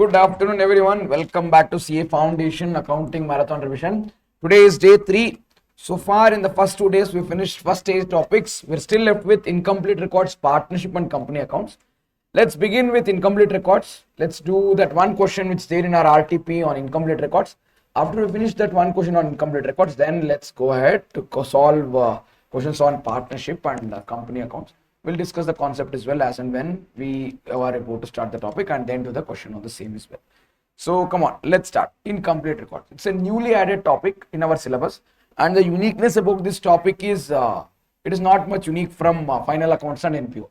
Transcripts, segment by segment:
Good afternoon, everyone. Welcome back to CA Foundation Accounting Marathon Revision. Today is day 3. So far, in the first 2 days, we finished first 8 topics. We're still left with incomplete records, partnership, and company accounts. Let's begin with incomplete records. Let's do that one question which is there in our RTP on incomplete records. After we finish that one question on incomplete records, then let's go ahead to solve questions on partnership and company accounts. We'll discuss the concept as well as and when we are about to start the topic and then do the question on the same as well. So come on, let's start. Incomplete records. It's a newly added topic in our syllabus, and the uniqueness about this topic is it is not much unique from final accounts and NPO.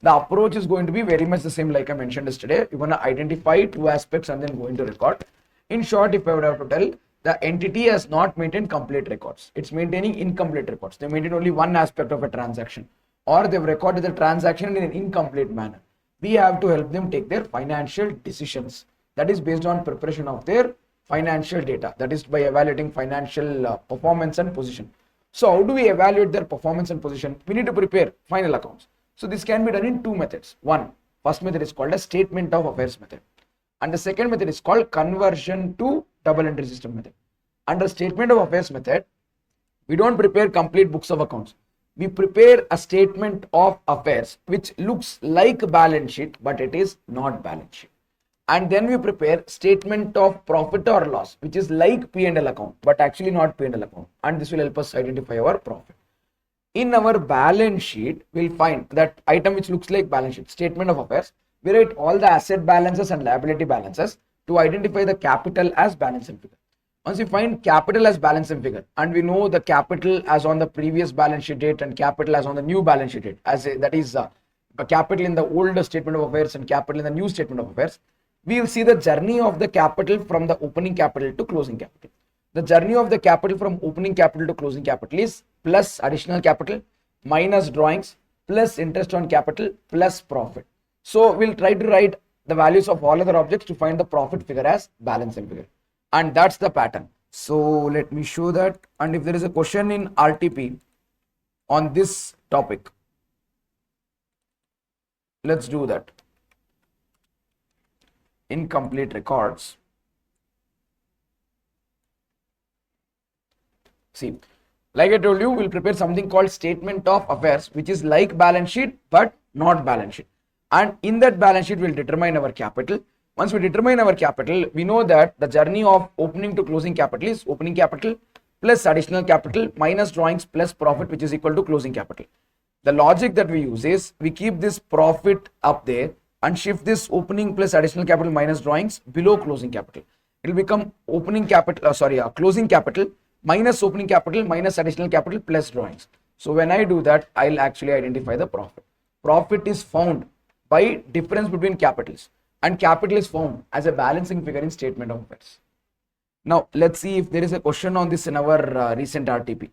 The approach is going to be very much the same like I mentioned yesterday. You're going to identify two aspects and then go into record. In short, if I would have to tell, the entity has not maintained complete records. It's maintaining incomplete records. They maintain only one aspect of a transaction, or they've recorded the transaction in an incomplete manner. We have to help them take their financial decisions. That is based on preparation of their financial data. That is by evaluating financial performance and position. So how do we evaluate their performance and position? We need to prepare final accounts. So this can be done in two methods. First method is called a statement of affairs method. And the second method is called conversion to double entry system method. Under statement of affairs method, we don't prepare complete books of accounts. We prepare a statement of affairs which looks like a balance sheet, but it is not balance sheet. And then we prepare statement of profit or loss, which is like P&L account, but actually not P&L account. And this will help us identify our profit. In our balance sheet, we'll find that item which looks like balance sheet, statement of affairs. We write all the asset balances and liability balances to identify the capital as balance and figure. Once we find capital as balance and figure, and we know the capital as on the previous balance sheet date and capital as on the new balance sheet date, that is capital in the old statement of affairs and capital in the new statement of affairs, we will see the journey of the capital from the opening capital to closing capital. The journey of the capital from opening capital to closing capital is plus additional capital minus drawings plus interest on capital plus profit. So we'll try to write the values of all other objects to find the profit figure as balance and figure. And that's the pattern. So let me show that. And if there is a question in RTP on this topic, let's do that. Incomplete records. See, like I told you, we'll prepare something called statement of affairs, which is like balance sheet, but not balance sheet. And in that balance sheet, we'll determine our capital. Once we determine our capital, we know that the journey of opening to closing capital is opening capital plus additional capital minus drawings plus profit, which is equal to closing capital. The logic that we use is we keep this profit up there and shift this opening plus additional capital minus drawings below closing capital. It will become opening capital, closing capital minus opening capital minus additional capital plus drawings. So when I do that, I'll actually identify the profit. Profit is found by difference between capitals. And capital is found as a balancing figure in statement of affairs. Now, let's see if there is a question on this in our recent RTP.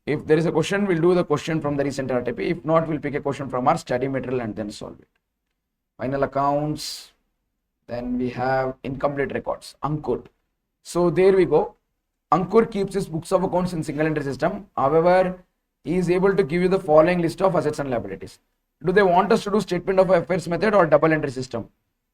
If there is a question, we'll do the question from the recent RTP. If not, we'll pick a question from our study material and then solve it. Final accounts. Then we have incomplete records. Ankur. So there we go. Ankur keeps his books of accounts in single entry system. However, he is able to give you the following list of assets and liabilities. Do they want us to do statement of affairs method or double entry system?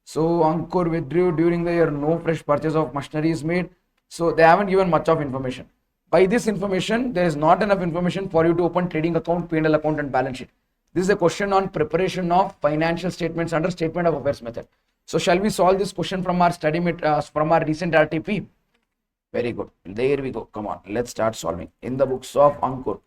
So Ankur withdrew during the year, no fresh purchase of machinery is made. So they haven't given much of information. By this information, there is not enough information for you to open trading account, P&L account and balance sheet. This is a question on preparation of financial statements under statement of affairs method. So shall we solve this question from our from our recent RTP? Very good. There we go. Come on, let's start solving in the books of Ankur.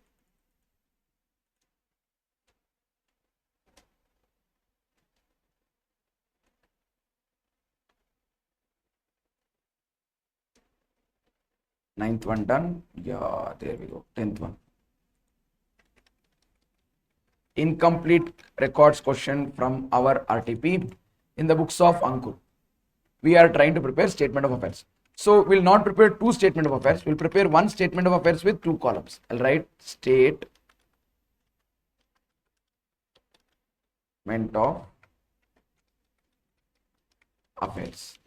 Ninth one done. Yeah, there we go. 10th one. Incomplete records question from our RTP in the books of Ankur. We are trying to prepare statement of affairs. So we'll not prepare two statement of affairs. We'll prepare one statement of affairs with two columns. I'll write statement of affairs.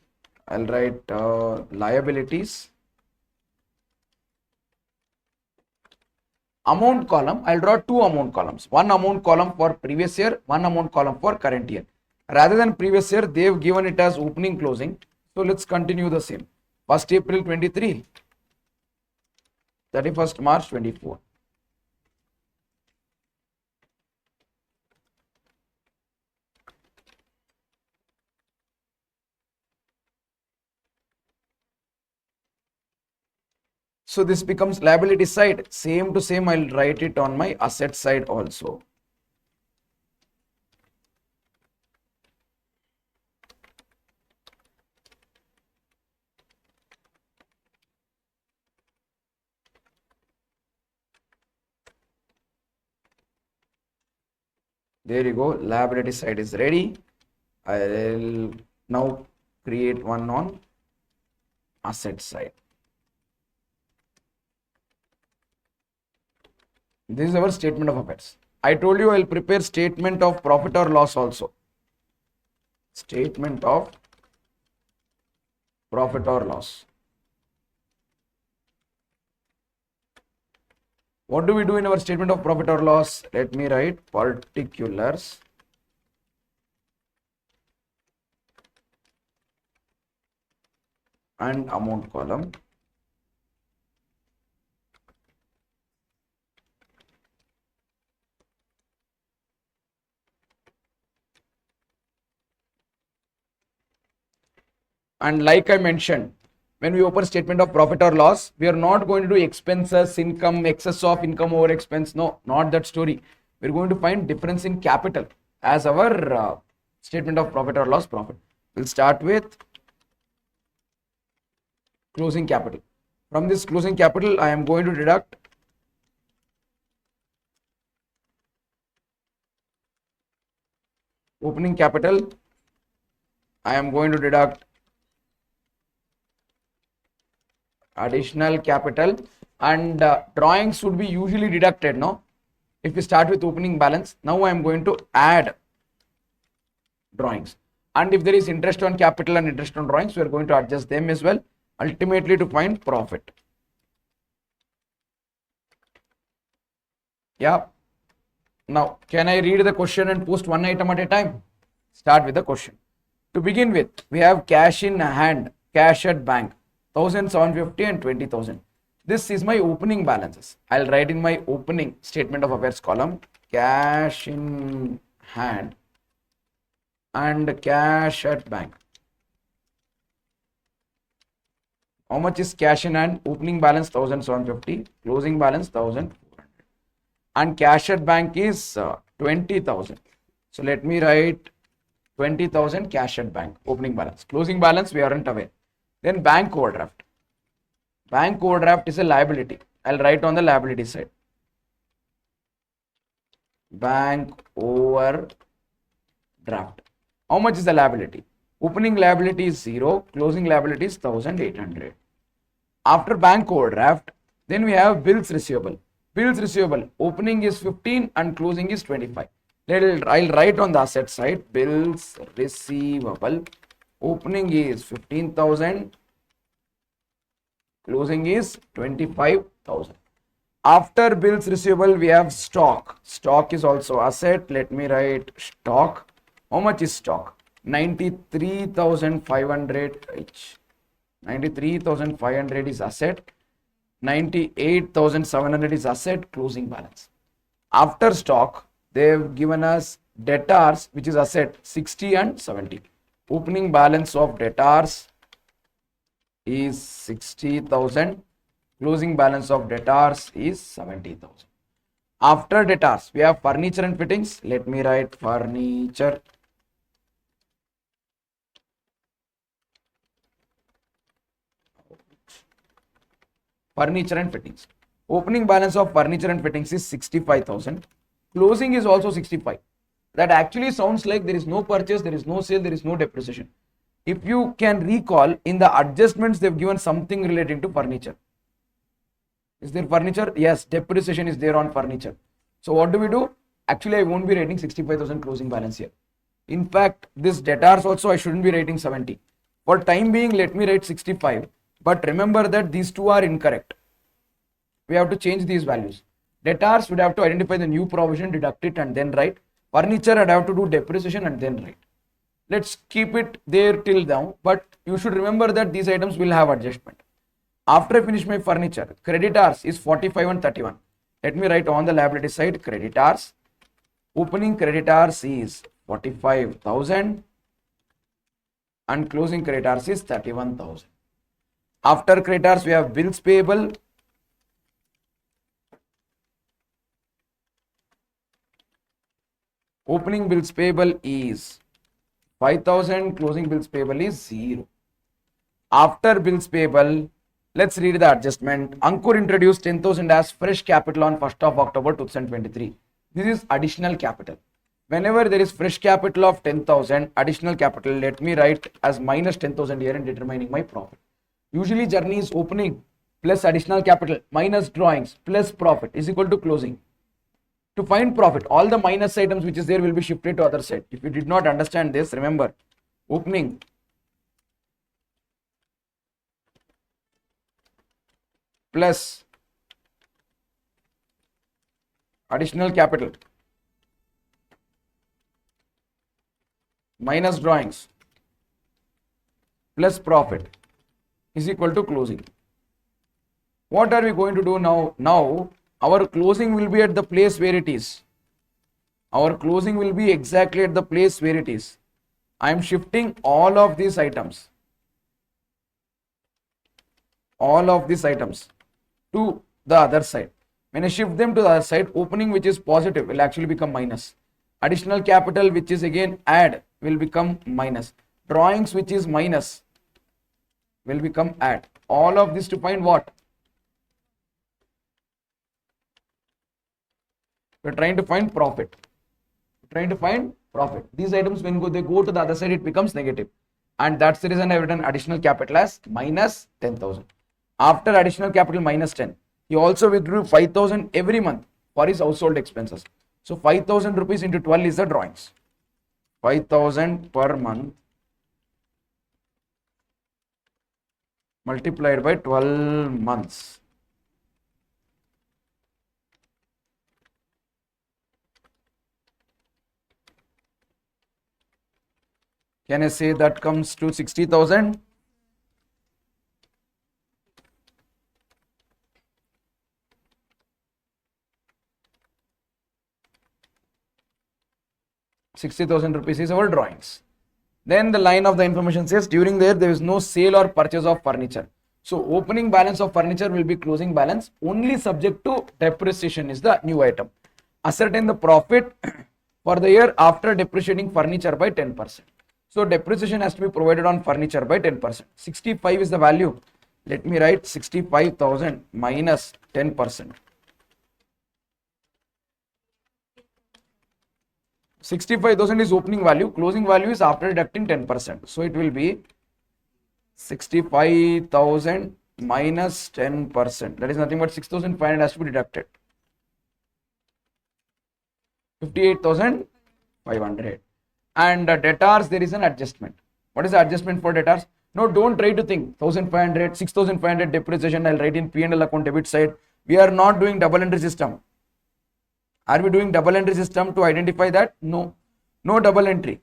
I'll write liabilities. Amount column, I'll draw two amount columns. One amount column for previous year, one amount column for current year. Rather than previous year, they've given it as opening closing. So let's continue the same. 1st April 23, 31st March 24. So this becomes liability side. Same to same, I'll write it on my asset side also. There you go. Liability side is ready. I'll now create one on asset side. This is our statement of affairs. I told you I'll prepare statement of profit or loss also. Statement of profit or loss. What do we do in our statement of profit or loss? Let me write particulars. And amount column. And like I mentioned, when we open statement of profit or loss, we are not going to do expenses, income, excess of income over expense. No, not that story. We're going to find difference in capital as our statement of profit or loss profit. We'll start with closing capital. From this closing capital, I am going to deduct opening capital. I am going to deduct additional capital, and drawings should be usually deducted. No, if we start with opening balance, now I am going to add drawings, and if there is interest on capital and interest on drawings, we are going to adjust them as well, ultimately to find profit. Yeah. Now, can I read the question and post one item at a time? Start with the question. To begin with, we have cash in hand, cash at bank, 1,750 and 20,000. This is my opening balances. I'll write in my opening statement of affairs column, cash in hand and cash at bank. How much is cash in hand? Opening balance 1,750, closing balance 1,400, and cash at bank is 20,000. So let me write 20,000 cash at bank, opening balance. Closing balance we aren't aware. Then bank overdraft. Bank overdraft is a liability. I'll write on the liability side. Bank overdraft. How much is the liability? Opening liability is 0, closing liability is 1,800. After bank overdraft, then we have bills receivable. Bills receivable, opening is 15 and closing is 25. I'll write on the asset side, bills receivable. Opening is 15,000, closing is 25,000. After bills receivable, we have stock. Stock is also asset. Let me write stock. How much is stock? 93,500 each. 93,500 is asset. 98,700 is asset. Closing balance. After stock, they have given us debtors, which is asset, 60 and 70. Opening balance of debtors is 60,000. Closing balance of debtors is 70,000. After debtors, we have furniture and fittings. Let me write furniture. Furniture and fittings. Opening balance of furniture and fittings is 65,000. Closing is also 65. That actually sounds like there is no purchase, there is no sale, there is no depreciation. If you can recall, in the adjustments, they've given something relating to furniture. Is there furniture? Yes, depreciation is there on furniture. So what do we do? Actually, I won't be writing 65,000 closing balance here. In fact, this debtors also I shouldn't be writing 70. For time being, let me write 65. But remember that these two are incorrect. We have to change these values. Debtors would have to identify the new provision, deduct it and then write. Furniture, I'd have to do depreciation and then write. Let's keep it there till now, but you should remember that these items will have adjustment. After I finish my furniture, creditors is 45 and 31. Let me write on the liability side creditors. Opening creditors is 45,000 and closing creditors is 31,000. After creditors, we have bills payable. Opening bills payable is 5,000, closing bills payable is 0. After bills payable, let's read the adjustment. Ankur introduced 10,000 as fresh capital on 1st of October 2023. This is additional capital. Whenever there is fresh capital of 10,000, additional capital, let me write as minus 10,000 here in determining my profit. Usually journey is opening plus additional capital minus drawings plus profit is equal to closing. To find profit, all the minus items which is there will be shifted to other side. If you did not understand this, remember opening plus additional capital minus drawings plus profit is equal to closing. What are we going to do now? Now our closing will be at the place where it is. Our closing will be exactly at the place where it is. I am shifting all of these items to the other side. When I shift them to the other side, opening which is positive will actually become minus. Additional capital which is again add will become minus. Drawings which is minus will become add. All of this to find what? We're trying to find profit. These items when they go to the other side, it becomes negative. And that's the reason I've written additional capital as minus 10,000. After additional capital minus 10, he also withdrew 5,000 every month for his household expenses. So 5,000 rupees into 12 is the drawings. 5,000 per month multiplied by 12 months. Can I say that comes to 60,000? ₹60,000 is our drawings. Then the line of the information says during there is no sale or purchase of furniture. So opening balance of furniture will be closing balance, only subject to depreciation is the new item. Ascertain the profit for the year after depreciating furniture by 10%. So depreciation has to be provided on furniture by 10%. 65 is the value. Let me write 65,000 minus 10%. 65,000 is opening value, closing value is after deducting 10%. So it will be 65,000 minus 10%. That is nothing but 6,500 has to be deducted. 58,500. And debtors, there is an adjustment. What is the adjustment for debtors? No, don't try to think 1,500, 6,500 depreciation. I'll write in P&L account debit side. We are not doing double entry system. Are we doing double entry system to identify that? No, no double entry.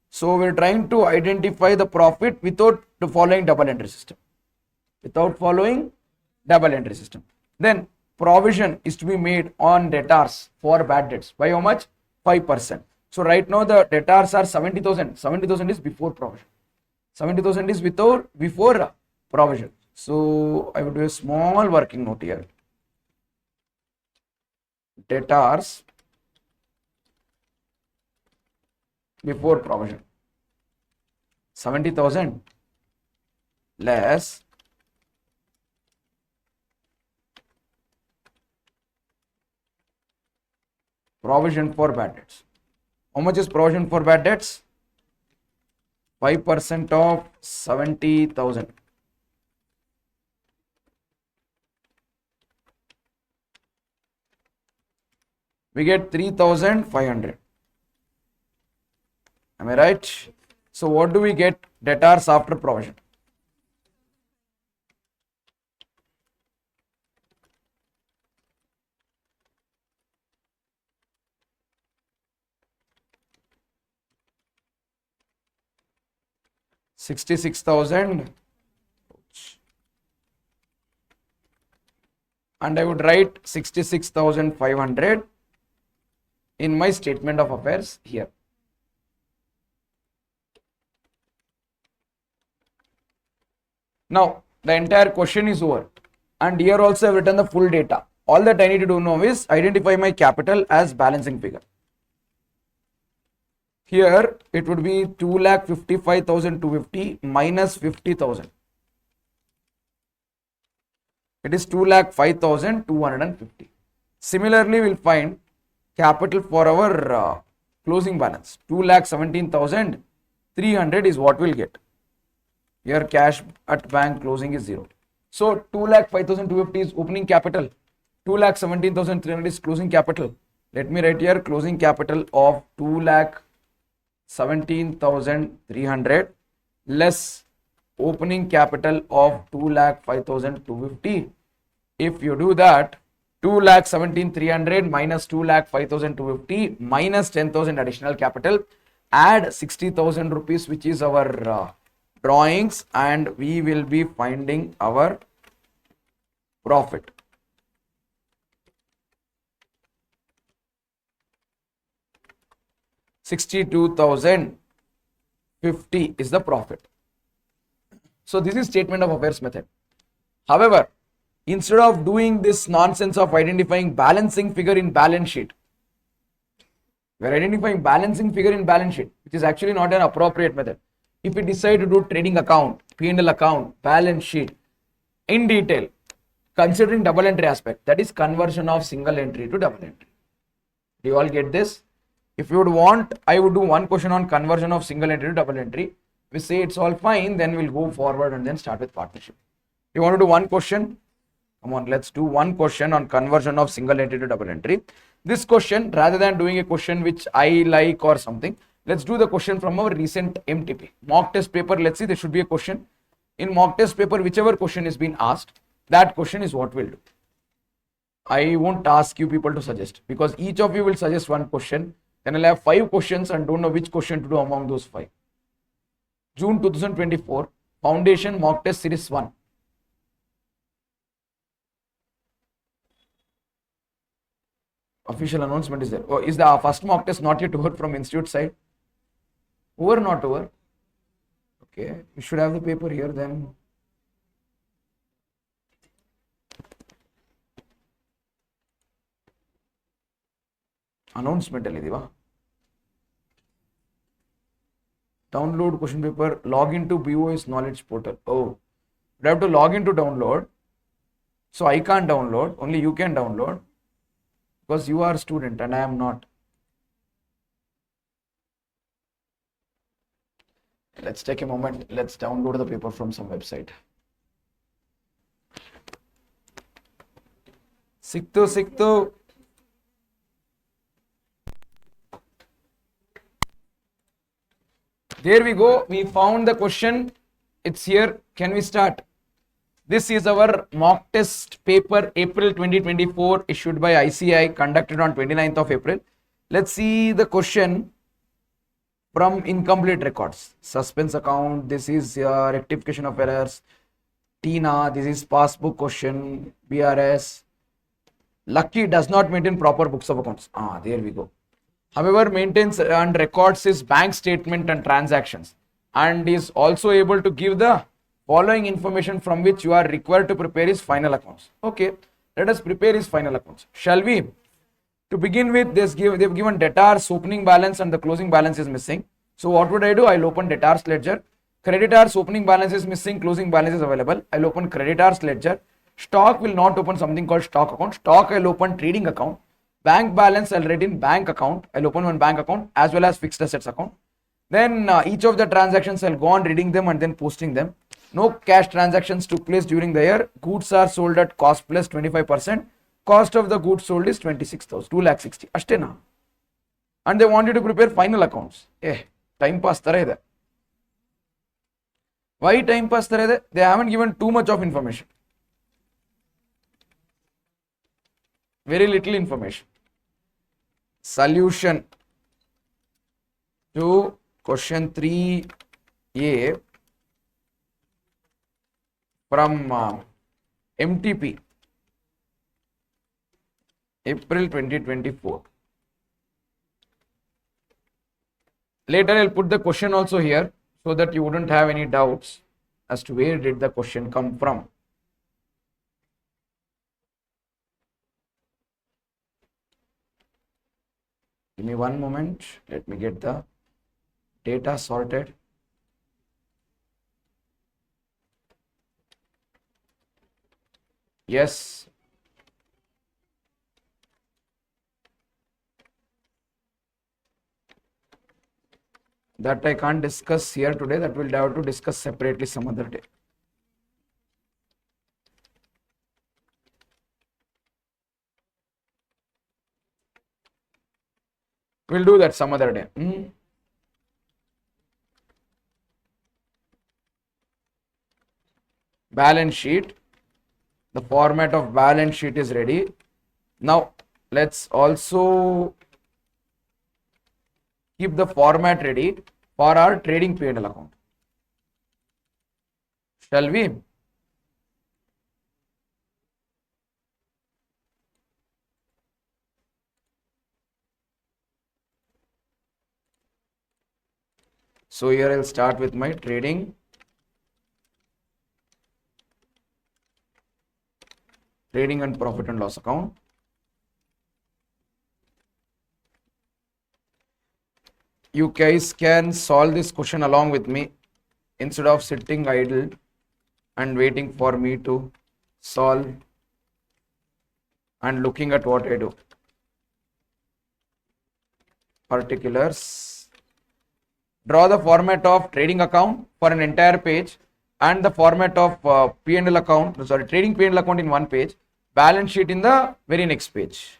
So we're trying to identify the profit without following double entry system. Then provision is to be made on debtors for bad debts. By how much? 5%. So right now the debtors are 70,000. 70,000 is before provision. 70,000 is before provision. So I would do a small working note here. Debtors before provision 70,000 less provision for bad debts. How much is provision for bad debts? 5% of 70,000. We get 3,500. Am I right? So what do we get? Debtors after provision. 66,000 and I would write 66,500 in my statement of affairs here. Now the entire question is over, and here also I have written the full data. All that I need to do now is identify my capital as balancing figure. Here it would be 2,55,250 minus 50,000. It is 2,05,250. Similarly, we'll find capital for our closing balance. 2,17,300 is what we'll get. Here cash at bank closing is 0. So 2,05,250 is opening capital. 2,17,300 is closing capital. Let me write here closing capital of 2,17,300 less opening capital of 2,05,250. If you do that, 2,17,300 minus 2,05,250 minus 10,000 additional capital, add 60,000 rupees, which is our drawings, and we will be finding our profit. $62,050 is the profit. So this is statement of affairs method. However, instead of doing this nonsense of identifying balancing figure in balance sheet, we are identifying balancing figure in balance sheet, which is actually not an appropriate method. If we decide to do trading account, P&L account, balance sheet in detail, considering double entry aspect, that is conversion of single entry to double entry. Do you all get this? If you would want, I would do one question on conversion of single entry to double entry. We say it's all fine, then we'll go forward and then start with partnership. You want to do one question? Come on, let's do one question on conversion of single entry to double entry. This question, rather than doing a question which I like or something, let's do the question from our recent MTP. Mock test paper, let's see, there should be a question. In mock test paper, whichever question is being asked, that question is what we'll do. I won't ask you people to suggest, because each of you will suggest one question. Then I'll have 5 questions and don't know which question to do among those 5. June 2024, Foundation Mock Test Series 1. Official announcement is there. Oh, is the first mock test not yet over from institute side? Over, not over? Okay, you should have the paper here then. Announcement allidiva. Download question paper, log into BOS knowledge portal. Oh, you have to log into download. So I can't download, only you can download, because you are a student and I am not. Let's take a moment. Let's download the paper from some website. Sikto. There we go. We found the question. It's here. Can we start? This is our mock test paper, April 2024, issued by ICI, conducted on 29th of April. Let's see the question from incomplete records. Suspense account. This is rectification of errors. TINA. This is passbook question. BRS. Lucky does not maintain proper books of accounts. There we go. However, maintains and records his bank statement and transactions, and is also able to give the following information from which you are required to prepare his final accounts. Okay, let us prepare his final accounts. Shall we? To begin with, they've given debtors opening balance and the closing balance is missing. So what would I do? I'll open debtors ledger. Creditors opening balance is missing, closing balance is available. I'll open creditors ledger. Stock will not open something called stock account. Stock I'll open trading account. Bank balance I'll write in bank account. I'll open one bank account as well as fixed assets account. Then each of the transactions I'll go on reading them and then posting them. No cash transactions took place during the year. Goods are sold at cost plus 25%. Cost of the goods sold is 26,000, 2,60,000. Ashtena. And they want you to prepare final accounts. Time pass tara ide. Why time pass tara ide? They haven't given too much of information. Very little information. Solution to question 3A from MTP, April 2024. Later I'll put the question also here so that you wouldn't have any doubts as to where did the question come from. Give me one moment. Let me get the data sorted. Yes. That I can't discuss here today. That we'll have to discuss separately some other day. We'll do that some other day. Balance sheet. The format of balance sheet is ready. Now let's also keep the format ready for our trading P&L account. Shall we? So here I'll start with my trading and profit and loss account. You guys can solve this question along with me instead of sitting idle and waiting for me to solve and looking at what I do. Particulars. Draw the format of trading account for an entire page and the format of P&L account, trading P&L account in one page, balance sheet in the very next page.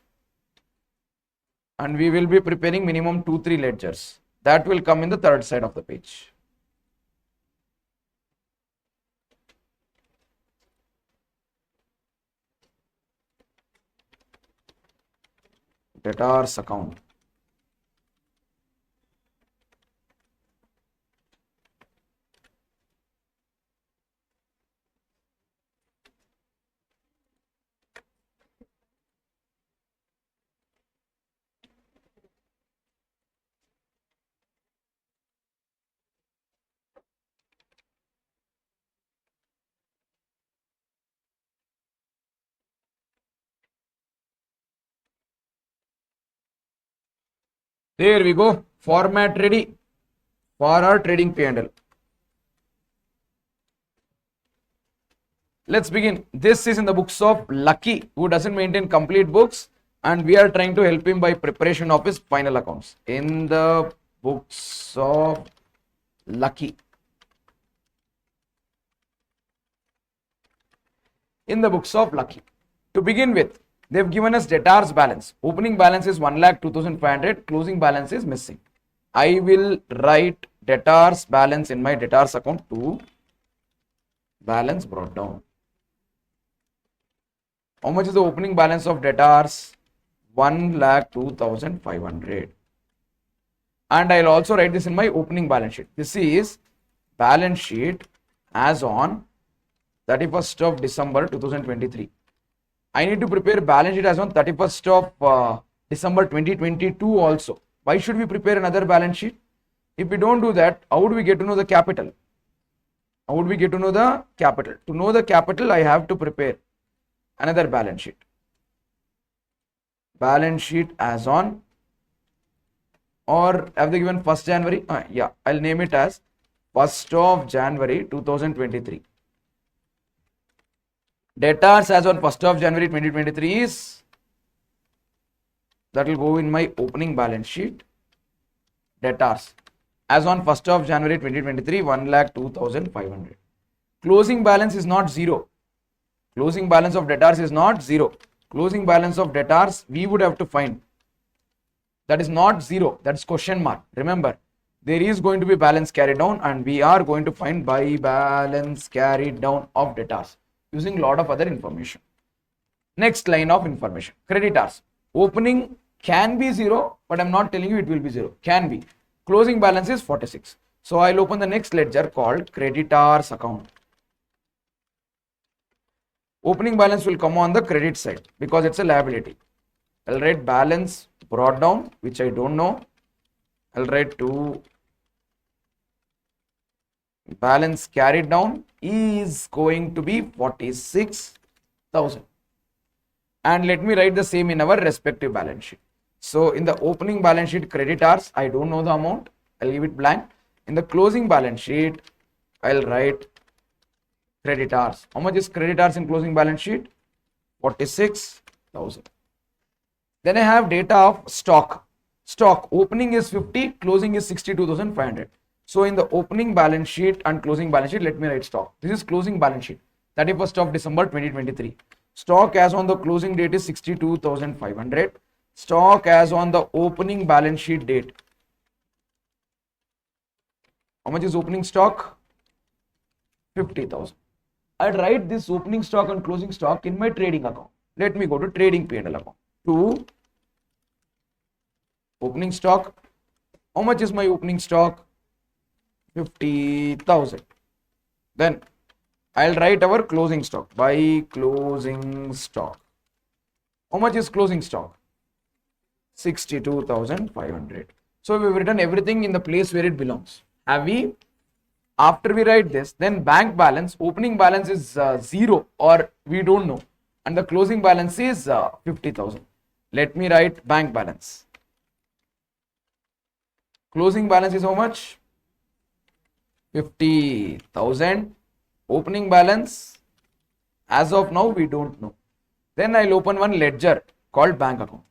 And we will be preparing minimum 2-3 ledgers. That will come in the third side of the page. Debtors account. There we go. Format ready for our trading P&L. Let's begin. This is in the books of Lucky, who doesn't maintain complete books, and we are trying to help him by preparation of his final accounts. In the books of Lucky. In the books of Lucky. To begin with, they've given us debtors balance. Opening balance is 1,02,500. Closing balance is missing. I will write debtors balance in my debtors account to balance brought down. How much is the opening balance of debtors? 1,02,500. And I'll also write this in my opening balance sheet. This is balance sheet as on 31st of December 2023. I need to prepare balance sheet as on 31st of December 2022 also. Why should we prepare another balance sheet? If we don't do that, how would we get to know the capital? How would we get to know the capital? To know the capital, I have to prepare another balance sheet. Balance sheet as on, or have they given 1st January? Yeah, I'll name it as 1st of January 2023. Debtors as on 1st of January 2023 is, that will go in my opening balance sheet. Debtors as on 1st of January 2023, 1,02,500. Closing balance is not 0. Closing balance of debtors is not 0. Closing balance of debtors we would have to find. That is not 0. That is question mark. Remember, there is going to be balance carried down, and we are going to find by balance carried down of debtors using a lot of other information. Next line of information. Creditors. Opening can be 0, but I'm not telling you it will be 0. Can be. Closing balance is 46. So I'll open the next ledger called creditors account. Opening balance will come on the credit side because it's a liability. I'll write balance brought down, which I don't know. I'll write to balance carried down is going to be 46,000. And let me write the same in our respective balance sheet. So in the opening balance sheet creditors, I don't know the amount. I'll leave it blank. In the closing balance sheet, I'll write creditors. How much is creditors in closing balance sheet? 46,000. Then I have data of stock. Stock opening is 50, closing is 62,500. So in the opening balance sheet and closing balance sheet, let me write stock. This is closing balance sheet, 31st of December 2023. Stock as on the closing date is 62,500. Stock as on the opening balance sheet date. How much is opening stock? 50,000. I'd write this opening stock and closing stock in my trading account. Let me go to trading P&L account. To opening stock. How much is my opening stock? 50,000. Then I'll write our closing stock by closing stock. How much is closing stock? 62,500. So we've written everything in the place where it belongs. Have we? After we write this, then bank balance, opening balance is 0 or we don't know, and the closing balance is 50,000. Let me write bank balance. Closing balance is how much? 50,000. Opening balance, as of now, we don't know. Then I'll open one ledger called bank account.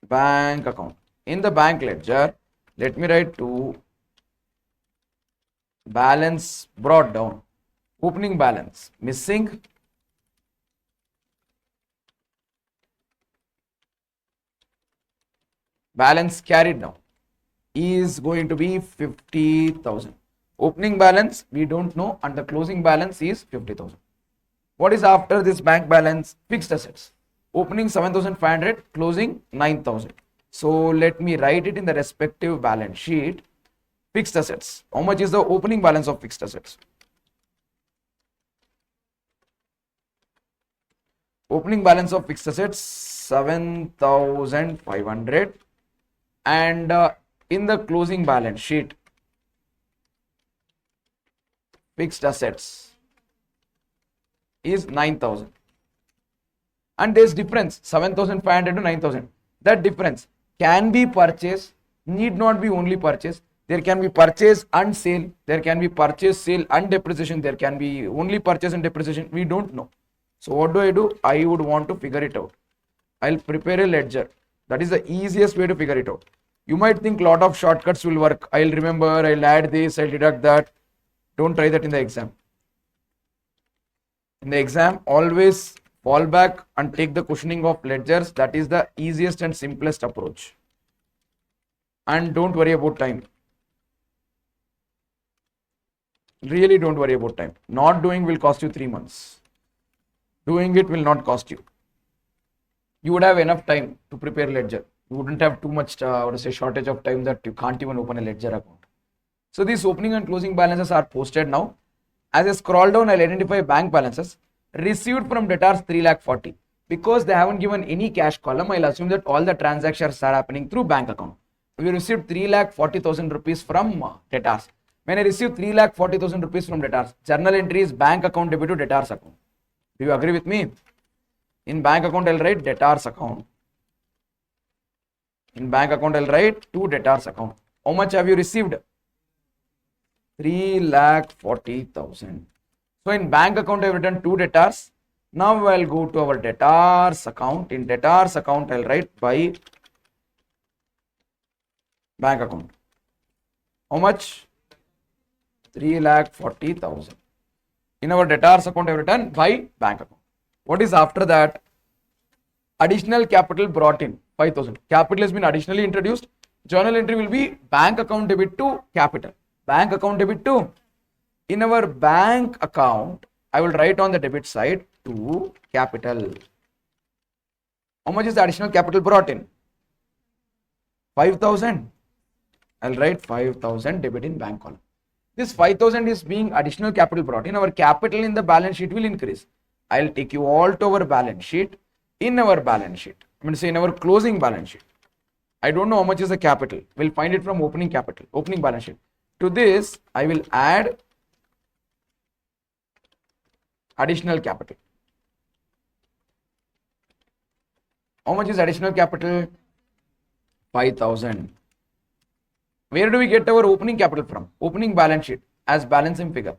Bank account. In the bank ledger, let me write to balance brought down. Opening balance missing. Balance carried down is going to be 50,000. Opening balance we don't know and the closing balance is 50,000. What is after this bank balance? Fixed assets. Opening 7,500, closing 9,000. So let me write it in the respective balance sheet. Fixed assets. How much is the opening balance of fixed assets? Opening balance of fixed assets 7,500, and in the closing balance sheet fixed assets is 9,000, and there's difference 7,500 to 9,000. That difference can be purchase, need not be only purchase. There can be purchase and sale, there can be purchase, sale and depreciation, there can be only purchase and depreciation. We don't know. So what do? I would want to figure it out. I'll prepare a ledger. That is the easiest way to figure it out. You might think a lot of shortcuts will work. I'll remember, I'll add this, I'll deduct that. Don't try that in the exam. In the exam, always fall back and take the cushioning of ledgers. That is the easiest and simplest approach. And don't worry about time. Really don't worry about time. Not doing will cost you 3 months. Doing it will not cost you. You would have enough time to prepare ledger. You wouldn't have too much shortage of time that you can't even open a ledger account. So these opening and closing balances are posted now. As I scroll down, I'll identify bank balances. Received from debtors 3,40,000. Because they haven't given any cash column, I'll assume that all the transactions are happening through bank account. We received 3,40,000 rupees from debtors. When I receive 3,40,000 rupees from debtors, journal entry is bank account debit to debtors account. Do you agree with me? In bank account, I'll write debtors account. In bank account, I'll write to debtors account. How much have you received? 3,40,000. So in bank account, I've written to debtors. Now I'll go to our debtors account. In debtors account, I'll write by bank account. How much? 3,40,000. In our debtors account, I've written by bank account. What is after that? Additional capital brought in 5,000. Capital has been additionally introduced. Journal entry will be bank account debit to capital. Bank account debit to. In our bank account, I will write on the debit side to capital. How much is the additional capital brought in? 5,000. I'll write 5,000 debit in bank column. This 5,000 is being additional capital brought in. Our capital in the balance sheet will increase. I'll take you all to our balance sheet. In our balance sheet, I'm going to say in our closing balance sheet. I don't know how much is the capital. We'll find it from opening capital, opening balance sheet. To this, I will add additional capital. How much is additional capital? 5,000. Where do we get our opening capital from? Opening balance sheet as balancing figure.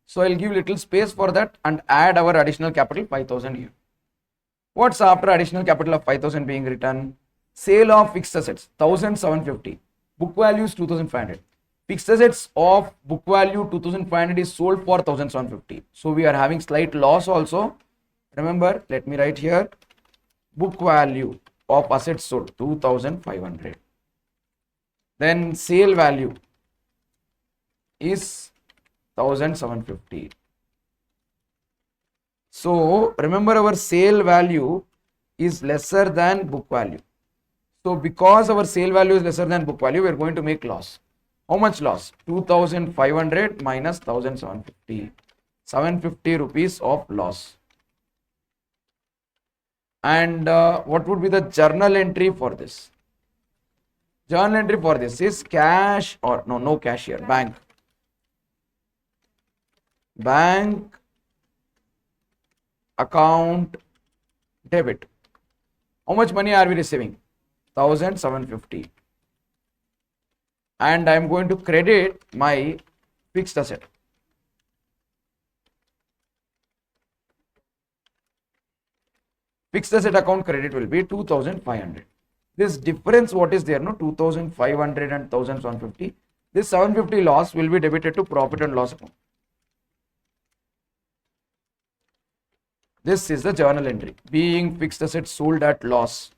So I'll give little space for that and add our additional capital 5,000 here. What's after additional capital of 5,000 being written? Sale of fixed assets 1,750. Book value is 2,500. Fixed assets of book value 2,500 is sold for 1,750. So we are having slight loss also. Remember, let me write here. Book value of assets sold 2,500. Then sale value is 1,750. So remember, our sale value is lesser than book value. So because our sale value is lesser than book value, we are going to make loss. How much loss? 2,500 minus 1,750. 750 rupees of loss. And what would be the journal entry for this? Journal entry for this is cash, or no cash here, bank. Bank account debit. How much money are we receiving? 1,750. And I am going to credit my fixed asset. Fixed asset account credit will be 2,500. This difference, what is there? No, 2,500 and 1,750. This 750 loss will be debited to profit and loss account. This is the journal entry. Being fixed asset sold at loss.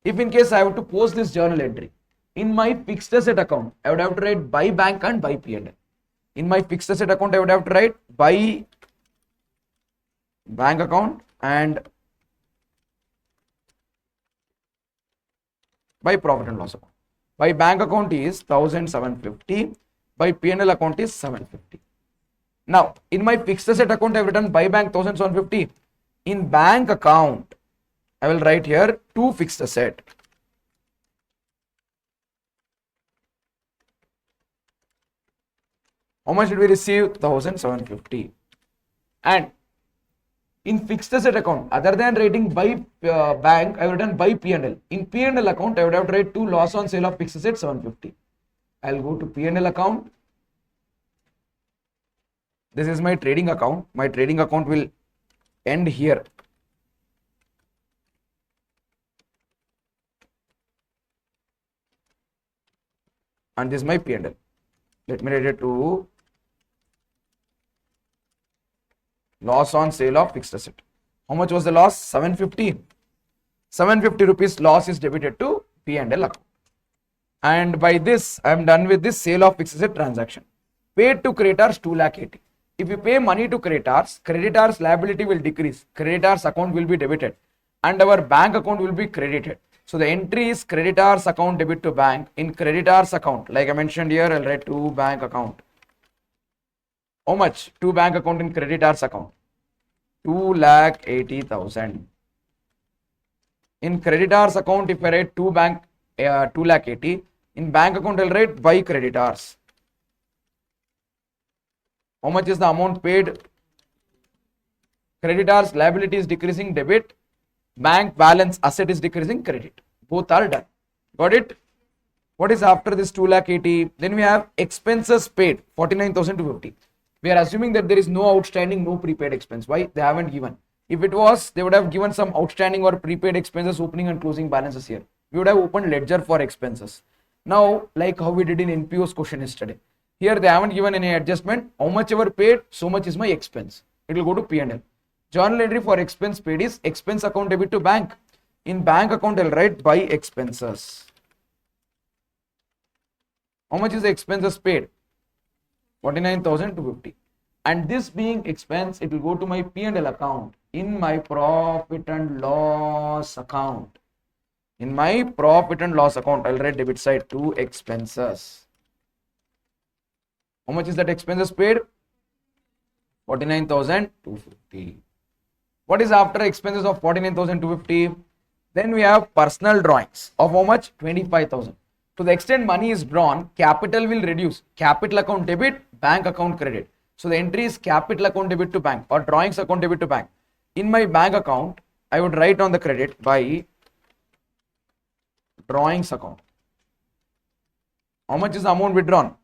If in case I have to post this journal entry in my fixed asset account, I would have to write by bank and by P&L. In my fixed asset account, I would have to write by bank account and by profit and loss account. By bank account is 1,750. By P&L account is 750. Now, in my fixed asset account, I have written by bank 1,750. In bank account, I will write here two fixed asset. How much did we receive? 1,750. And in fixed asset account, other than writing by bank, I have written by P&L. In P&L account, I would have to write two loss on sale of fixed asset 750. I'll go to P&L account. This is my trading account. My trading account will end here. And this is my P&L. Let me write it to loss on sale of fixed asset. How much was the loss? 750. 750 rupees loss is debited to P&L account. And by this, I am done with this sale of fixed asset transaction. Paid to creditors 2,80,000. If you pay money to creditors liability will decrease. Creditors account will be debited and our bank account will be credited. So the entry is creditors account debit to bank. In creditors account, like I mentioned here, I'll write to bank account. How much? To bank account in creditors account. 2,80,000. In creditors account, if I write to bank 2,80,000, in bank account I'll write by creditors. How much is the amount paid? Creditors liability is decreasing, debit. Bank balance asset is decreasing, credit. Both are done. Got it? What is after this 2,80,000? Then we have expenses paid 49,250. We are assuming that there is no outstanding, no prepaid expense. Why? They haven't given. If it was, they would have given some outstanding or prepaid expenses, opening and closing balances here. We would have opened ledger for expenses. Now, like how we did in NPO's question yesterday. Here they haven't given any adjustment. How much ever paid, so much is my expense. It will go to P&L. Journal entry for expense paid is expense account debit to bank. In bank account, I'll write by expenses. How much is the expenses paid? 49,250. And this being expense, it will go to my P&L account. In my profit and loss account. In my profit and loss account, I'll write debit side to expenses. How much is that expenses paid? 49,250. What is after expenses of 49,250? Then we have personal drawings of how much? 25,000. To the extent money is drawn, capital will reduce. Capital account debit, bank account credit. So the entry is capital account debit to bank or drawings account debit to bank. In my bank account, I would write on the credit by drawings account. How much is the amount withdrawn?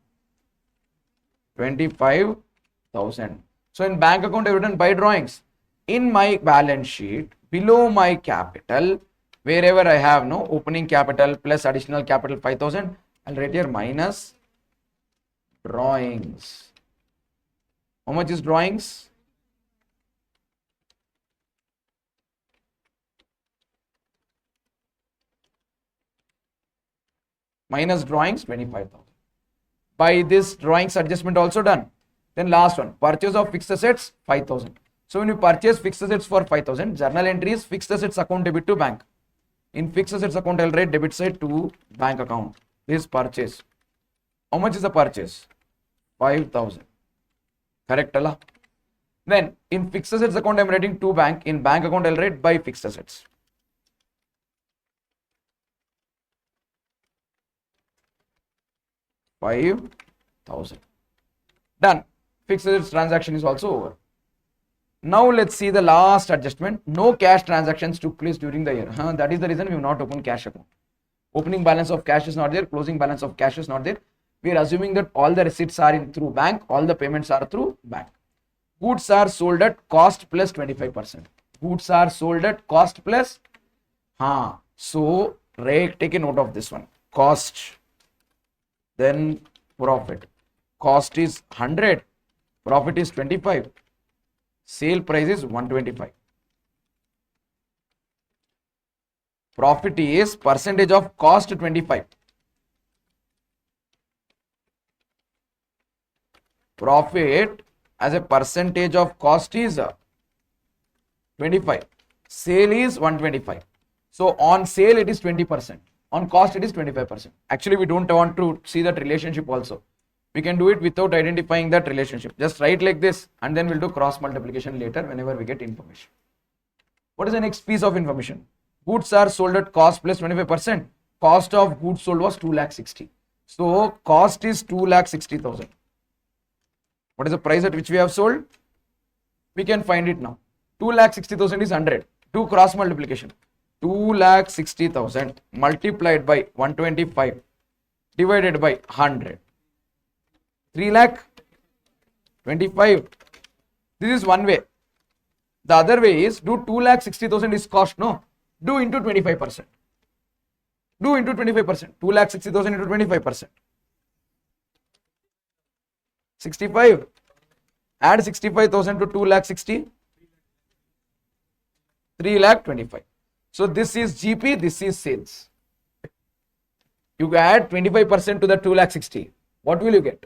25,000. So in bank account, I have written by drawings. In my balance sheet, below my capital, wherever I have no opening capital plus additional capital 5,000, I'll write here minus drawings. How much is drawings? Minus drawings 25,000. By this drawings adjustment also done. Then last one, purchase of fixed assets 5,000. So when you purchase fixed assets for 5,000, journal entry is fixed assets account debit to bank. In fixed assets account, I'll write debit side to bank account. This purchase. How much is the purchase? 5,000. Correct, Allah? Then in fixed assets account, I'm writing to bank. In bank account, I'll write by fixed assets. $5,000. Done. Fixed assets transaction is also over. Now let's see the last adjustment. No cash transactions took place during the year. That is the reason we have not opened cash account. Opening balance of cash is not there. Closing balance of cash is not there. We are assuming that all the receipts are in through bank. All the payments are through bank. Goods are sold at cost plus 25%. Goods are sold at cost plus. So take a note of this one. Cost. Then profit. Cost is 100. Profit is 25. Sale price is 125. Profit is percentage of cost 25. Profit as a percentage of cost is 25. Sale is 125. So on sale it is 20%. On cost it is 25%. Actually we don't want to see that relationship also. We can do it without identifying that relationship. Just write like this and then we'll do cross multiplication later whenever we get information. What is the next piece of information? Goods are sold at cost plus 25%. Cost of goods sold was 2,60,000. So cost is 2,60,000. What is the price at which we have sold? We can find it now. 2,60,000 is 100. Do cross multiplication. 2,60,000 multiplied by 125 divided by 100. 3,25,000. This is one way. The other way is do 2,60,000 is cost, no? Do into 25%. Do into 25%. 2,60,000 into 25%. 65. Add 65,000 to 2,60,000. 3,25,000. So this is GP, this is sales. You add 25% to the 2,60,000. What will you get?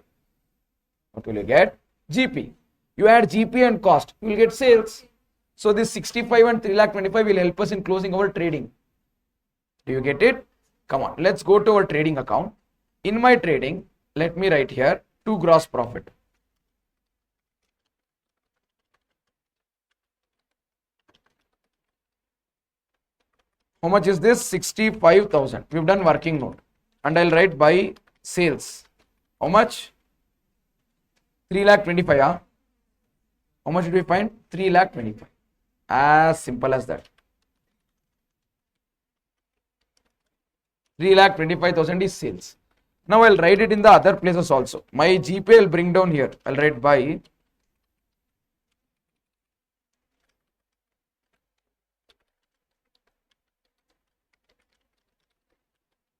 What will you get? GP. You add GP and cost, you will get sales. So this 65 and 3,25,000 will help us in closing our trading. Do you get it? Come on, let's go to our trading account. In my trading, let me write here to gross profit. How much is this? 65,000. We've done working note. And I'll write by sales. How much? 3,25,000. How much did we find? 3,25,000. As simple as that. 3,25,000 is sales. Now I'll write it in the other places also. My GP I'll bring down here. I'll write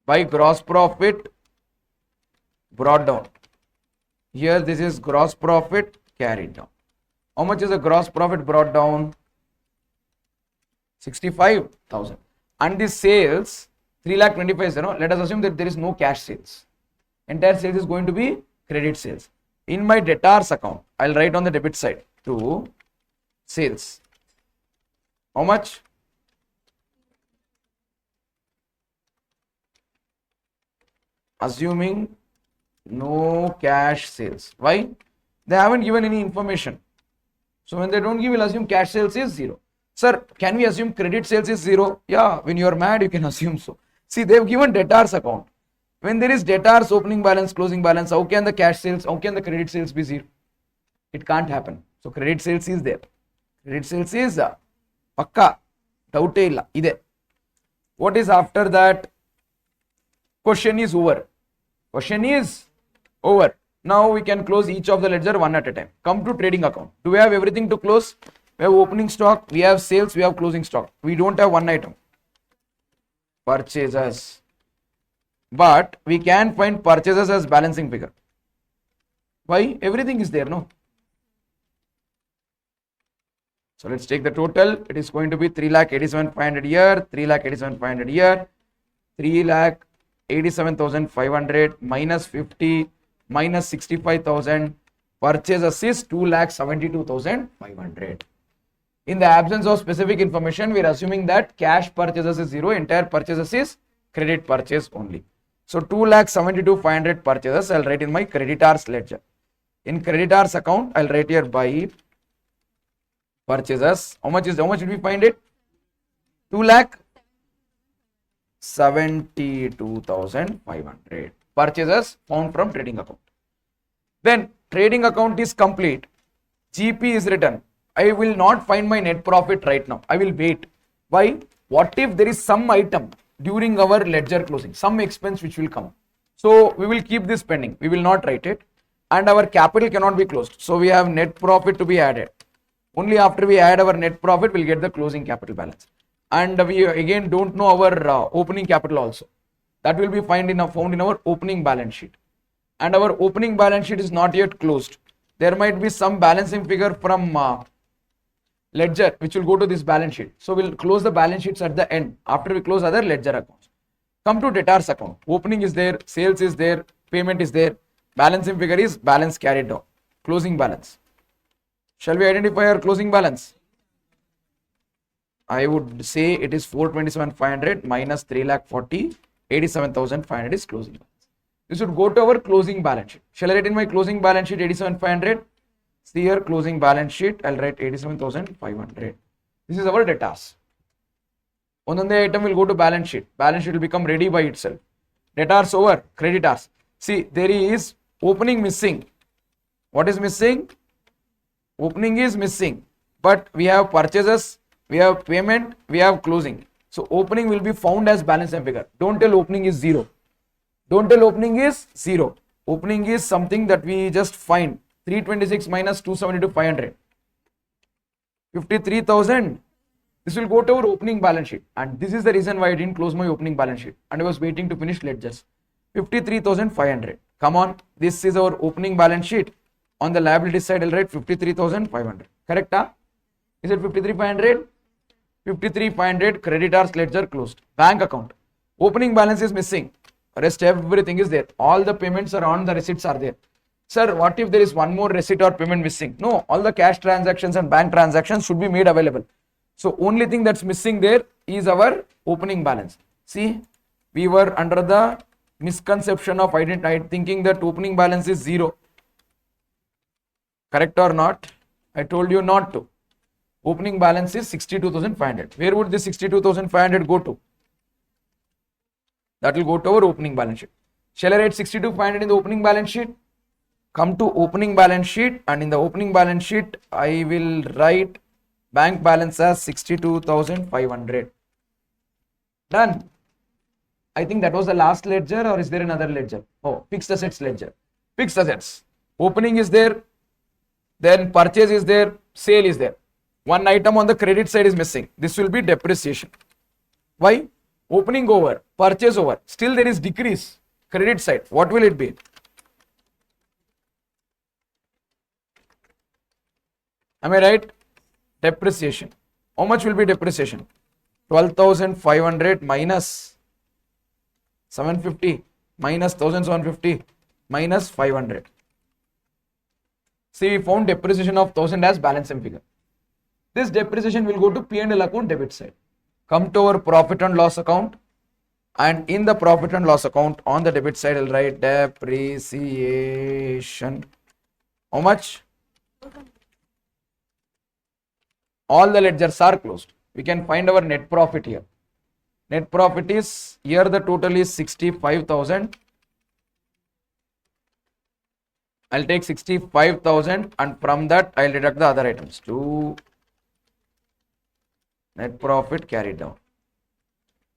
by gross profit brought down. Here this is gross profit carried down. How much is the gross profit brought down? 65,000. And the sales 3,25,000. Let us assume that there is no cash sales. Entire sales is going to be credit sales. In my debtors account, I'll write on the debit side to sales. How much? assuming no cash sales. Why? They haven't given any information. So when they don't give, we'll assume cash sales is 0. Sir, can we assume credit sales is 0? Yeah, when you're mad, you can assume so. See, they've given debtors account. When there is debtors, opening balance, closing balance, how can the cash sales, how can the credit sales be 0? It can't happen. So credit sales is there. Credit sales is pakka. Doubt illa. Ide. What is after that? Question is over. Question is over. Now we can close each of the ledger one at a time. Come to trading account. Do we have everything to close? We have opening stock, we have sales, we have closing stock. We don't have one item. Purchases. But we can find purchases as balancing figure. Why? Everything is there, no? So let's take the total. It is going to be 3,87,500 here, 3,87,500 here, 3,87,500 minus 50 minus 65,000. Purchases is 2,72,500. In the absence of specific information, we are assuming that cash purchases is 0, entire purchases is credit purchase only. So 2,72,500 purchases I'll write in my creditors ledger. In creditors account, I'll write here by purchases. How much did we find it? 2,72,500 purchases found from trading account. Then trading account is complete. GP is written. I will not find my net profit right now. I will wait. Why? What if there is some item during our ledger closing, some expense which will come? So we will keep this pending. We will not write it. And our capital cannot be closed. So we have net profit to be added. Only after we add our net profit, we'll get the closing capital balance. And we again don't know our opening capital also. That will be found in our opening balance sheet. And our opening balance sheet is not yet closed. There might be some balancing figure from ledger which will go to this balance sheet. So we'll close the balance sheets at the end after we close other ledger accounts. Come to debtors account. Opening is there, sales is there, payment is there. Balancing figure is balance carried down. Closing balance. Shall we identify our closing balance? I would say it is 427,500 minus 3,40,000, 87,500 is closing balance. This should go to our closing balance sheet. Shall I write in my closing balance sheet 87,500? See here, closing balance sheet, I'll write 87,500. This is our debtors. One item will go to balance sheet. Balance sheet will become ready by itself. Debtors over, creditors. See, there is opening missing. What is missing? Opening is missing. But we have purchases, we have payment, we have closing. So opening will be found as balance and figure. Don't tell opening is 0. Don't tell opening is 0. Opening is something that we just find. 326 minus 272,500. 53,000. This will go to our opening balance sheet. And this is the reason why I didn't close my opening balance sheet. And I was waiting to finish ledgers. 53,500. Come on. This is our opening balance sheet. On the liability side, I'll write 53,500. Correct? Huh? Is it 53,500? 53,500. Creditors ledger closed. Bank account. Opening balance is missing. Rest everything is there. All the payments are on, the receipts are there. Sir, what if there is one more receipt or payment missing? No, all the cash transactions and bank transactions should be made available. So only thing that's missing there is our opening balance. See, we were under the misconception of thinking that opening balance is 0. Correct or not? I told you not to. Opening balance is 62,500. Where would this 62,500 go to? That will go to our opening balance sheet. Shall I write 62,500 in the opening balance sheet? Come to opening balance sheet, and in the opening balance sheet, I will write bank balance as 62,500. Done. I think that was the last ledger, or is there another ledger? Oh, fixed assets ledger. Fixed assets. Opening is there, then purchase is there, sale is there. One item on the credit side is missing. This will be depreciation. Why? Opening over, purchase over. Still there is decrease. Credit side. What will it be? Am I right? Depreciation. How much will be depreciation? 12,500 minus 750 minus 1,750 minus 500. See, we found depreciation of 1,000 as balancing figure. This depreciation will go to P&L account debit side. Come to our profit and loss account. And in the profit and loss account on the debit side, I'll write depreciation. How much? All the ledgers are closed. We can find our net profit here. Net profit is, here the total is 65,000. I'll take 65,000 and from that I'll deduct the other items to net profit carried down.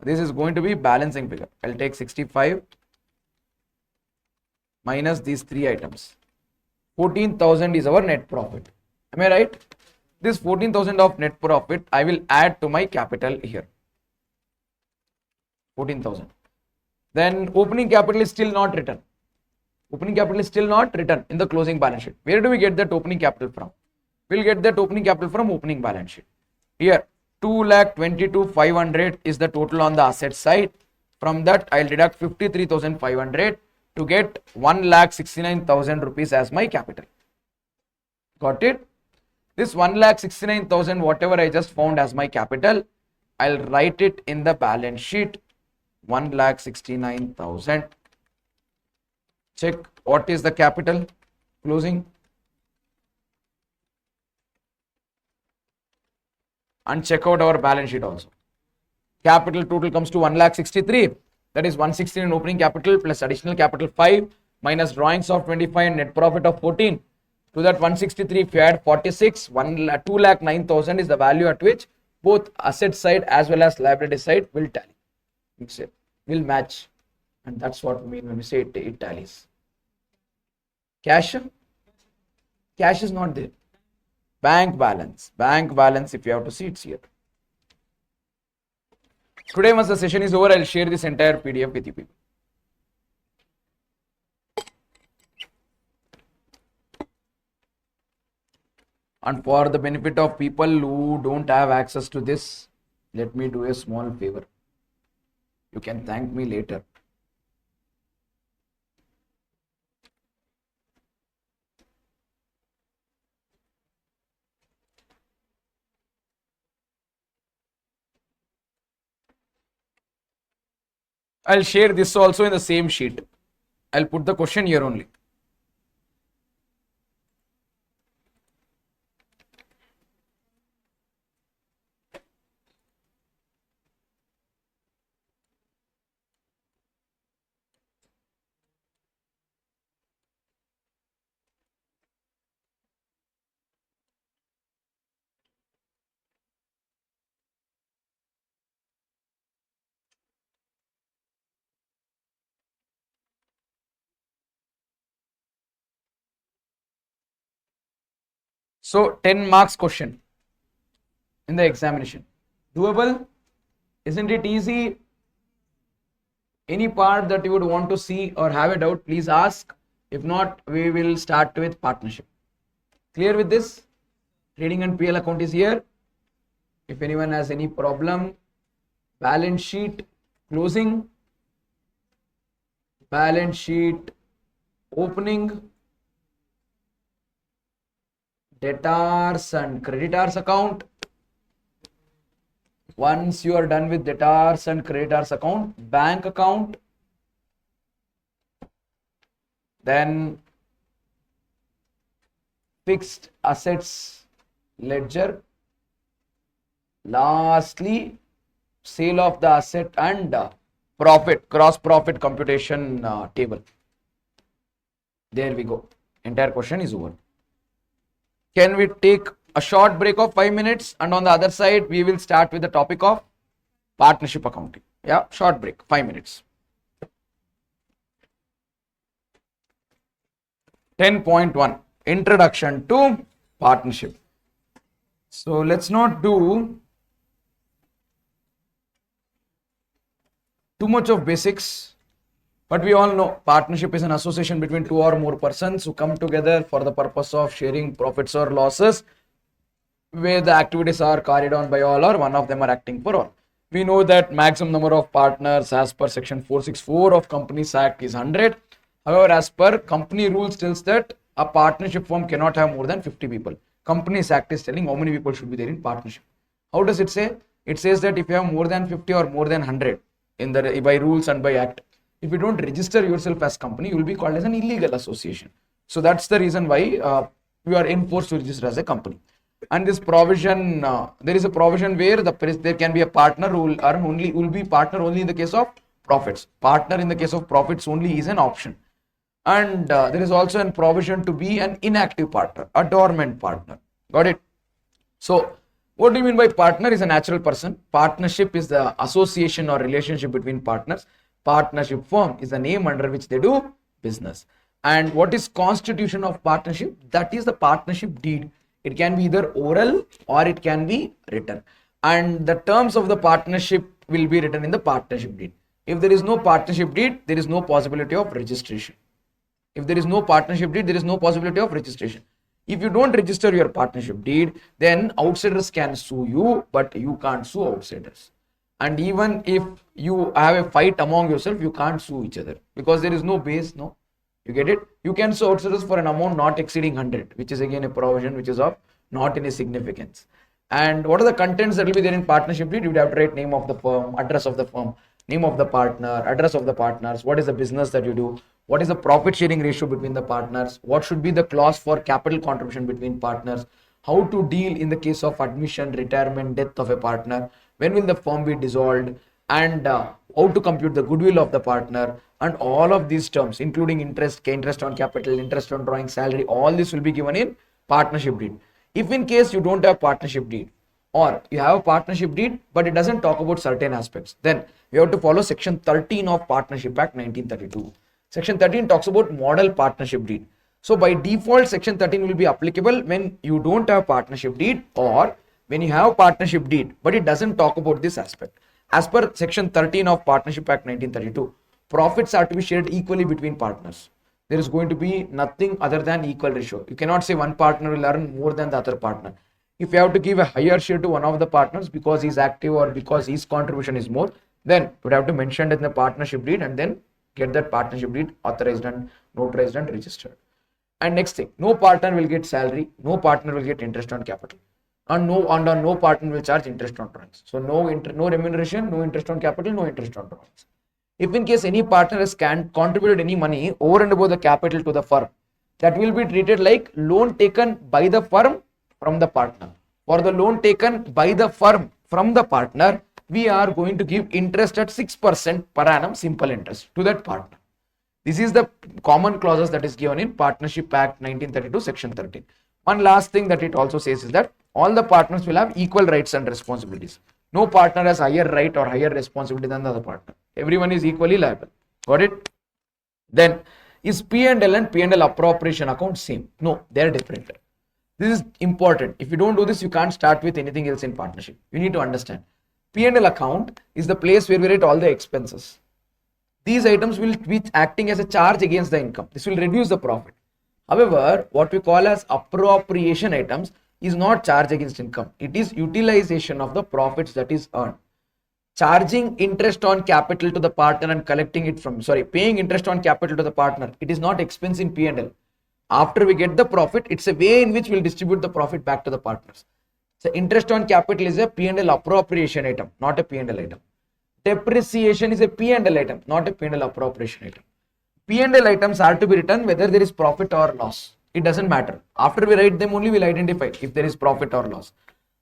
This is going to be balancing figure. I'll take 65 minus these three items. 14,000 is our net profit. Am I right? This 14,000 of net profit I will add to my capital here. 14,000. Then opening capital is still not written. Opening capital is still not written in the closing balance sheet. Where do we get that opening capital from? We'll get that opening capital from opening balance sheet. Here 2,22,500 is the total on the asset side. From that I'll deduct 53,500 to get 1,69,000 rupees as my capital. Got it? This 1,69,000 whatever I just found as my capital, I'll write it in the balance sheet. 1,69,000. Check what is the capital closing and check out our balance sheet also. Capital total comes to 1,63,000. That is 116 in opening capital plus additional capital 5 minus drawings of 25 and net profit of 14. To that 163 if you add 46, 2,09,000 is the value at which both asset side as well as liability side will tally. Will match, and that's what we mean when we say it tallies. Cash is not there. Bank balance if you have to see, it's here. Today once the session is over, I'll share this entire PDF with you people. And for the benefit of people who don't have access to this, let me do a small favor. You can thank me later. I'll share this also in the same sheet. I'll put the question here only. So 10 marks question in the examination. Doable? Isn't it easy? Any part that you would want to see or have a doubt, please ask. If not, we will start with partnership. Clear with this? Trading and PL account is here. If anyone has any problem, balance sheet closing, balance sheet opening, debtors and creditors account. Once you are done with debtors and creditors account, bank account, then fixed assets ledger, lastly sale of the asset and profit, gross profit computation table. There we go. Entire question is over. Can we take a short break of 5 minutes, and on the other side we will start with the topic of partnership accounting. Yeah, short break, 5 minutes. 10.1 Introduction to partnership. So let's not do too much of basics, but we all know partnership is an association between two or more persons who come together for the purpose of sharing profits or losses, where the activities are carried on by all or one of them are acting for all. We know that maximum number of partners as per section 464 of Companies Act is 100. However, as per company rules tells that a partnership firm cannot have more than 50 people. Companies Act is telling how many people should be there in partnership. How does it say? It says that if you have more than 50 or more than 100, in the by rules and by act. If you don't register yourself as company, you will be called as an illegal association. So that's the reason why you are enforced to register as a company. And this provision, there is a provision where there can be a partner who will be partner only in the case of profits. Partner in the case of profits only is an option. And there is also a provision to be an inactive partner, a dormant partner. Got it? So what do you mean by partner? Is a natural person. Partnership is the association or relationship between partners. Partnership firm is the name under which they do business. And what is constitution of partnership? That is the partnership deed. It can be either oral or it can be written. And the terms of the partnership will be written in the partnership deed. If there is no partnership deed, there is no possibility of registration. If there is no partnership deed, there is no possibility of registration. If you don't register your partnership deed, then outsiders can sue you, but you can't sue outsiders. And even if you have a fight among yourself, you can't sue each other because there is no base, no. You get it? You can sue outsiders for an amount not exceeding 100, which is again a provision which is of not any significance. And what are the contents that will be there in partnership deed? You would have to write name of the firm, address of the firm, name of the partner, address of the partners, what is the business that you do, what is the profit sharing ratio between the partners, what should be the clause for capital contribution between partners, how to deal in the case of admission, retirement, death of a partner, when will the firm be dissolved, and how to compute the goodwill of the partner, and all of these terms including interest on capital, interest on drawing, salary, all this will be given in partnership deed. If in case you don't have partnership deed, or you have a partnership deed but it doesn't talk about certain aspects, then you have to follow section 13 of Partnership Act 1932. Section 13 talks about model partnership deed. So by default, section 13 will be applicable when you don't have partnership deed or when you have partnership deed but it doesn't talk about this aspect. As per section 13 of Partnership Act 1932, profits are to be shared equally between partners. There is going to be nothing other than equal ratio. You cannot say one partner will earn more than the other partner. If you have to give a higher share to one of the partners because he's active or because his contribution is more, then you would have to mention it in the partnership deed and then get that partnership deed authorized and notarized and registered. And next thing, no partner will get salary, no partner will get interest on capital, and no partner will charge interest on drawings. So no remuneration, no interest on capital, no interest on drawings. If in case any partner has contributed any money over and above the capital to the firm, that will be treated like loan taken by the firm from the partner. For the loan taken by the firm from the partner, we are going to give interest at 6% per annum, simple interest to that partner. This is the common clauses that is given in Partnership Act 1932 section 13. One last thing that it also says is that all the partners will have equal rights and responsibilities. No partner has higher right or higher responsibility than the other partner. Everyone is equally liable. Got it? Then is P&L and P&L appropriation account same? No, they are different. This is important. If you don't do this, you can't start with anything else in partnership. You need to understand. P&L account is the place where we write all the expenses. These items will be acting as a charge against the income. This will reduce the profit. However, what we call as appropriation items is not charge against income. It is utilization of the profits that is earned. Charging interest on capital to the partner and collecting it from, paying interest on capital to the partner. It is not expense in P&L. After we get the profit, it's a way in which we'll distribute the profit back to the partners. So interest on capital is a P&L appropriation item, not a P&L item. Depreciation is a P&L item, not a P&L appropriation item. P&L items are to be written whether there is profit or loss. It doesn't matter. After we write them only, we'll identify if there is profit or loss.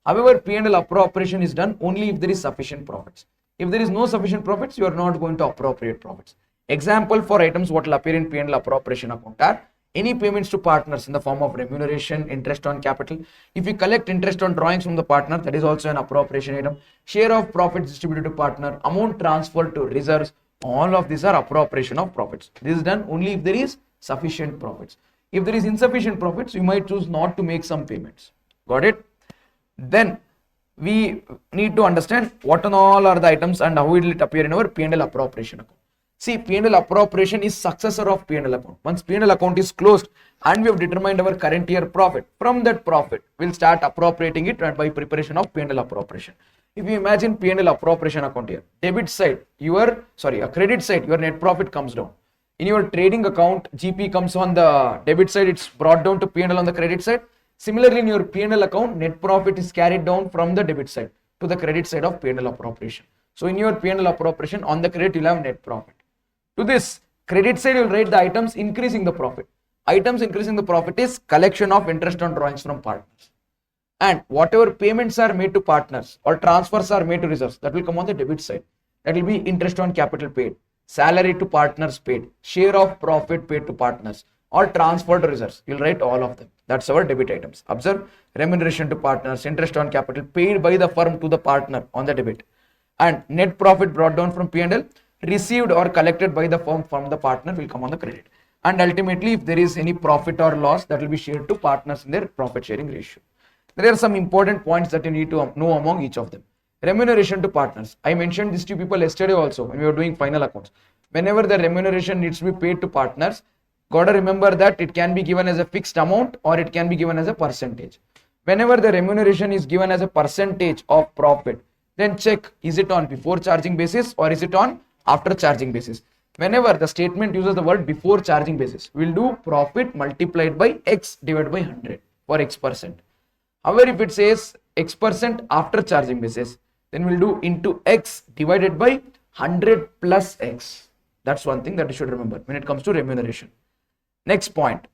However, P&L appropriation is done only if there is sufficient profits. If there is no sufficient profits, you are not going to appropriate profits. Example for items what will appear in P&L appropriation account are any payments to partners in the form of remuneration, interest on capital. If you collect interest on drawings from the partner, that is also an appropriation item. Share of profits distributed to partner, amount transferred to reserves, all of these are appropriation of profits. This is done only if there is sufficient profits. If there is insufficient profits, you might choose not to make some payments. Got it? Then we need to understand what and all are the items and how will it appear in our P&L appropriation account. See, P&L appropriation is successor of P&L account. Once P&L account is closed and we have determined our current year profit, from that profit, we'll start appropriating it by preparation of P&L appropriation. If you imagine P&L appropriation account here, debit side, a credit side, your net profit comes down. In your trading account, GP comes on the debit side, it's brought down to P&L on the credit side. Similarly, in your P&L account, net profit is carried down from the debit side to the credit side of P&L appropriation. So in your P&L appropriation, on the credit you'll have net profit. To this credit side, you'll write the items increasing the profit. Items increasing the profit is collection of interest on drawings from partners. And whatever payments are made to partners or transfers are made to reserves, that will come on the debit side. That will be interest on capital paid, salary to partners paid, share of profit paid to partners, or transfer to reserves. You'll write all of them. That's our debit items. Observe, remuneration to partners, interest on capital paid by the firm to the partner on the debit, and net profit brought down from P&L, received or collected by the firm from the partner will come on the credit. And ultimately, if there is any profit or loss, that will be shared to partners in their profit sharing ratio. There are some important points that you need to know among each of them. Remuneration to partners. I mentioned this to people yesterday also when we were doing final accounts. Whenever the remuneration needs to be paid to partners, gotta remember that it can be given as a fixed amount or it can be given as a percentage. Whenever the remuneration is given as a percentage of profit, then check, is it on before charging basis or is it on after charging basis. Whenever the statement uses the word before charging basis, we'll do profit multiplied by X divided by 100 for X percent. However, if it says X% after charging basis, then we'll do into X divided by 100 plus X. That's one thing that you should remember when it comes to remuneration. Next point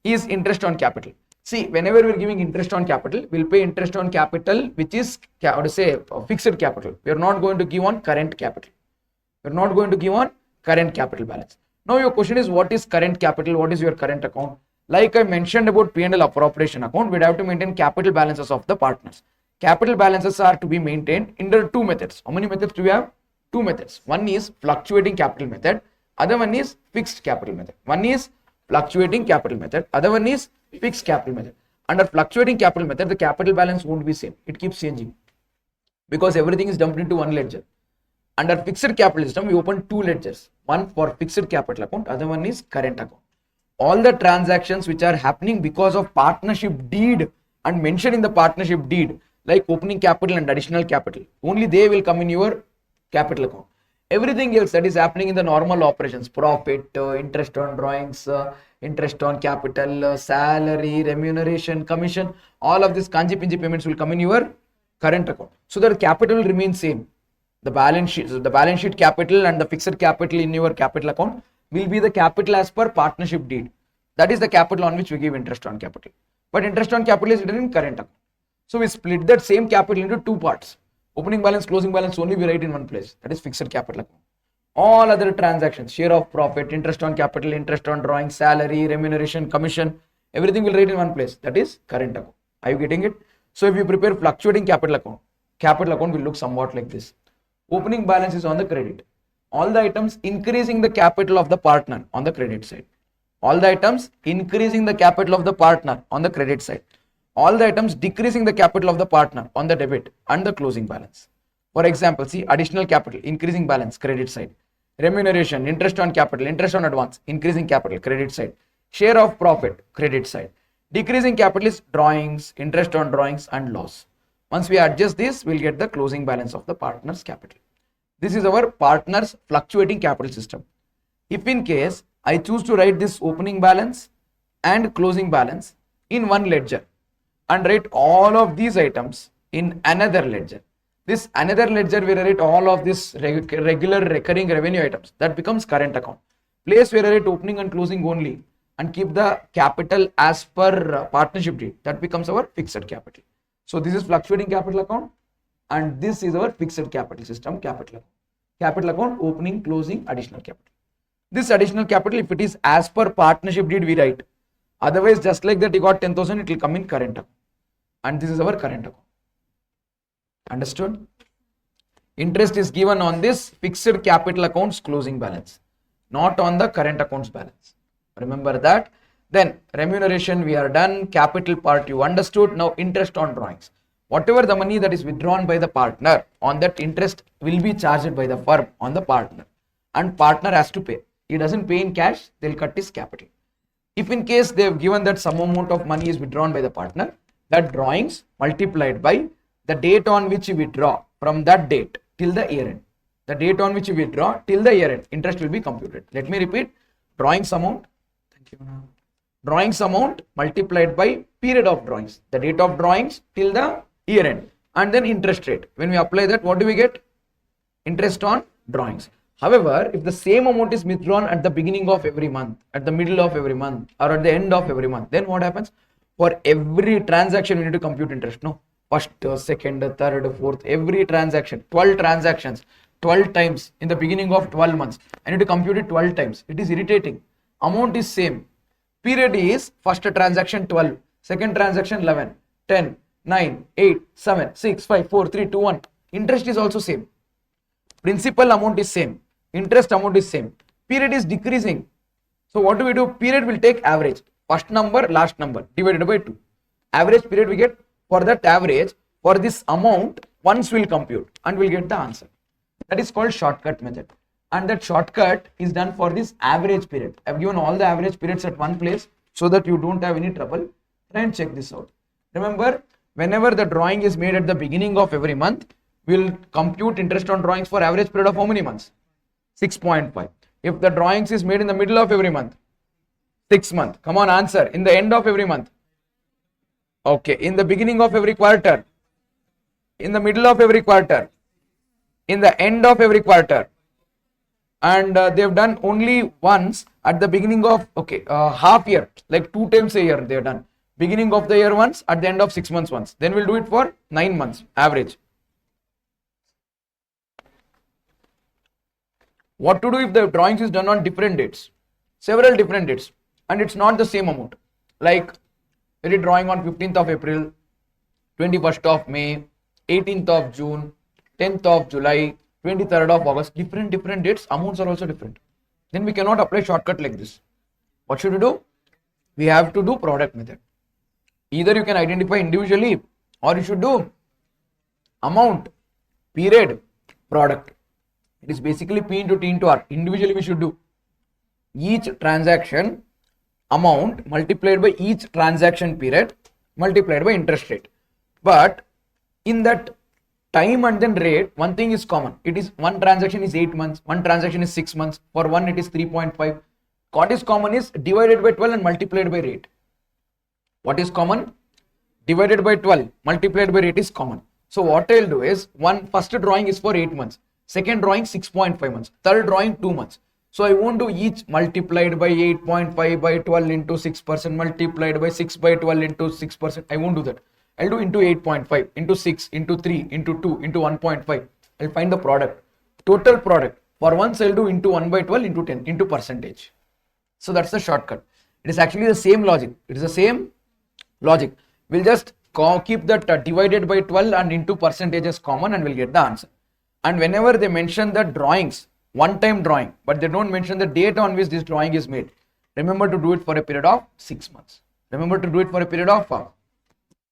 is interest on capital. See, whenever we're giving interest on capital, we'll pay interest on capital, which is, how to say, fixed capital. We're not going to give on current capital. We're not going to give on current capital balance. Now your question is, what is current capital? What is your current account? Like I mentioned about P&L appropriation account, we'd have to maintain capital balances of the partners. Capital balances are to be maintained under two methods. How many methods do we have? Two methods. One is fluctuating capital method. Other one is fixed capital method. One is fluctuating capital method. Other one is fixed capital method. Under fluctuating capital method, the capital balance won't be same. It keeps changing because everything is dumped into one ledger. Under fixed capital system, we open two ledgers. One for fixed capital account. Other one is current account. All the transactions which are happening because of partnership deed and mentioned in the partnership deed, like opening capital and additional capital, only they will come in your capital account. Everything else that is happening in the normal operations, profit, interest on drawings, interest on capital, salary, remuneration, commission, all of these kanji pinji payments will come in your current account. So that capital will remain same. The balance sheet capital and the fixed capital in your capital account will be the capital as per partnership deed. That is the capital on which we give interest on capital. But interest on capital is written in current account. So we split that same capital into two parts. Opening balance, closing balance only we write in one place. That is fixed capital account. All other transactions, share of profit, interest on capital, interest on drawing, salary, remuneration, commission, everything will write in one place. That is current account. Are you getting it? So if you prepare fluctuating capital account will look somewhat like this. Opening balance is on the credit. All the items increasing the capital of the partner on the credit side. All the items increasing the capital of the partner on the credit side. All the items decreasing the capital of the partner on the debit and the closing balance. For example, see, additional capital, increasing balance, credit side. Remuneration, interest on capital, interest on advance, increasing capital, credit side. Share of profit, credit side. Decreasing capital is drawings, interest on drawings and loss. Once we adjust this, we'll get the closing balance of the partner's capital. This is our partner's fluctuating capital system. If in case I choose to write this opening balance and closing balance in one ledger and write all of these items in another ledger, this another ledger where I write all of this regular recurring revenue items, that becomes current account. Place where I write opening and closing only and keep the capital as per partnership deed, that becomes our fixed capital. So this is fluctuating capital account and this is our fixed capital system, capital account. Capital account, opening, closing, additional capital. This additional capital, if it is as per partnership deed, we write. Otherwise, just like that, you got 10,000, it will come in current account. And this is our current account. Understood? Interest is given on this fixed capital account's closing balance, not on the current account's balance. Remember that. Then remuneration we are done, capital part you understood. Now interest on drawings. Whatever the money that is withdrawn by the partner, on that interest will be charged by the firm on the partner, and partner has to pay. He doesn't pay in cash, they'll cut his capital. If in case they have given that some amount of money is withdrawn by the partner, that drawings multiplied by the date on which you withdraw, from that date till the year end. The date on which you withdraw till the year end, interest will be computed. Let me repeat. Drawings amount, thank you. Drawings amount multiplied by period of drawings, the date of drawings till the year end, and then interest rate. When we apply that, what do we get? interest on drawings. However, if the same amount is withdrawn at the beginning of every month, at the middle of every month, or at the end of every month, then what happens? For every transaction, we need to compute interest. No, first, second, third, fourth, every transaction, 12 transactions, 12 times in the beginning of 12 months. I need to compute it 12 times. It is irritating. Amount is same. Period is first transaction 12, second transaction 11, 10, 9, 8, 7, 6, 5, 4, 3, 2, 1. Interest is also same. Principal amount is same. Interest amount is same. Period is decreasing. So what do we do? Period will take average. First number, last number divided by 2. Average period we get. For that average, for this amount, once we'll compute and we'll get the answer. That is called shortcut method. And that shortcut is done for this average period. I've given all the average periods at one place so that you don't have any trouble. Try and check this out. Remember, whenever the drawing is made at the beginning of every month, we'll compute interest on drawings for average period of how many months? 6.5. If the drawings is made in the middle of every month, 6 months. Come on, answer. In the end of every month. Okay. In the beginning of every quarter. In the middle of every quarter. In the end of every quarter. And they've done only once at the beginning of, half year. Like 2 times a year they've done. Beginning of the year once, at the end of 6 months once. Then we'll do it for 9 months average. What to do if the drawings is done on different dates? Several different dates. And it's not the same amount. Like, we did drawing on 15th of April, 21st of May, 18th of June, 10th of July, 23rd of August. Different dates, amounts are also different. Then we cannot apply shortcut like this. What should we do? We have to do product method. Either you can identify individually or you should do amount, period, product. It is basically P into T into R. Individually we should do each transaction amount multiplied by each transaction period multiplied by interest rate. But in that time and then rate, one thing is common. It is one transaction is 8 months, one transaction is 6 months, for one it is 3.5. What is common is divided by 12 and multiplied by rate. What is common? Divided by 12 multiplied by rate is common. So what I'll do is, first drawing is for 8 months, second drawing 6.5 months, third drawing 2 months. So I won't do each multiplied by 8.5 by 12 into 6% multiplied by 6 by 12 into 6%. I won't do that. I'll do into 8.5 into 6 into 3 into 2 into 1.5. I'll find the product. Total product. For once I'll do into 1 by 12 into 10 into percentage. So that's the shortcut. It is actually the same logic. It is the same logic. We'll just keep that divided by 12 and into percentage as common and we'll get the answer. And whenever they mention the drawings, one-time drawing, but they don't mention the date on which this drawing is made, remember to do it for a period of 6 months. Remember to do it for a period of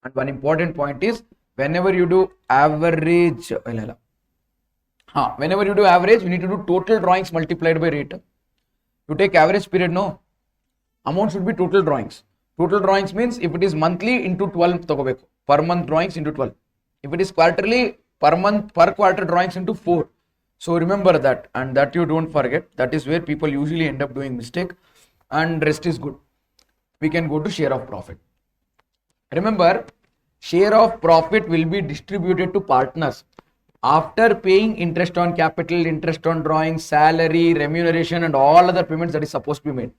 and one important point is, whenever you do average, whenever you do average, you need to do total drawings multiplied by rate. You take average period, no. Amount should be total drawings. Total drawings means if it is monthly into 12 tagobeku, per month drawings into 12. If it is quarterly, per month, per quarter drawings into 4. So remember that, and that you don't forget. That is where people usually end up doing mistake, and rest is good. We can go to share of profit. Remember, share of profit will be distributed to partners after paying interest on capital, interest on drawing, salary, remuneration and all other payments that is supposed to be made.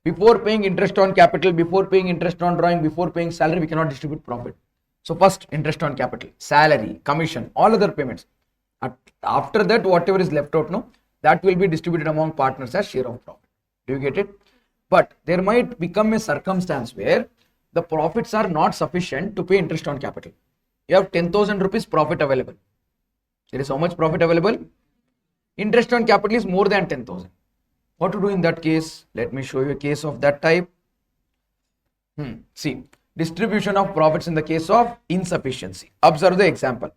Before paying interest on capital, before paying interest on drawing, before paying salary, we cannot distribute profit. So first interest on capital, salary, commission, all other payments. After that, whatever is left out, no, that will be distributed among partners as share of profit. Do you get it? But there might become a circumstance where the profits are not sufficient to pay interest on capital. You have 10,000 rupees profit available. There is how much profit available? Interest on capital is more than 10,000. What to do in that case? Let me show you a case of that type. See, distribution of profits in the case of insufficiency. Observe the example.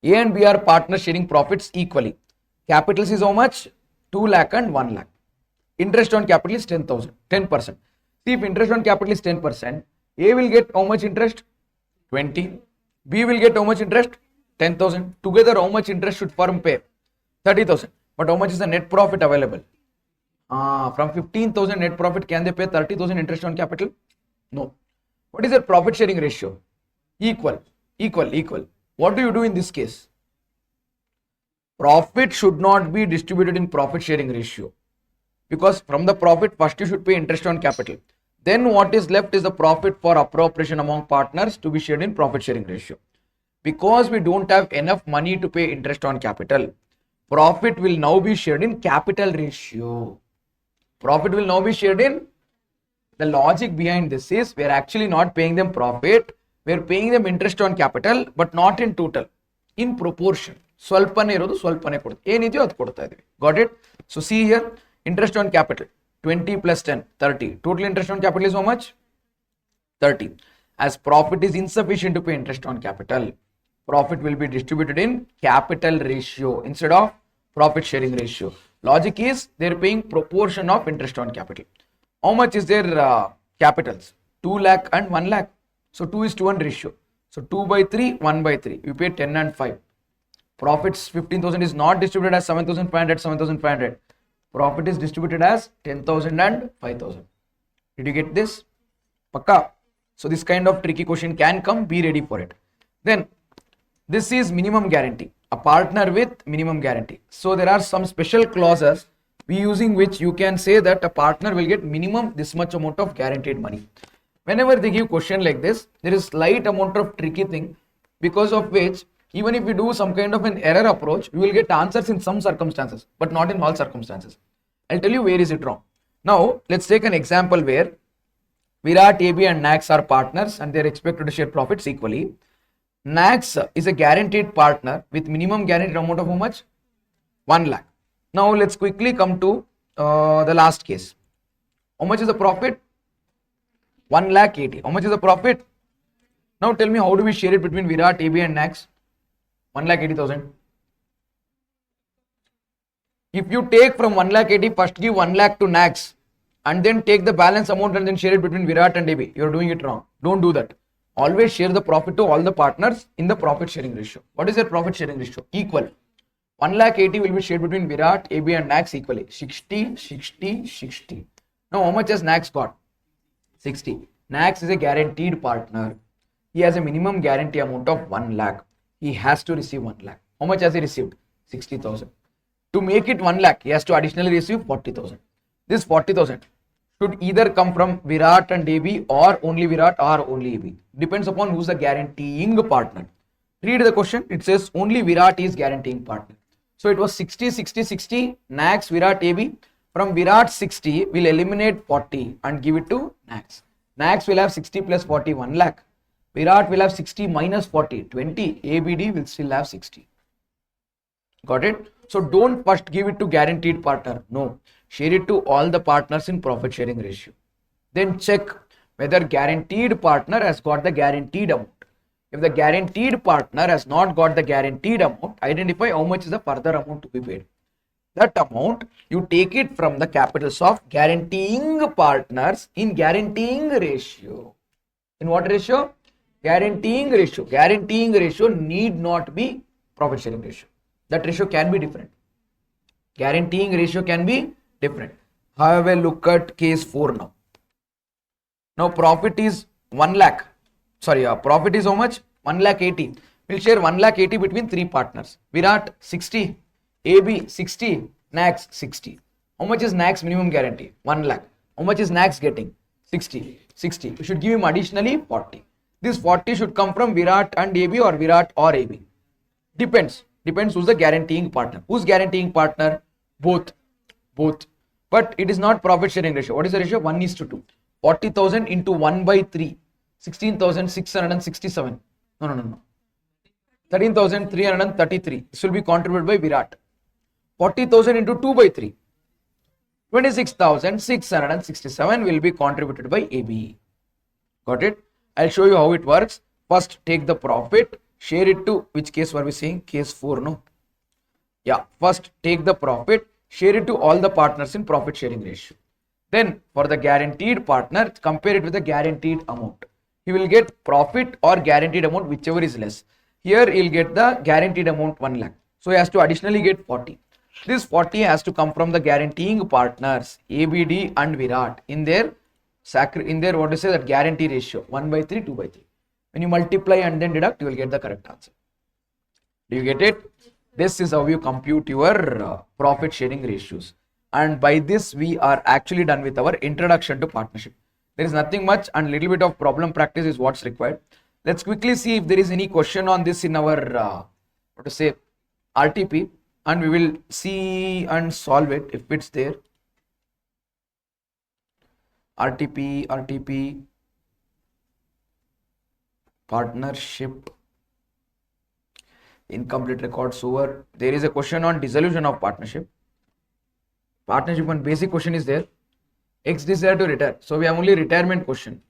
A and B are partners sharing profits equally. Capitals is how much? 2 lakh and 1 lakh. Interest on capital is 10,000, 10%. See, if interest on capital is 10%, A will get how much interest? 20. B will get how much interest? 10,000. Together, how much interest should firm pay? 30,000. But how much is the net profit available? From 15,000 net profit, can they pay 30,000 interest on capital? No. What is their profit sharing ratio? Equal. What do you do in this case? profit should not be distributed in profit sharing ratio, because from the profit first you should pay interest on capital, then what is left is the profit for appropriation among partners to be shared in profit sharing ratio. Because we don't have enough money to pay interest on capital, profit will now be shared in capital ratio. Profit will now be shared in, the logic behind this is we are actually not paying them profit, we are paying them interest on capital, but not in total, in proportion. ಸ್ವಲ್ಪನೇ ಇರೋದು ಸ್ವಲ್ಪನೇ ಕೊಡುತ್ತೆ, ಏನಿದೆಯೋ ಅದು ಕೊಡ್ತಾ ಇದೀವಿ. Got it? So see here, interest on capital 20 plus 10 30, total interest on capital is how much? 30. As profit is insufficient to pay interest on capital, profit will be distributed in capital ratio instead of profit sharing ratio. Logic is they are paying proportion of interest on capital. How much is their capitals? 2 lakh and 1 lakh. So 2 is to 1 ratio. So 2 by 3, 1 by 3. You pay 10 and 5. Profits 15,000 is not distributed as 7,500, 7,500. Profit is distributed as 10,000 and 5,000. Did you get this? Pakka. So this kind of tricky question can come. Be ready for it. Then this is minimum guarantee. A partner with minimum guarantee. So there are some special clauses we using which you can say that a partner will get minimum this much amount of guaranteed money. Whenever they give question like this, there is slight amount of tricky thing, because of which even if we do some kind of an error approach, we will get answers in some circumstances, but not in all circumstances. I'll tell you where is it wrong. Now let's take an example where Virat, AB and Nax are partners and they are expected to share profits equally. Nax is a guaranteed partner with minimum guaranteed amount of how much? 1 lakh. Now let's quickly come to the last case. How much is the profit? 1 lakh 80. How much is the profit? Now tell me, how do we share it between Virat, AB and Nax? 1 lakh 80,000. If you take from 1 lakh 80, first give 1 lakh to Nax and then take the balance amount and then share it between Virat and AB, you are doing it wrong. Don't do that. Always share the profit to all the partners in the profit sharing ratio. What is that profit sharing ratio? Equal. 1 lakh 80 will be shared between Virat, AB and Nax equally. 60, 60, 60. Now how much has Nax got? 60. Nax is a guaranteed partner. He has a minimum guarantee amount of 1 lakh. He has to receive 1 lakh. How much has he received? 60,000. To make it 1 lakh, he has to additionally receive 40,000. This 40,000 should either come from Virat and AB or only Virat or only AB. Depends upon who's the guaranteeing partner. Read the question. It says only Virat is guaranteeing partner. So it was 60, 60, 60, Nax, Virat, AB. From Virat 60, we'll eliminate 40 and give it to Nax. Nax will have 60 plus 40, 1 lakh. Virat will have 60 minus 40, 20. ABD will still have 60. Got it? So don't first give it to guaranteed partner. No. Share it to all the partners in profit sharing ratio. Then check whether guaranteed partner has got the guaranteed amount. If the guaranteed partner has not got the guaranteed amount, identify how much is the further amount to be paid. That amount, you take it from the capitals of guaranteeing partners in guaranteeing ratio. In what ratio? Guaranteeing ratio. Guaranteeing ratio need not be profit sharing ratio. That ratio can be different. Guaranteeing ratio can be different. Have a look at case 4 now. Now profit is 1 lakh. Sorry, profit is how much? 1 lakh 80. We'll share 1 lakh 80 between 3 partners. Virat 60, AB 60, Nax 60. How much is Nax minimum guarantee? 1 lakh. How much is Nax getting? 60. 60. We should give him additionally 40. This 40 should come from Virat and AB or Virat or AB. Depends. Depends who's the guaranteeing partner. Who's guaranteeing partner? Both. Both. But it is not profit sharing ratio. What is the ratio? 1:2. 40,000 into 1 by 3. 16,667. No. 13,333. This will be contributed by Virat. 40,000 into 2 by 3. 26,667 will be contributed by AB. Got it? I'll show you how it works. First, take the profit, share it to, which case were we saying? Case 4, no? Yeah, first take the profit, share it to all the partners in profit sharing ratio. Then for the guaranteed partner, compare it with the guaranteed amount. He will get profit or guaranteed amount, whichever is less. Here he'll get the guaranteed amount 1 lakh. So he has to additionally get 40. This 40 has to come from the guaranteeing partners ABD and Virat in their what to say, that guarantee ratio 1 by 3, 2 by 3. When you multiply and then deduct, you will get the correct answer. Do you get it? This is how you compute your profit sharing ratios. And by this, we are actually done with our introduction to partnership. There is nothing much, and little bit of problem practice is what's required. Let's quickly see if there is any question on this in our what to say RTP, and we will see and solve it if it's there. RTP partnership incomplete records over. There is a question on dissolution of partnership. Partnership, one basic question is there. Ex desire to retire. So we have only retirement question.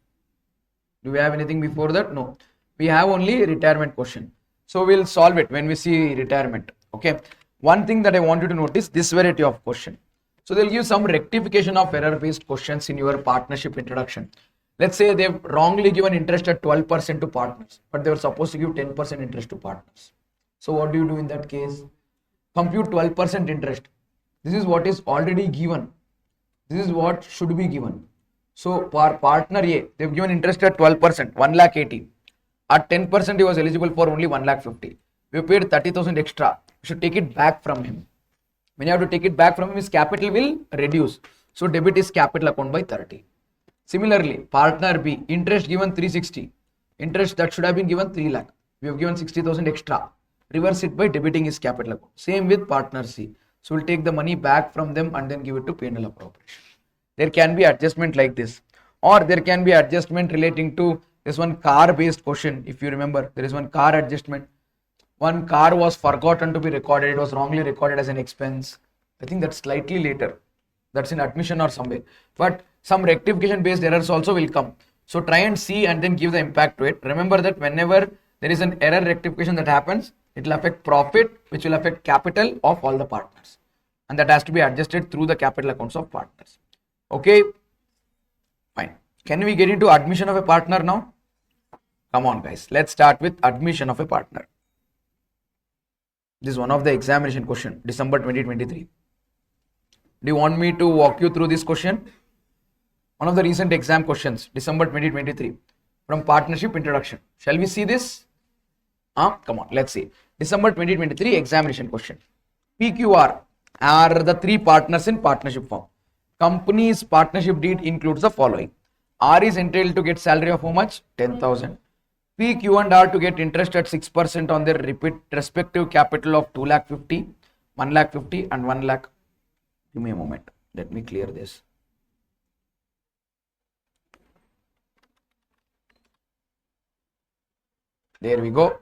Do we have anything before that? No. We have only retirement question. So we'll solve it when we see retirement. Okay. One thing that I want you to notice, this variety of question. So they'll give some rectification of error based questions in your partnership introduction. Let's say they've wrongly given interest at 12% to partners, but they were supposed to give 10% interest to partners. So what do you do in that case? Compute 12% interest. This is what is already given. This is what should be given. So for partner A, they've given interest at 12%, 1,80,000. At 10%, he was eligible for only 1,50,000. We paid 30,000 extra. We should take it back from him. When you have to take it back from him, his capital will reduce. So debit his capital account by 30. Similarly, partner B, interest given 360. Interest that should have been given 3 lakh. We have given 60,000 extra. Reverse it by debiting his capital account. Same with partner C. So we'll take the money back from them and then give it to P&L appropriation. There can be adjustment like this, or there can be adjustment relating to this one car based question. If you remember, there is one car adjustment. One car was forgotten to be recorded. It was wrongly recorded as an expense. I think that's slightly later. That's in admission or somewhere. But some rectification based errors also will come. So try and see and then give the impact to it. Remember that whenever there is an error rectification that happens, it will affect profit, which will affect capital of all the partners. And that has to be adjusted through the capital accounts of partners. Okay, fine. Can we get into admission of a partner now? Come on guys, let's start with admission of a partner. This is one of the examination question, December 2023. Do you want me to walk you through this question? One of the recent exam questions, December 2023, from partnership introduction. Shall we see this? Come on, let's see. December 2023 examination question. PQR are the three partners in partnership firm. Company's partnership deed includes the following. R is entitled to get salary of how much? 10,000. P, Q and R to get interest at 6% on their respective capital of 2,50,000, 1,50,000 and 1 lakh. Give me a moment. Let me clear this. There we go.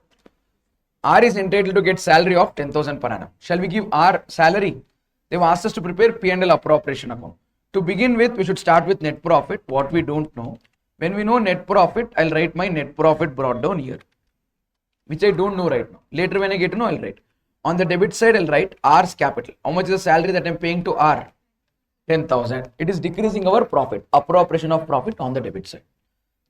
R is entitled to get salary of 10,000 per annum. Shall we give R salary? They've asked us to prepare P&L appropriation account. To begin with, we should start with net profit, what we don't know. When we know net profit, I'll write my net profit brought down here, which I don't know right now. Later when I get to know, I'll write. On the debit side, I'll write R's capital. How much is the salary that I'm paying to R? 10,000. It is decreasing our profit, appropriation of profit on the debit side.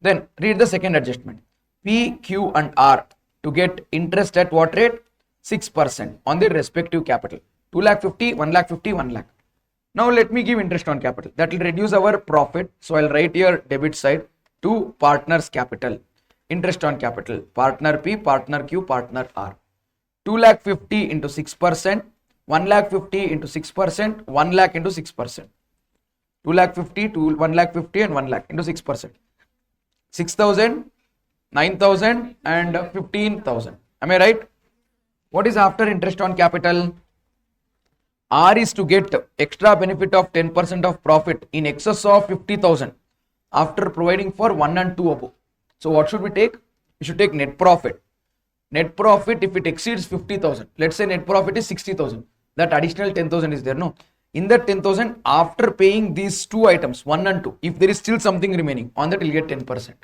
Then read the second adjustment. P, Q and R to get interest at what rate? 6% on their respective capital. 2,50,000, 1,50,000, 1 lakh. Now let me give interest on capital. That will reduce our profit. So I'll write here debit side to partner's capital. Interest on capital. Partner P, partner Q, partner R. 2,50,000 into 6%. 1,50,000 into 6%. 1 lakh into 6%. 2,50,000 to 1,50,000 and 1 lakh into 6%. 6,000, 9,000 and 15,000. Am I right? What is after interest on capital? R is to get extra benefit of 10% of profit in excess of 50,000 after providing for 1 and 2 above. So what should we take? We should take net profit. Net profit if it exceeds 50,000. Let's say net profit is 60,000. That additional 10,000 is there. No. In that 10,000 after paying these two items 1 and 2, if there is still something remaining, on that we'll get 10%.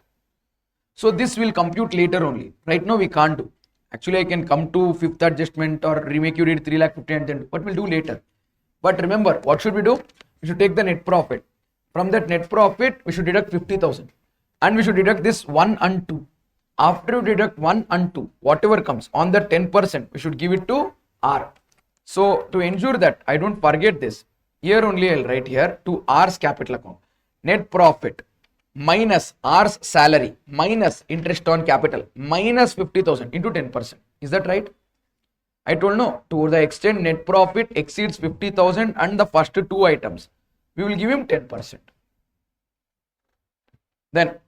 So this will compute later only. Right now we can't do. Actually I can come to fifth adjustment or remake you read 3,50,000 and then what we'll do later. But remember, what should we do? We should take the net profit. From that net profit, we should deduct 50,000 and we should deduct this 1 and 2. After we deduct 1 and 2, whatever comes on the 10%, we should give it to R. So to ensure that I don't forget this, here only I'll write here to R's capital account. Net profit minus R's salary minus interest on capital minus 50,000 into 10%. Is that right? I told no, to the extent net profit exceeds 50,000 and the first two items, we will give him 10%. Then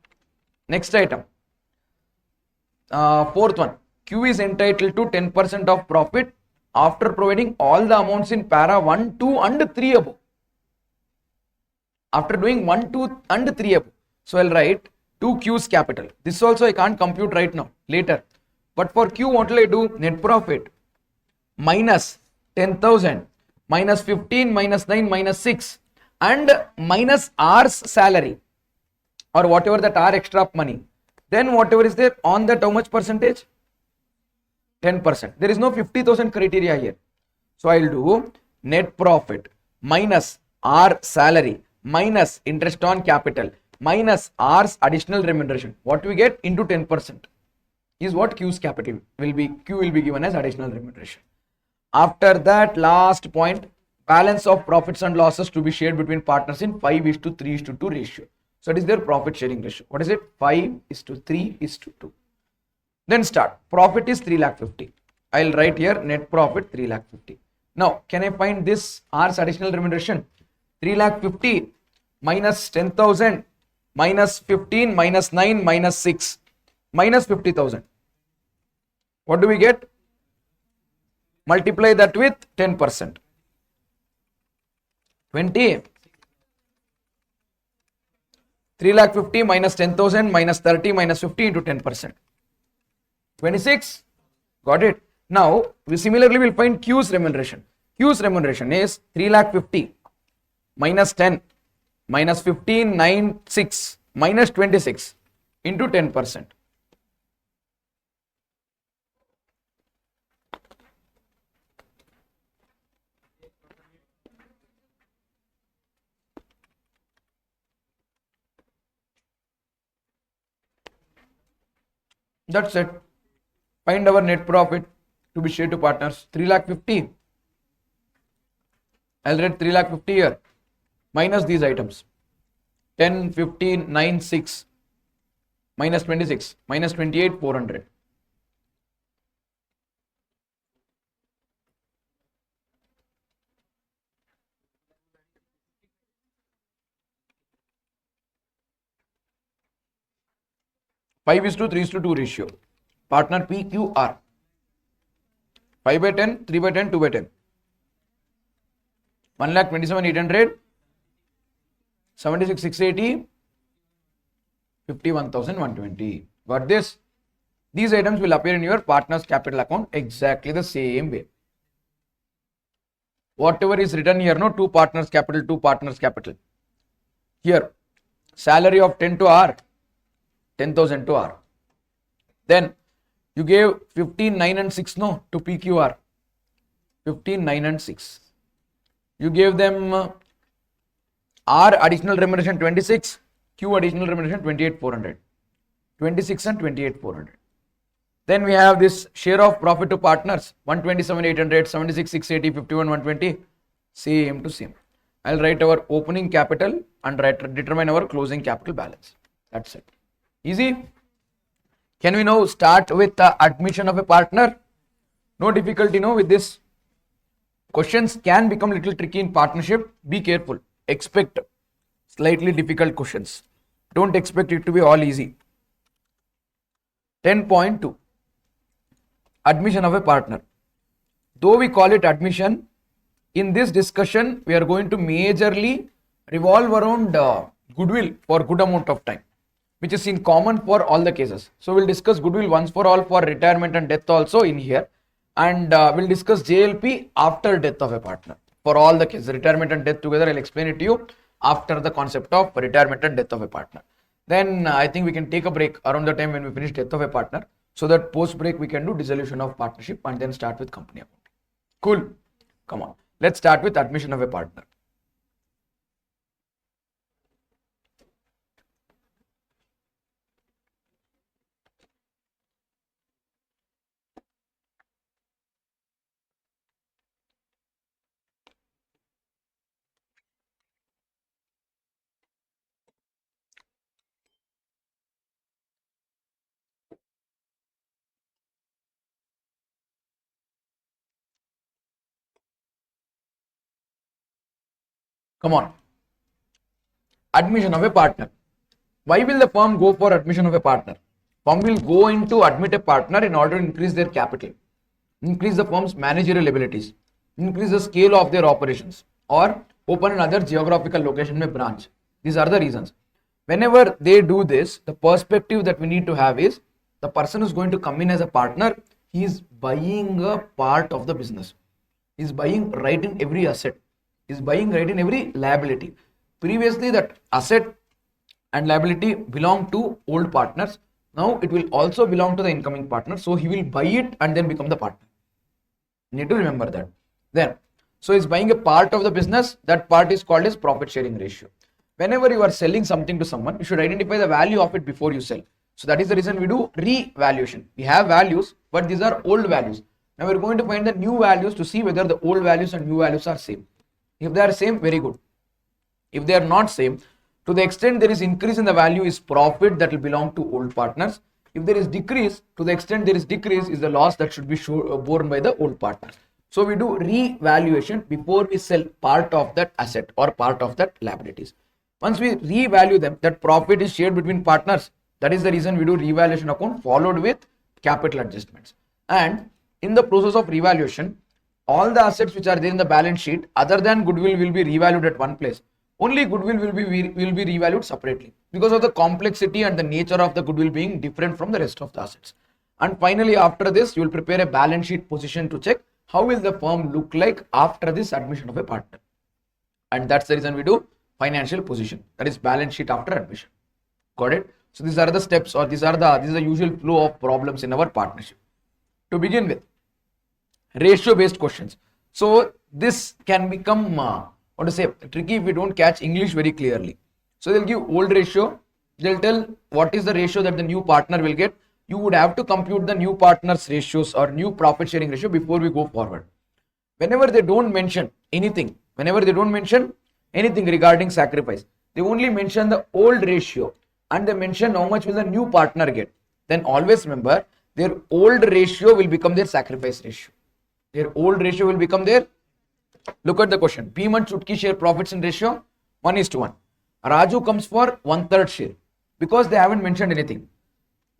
next item, fourth one, Q is entitled to 10% of profit after providing all the amounts in para 1, 2 and 3 above. After doing 1, 2 and 3 above. So I'll write 2 Q's capital. This also I can't compute right now, later. But for Q, what will I do? Net profit minus 10,000 minus 15 minus 9 minus 6 and minus R's salary or whatever that R extra money. Then whatever is there on that, how much percentage? 10%. There is no 50,000 criteria here. So I'll do net profit minus R salary minus interest on capital minus R's additional remuneration. What we get into 10% is what Q's capital will be. Q will be given as additional remuneration. After that, last point, balance of profits and losses to be shared between partners in 5:3:2 ratio. So it is their profit sharing ratio. What is it? 5:3:2. Then start. Profit is 3,50,000. I'll write here net profit 3,50,000. Now, can I find this R's additional remuneration? 3,50,000 minus 10,000 minus 15 minus 9 minus 6 minus 50,000. What do we get? Multiply that with 10%. 20. 3,50,000 minus 10,000 minus 30 minus 50 into 10%. 26. Got it. Now, we similarly will find Q's remuneration. Q's remuneration is 3,50,000 minus 10 minus 15, 9, 6 minus 26 into 10%. That's it. Find our net profit to be shared to partners. 3,50,000. I'll write 3,50,000 here. Minus these items. 10, 15, 9, 6. Minus 26. Minus 28, 400. Five is to 3:2 ratio. Partner PQR. 5 by 10, 3 by 10, 2 by 10. 1,27,800, 76,680, 51,120. Got this? These items will appear in your partner's capital account exactly the same way. Whatever is written here, no, 2 partners capital, 2 partners capital. Here, salary of 10 to R, 10,000 to R. Then you gave 15, 9 and 6 no to PQR. 15, 9 and 6. You gave them R additional remuneration 26, Q additional remuneration 28,400. 26 and 28,400. Then we have this share of profit to partners 127,800, 76,680, 51,120. Same to same. I'll write our opening capital and determine our closing capital balance. That's it. Easy. Can we now start with the admission of a partner? No difficulty, no, with this. Questions can become little tricky in partnership. Be careful. Expect slightly difficult questions. Don't expect it to be all easy. 10.2. Admission of a partner. Though we call it admission, in this discussion, we are going to majorly revolve around goodwill for good amount of time, which is in common for all the cases. So we'll discuss goodwill once for all for retirement and death also in here. And we'll discuss JLP after death of a partner. For all the cases, retirement and death together, I'll explain it to you after the concept of retirement and death of a partner. Then I think we can take a break around the time when we finish death of a partner, so that post break we can do dissolution of partnership and then start with company account. Cool. Come on. Let's start with admission of a partner. Come on. Admission of a partner. Why will the firm go for admission of a partner? Firm will go in to admit a partner in order to increase their capital, increase the firm's managerial abilities, increase the scale of their operations, or open another geographical location में branch. These are the reasons. Whenever they do this, the perspective that we need to have is the person is going to come in as a partner. He is buying a part of the business. He is buying right in every asset. He is buying right in every liability. Previously, that asset and liability belong to old partners. Now it will also belong to the incoming partner. So he will buy it and then become the partner. You need to remember that. Then, so he's buying a part of the business. That part is called as profit sharing ratio. Whenever you are selling something to someone, you should identify the value of it before you sell. So that is the reason we do revaluation. We have values, but these are old values. Now we're going to find the new values to see whether the old values and new values are same. If they are same, very good. If they are not same, to the extent there is increase in the value is profit that will belong to old partners. If there is decrease, to the extent there is decrease is the loss that should be borne by the old partners. So we do revaluation before we sell part of that asset or part of that liabilities. Once we revalue them, that profit is shared between partners. That is the reason we do revaluation account followed with capital adjustments. And in the process of revaluation, all the assets which are there in the balance sheet other than goodwill will be revalued at one place. Only goodwill will be revalued separately because of the complexity and the nature of the goodwill being different from the rest of the assets. And finally, after this, you will prepare a balance sheet position to check how will the firm look like after this admission of a partner. And that's the reason we do financial position, that is balance sheet after admission. Got it? So these are the steps, or this is the usual flow of problems in our partnership. To begin with, ratio based questions. So this can become tricky if we don't catch English very clearly. So they'll give old ratio. They'll tell what is the ratio that the new partner will get. You would have to compute the new partner's ratios or new profit sharing ratio before we go forward. Whenever they don't mention anything regarding sacrifice, they only mention the old ratio and they mention how much will the new partner get. Then always remember, their old ratio will become their sacrifice ratio. Their old ratio will become their. Look at the question. Bhim and Chutki share profits in ratio 1:1. Raju comes for 1/3 share because they haven't mentioned anything.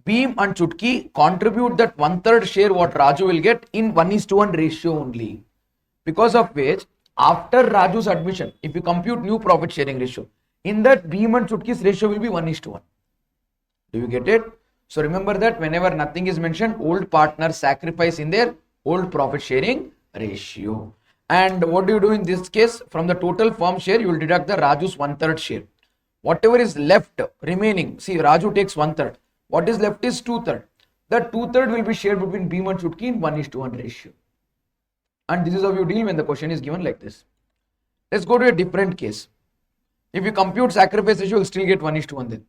Bhim and Chutki contribute that 1/3 share what Raju will get in 1:1 ratio only. Because of which, after Raju's admission, if you compute new profit sharing ratio, in that Bhim and Chutki's ratio will be 1:1. Do you get it? So remember that whenever nothing is mentioned, old partners sacrifice in their old profit sharing ratio. And what do you do in this case? From the total firm share, you will deduct the Raju's 1/3 share. Whatever is left remaining, see Raju takes 1/3. What is left is 2/3. That 2/3 will be shared between Bhim and Chutki in 1:1 ratio. And this is how you deal when the question is given like this. Let's go to a different case. If you compute sacrifice ratio, you will still get 1:1 then.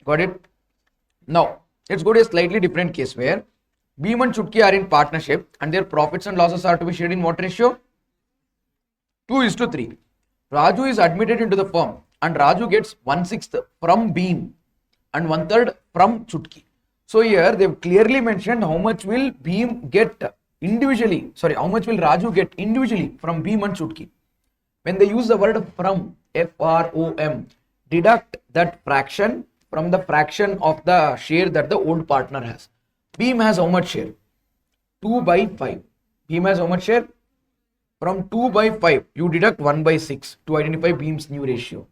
Got it? Now, let's go to a slightly different case where Bhim and Chutki are in partnership and their profits and losses are to be shared in what ratio? 2:3. Raju is admitted into the firm and Raju gets 1/6 from Bhim and 1/3 from Chutki. So here they've clearly mentioned how much will Bhim get individually, how much will Raju get individually from Bhim and Chutki. When they use the word from, F-R-O-M, deduct that fraction from the fraction of the share that the old partner has. Bhim has how much share? 2/5. Bhim has how much share? From 2/5, you deduct 1/6 to identify Bhim's new ratio.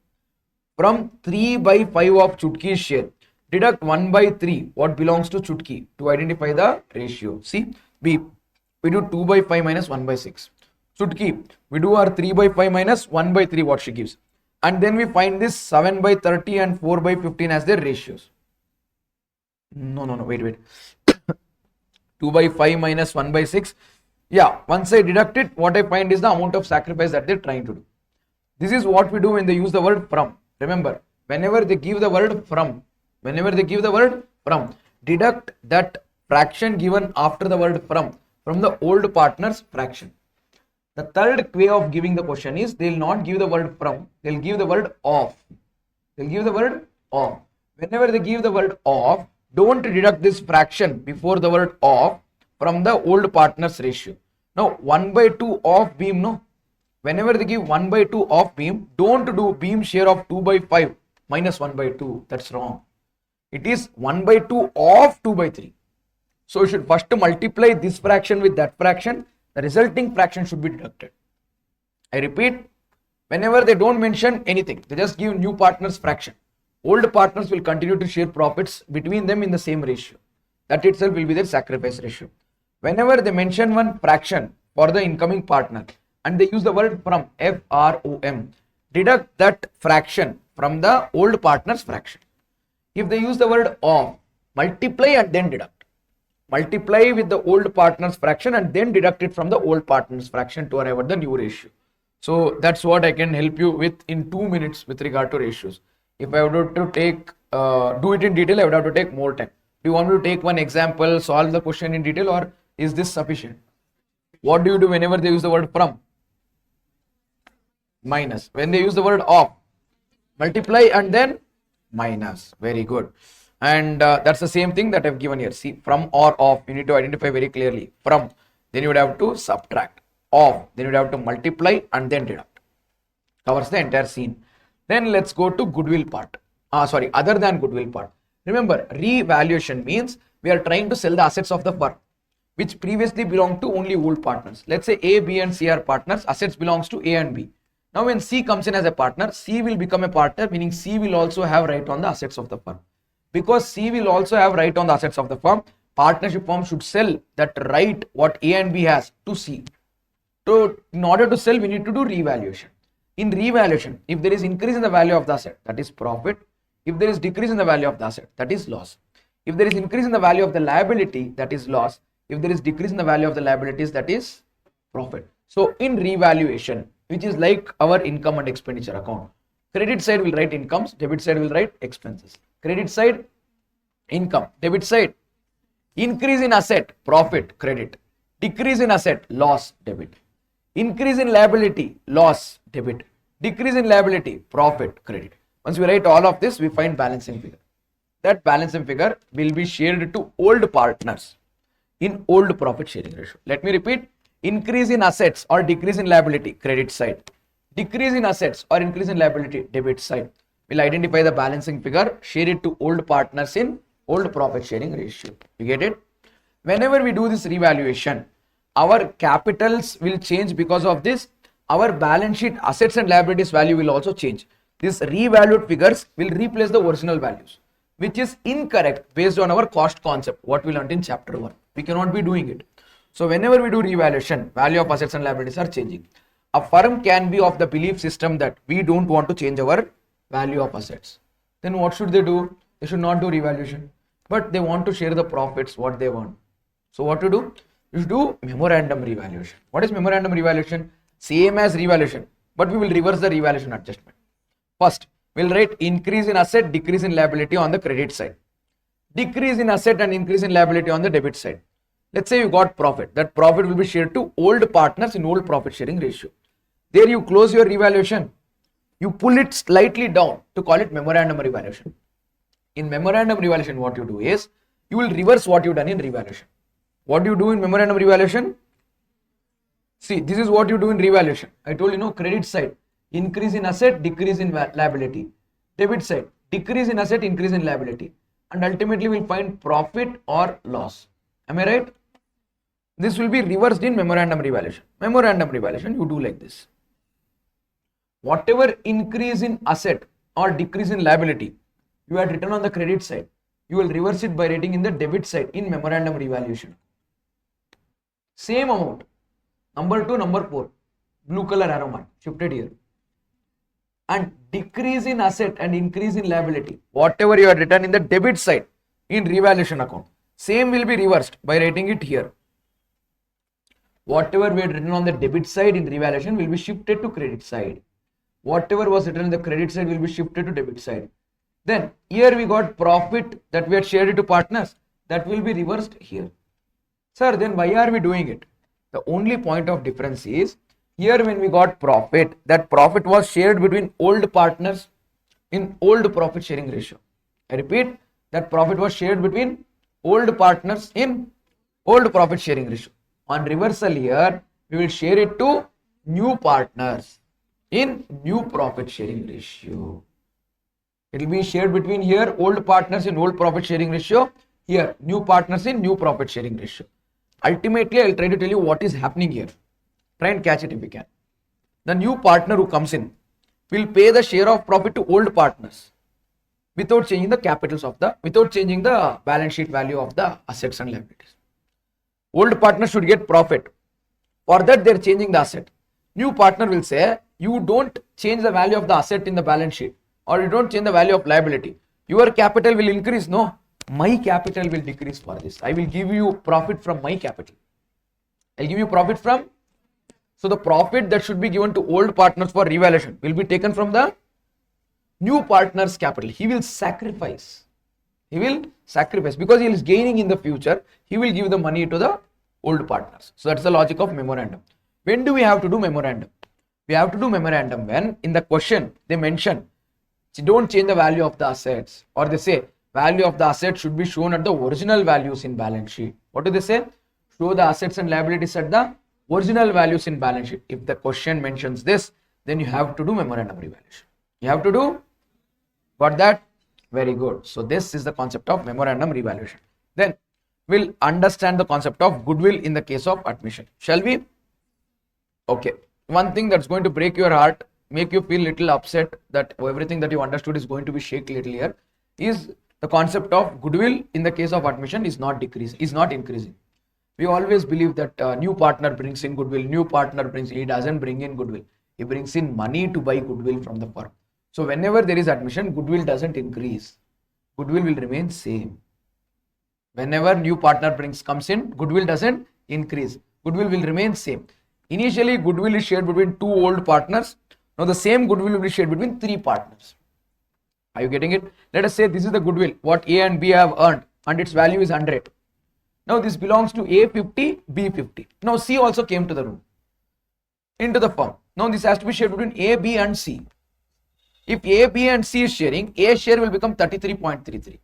From 3/5 of Chutki's share, deduct 1/3 what belongs to Chutki to identify the ratio. See, we do 2/5 minus 1/6. Chutki, we do our 3/5 minus 1/3 what she gives. And then we find this 7/30 and 4/15 as their ratios. No, wait. 2/5 minus 1/6. Yeah, once I deduct it, what I find is the amount of sacrifice that they're trying to do. This is what we do when they use the word from. Remember, whenever they give the word from, deduct that fraction given after the word from the old partner's fraction. The third way of giving the question is they will not give the word from, they will give the word of. Whenever they give the word of, don't deduct this fraction before the word of from the old partner's ratio. Now 1/2 of Bhim, no? Whenever they give 1 by 2 of beam, don't do beam share of 2 by 5 minus 1 by 2. That's wrong. It is 1 by 2 of 2 by 3. So you should first multiply this fraction with that fraction. The resulting fraction should be deducted. I repeat, whenever they don't mention anything, they just give new partners fraction. Old partners will continue to share profits between them in the same ratio. That itself will be their sacrifice ratio. Whenever they mention one fraction for the incoming partner and they use the word from, FROM, deduct that fraction from the old partner's fraction. If they use the word of, multiply and then deduct. Multiply with the old partner's fraction and then deduct it from the old partner's fraction to arrive at the new ratio. So that's what I can help you with in 2 minutes with regard to ratios. If I were to take, do it in detail, I would have to take more time. Do you want me to take one example, solve the question in detail, or is this sufficient? What do you do whenever they use the word from? Minus. When they use the word of, multiply and then minus. Very good. And that's the same thing that I've given here. See, from or of, you need to identify very clearly. From, then you would have to subtract. Of, then you would have to multiply and then deduct. Covers the entire scene. Then let's go to goodwill part. Other than goodwill part. Remember, revaluation means we are trying to sell the assets of the firm, which previously belonged to only old partners. Let's say A, B and C are partners. Assets belongs to A and B. Now when C comes in as a partner, C will become a partner, meaning C will also have right on the assets of the firm. Because C will also have right on the assets of the firm, partnership firm should sell that right what A and B has to C. So in order to sell, we need to do revaluation. In revaluation, if there is increase in the value of the asset, that is profit. If there is decrease in the value of the asset, that is loss. If there is increase in the value of the liability, that is loss. If there is decrease in the value of the liabilities, that is profit. So in revaluation, which is like our income and expenditure account, credit side will write incomes, debit side will write expenses. Credit side, income. Debit side, increase in asset, profit, credit. Decrease in asset, loss, debit. Increase in liability, loss, debit. Decrease in liability, profit, credit. Once we write all of this, we find balancing figure. That balancing figure will be shared to old partners in old profit sharing ratio. Let me repeat. Increase in assets or decrease in liability, credit side. Decrease in assets or increase in liability, debit side. We'll identify the balancing figure, share it to old partners in old profit sharing ratio. You get it? Whenever we do this revaluation, our capitals will change because of this. Our balance sheet assets and liabilities value will also change. These revalued figures will replace the original values, which is incorrect based on our cost concept, what we learned in chapter 1. We cannot be doing it. So whenever we do revaluation, value of assets and liabilities are changing. A firm can be of the belief system that we don't want to change our value of assets. Then what should they do? They should not do revaluation, but they want to share the profits, what they want. So what to do? You should do memorandum revaluation. What is memorandum revaluation? Same as revaluation, but we will reverse the revaluation adjustment. First, we'll write increase in asset, decrease in liability on the credit side. Decrease in asset and increase in liability on the debit side. Let's say you got profit. That profit will be shared to old partners in old profit sharing ratio. There you close your revaluation. You pull it slightly down to call it memorandum revaluation. In memorandum revaluation, what you do is, you will reverse what you done in revaluation. What do you do in memorandum revaluation? See, this is what you do in revaluation. I told you, credit side, increase in asset, decrease in liability. Debit side, decrease in asset, increase in liability. And ultimately we'll find profit or loss. Am I right? This will be reversed in memorandum revaluation. Memorandum revaluation, you do like this. Whatever increase in asset or decrease in liability you had written on the credit side, you will reverse it by writing in the debit side in memorandum revaluation. Same amount, number 2, number 4, blue color arrow mark, shifted here. And decrease in asset and increase in liability, whatever you had written in the debit side in revaluation account, same will be reversed by writing it here. Whatever we had written on the debit side in revaluation will be shifted to credit side. Whatever was written on the credit side will be shifted to debit side. Then here we got profit that we had shared it to partners, that will be reversed here. Sir, then why are we doing it? The only point of difference is, here when we got profit, that profit was shared between old partners in old profit sharing ratio. I repeat, that profit was shared between old partners in old profit sharing ratio. On reversal here, we will share it to new partners in new profit sharing ratio. It will be shared between here old partners in old profit sharing ratio, here new partners in new profit sharing ratio. Ultimately, I'll try to tell you what is happening here. Try and catch it if you can. The new partner who comes in will pay the share of profit to old partners without changing the capitals of the, without changing the balance sheet value of the assets and liabilities. Old partner should get profit. For that, they're changing the asset. New partner will say, you don't change the value of the asset in the balance sheet, or you don't change the value of liability. Your capital will increase. No, my capital will decrease for this. I will give you profit from my capital. I'll give you profit from. So the profit that should be given to old partners for revaluation will be taken from the new partner's capital. He will sacrifice. He will sacrifice because he is gaining in the future. He will give the money to the old partners. So that's the logic of memorandum. When do we have to do memorandum? We have to do memorandum when in the question they mention don't change the value of the assets, or they say value of the assets should be shown at the original values in balance sheet. What do they say? Show the assets and liabilities at the original values in balance sheet. If the question mentions this, then you have to do memorandum revaluation. You have to do. Got that? Very good. So this is the concept of memorandum revaluation. Then we'll understand the concept of goodwill in the case of admission. Shall we? Okay. One thing that's going to break your heart, make you feel little upset that everything that you understood is going to be shake little here, is the concept of goodwill in the case of admission is not decreasing, is not increasing. We always believe that new partner brings in goodwill, new partner brings, he doesn't bring in goodwill. He brings in money to buy goodwill from the firm. So whenever there is admission, goodwill doesn't increase. Goodwill will remain same. Whenever new partner comes in, goodwill doesn't increase. Goodwill will remain same. Initially, goodwill is shared between two old partners. Now the same goodwill will be shared between three partners. Are you getting it? Let us say this is the goodwill, what A and B have earned, and its value is 100. Now this belongs to A 50, B 50. Now C also came to the room, into the firm. Now this has to be shared between A, B and C. If A, B and C is sharing, A share will become 33.33.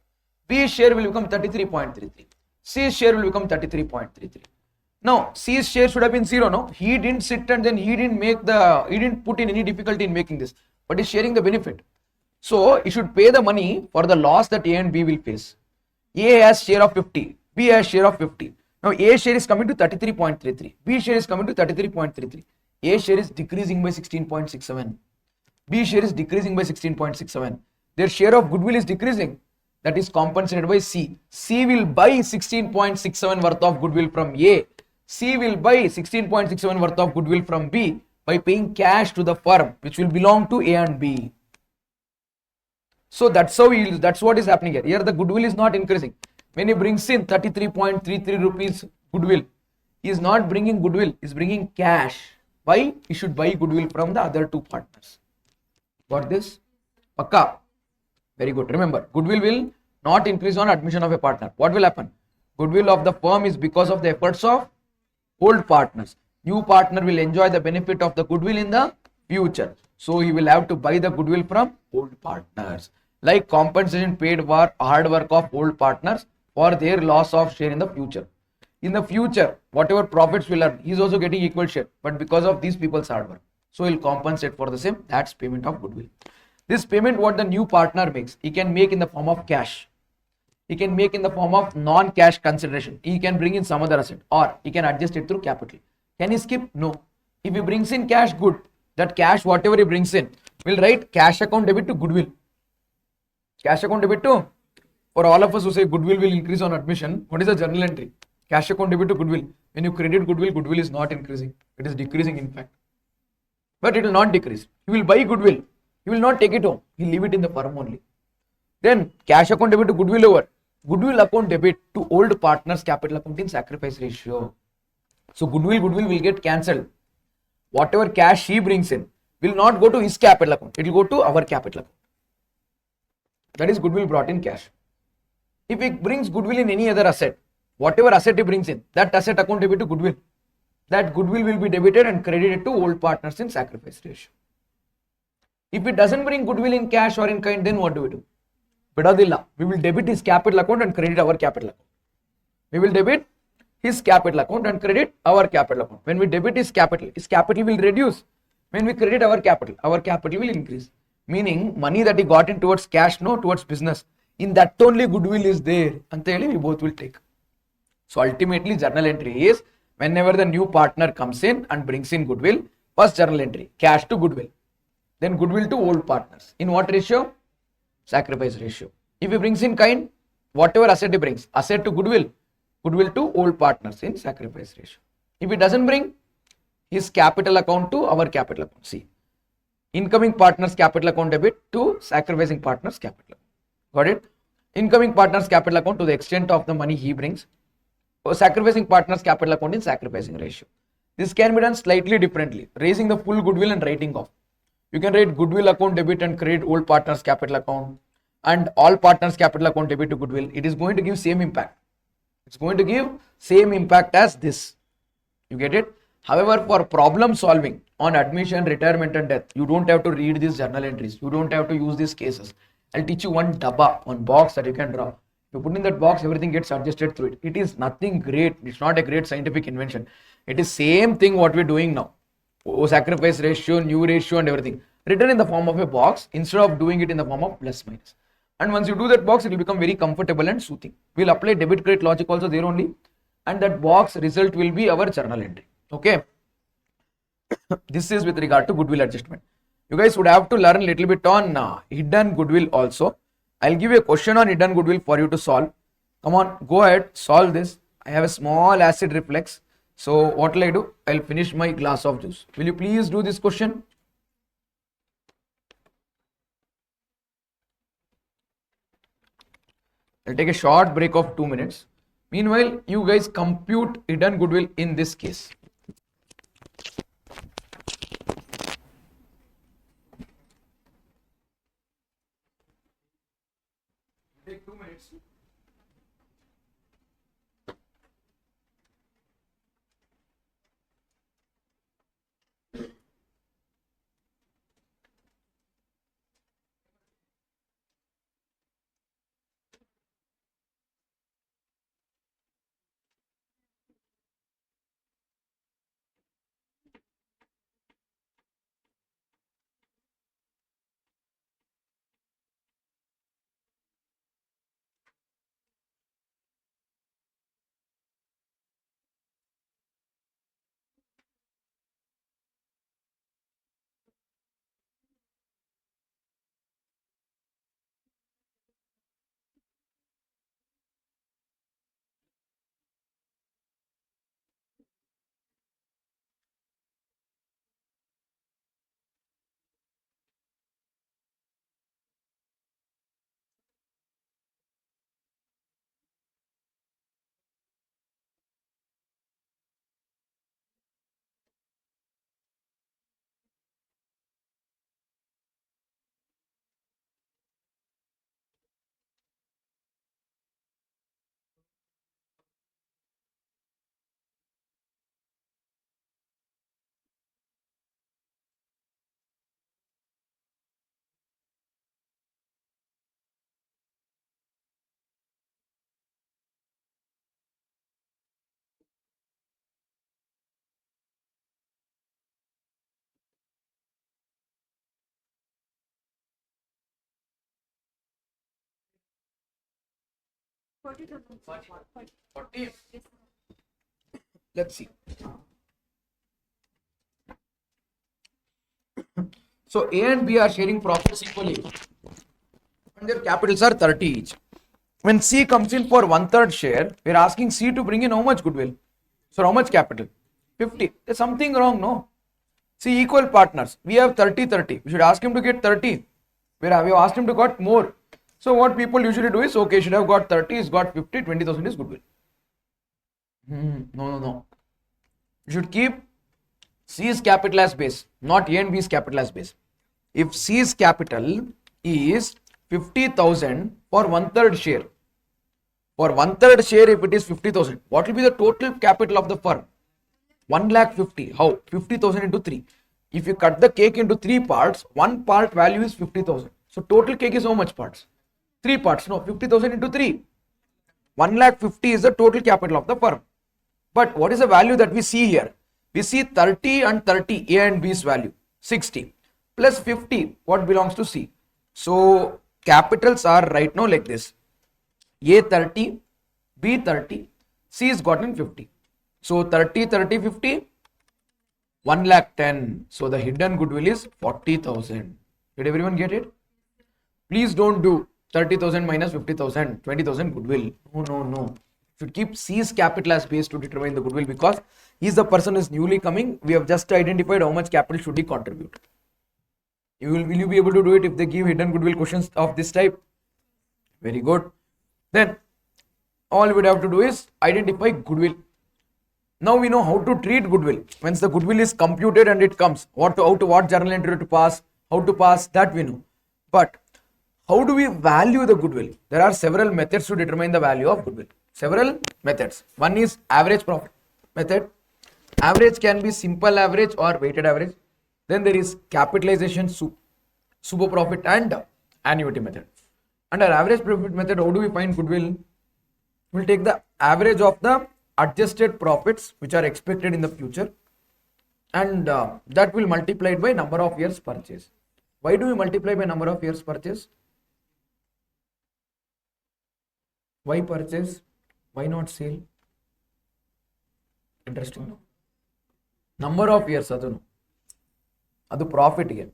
B share will become 33.33. C share will become 33.33. Now C's share should have been 0. No, he didn't sit and then he didn't put in any difficulty in making this, but he's sharing the benefit. So he should pay the money for the loss that A and B will face. A has share of 50, B has share of 50. Now A share is coming to 33.33, B share is coming to 33.33. A share is decreasing by 16.67. B share is decreasing by 16.67. Their share of goodwill is decreasing. That is compensated by C. C will buy 16.67 worth of goodwill from A. C will buy 16.67 worth of goodwill from B by paying cash to the firm, which will belong to A and B. So that's how that's what is happening here. Here the goodwill is not increasing. When he brings in 33.33 rupees goodwill, he is not bringing goodwill, he is bringing cash. Why? He should buy goodwill from the other two partners. Got this? Pakka. Very good. Remember, goodwill will not increase on admission of a partner. What will happen? Goodwill of the firm is because of the efforts of old partners. New partner will enjoy the benefit of the goodwill in the future. So he will have to buy the goodwill from old partners. Like compensation paid for hard work of old partners for their loss of share in the future. In the future, whatever profits will earn, he is also getting equal share, but because of these people's hard work. So he'll compensate for the same. That's payment of goodwill. This payment what the new partner makes, he can make in the form of cash. He can make in the form of non-cash consideration. He can bring in some other asset, or he can adjust it through capital. Can he skip? No. If he brings in cash, good. That cash, whatever he brings in, will write cash account debit to goodwill. Cash account debit to, for all of us who say goodwill will increase on admission, what is the journal entry? Cash account debit to goodwill. When you credit goodwill, goodwill is not increasing. It is decreasing in fact. But it will not decrease. He will buy goodwill. He will not take it home. He will leave it in the firm only. Then cash account debit to goodwill over. Goodwill account debit to old partners capital account in sacrifice ratio. So goodwill will get cancelled. Whatever cash he brings in will not go to his capital account. It will go to our capital account. That is goodwill brought in cash. If he brings goodwill in any other asset, whatever asset he brings in, that asset account debit to goodwill. That goodwill will be debited and credited to old partners in sacrifice ratio. If it doesn't bring goodwill in cash or in kind, then what do we do? Bidadilla. We will debit his capital account and credit our capital account. We will debit his capital account and credit our capital account. When we debit his capital will reduce. When we credit our capital will increase. Meaning money that he got in towards cash, no, towards business. In that only goodwill is there. And we both will take. So ultimately journal entry is whenever the new partner comes in and brings in goodwill, first journal entry, cash to goodwill. Then goodwill to old partners. In what ratio? Sacrifice ratio. If he brings in kind, whatever asset he brings, asset to goodwill, goodwill to old partners in sacrifice ratio. If he doesn't bring, his capital account to our capital account. See, incoming partners capital account debit to sacrificing partners capital. Got it? Incoming partners capital account to the extent of the money he brings. Or sacrificing partners capital account in sacrificing ratio. This can be done slightly differently. Raising the full goodwill and writing off. You can write goodwill account debit and credit old partners capital account and all partners capital account debit to goodwill. It is going to give same impact. It's going to give same impact as this. You get it? However, for problem solving on admission, retirement and death, you don't have to read these journal entries. You don't have to use these cases. I'll teach you one dabba, one box that you can draw. You put in that box, everything gets adjusted through it. It is nothing great. It's not a great scientific invention. It is same thing what we're doing now. Sacrifice ratio, new ratio and everything. Written in the form of a box instead of doing it in the form of plus minus. And once you do that box, it will become very comfortable and soothing. We'll apply debit credit logic also there only. And that box result will be our journal entry. Okay. This is with regard to goodwill adjustment. You guys would have to learn a little bit on hidden goodwill also. I'll give you a question on hidden goodwill for you to solve. Come on, go ahead, solve this. I have a small acid reflex. So what will I do? I'll finish my glass of juice. Will you please do this question? I'll take a short break of 2 minutes. Meanwhile, you guys compute hidden goodwill in this case. Take 2 minutes. Let's see. So A and B are sharing profits equally and their capitals are 30 each. When C comes in for 1/3 share, we are asking C to bring in how much goodwill? So how much capital? 50. There's something wrong, no? See, equal partners. We have 30-30. We should ask him to get 30. We have asked him to got more. So what people usually do is, okay, should have got 30, he's got 50, 20,000 is goodwill. No. You should keep C's capital as base, not A and B's capital as base. If C's capital is 50,000 for 1/3 share, for 1/3 share if it is 50,000, what will be the total capital of the firm? 1,50,000. How? 50,000 into 3. If you cut the cake into 3 parts, one part value is 50,000. So total cake is how much parts? 3 parts. No, 50,000 into 3. 1,50,000 is the total capital of the firm. But what is the value that we see here? We see 30 and 30, A and B's value, 60 plus 50, what belongs to C. So capitals are right now like this: A 30, B 30, C is gotten 50. So 30, 30, 50, 1 lakh 10. So the hidden goodwill is 40,000. Did everyone get it? Please don't do 30,000 minus 50,000, 20,000 goodwill. No. Should keep C's capital as base to determine the goodwill, because he's the person who is newly coming. We have just identified how much capital should he contribute. Will you be able to do it if they give hidden goodwill questions of this type? Very good. Then all we would have to do is identify goodwill. Now we know how to treat goodwill. Once the goodwill is computed and it comes, what journal entry to pass, how to pass, that we know. But how do we value the goodwill? There are several methods to determine the value of goodwill. Several methods. One is average profit method. Average can be simple average or weighted average. Then there is capitalization, super profit, and annuity method. Under average profit method, how do we find goodwill? We'll take the average of the adjusted profits which are expected in the future, and that will multiply by number of years purchase. Why do we multiply by number of years purchase? Why purchase? Why not sale? Interesting. No? Number of years, adu profit here.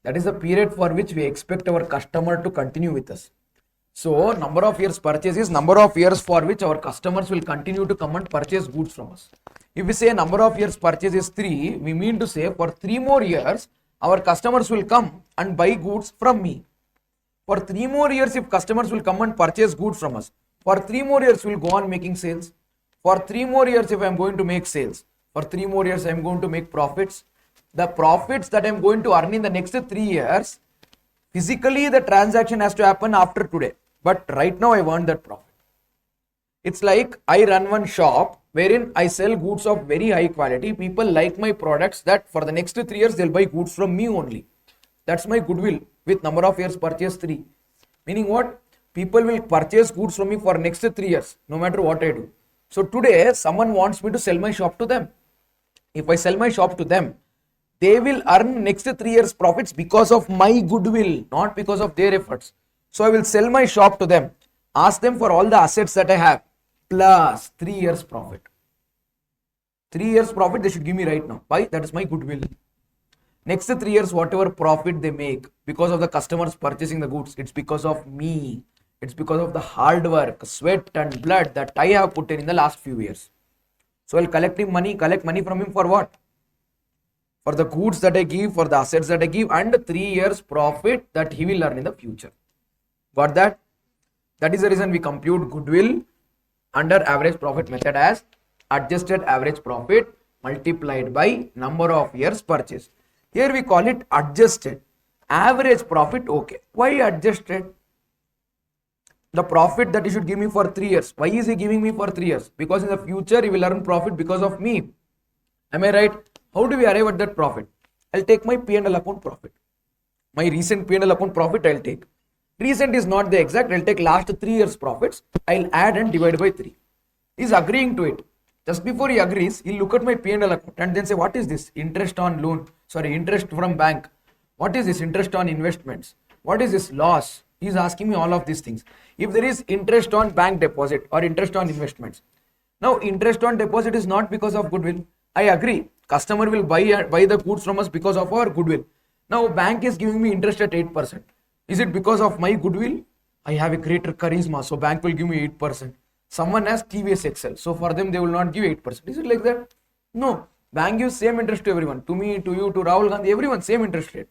That is the period for which we expect our customer to continue with us. So number of years purchase is number of years for which our customers will continue to come and purchase goods from us. If we say number of years purchase is 3, we mean to say for 3 more years our customers will come and buy goods from me. For 3 more years, if customers will come and purchase goods from us, for 3 more years we will go on making sales. For 3 more years, if I am going to make sales, for 3 more years I am going to make profits. The profits that I am going to earn in the next 3 years, physically the transaction has to happen after today. But right now I want that profit. It's like I run one shop wherein I sell goods of very high quality. People like my products, that for the next 3 years they'll buy goods from me only. That's my goodwill with number of years purchase 3. Meaning what? People will purchase goods from me for next 3 years, no matter what I do. So today someone wants me to sell my shop to them. If I sell my shop to them, they will earn next 3 years profits because of my goodwill, not because of their efforts. So I will sell my shop to them, ask them for all the assets that I have, plus 3 years profit. 3 years profit they should give me right now. Why? That is my goodwill. Next 3 years, whatever profit they make because of the customers purchasing the goods, it's because of me. It's because of the hard work, sweat and blood that I have put in the last few years. So I'll collect money from him for what? For the goods that I give, for the assets that I give, and 3 years profit that he will earn in the future. Got that? That is the reason we compute goodwill under average profit method as adjusted average profit multiplied by number of years purchase. Here we call it adjusted average profit. Okay. Why adjusted? The profit that he should give me for 3 years. Why is he giving me for 3 years? Because in the future he will earn profit because of me. Am I right? How do we arrive at that profit? I'll take my P&L account profit. My recent P&L account profit I'll take. Recent is not the exact. I'll take last 3 years profits. I'll add and divide by 3. He's agreeing to it. Just before he agrees, he'll look at my P&L account and then say, what is this? Interest on loan. Sorry, interest from bank. What is this? Interest on investments. What is this? Loss. He's asking me all of these things. If there is interest on bank deposit or interest on investments. Now, interest on deposit is not because of goodwill. I agree. Customer will buy the goods from us because of our goodwill. Now, bank is giving me interest at 8%. Is it because of my goodwill? I have a greater charisma, so bank will give me 8%. Someone has TVS Excel, so for them they will not give 8%. Is it like that? No. Bank gives same interest to everyone. To me, to you, to Rahul Gandhi, everyone same interest rate.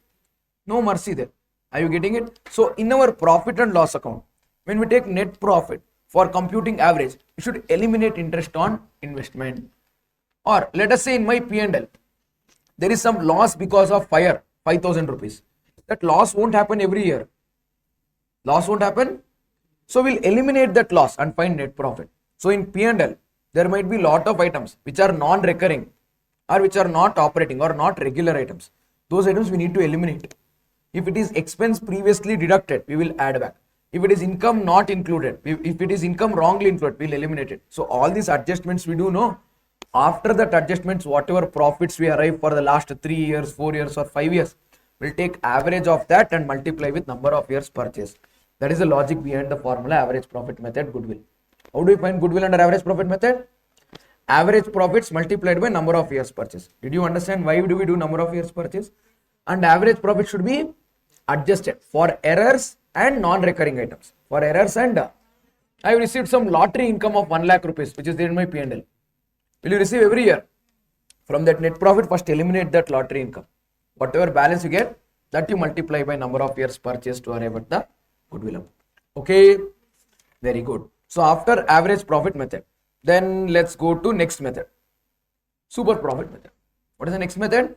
No mercy there. Are you getting it? So in our profit and loss account, when we take net profit for computing average, we should eliminate interest on investment. Or let us say in my P&L, there is some loss because of fire, 5,000 rupees. That loss won't happen every year. Loss won't happen. So we'll eliminate that loss and find net profit. So in P&L, there might be lot of items which are non-recurring or which are not operating or not regular items. Those items we need to eliminate. If it is expense previously deducted, we will add back. If it is income not included, if it is income wrongly included, we'll eliminate it. So all these adjustments we do know. After that adjustments, whatever profits we arrive for the last 3 years, 4 years or 5 years, we'll take average of that and multiply with number of years purchased. That is the logic behind the formula average profit method goodwill. How do we find goodwill under average profit method? Average profits multiplied by number of years purchase. Did you understand why do we do number of years purchase? And average profit should be adjusted for errors and non-recurring items. For errors and I received some lottery income of 1 lakh rupees which is there in my P&L. Will you receive every year? From that net profit, first eliminate that lottery income. Whatever balance you get, that you multiply by number of years purchased to arrive at the goodwill amount. Okay, very good. So after average profit method, then let's go to next method, super profit method. What is the next method?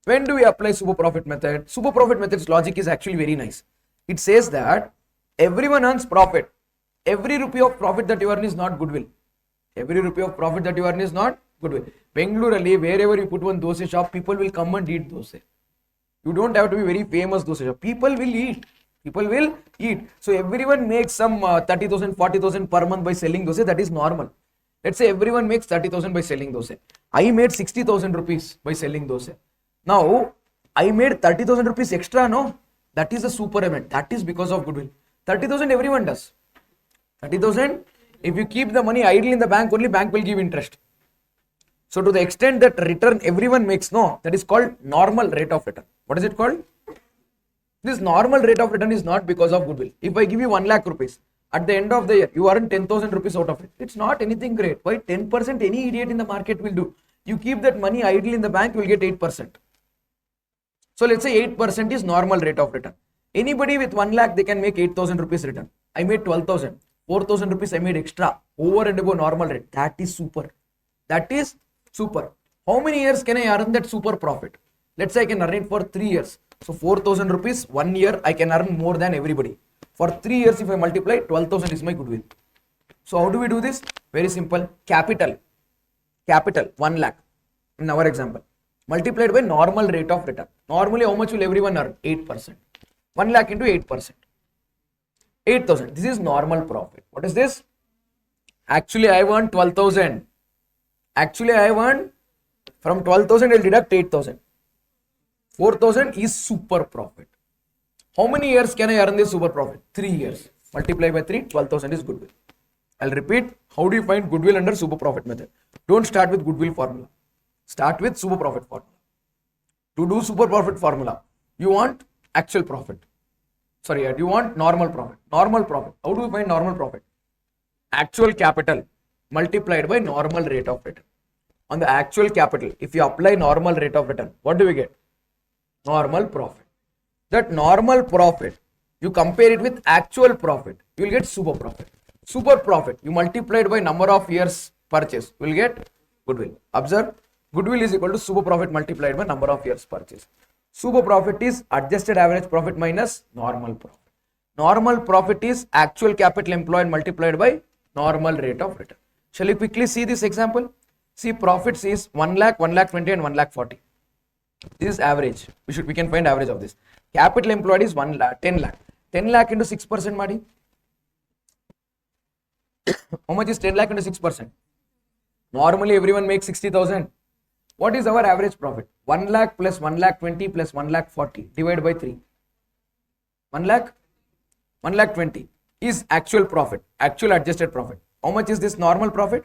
When do we apply super profit method? Super profit method's logic is actually very nice. It says that everyone earns profit. Every rupee of profit that you earn is not goodwill. Every rupee of profit that you earn is not goodwill. Bengaluru, wherever you put one dosa shop, people will come and eat dosa. You don't have to be very famous dosa shop. People will eat. People will eat. So everyone makes some 30,000, 40,000 per month by selling dosa. That is normal. Let's say everyone makes 30,000 by selling dosa. I made 60,000 rupees by selling dosa. Now, I made 30,000 rupees extra, no? That is a super event. That is because of goodwill. 30,000 everyone does. 30,000, if you keep the money idle in the bank, only bank will give interest. So to the extent that return everyone makes, no, that is called normal rate of return. What is it called? This normal rate of return is not because of goodwill. If I give you 1 lakh rupees, at the end of the year, you earn 10,000 rupees out of it. It's not anything great. Why? 10% any idiot in the market will do. You keep that money idle in the bank, you will get 8%. So let's say 8% is normal rate of return. Anybody with 1 lakh, they can make 8,000 rupees return. I made 12,000. 4,000 rupees I made extra over and above normal rate. That is super. That is super. How many years can I earn that super profit? Let's say I can earn it for 3 years. So 4,000 rupees, 1 year I can earn more than everybody. For 3 years if I multiply, 12,000 is my goodwill. So how do we do this? Very simple. Capital 1 lakh in our example. Multiplied by normal rate of return. Normally how much will everyone earn? 8%. 1 lakh into 8%. 8,000. This is normal profit. What is this? Actually I want 12,000. Actually I want from 12,000 I will deduct 8,000. 4,000 is super profit. How many years can I earn this super profit? 3 years. Multiply by 3, 12,000 is goodwill. I'll repeat. How do you find goodwill under super profit method? Don't start with goodwill formula. Start with super profit formula. To do super profit formula, you want actual profit. Sorry, you want normal profit. Normal profit. How do we find normal profit? Actual capital multiplied by normal rate of return. On the actual capital, if you apply normal rate of return, what do we get? Normal profit. That normal profit, you compare it with actual profit, you will get super profit. Super profit, you multiply it by number of years purchase, you will get goodwill. Observe, goodwill is equal to super profit multiplied by number of years purchase. Super profit is adjusted average profit minus normal profit. Normal profit is actual capital employed multiplied by normal rate of return. Shall we quickly see this example? See, profits is 1 lakh, 1 lakh 20 and 1 lakh 40. This is average. We can find average of this. Capital employed is 1 lakh, 10 lakh. 10 lakh into 6%, Madi. How much is 10 lakh into 6%? Normally everyone makes 60,000. What is our average profit? 1 lakh plus 1 lakh 20 plus 1 lakh 40 divided by 3. 1 lakh 20 is actual profit, actual adjusted profit. How much is this normal profit?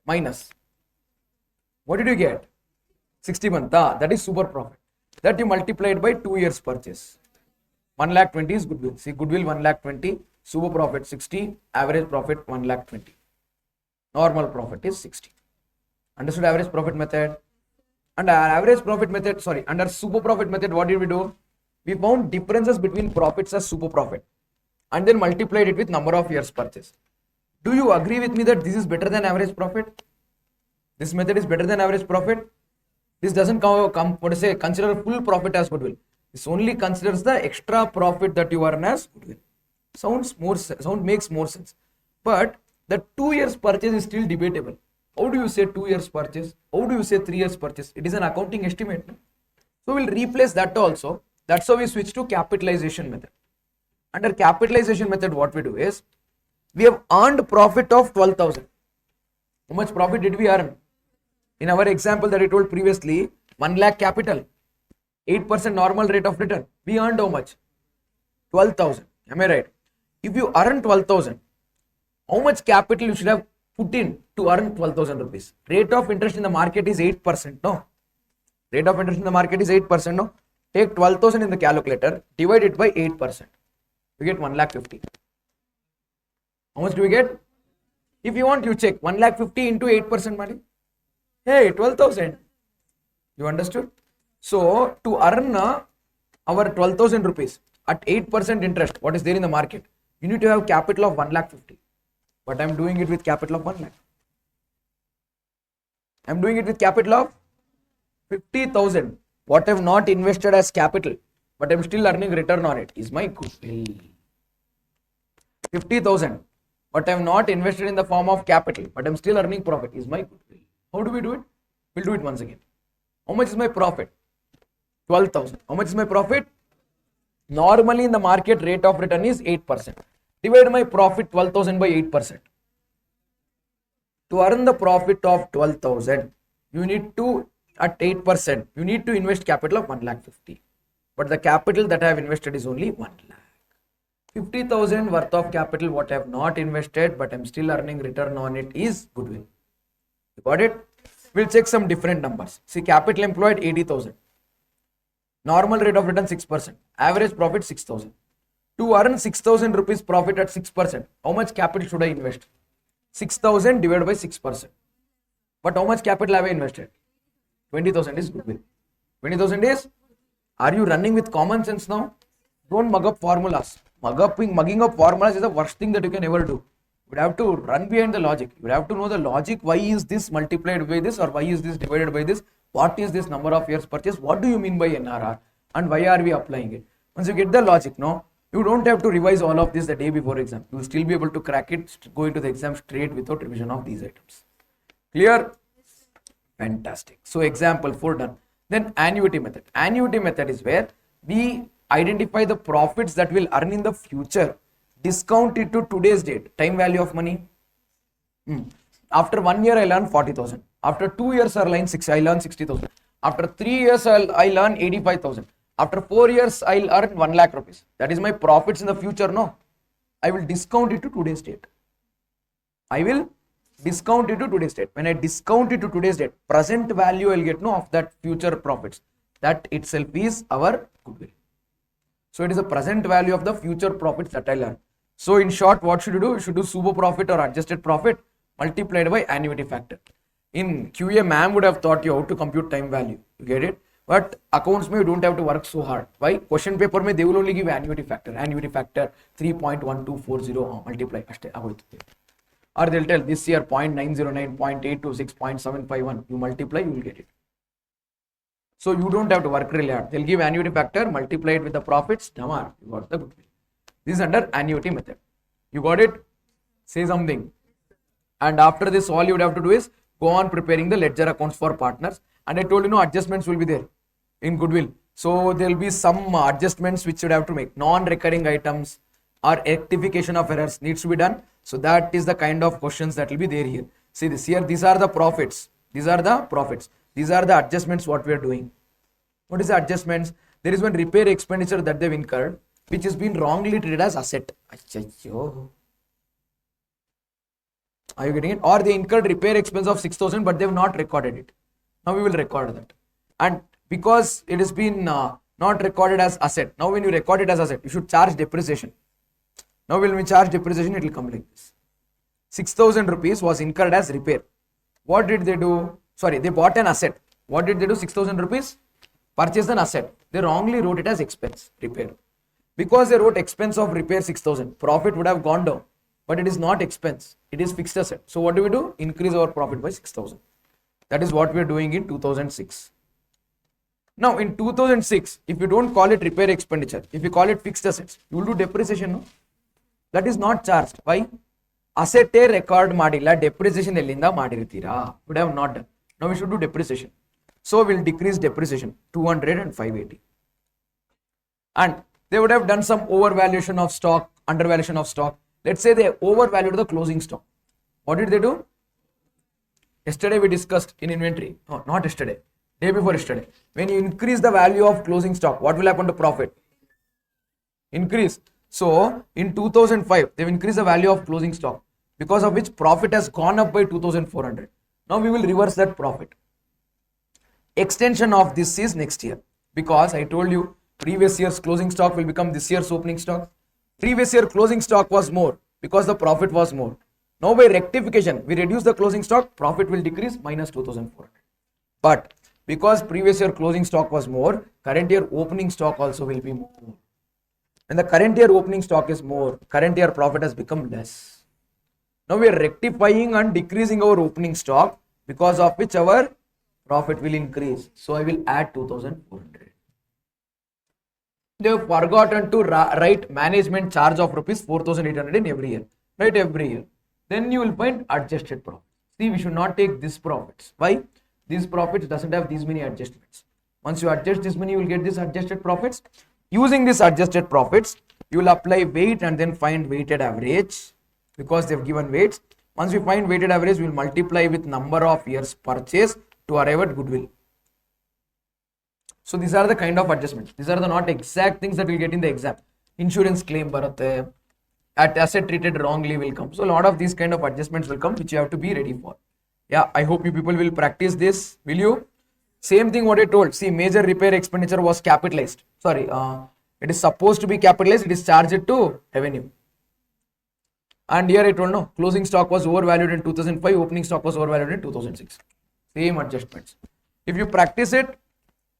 Minus. What did you get? 61. That is super profit. That you multiplied by 2 years purchase. 1 lakh 20 is goodwill. See, goodwill 1 lakh 20, super profit 60, average profit 1 lakh 20. Normal profit is 60. Understood average profit method? Under average profit method, under super profit method, what did we do? We found differences between profits as super profit and then multiplied it with number of years purchase. Do you agree with me that this is better than average profit? This method is better than average profit. This doesn't consider full profit as goodwill. This only considers the extra profit that you earn as goodwill. Makes more sense. But the 2 years purchase is still debatable. How do you say 2 years purchase? How do you say 3 years purchase? It is an accounting estimate. So we'll replace that also. That's how we switch to capitalization method. Under capitalization method, what we do is, we have earned profit of 12,000. How much profit did we earn? In our example that I told previously, 1 lakh capital, 8% normal rate of return. We earned how much? 12,000. Am I right? If you earn 12,000, how much capital you should have put in to earn 12,000 rupees? Rate of interest in the market is 8%. No? Rate of interest in the market is 8%. No? Take 12,000 in the calculator, divide it by 8%. You get 1,50,000. How much do we get? If you want, you check 1,50,000 into 8% money. Hey, 12,000. You understood? So, to earn our 12,000 rupees at 8% interest, what is there in the market? You need to have capital of 1,50,000. But I am doing it with capital of 1 lakh. I am doing it with capital of 50,000. What I have not invested as capital, but I am still earning return on it, is my goodwill. 50,000. What I have not invested in the form of capital, but I am still earning profit, is my goodwill. How do we do it? We'll do it once again. How much is my profit? 12,000. How much is my profit? Normally in the market, rate of return is 8%. Divide my profit 12,000 by 8%. To earn the profit of 12,000, you need to, at 8%, you need to invest capital of 1,50,000. But the capital that I have invested is only 1 lakh. 50,000 worth of capital, what I have not invested, but I am still earning return on it, is goodwill. You got it? We'll check some different numbers. See, capital employed 80,000. Normal rate of return 6%. Average profit 6,000. To earn 6,000 rupees profit at 6%, how much capital should I invest? 6,000 divided by 6%. But how much capital have I invested? 20,000 is goodwill. 20,000 is? Are you running with common sense now? Don't mug up formulas. Mugging up formulas is the worst thing that you can ever do. You would have to run behind the logic. You would have to know the logic. Why is this multiplied by this, or why is this divided by this? What is this number of years purchase? What do you mean by NRR? And why are we applying it? Once you get the logic, no, you don't have to revise all of this the day before exam. You will still be able to crack it, go into the exam straight without revision of these items. Clear? Fantastic. So example 4 done. Then annuity method. Annuity method is where we identify the profits that we'll earn in the future, discount it to today's date, time value of money. After 1 year, I learn 40,000. After 2 years, I learn 60,000. After 3 years, I learn 85,000. After 4 years, I'll earn 1 lakh rupees. That is my profits in the future. No, I will discount it to today's date. I will discount it to today's date. When I discount it to today's date, present value I'll get of that future profits. That itself is our goodwill. So it is the present value of the future profits that I learn. So in short, what should you do? You should do super profit or adjusted profit multiplied by annuity factor. In QA, ma'am would have taught you how to compute time value. You get it? But accounts you don't have to work so hard. Why? Question paper they will only give annuity factor. Annuity factor 3.1240 multiply. Or they'll tell this year 0.909, 0.826, 0.751. You multiply, you will get it. So you don't have to work really hard. They'll give annuity factor, multiply it with the profits. Damar, you got the goodwill. This is under annuity method. You got it? Say something. And after this, all you would have to do is go on preparing the ledger accounts for partners. And I told you, adjustments will be there in goodwill. So there will be some adjustments which you would have to make. Non-recurring items or rectification of errors needs to be done. So that is the kind of questions that will be there here. See this here, these are the profits. These are the profits. These are the adjustments what we are doing. What is the adjustments? There is one repair expenditure that they've incurred, which has been wrongly treated as asset. Are you getting it? Or they incurred repair expense of 6,000, but they have not recorded it. Now we will record that. And because it has been not recorded as asset, now when you record it as asset, you should charge depreciation. Now when we charge depreciation, it will come like this. 6,000 rupees was incurred as repair. What did they do? Sorry, they bought an asset. What did they do? 6,000 rupees? Purchased an asset. They wrongly wrote it as expense, repair. Because they wrote expense of repair 6,000, profit would have gone down. But it is not expense. It is fixed asset. So what do? Increase our profit by 6,000. That is what we are doing in 2006. Now in 2006, if you don't call it repair expenditure, if you call it fixed assets, you will do depreciation. No? That is not charged. Why? Asset record madilla, depreciation ellinda madiritira. Would have not done. Now we should do depreciation. So we'll decrease depreciation 200 and 580. And They would have done some overvaluation of stock, undervaluation of stock. Let's say they overvalued the closing stock. What did they do? Yesterday we discussed in inventory. No, not yesterday. Day before yesterday. When you increase the value of closing stock, what will happen to profit? Increase. So in 2005, they've increased the value of closing stock, because of which profit has gone up by 2,400. Now we will reverse that profit. Extension of this is next year, because I told you previous year's closing stock will become this year's opening stock. Previous year closing stock was more because the profit was more. Now by rectification, we reduce the closing stock, profit will decrease minus 2,400. But because previous year closing stock was more, current year opening stock also will be more. When the current year opening stock is more, current year profit has become less. Now we are rectifying and decreasing our opening stock, because of which our profit will increase. So I will add 2,400. They have forgotten to write management charge of rupees 4,800 in every year. Write every year. Then you will find adjusted profit. See, we should not take this profits. Why? These profits doesn't have these many adjustments. Once you adjust this many, you will get this adjusted profits. Using this adjusted profits, you will apply weight and then find weighted average, because they have given weights. Once we find weighted average, we will multiply with number of years purchase to arrive at goodwill. So these are the kind of adjustments. These are the not exact things that we get in the exam. Insurance claim baratte, at asset treated wrongly will come. So a lot of these kind of adjustments will come, which you have to be ready for. Yeah, I hope you people will practice this. Will you? Same thing what I told. See, major repair expenditure was capitalized. Sorry, it is supposed to be capitalized. It is charged to revenue. And here I told no, closing stock was overvalued in 2005. Opening stock was overvalued in 2006. Same adjustments. If you practice it,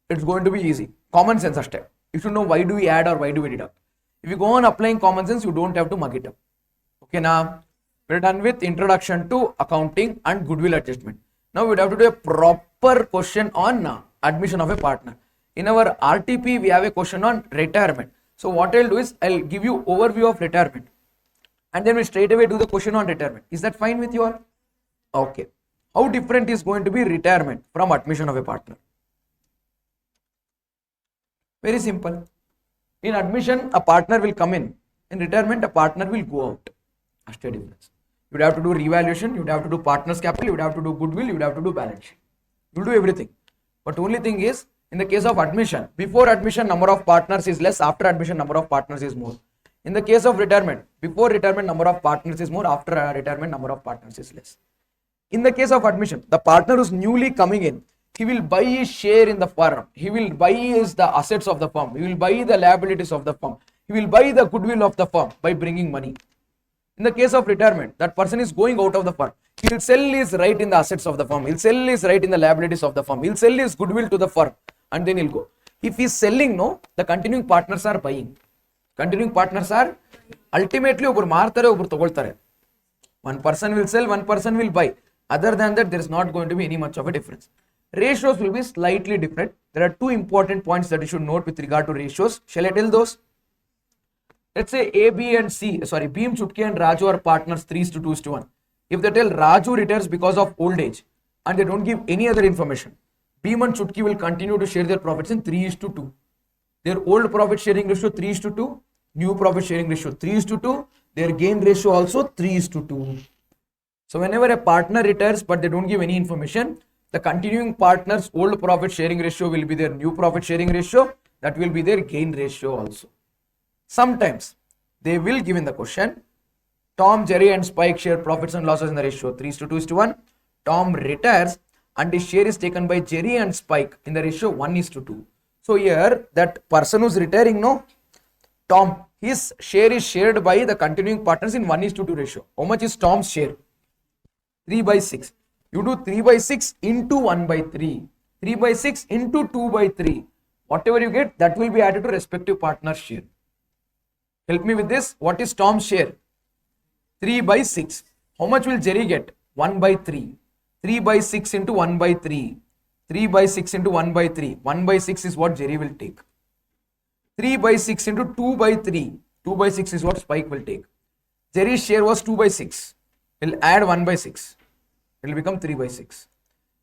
it's going to be easy. Common sense step. You should know why do we add or why do we deduct. If you go on applying common sense, you don't have to mug it up. Okay, now we're done with introduction to accounting and goodwill adjustment. Now we'd have to do a proper question on admission of a partner. In our RTP, we have a question on retirement. So what I'll do is I'll give you overview of retirement, and then we straight away do the question on retirement. Is that fine with you all? Okay. How different is going to be retirement from admission of a partner? Very simple. In admission, a partner will come in. In retirement, a partner will go out. That's the difference. You would have to do revaluation, you would have to do partner's capital, you would have to do goodwill, you would have to do balance sheet. You will do everything. But only thing is, in the case of admission, before admission number of partners is less, after admission number of partners is more. In the case of retirement, before retirement number of partners is more, after retirement number of partners is less. In the case of admission, the partner who's newly coming in, he will buy his share in the firm, he will buy the assets of the firm, he will buy the liabilities of the firm, he will buy the goodwill of the firm by bringing money. In the case of retirement, that person is going out of the firm. He will sell his right in the assets of the firm. He will sell his right in the liabilities of the firm. He will sell his goodwill to the firm, and then he'll go. If he is selling, no, the continuing partners are buying. Continuing partners are ultimately over martare over togoltare. One person will sell, one person will buy. Other than that, there is not going to be any much of a difference. Ratios will be slightly different. There are two important points that you should note with regard to ratios. Shall I tell those? Let's say A, B and C, sorry, Bhim, Chutki and Raju are partners 3:2:1. If they tell Raju retires because of old age and they don't give any other information, Bhim and Chutki will continue to share their profits in 3:2. Their old profit sharing ratio 3:2, new profit sharing ratio 3:2, their gain ratio also 3:2. So whenever a partner retires but they don't give any information, the continuing partners' old profit sharing ratio will be their new profit sharing ratio, that will be their gain ratio also. Sometimes they will give in the question, Tom, Jerry and Spike share profits and losses in the ratio 3:2:1. Tom retires and his share is taken by Jerry and Spike in the ratio 1:2. So here that person who's retiring, no, Tom, his share is shared by the continuing partners in 1:2 ratio. How much is Tom's share? 3/6. You do 3/6 into 1/3. 3/6 into 2/3. Whatever you get, that will be added to respective partner's share. Help me with this. What is Tom's share? 3/6. How much will Jerry get? 1/3. 3/6 into 1/3. 3/6 into 1/3. 1/6 is what Jerry will take. 3/6 into 2/3. 2/6 is what Spike will take. Jerry's share was 2/6. He'll add 1/6. It will become 3/6.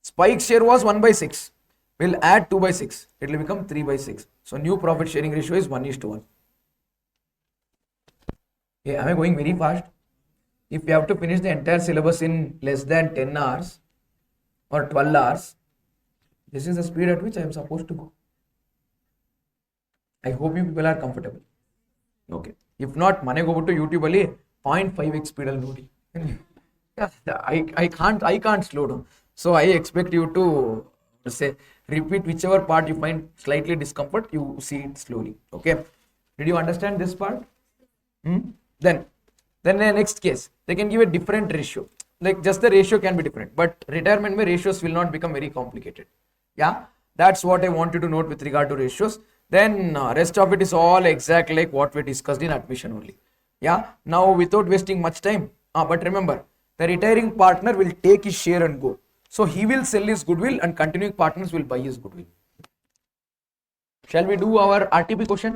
Spike's share was 1/6. We'll add 2/6. It will become 3/6. So new profit sharing ratio is 1:1. Hey, am I going very fast? If you have to finish the entire syllabus in less than 10 hours or 12 hours, this is the speed at which I am supposed to go. I hope you people are comfortable. Okay. If not, ಮನೆಗೆ ಹೋಗ್ಬಿಟ್ಟು YouTube ಅಲ್ಲಿ 0.5x speed ಅಲ್ಲಿ ನೋಡಿ. I can't slow down. So I expect you to say repeat whichever part you find slightly discomfort, you see it slowly. Okay. Did you understand this part? Then the next case, they can give a different ratio. Like just the ratio can be different, but retirement mein ratios will not become very complicated. Yeah, that's what I want you to note with regard to ratios. Then rest of it is all exact like what we discussed in admission only. Yeah, now without wasting much time, but remember, the retiring partner will take his share and go. So he will sell his goodwill and continuing partners will buy his goodwill. Shall we do our RTP question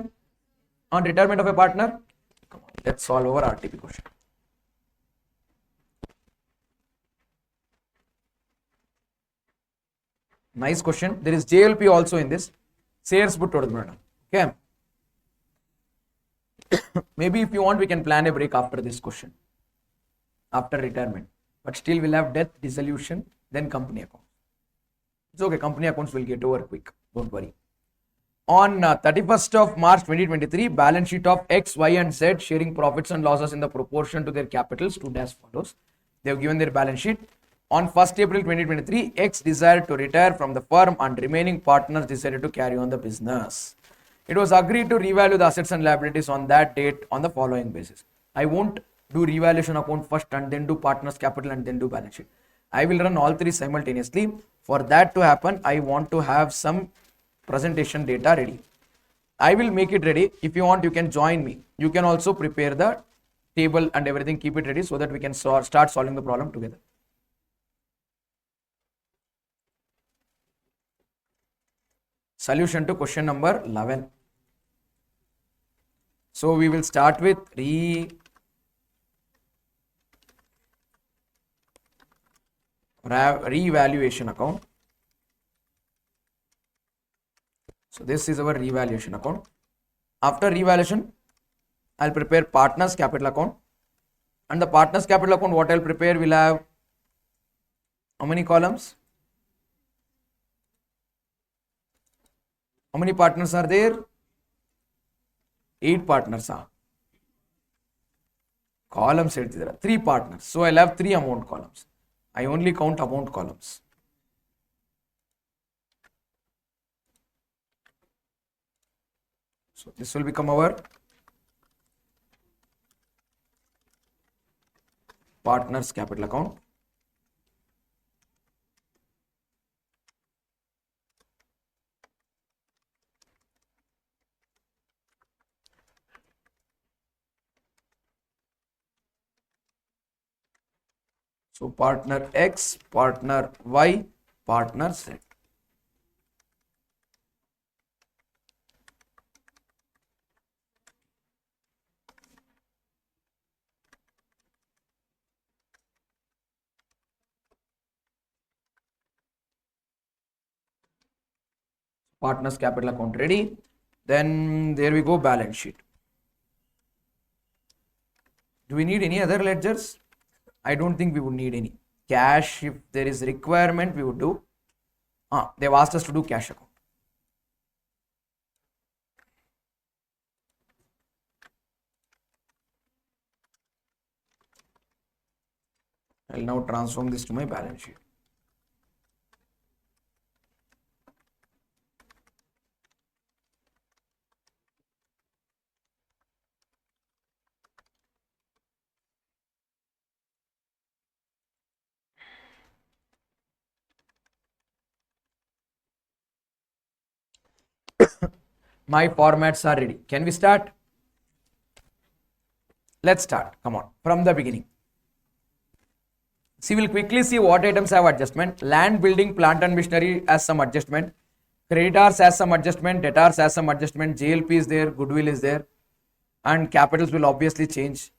on retirement of a partner? Come on, let's solve our RTP question. Nice question. There is JLP also in this. Shares put together. Okay. Maybe if you want, we can plan a break after this question. After retirement. But still we'll have death, dissolution, then company account. It's okay. Company accounts will get over quick. Don't worry. On 31st of March 2023, balance sheet of X, Y, and Z sharing profits and losses in the proportion to their capital stood as follows. They have given their balance sheet. On 1st April 2023, X desired to retire from the firm and remaining partners decided to carry on the business. It was agreed to revalue the assets and liabilities on that date on the following basis. I won't do revaluation account first and then do partners capital and then do balance sheet. I will run all three simultaneously. For that to happen, I want to have some presentation data ready. I will make it ready. If you want, you can join me. You can also prepare the table and everything, keep it ready so that we can start solving the problem together. Solution to question number 11. So we will start with revaluation account. So this is our revaluation account. After revaluation, I'll prepare partners capital account. And the partners capital account, what I'll prepare will have how many columns? How many partners are there? 8 partners are. Columns 3 partners. So I'll have 3 amount columns. I only count amount columns. So this will become our partners capital account. So partner X, partner Y, partner Z. Partners capital account ready. Then there we go, balance sheet. Do we need any other ledgers? I don't think we would need any. Cash, if there is requirement, we would do. They've asked us to do cash account. I'll now transform this to my balance sheet. My formats are ready. Can we start? Let's start. Come on, from the beginning. See, we'll quickly see what items have adjustment. Land, building, plant and machinery has some adjustment. Creditors has some adjustment. Debtors has some adjustment. JLP is there. Goodwill is there. And capitals will obviously change.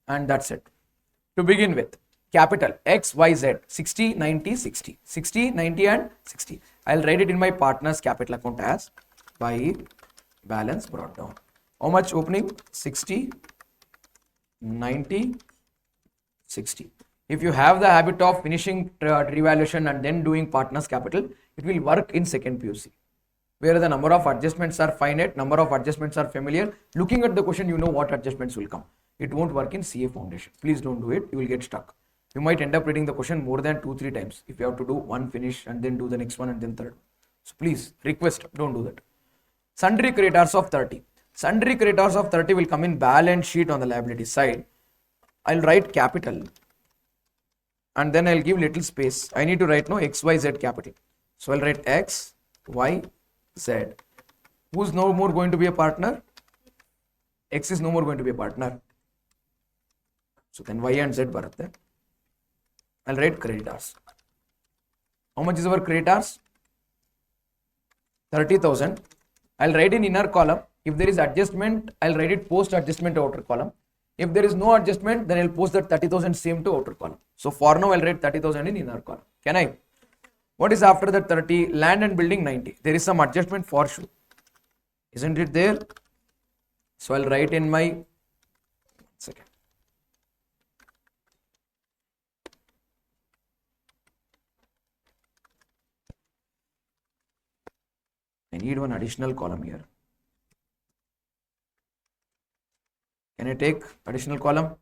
And that's it. To begin with, capital X, Y, Z, 60, 90, 60. 60, 90 and 60. I'll write it in my partner's capital account as by balance brought down. How much opening? 60, 90, 60. If you have the habit of finishing revaluation and then doing partners capital, it will work in second PUC, where the number of adjustments are finite, number of adjustments are familiar. Looking at the question, you know what adjustments will come. It won't work in CA foundation. Please don't do it. You will get stuck. You might end up reading the question more than 2-3 times if you have to do one finish and then do the next one and then third. So please request, don't do that. Sundry creditors of 30. Sundry creditors of 30 will come in balance sheet on the liability side. I'll write capital and then I'll give little space. I need to write no XYZ capital. So I'll write X, Y, Z. Who's no more going to be a partner? X is no more going to be a partner. So then Y and Z baratte. I'll write creditors. How much is our creditors? 30,000. I'll write in inner column. If there is adjustment, I'll write it post adjustment to outer column. If there is no adjustment, then I'll post that 30,000 same to outer column. So for now, I'll write 30,000 in inner column. Can I? What is after that 30? Land and building 90. There is some adjustment for sure. Isn't it there? So I'll write in my second. I need one additional column here. Can I take additional column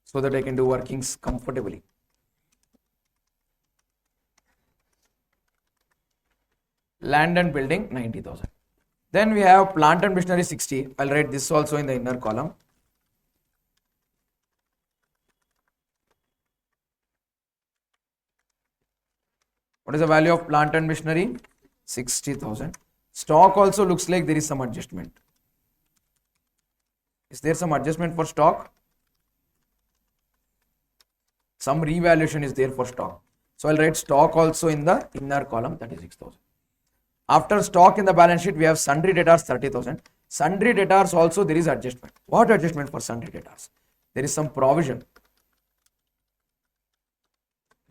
so that I can do workings comfortably? Land and building 90,000. Then we have plant and machinery 60. I'll write this also in the inner column. What is the value of plant and machinery? 60,000. Stock also looks like there is some adjustment. Is there some adjustment for stock? Some revaluation is there for stock. So I'll write stock also in the inner column, that is 6,000. After stock in the balance sheet, we have sundry debtors 30,000. Sundry debtors also there is adjustment. What adjustment for sundry debtors? There is some provision.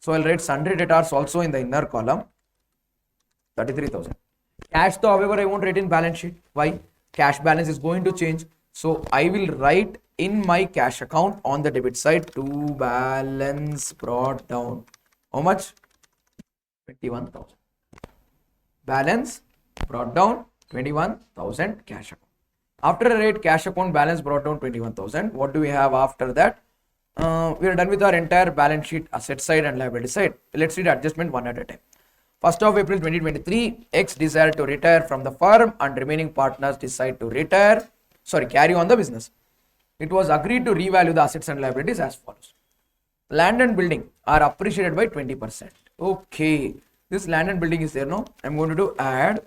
So I'll write sundry debtors also in the inner column, 33,000. Cash though, however, I won't write in balance sheet. Why? Cash balance is going to change. So I will write in my cash account on the debit side to balance brought down. How much? 21,000. Balance brought down 21,000 cash account. After I write cash account balance brought down 21,000, what do we have after that? We are done with our entire balance sheet asset side and liability side. Let's read adjustment one at a time. 1st of April 2023, X decided to retire from the firm and remaining partners decide to carry on the business. It was agreed to revalue the assets and liabilities as follows. Land and building are appreciated by 20%. Okay, this land and building is there, no? I'm going to do add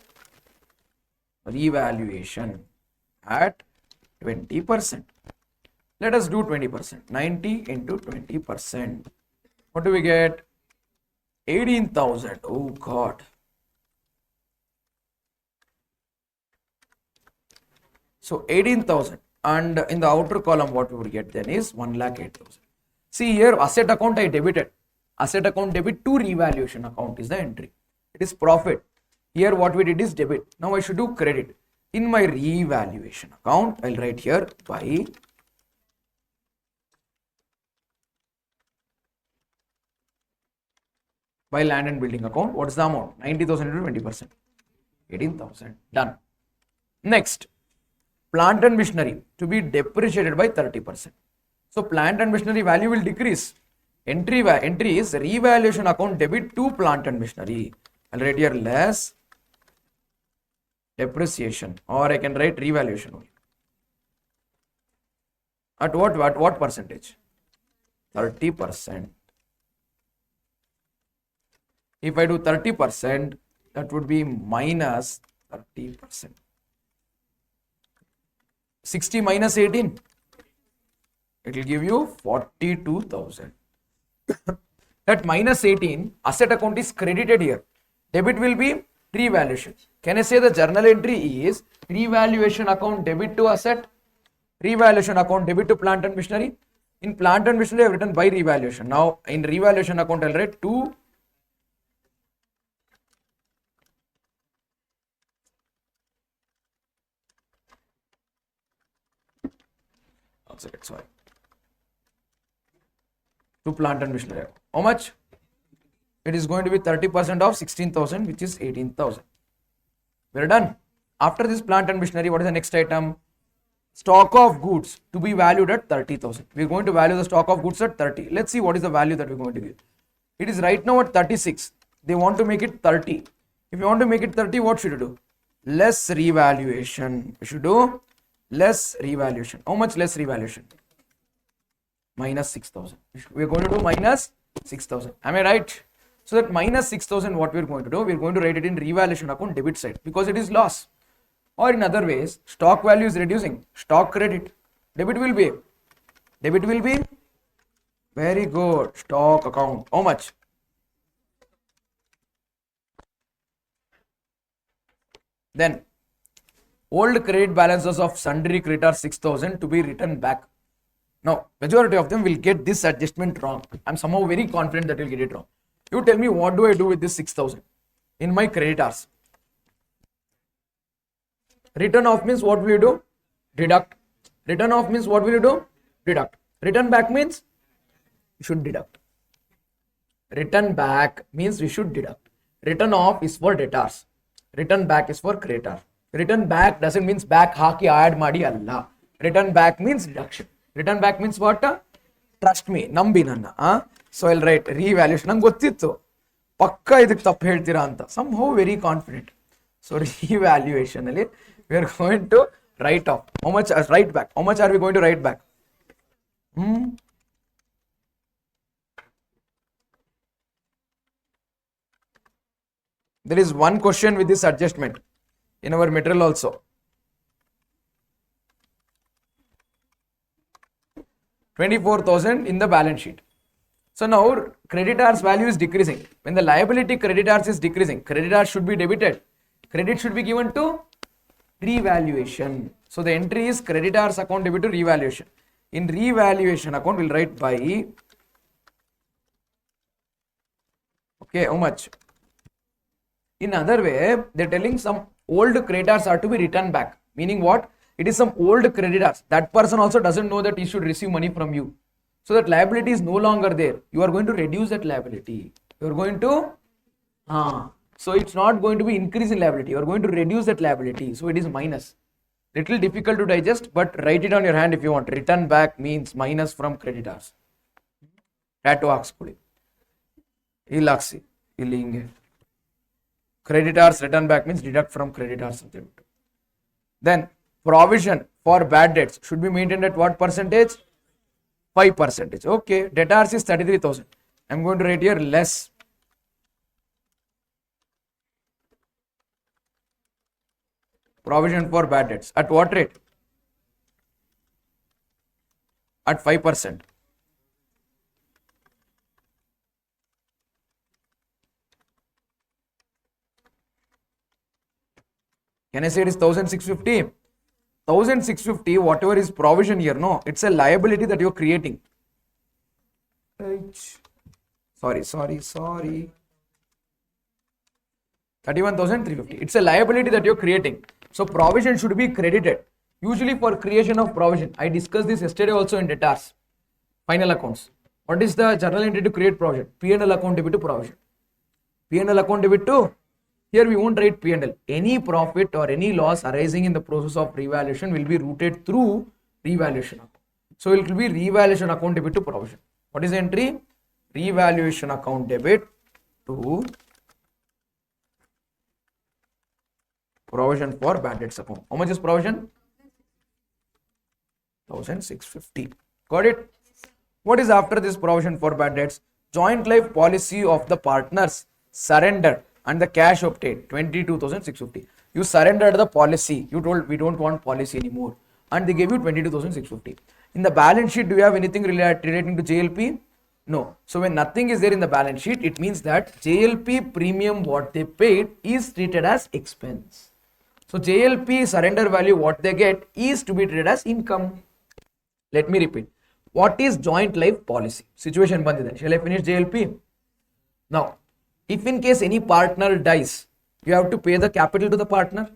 revaluation at 20%. Let us do 20%. 90 into 20%. What do we get? 18,000. Oh God. So 18,000, and in the outer column what we would get then is 1,08,000. See here, asset account I debited. Asset account debit to revaluation account is the entry. It is profit. Here what we did is debit. Now I should do credit. In my revaluation account, I'll write here by land and building account. What is the amount? 90,000 into 20%. 18,000. Done. Next, plant and machinery to be depreciated by 30%. So plant and machinery value will decrease. Entry is revaluation account debit to plant and machinery. I'll write here less depreciation, or I can write revaluation only. At what percentage? 30%. If I do 30%, that would be minus 30%. 60 minus 18, it will give you 42,000. That minus 18, asset account is credited here. Debit will be revaluation. Can I say the journal entry is revaluation account debit to asset, revaluation account debit to plant and machinery? In plant and machinery, I have written by revaluation. Now, in revaluation account, I'll write to sorry. to plant and machinery. How much? It is going to be 30% of 16,000, which is 18,000. We're done. After this plant and machinery, what is the next item? Stock of goods to be valued at 30,000. We're going to value the stock of goods at 30. Let's see what is the value that we're going to give. It is right now at 36. They want to make it 30. If you want to make it 30, what should you do? Less revaluation. We should do less revaluation. How much less revaluation? Minus 6,000. We're going to do minus 6,000. Am I right? So that minus 6,000, what we're going to do? We're going to write it in revaluation account debit side because it is loss. Or in other ways, stock value is reducing. Stock credit. Debit will be very good. Stock account. How much? Then old credit balances of sundry creditors 6,000 to be written back. Now, majority of them will get this adjustment wrong. I'm somehow very confident that you'll get it wrong. You tell me, what do I do with this 6,000 in my creditors? Return off means what will you do? Deduct. Return off means what will you do? Deduct. Return back means you should deduct. Return back means we should deduct. Return off is for debtors. Return back is for creditor. Return back doesn't means back haki add madi alla. Return back means deduction. Return back means what? Trust me, nambi nanna. So I'll write revaluation. Nange gottittu pakka idಕ್ಕೆ ತಪ್ಪು ಹೇಳ್ತೀರಾ ಅಂತ. Somehow very confident. So revaluation ಅಲ್ಲಿ we are going to write off. How much? Write back. How much are we going to write back? There is one question with this adjustment in our material also. 24,000 in the balance sheet. So now creditors value is decreasing. When the liability creditors is decreasing, creditors should be debited. Credit should be given to revaluation. So the entry is creditors account debit to revaluation. In revaluation account, we'll write by, okay, how much? In other way, they're telling some old creditors are to be returned back. Meaning what? It is some old creditors. That person also doesn't know that he should receive money from you. So that liability is no longer there. You are going to reduce that liability. You are going to, so it's not going to be increase in liability. You are going to reduce that liability. So it is minus. Little difficult to digest, but write it on your hand if you want. Return back means minus from creditors. Tattoo ಹಾಕ್ಸ್ಕೊಳ್ಳಿ. ಇಲ್ಲಿ ಹಾಕ್ಸಿ. ಇಲ್ಲಿ ಹಿಂಗೆ. Creditors return back means deduct from creditors. Then provision for bad debts should be maintained at what percentage? 5%. Okay, debtors is 33,000. I'm going to write here less. Provision for bad debts. At what rate? At 5%. Can I say it is 1,650? 1,650, whatever is provision here, no, it's a liability that you're creating. Sorry. 31,350. It's a liability that you're creating. So provision should be credited. Usually for creation of provision, I discussed this yesterday also in debtors, final accounts. What is the journal entry to create provision? P&L account debit to provision. P&L account debit to, here we won't write P&L. Any profit or any loss arising in the process of revaluation will be routed through revaluation account. So it will be revaluation account debit to provision. What is the entry? Revaluation account debit to provision for bad debts account. How much is provision? 1,650. Got it? What is after this provision for bad debts? Joint life policy of the partners surrendered and the cash obtained, 22,650. You surrendered the policy. You told we don't want policy anymore, and they gave you 22,650. In the balance sheet, do you have anything relating to JLP? No. So when nothing is there in the balance sheet, it means that JLP premium what they paid is treated as expense. So JLP surrender value what they get is to be treated as income. Let me repeat. What is joint life policy? Situation bandide. Shall I finish JLP? Now, if in case any partner dies, you have to pay the capital to the partner.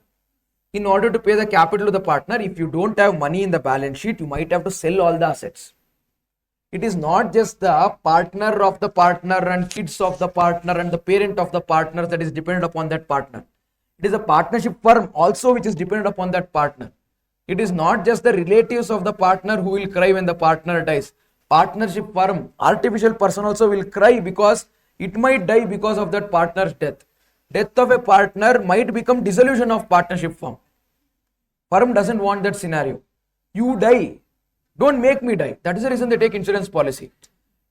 In order to pay the capital to the partner, if you don't have money in the balance sheet, you might have to sell all the assets. It is not just the partner of the partner and kids of the partner and the parent of the partner that is dependent upon that partner. It is a partnership firm also which is dependent upon that partner. It is not just the relatives of the partner who will cry when the partner dies. Partnership firm, artificial person also will cry because it might die because of that partner's death. Death of a partner might become dissolution of partnership firm. Firm doesn't want that scenario. You die. Don't make me die. That is the reason they take insurance policy.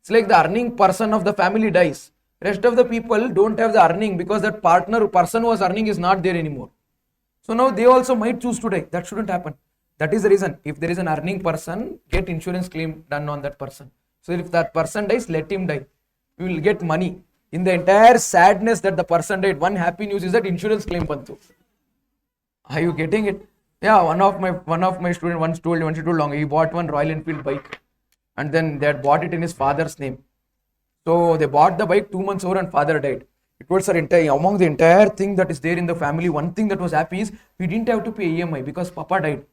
It's like the earning person of the family dies. Rest of the people don't have the earning because that person who was earning is not there anymore. So now they also might choose to die. That shouldn't happen. That is the reason. If there is an earning person, get insurance claim done on that person. So if that person dies, let him die. You will get money. In the entire sadness that the person died, one happy news is that insurance claim bantu. Are you getting it? Yeah, one of my students once told long, he bought one Royal Enfield bike and then they had bought it in his father's name. So they bought the bike 2 months over and father died. It was among the entire thing that is there in the family, one thing that was happy is we didn't have to pay EMI because Papa died.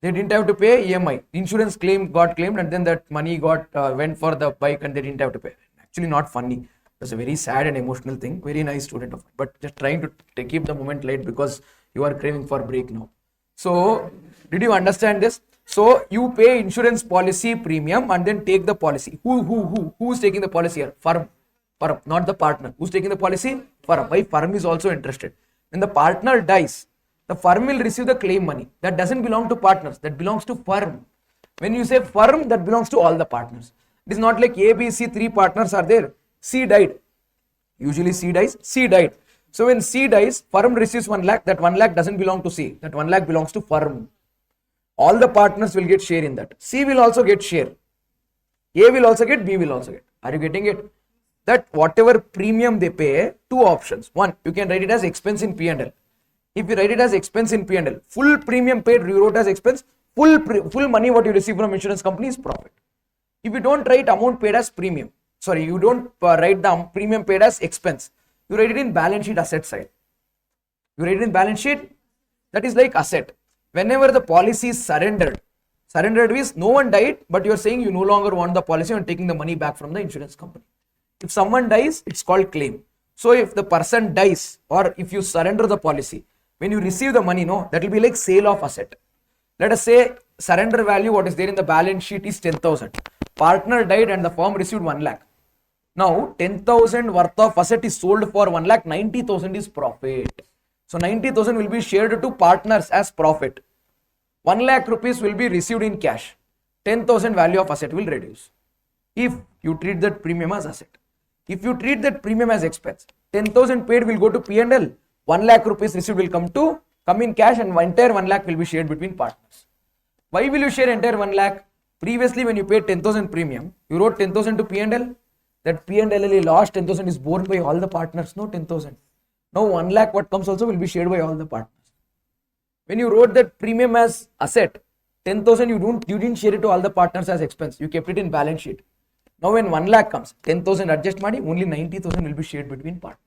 They didn't have to pay EMI. Insurance claim got claimed and then that money got went for the bike and they didn't have to pay. Actually not funny. It was a very sad and emotional thing. Very nice student of mine. But just trying to keep the moment light because you are craving for break now. So did you understand this? So you pay insurance policy premium and then take the policy. Who's taking the policy here? Firm, not the partner. Who's taking the policy? Firm. Why? Firm is also interested. When the partner dies, the firm will receive the claim money. That doesn't belong to partners. That belongs to firm. When you say firm, that belongs to all the partners. It is not like A, B, C, 3 partners are there. C died. Usually C dies. C died. So when C dies, firm receives 1 lakh. That 1 lakh doesn't belong to C. That 1 lakh belongs to firm. All the partners will get share in that. C will also get share. A will also get, B will also get. Are you getting it? That whatever premium they pay, 2 options. One, you can write it as expense in P&L. If you write it as expense in P&L, full premium paid you wrote as expense, full money what you receive from insurance company is profit. If you don't write amount paid as premium, you don't write the premium paid as expense, you write it in balance sheet asset side. You write it in balance sheet, that is like asset. Whenever the policy is surrendered means no one died, but you are saying you no longer want the policy and taking the money back from the insurance company. If someone dies, it's called claim. So if the person dies or if you surrender the policy, when you receive the money, that will be like sale of asset. Let us say surrender value what is there in the balance sheet is 10,000. Partner died and the firm received 1 lakh. Now 10,000 worth of asset is sold for 1 lakh, 90,000 is profit. So 90,000 will be shared to partners as profit. 1 lakh rupees will be received in cash. 10,000 value of asset will reduce. If you treat that premium as asset. If you treat that premium as expense, 10,000 paid will go to P&L. 1 lakh rupees received will come in cash and entire 1 lakh will be shared between partners. Why will you share entire 1 lakh? Previously when you paid 10,000 premium, you wrote 10,000 to P&L. That P&L lost 10,000 is borne by all the partners, no 10,000. Now 1 lakh what comes also will be shared by all the partners. When you wrote that premium as asset, 10,000 you didn't share it to all the partners as expense. You kept it in balance sheet. Now when 1 lakh comes, 10,000 adjust madi, only 90,000 will be shared between partners.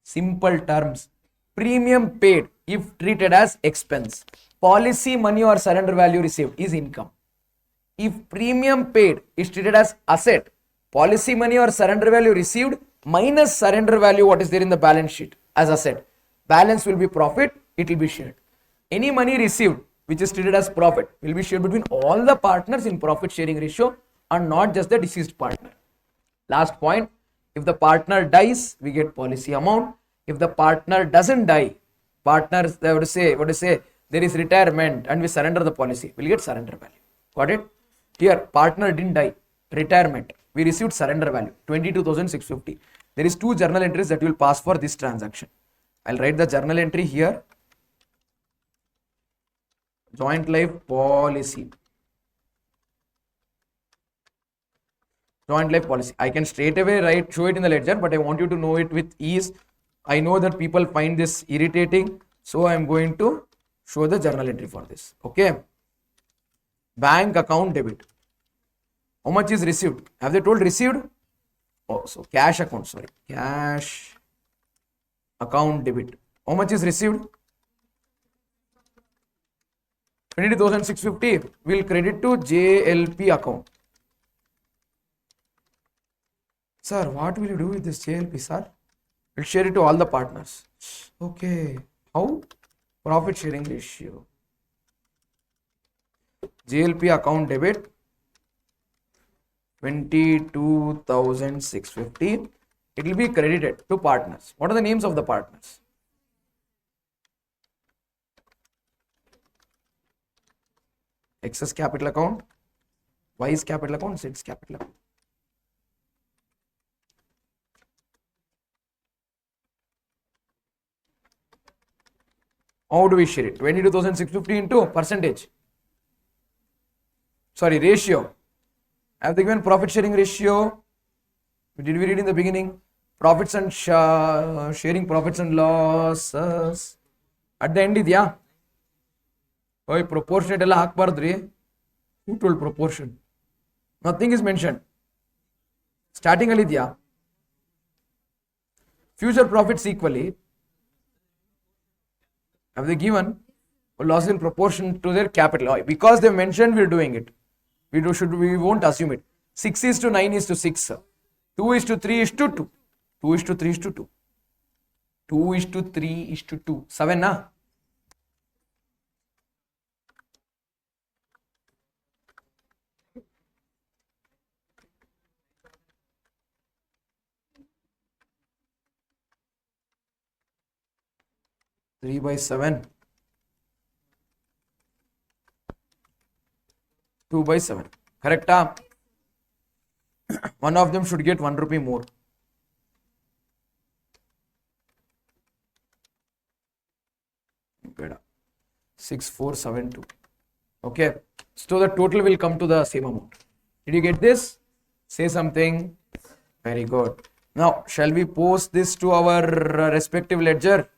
Simple terms. Premium paid if treated as expense. Policy money or surrender value received is income. If premium paid is treated as asset, policy money or surrender value received minus surrender value what is there in the balance sheet as asset. Balance will be profit, it will be shared. Any money received which is treated as profit will be shared between all the partners in profit sharing ratio and not just the deceased partner. Last point, if the partner dies, we get policy amount. If the partner doesn't die, partners, they would say, there is retirement and we surrender the policy, we'll get surrender value. Got it? Here, partner didn't die, retirement, we received surrender value, 22,650. There is 2 journal entries that will pass for this transaction. I'll write the journal entry here. Joint life policy. Joint life policy. I can straight away show it in the ledger, but I want you to know it with ease. I know that people find this irritating, so I am going to show the journal entry for this. Okay. Bank account debit. How much is received? Have they told received? Oh, so cash account, cash account debit. How much is received? 22,650 will credit to JLP account. Sir, what will you do with this JLP, sir? We'll share it to all the partners. Okay. How? Profit sharing ratio. JLP account debit 22,650. It will be credited to partners. What are the names of the partners? X's capital account, Y's capital account, Z's capital account. How do we share it? 22,650 into percentage. Sorry, ratio. I have given profit sharing ratio. Did we read in the beginning? Profits and sharing profits and losses. At the end, yeah. Oh, proportionate ಎಲ್ಲ ಹಾಕಬಾರ್ದ್ರಿ. Who told proportion? Nothing is mentioned. Starting ಅಲ್ಲಿ ಇದೆಯಾ? Future profits equally. Have they given loss in proportion to their capital? Because they mentioned, we're doing it. We won't assume it. 6 is to 9 is to 6. 2 is to 3 is to 2. 2 is to 3 is to 2. 2 is to 3 is to 2. 7 na? Three by 7. 2 by 7. Correct? One of them should get 1 rupee more. Beda. 6472. Okay. So the total will come to the same amount. Did you get this? Say something. Very good. Now, shall we post this to our respective ledger?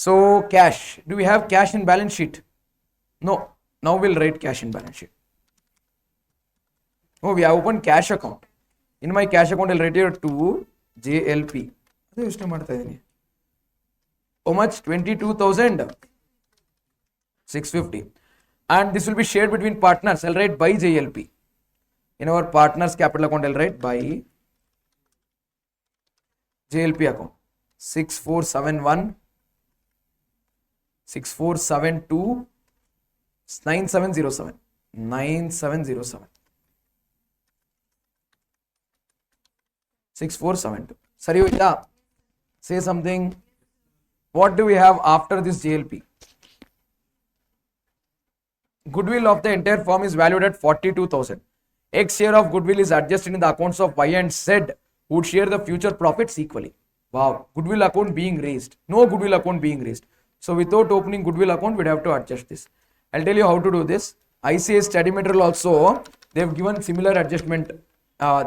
So cash, do we have cash in balance sheet? No, now we'll write cash in balance sheet. Oh, we have opened cash account. In my cash account, I'll write here to JLP. How much? 22,650. And this will be shared between partners. I'll write by JLP. In our partners capital account, I'll write by JLP account. 6471. 6472 9707 9707 6472. Sorry, say something. What do we have after this JLP? Goodwill of the entire firm is valued at 42,000. X share of goodwill is adjusted in the accounts of Y and Z, who would share the future profits equally. Wow, goodwill account being raised. No goodwill account being raised. So without opening goodwill account, we'd have to adjust this. I'll tell you how to do this. ICA study material also, they've given similar adjustment,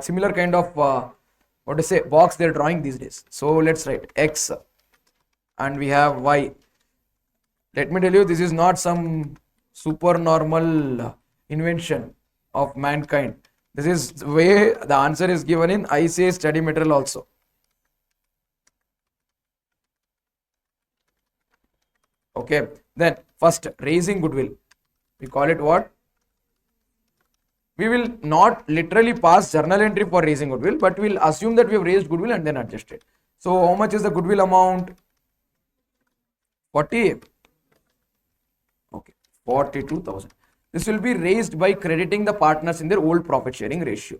similar kind of, box they're drawing these days. So let's write X and we have Y. Let me tell you, this is not some super normal invention of mankind. This is the way the answer is given in ICA study material also. Okay, then first raising goodwill. We call it what? We will not literally pass journal entry for raising goodwill, but we'll assume that we have raised goodwill and then adjust it. So how much is the goodwill amount? 40. Okay, 42,000. This will be raised by crediting the partners in their old profit sharing ratio.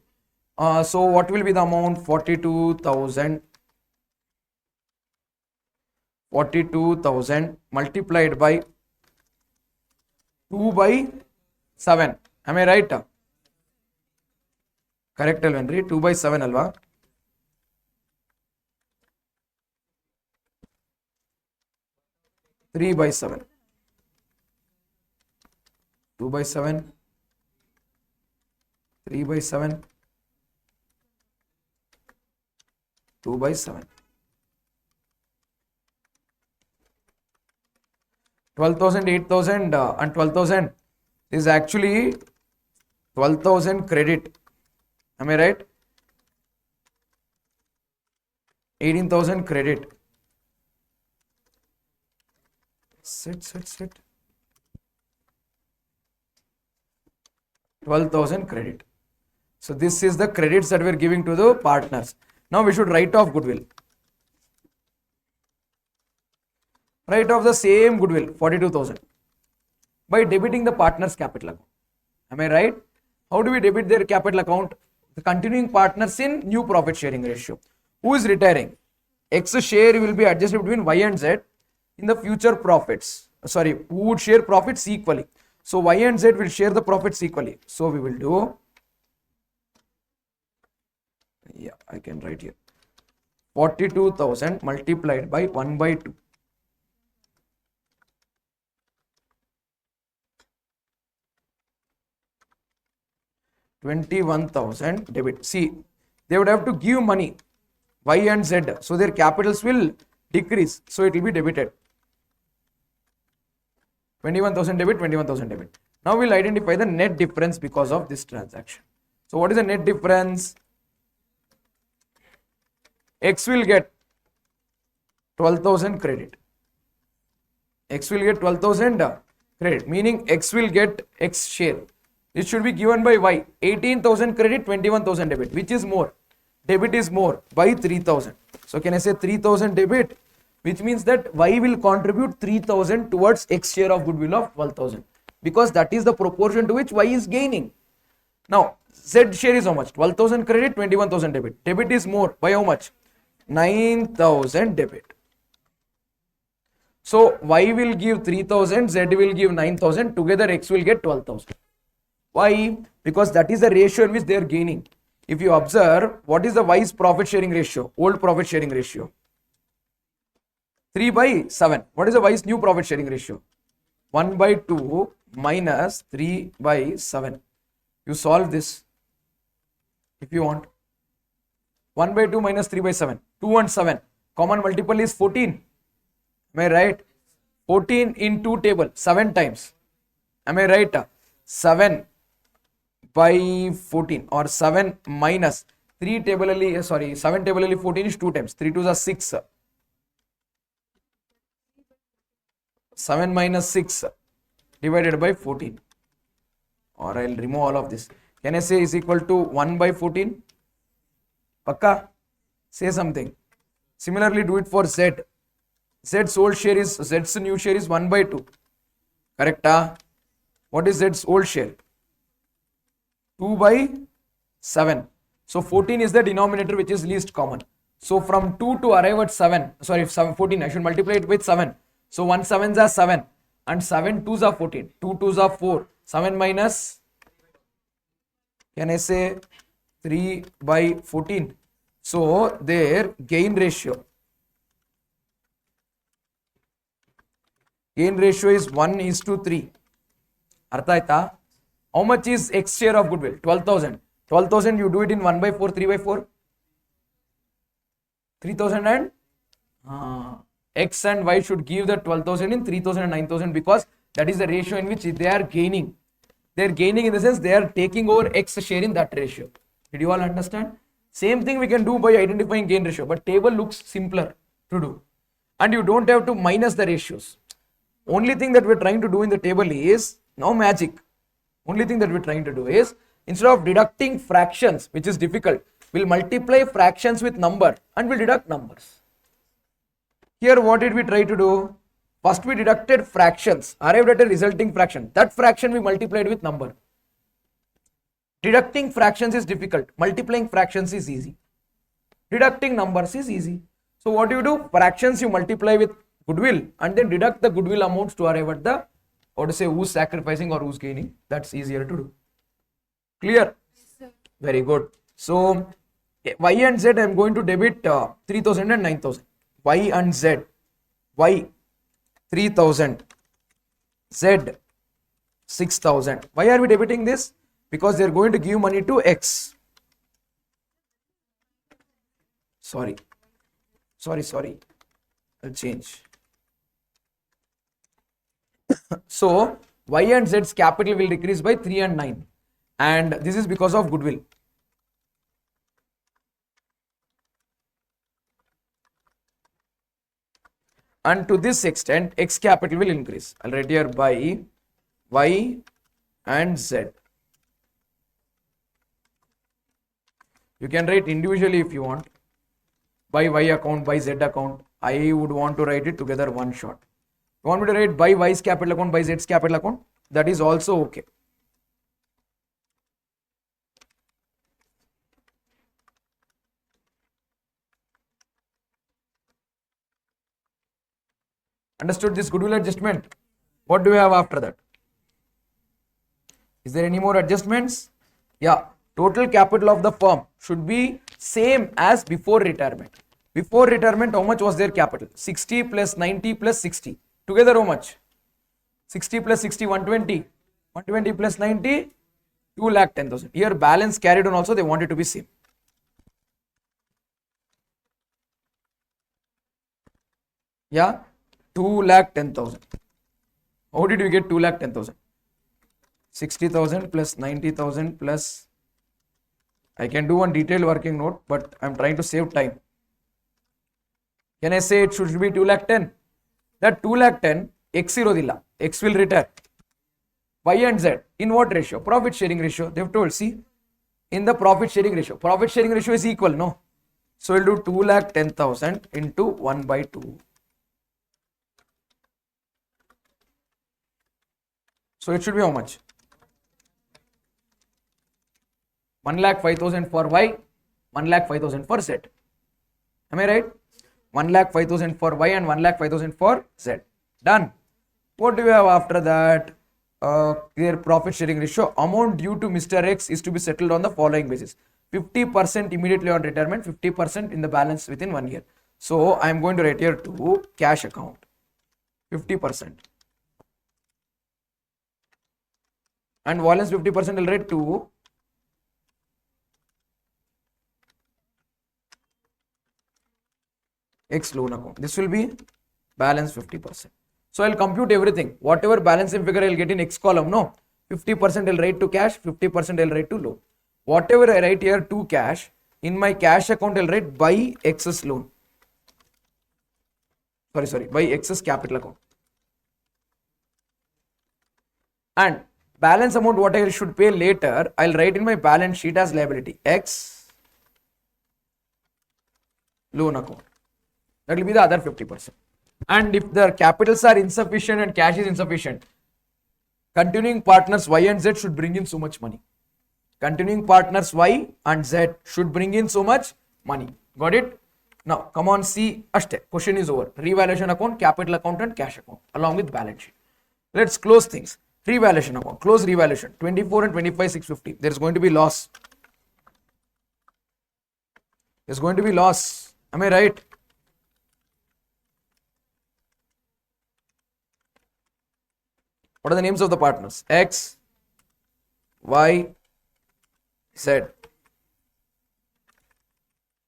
So what will be the amount? 42,000. 42,000 multiplied by 2 by 7. Am I right? Correct, Alvenry. 2 by 7 alva. 3 by 7. 2 by 7. 3 by 7. 2 by 7. 12,000, 8,000 and 12,000 is actually 12,000 credit. Am I right? 18,000 credit. Set. 12,000 credit. So this is the credits that we are giving to the partners. Now we should write off goodwill. Write off the same goodwill, 42,000, by debiting the partner's capital account. Am I right? How do we debit their capital account? The continuing partners in new profit sharing ratio. Who is retiring? X share will be adjusted between Y and Z in the future profits. Sorry, who would share profits equally? So Y and Z will share the profits equally. So we will do, yeah, I can write here, 42,000 multiplied by 1 by 2. $21,000 debit. See, they would have to give money, Y and Z, so their capitals will decrease, so it will be debited. 21,000 debit, 21,000 debit. Now we'll identify the net difference because of this transaction. So what is the net difference? X will get 12,000 credit. X will get 12,000 credit, meaning X will get X share. It should be given by Y. 18,000 credit, 21,000 debit. Which is more? Debit is more by 3,000. So can I say 3,000 debit? Which means that Y will contribute 3,000 towards X share of goodwill of 12,000. Because that is the proportion to which Y is gaining. Now, Z share is how much? 12,000 credit, 21,000 debit. Debit is more by how much? 9,000 debit. So Y will give 3,000, Z will give 9,000. Together X will get 12,000. Why? Because that is the ratio in which they are gaining. If you observe, what is the Y's profit sharing ratio? Old profit sharing ratio. 3 by 7. What is the Y's new profit sharing ratio? 1 by 2 minus 3 by 7. You solve this if you want. 1 by 2 minus 3 by 7. 2 and 7. Common multiple is 14. Am I right? 14 in 2 table. 7 times. Am I right? 7 by 14 or 7 minus 3 table, 7 table 14 is 2 times. 3 2s are 6. 7 minus 6 divided by 14. Or I'll remove all of this. Can I say is equal to 1 by 14? Pakka? Say something. Similarly, do it for Z. Z's old share is, Z's new share is 1 by 2. Correct? What is Z's old share? 2 by 7. So 14 is the denominator which is least common. So from 2 to arrive at 7, 14, I should multiply it with 7. So 1 7s are 7 and 7 2s are 14. 2 2s are 4. 7 minus, can I say 3 by 14. So their gain ratio is 1:3. Artha aita? How much is X share of goodwill? 12,000. 12,000 you do it in 1 by 4, 3 by 4. 3,000 and X and Y should give the 12,000 in 3,000 and 9,000 because that is the ratio in which they are gaining. They are gaining in the sense they are taking over X share in that ratio. Did you all understand? Same thing we can do by identifying gain ratio, but table looks simpler to do. And you don't have to minus the ratios. Only thing that we're trying to do in the table is no magic. Only thing that we're trying to do is instead of deducting fractions, which is difficult, we'll multiply fractions with number and we'll deduct numbers. Here what did we try to do? First we deducted fractions, arrived at a resulting fraction. That fraction we multiplied with number. Deducting fractions is difficult. Multiplying fractions is easy. Deducting numbers is easy. So what do? Fractions you multiply with goodwill and then deduct the goodwill amounts to arrive at the, or to say who's sacrificing or who's gaining. That's easier to do. Clear? Yes, very good. So Y and Z I am going to debit 3,000 and 9,000. Y and Z. Y 3,000. Z 6,000. Why are we debiting this? Because they are going to give money to X. Sorry. I'll change. So Y and Z's capital will decrease by 3 and 9. And this is because of goodwill. and to this extent X capital will increase. I'll write here by Y and Z. You can write individually if you want, by Y account, by Z account. I would want to write it together one shot. You want me to write by Y's capital account, by Z's capital account? That is also okay. Understood this goodwill adjustment? What do we have after that? Is there any more adjustments? Yeah, total capital of the firm should be same as before retirement. Before retirement, how much was their capital? 60 plus 90 plus 60. Together how much? 60 plus 60, 120. 120 plus 90, 2,10,000. Here balance carried on also, they want it to be same. Yeah, 2,10,000. How did we get 2,10,000? 60,000 plus 90,000 plus, I can do one detailed working note, but I'm trying to save time. Can I say it should be 2,10,000? That 2,10,000, X irodilla. X will retire. Y and Z, in what ratio? Profit sharing ratio. They've told, see, in the profit sharing ratio. Profit sharing ratio is equal, no? So we'll do 2,10,000 into 1 by 2. So it should be how much? 1,05,000 for Y, 1,05,000 for Z. Am I right? 1,05,000 for Y and 1,05,000 for Z. Done. What do we have after that? Their profit sharing ratio. Amount due to Mr. X is to be settled on the following basis. 50% immediately on retirement, 50% in the balance within 1 year. So I am going to write here to cash account. 50%. And balance 50% I'll write to X loan account. This will be balance 50%. So I'll compute everything. Whatever balancing figure I'll get in X column, no. 50% I'll write to cash, 50% I'll write to loan. Whatever I write here to cash, in my cash account I'll write by excess loan. Sorry, by excess capital account. And balance amount what I should pay later, I'll write in my balance sheet as liability. X loan account. That will be the other 50%. And if the capitals are insufficient and cash is insufficient, continuing partners Y and Z should bring in so much money. Continuing partners Y and Z should bring in so much money. Got it? Now, come on, see. Ashte, question is over. Revaluation account, capital account and cash account along with balance sheet. Let's close things. Revaluation account, close revaluation. 24 and 25, 650. There's going to be loss. There's going to be loss. Am I right? What are the names of the partners? X, Y, Z.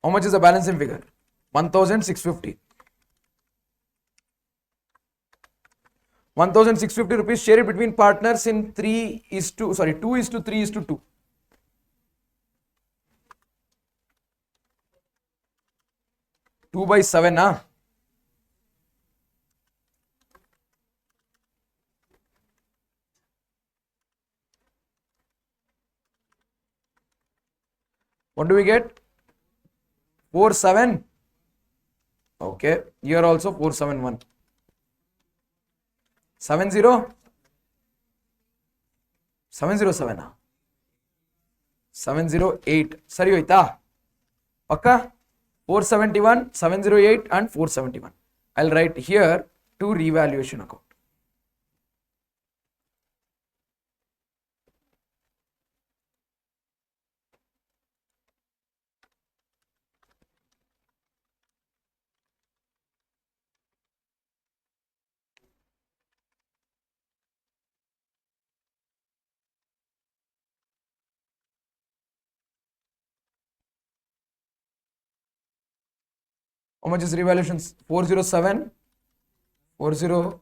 How much is the balancing figure? 1,650. 1,650 rupees. Share it between partners in 2 is to 3 is to 2. Two by 7, huh? What do we get? 4,7. Okay. Here also 471. 70. 707. 708. Sari hoita? Pakka? 471, 708 and 471. I'll write here to revaluation account. How much is revaluation? 407, 40,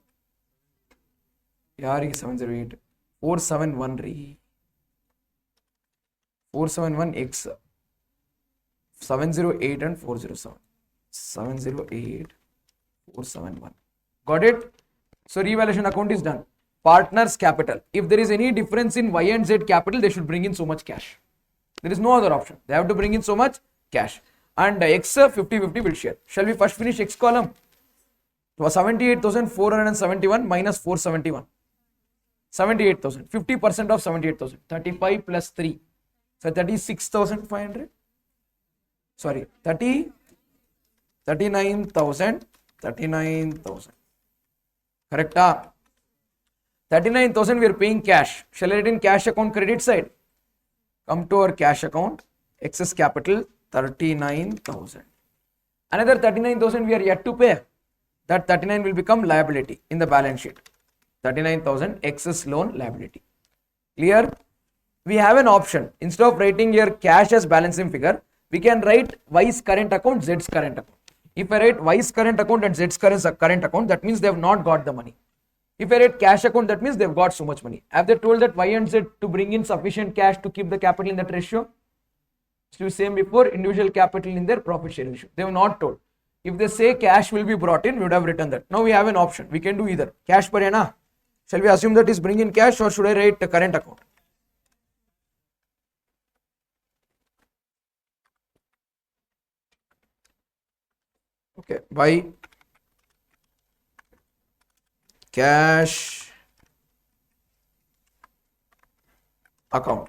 yaar 708, 471 re. 471 X 708 and 407. 708, 471. Got it? So revaluation account is done. Partners capital. If there is any difference in Y and Z capital, they should bring in so much cash. There is no other option. They have to bring in so much cash. And X 50-50 will share. Shall we first finish X column? It was 78,471 minus 471. 78,000. 50% of 78,000. 35 plus 3. So 36,500. Sorry, 39,000. 39,000. Correct? 39,000 we are paying cash. Shall I write in cash account credit side? Come to our cash account. Excess capital 39,000. Another 39,000 we are yet to pay. That 39 will become liability in the balance sheet. 39,000 excess loan liability. Clear? We have an option. Instead of writing here cash as balancing figure, we can write Y's current account, Z's current account. If I write Y's current account and Z's current account, that means they have not got the money. If I write cash account, that means they've got so much money. Have they told that Y and Z to bring in sufficient cash to keep the capital in that ratio? So same before, individual capital in their profit sharing ratio. They have not told. If they say cash will be brought in, we would have written that. Now we have an option. We can do either. Cash per na. Shall we assume that is bring in cash, or should I write the current account? Okay, by cash account.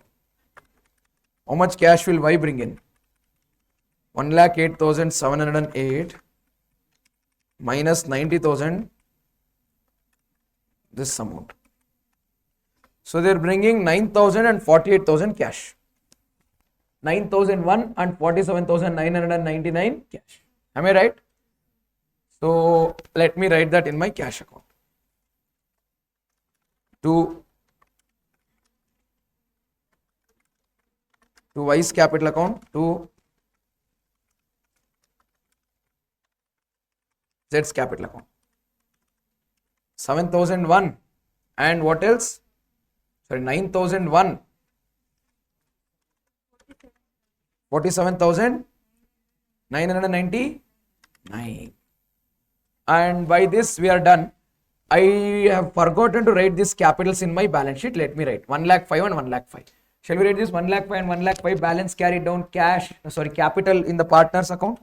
How much cash will Y bring in? 1,08,708 minus 90,000, this amount. So they are bringing 9,000 and 48,000 cash. 9,001 and 47,999 cash. Am I right? So let me write that in my cash account. To Y's capital account, to Z's capital account. 7,001 and what else? Sorry, 9,001. 47,999. And by this we are done. I have forgotten to write these capitals in my balance sheet. Let me write 1,05,000 and 1,05,000. Shall we write this 1,05,000 and 1,05,000 balance carried down cash, capital in the partners account?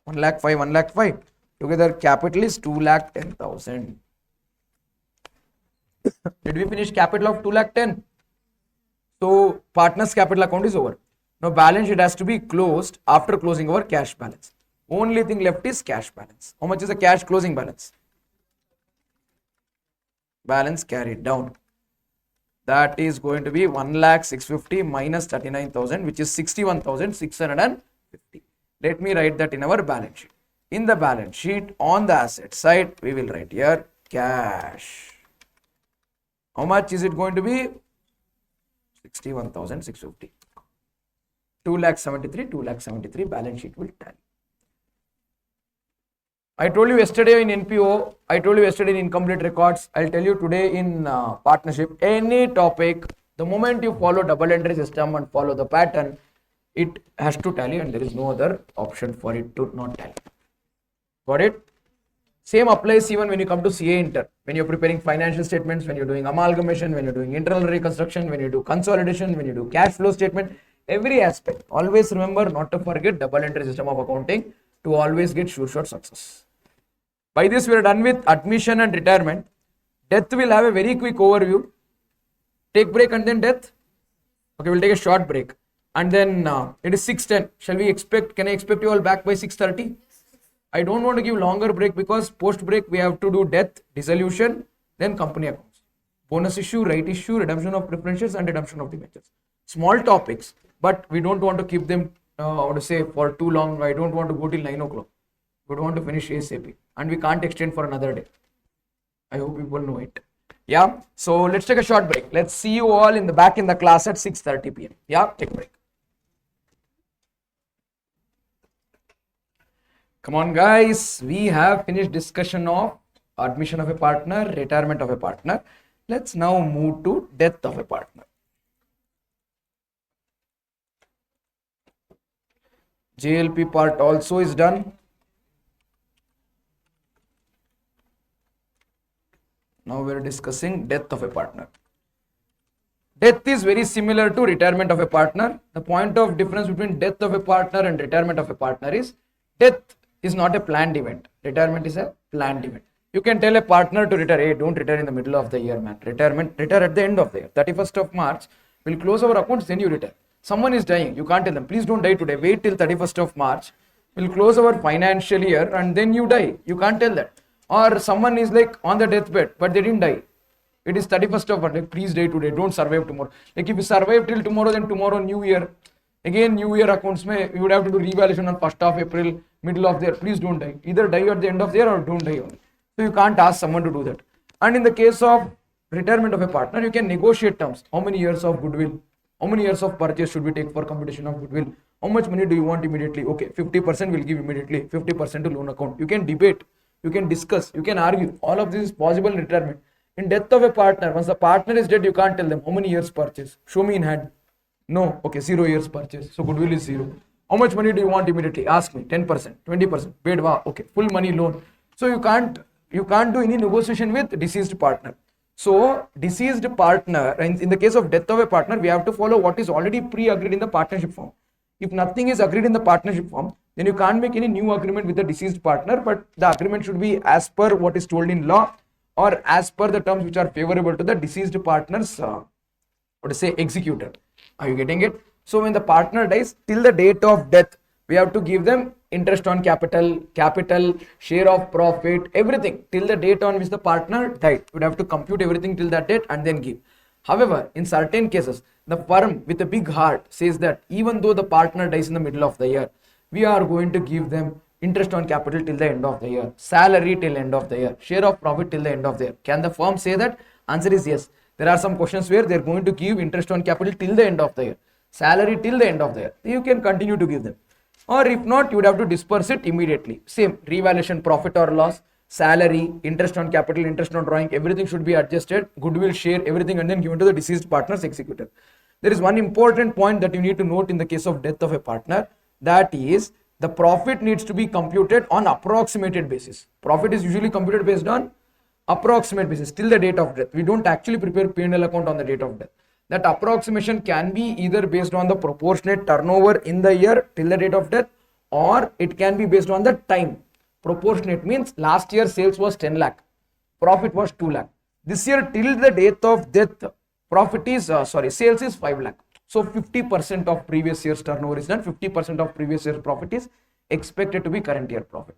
1,05,000, 1,05,000. Together capital is 2,10,000. Did we finish capital of 2,10,000? So partners capital account is over. Now balance sheet has to be closed after closing our cash balance. Only thing left is cash balance. How much is the cash closing balance? Balance carried down. That is going to be 1,06,50 minus 39,000, which is 61,650. Let me write that in our balance sheet. In the balance sheet, on the asset side, we will write here cash. How much is it going to be? 61,650. 2,73,273 balance sheet will tally. I told you yesterday in NPO, I told you yesterday in incomplete records, I'll tell you today in partnership, any topic, the moment you follow double entry system and follow the pattern, it has to tally and there is no other option for it to not tally. Got it? Same applies even when you come to CA Inter, when you're preparing financial statements, when you're doing amalgamation, when you're doing internal reconstruction, when you do consolidation, when you do cash flow statement, every aspect. Always remember not to forget double entry system of accounting to always get sure shot success. By this we are done with admission and retirement. Death will have a very quick overview. Take break and then death. Okay, we'll take a short break. And then it is 6:10. Shall we expect, can I expect you all back by 6:30? I don't want to give longer break because post break we have to do death, dissolution, then company accounts. Bonus issue, right issue, redemption of preferences and redemption of debentures. Small topics, but we don't want to keep them, for too long. I don't want to go till 9 o'clock. We don't want to finish ASAP. And we can't extend for another day. I hope people know it. Yeah. So let's take a short break. Let's see you all in the back in the class at 6:30 p.m. Yeah. Take a break. Come on, guys. We have finished discussion of admission of a partner, retirement of a partner. Let's now move to death of a partner. JLP part also is done. Now we are discussing death of a partner. Death is very similar to retirement of a partner. The point of difference between death of a partner and retirement of a partner is death is not a planned event. Retirement is a planned event. You can tell a partner to retire, hey, don't retire in the middle of the year, man. Retire at the end of the year. 31st of March, we'll close our accounts, then you retire. Someone is dying, you can't tell them, please don't die today, wait till 31st of March. We'll close our financial year and then you die. You can't tell that. Or someone is like on the deathbed, but they didn't die. It is 31st of March, like, please die today, don't survive tomorrow. Like if you survive till tomorrow, then tomorrow New Year. Again, New Year accounts, you would have to do revaluation on 1st of April, middle of the year. Please don't die. Either die at the end of the year or don't die only. So you can't ask someone to do that. And in the case of retirement of a partner, you can negotiate terms. How many years of goodwill? How many years of purchase should we take for computation of goodwill? How much money do you want immediately? Okay, 50% will give immediately, 50% to loan account. You can debate, you can discuss, you can argue. All of this is possible in retirement. In death of a partner, once the partner is dead, you can't tell them how many years purchase. Show me in hand. No, okay, 0 years purchase. So goodwill is 0. How much money do you want immediately? Ask me. 10%, 20%. Paid, wow, okay, full money loan. So you can't do any negotiation with deceased partner. So deceased partner, in the case of death of a partner, we have to follow what is already pre-agreed in the partnership form. If nothing is agreed in the partnership form, then you can't make any new agreement with the deceased partner, but the agreement should be as per what is told in law or as per the terms which are favorable to the deceased partner's executor. Are you getting it? So when the partner dies, till the date of death, we have to give them interest on capital, share of profit, everything till the date on which the partner died. You would have to compute everything till that date and then give. However, in certain cases, the firm with a big heart says that even though the partner dies in the middle of the year, we are going to give them interest on capital till the end of the year, salary till end of the year, share of profit till the end of the year. Can the firm say that? Answer is yes. There are some questions where they are going to give interest on capital till the end of the year, salary till the end of the year. You can continue to give them. Or if not, you would have to disperse it immediately. Same, revaluation, profit or loss, salary, interest on capital, interest on drawing, everything should be adjusted, goodwill, share, everything, and then given to the deceased partner's executor. There is one important point that you need to note in the case of death of a partner, that is the profit needs to be computed on approximated basis. Profit is usually computed based on approximate basis till the date of death. We don't actually prepare P&L account on the date of death. That approximation can be either based on the proportionate turnover in the year till the date of death, or it can be based on the time. Proportionate means last year sales was 10 lakh, profit was 2 lakh. This year till the date of death, profit is sales is 5 lakh. So 50% of previous year's turnover is done, 50% of previous year's profit is expected to be current year profit.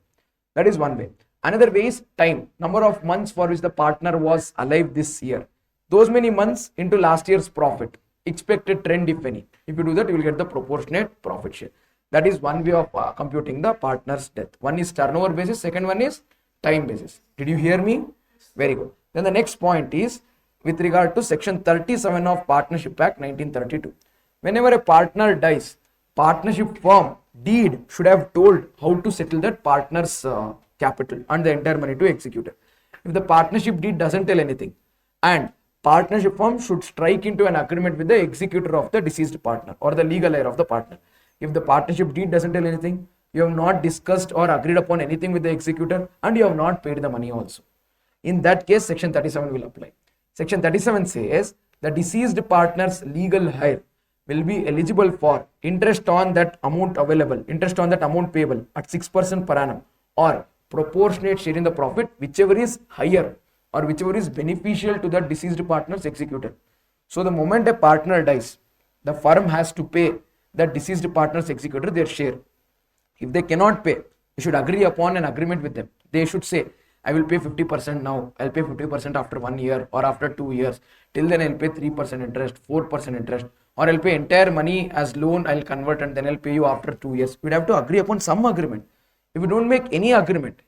That is one way. Another way is time, number of months for which the partner was alive this year. Those many months into last year's profit, expected trend if any. If you do that, you will get the proportionate profit share. That is one way of computing the partner's death. One is turnover basis, second one is time basis. Did you hear me? Very good. Then the next point is with regard to section 37 of Partnership Act 1932. Whenever a partner dies, partnership firm deed should have told how to settle that partner's capital and the entire money to executor. If the partnership deed doesn't tell anything, and partnership firm should strike into an agreement with the executor of the deceased partner or the legal heir of the partner. If the partnership deed doesn't tell anything, you have not discussed or agreed upon anything with the executor, and you have not paid the money also. In that case, section 37 will apply. Section 37 says the deceased partner's legal heir will be eligible for interest on that amount available, interest on that amount payable at 6% per annum, or proportionate share in the profit, whichever is higher or whichever is beneficial to the deceased partner's executor. So the moment a partner dies, the firm has to pay the deceased partner's executor their share. If they cannot pay, you should agree upon an agreement with them. They should say, I will pay 50% now, I'll pay 50% after 1 year or after 2 years. Till then I'll pay 3% interest, 4% interest, or I'll pay entire money as loan, I'll convert and then I'll pay you after 2 years. We'd have to agree upon some agreement. If you don't make any agreement,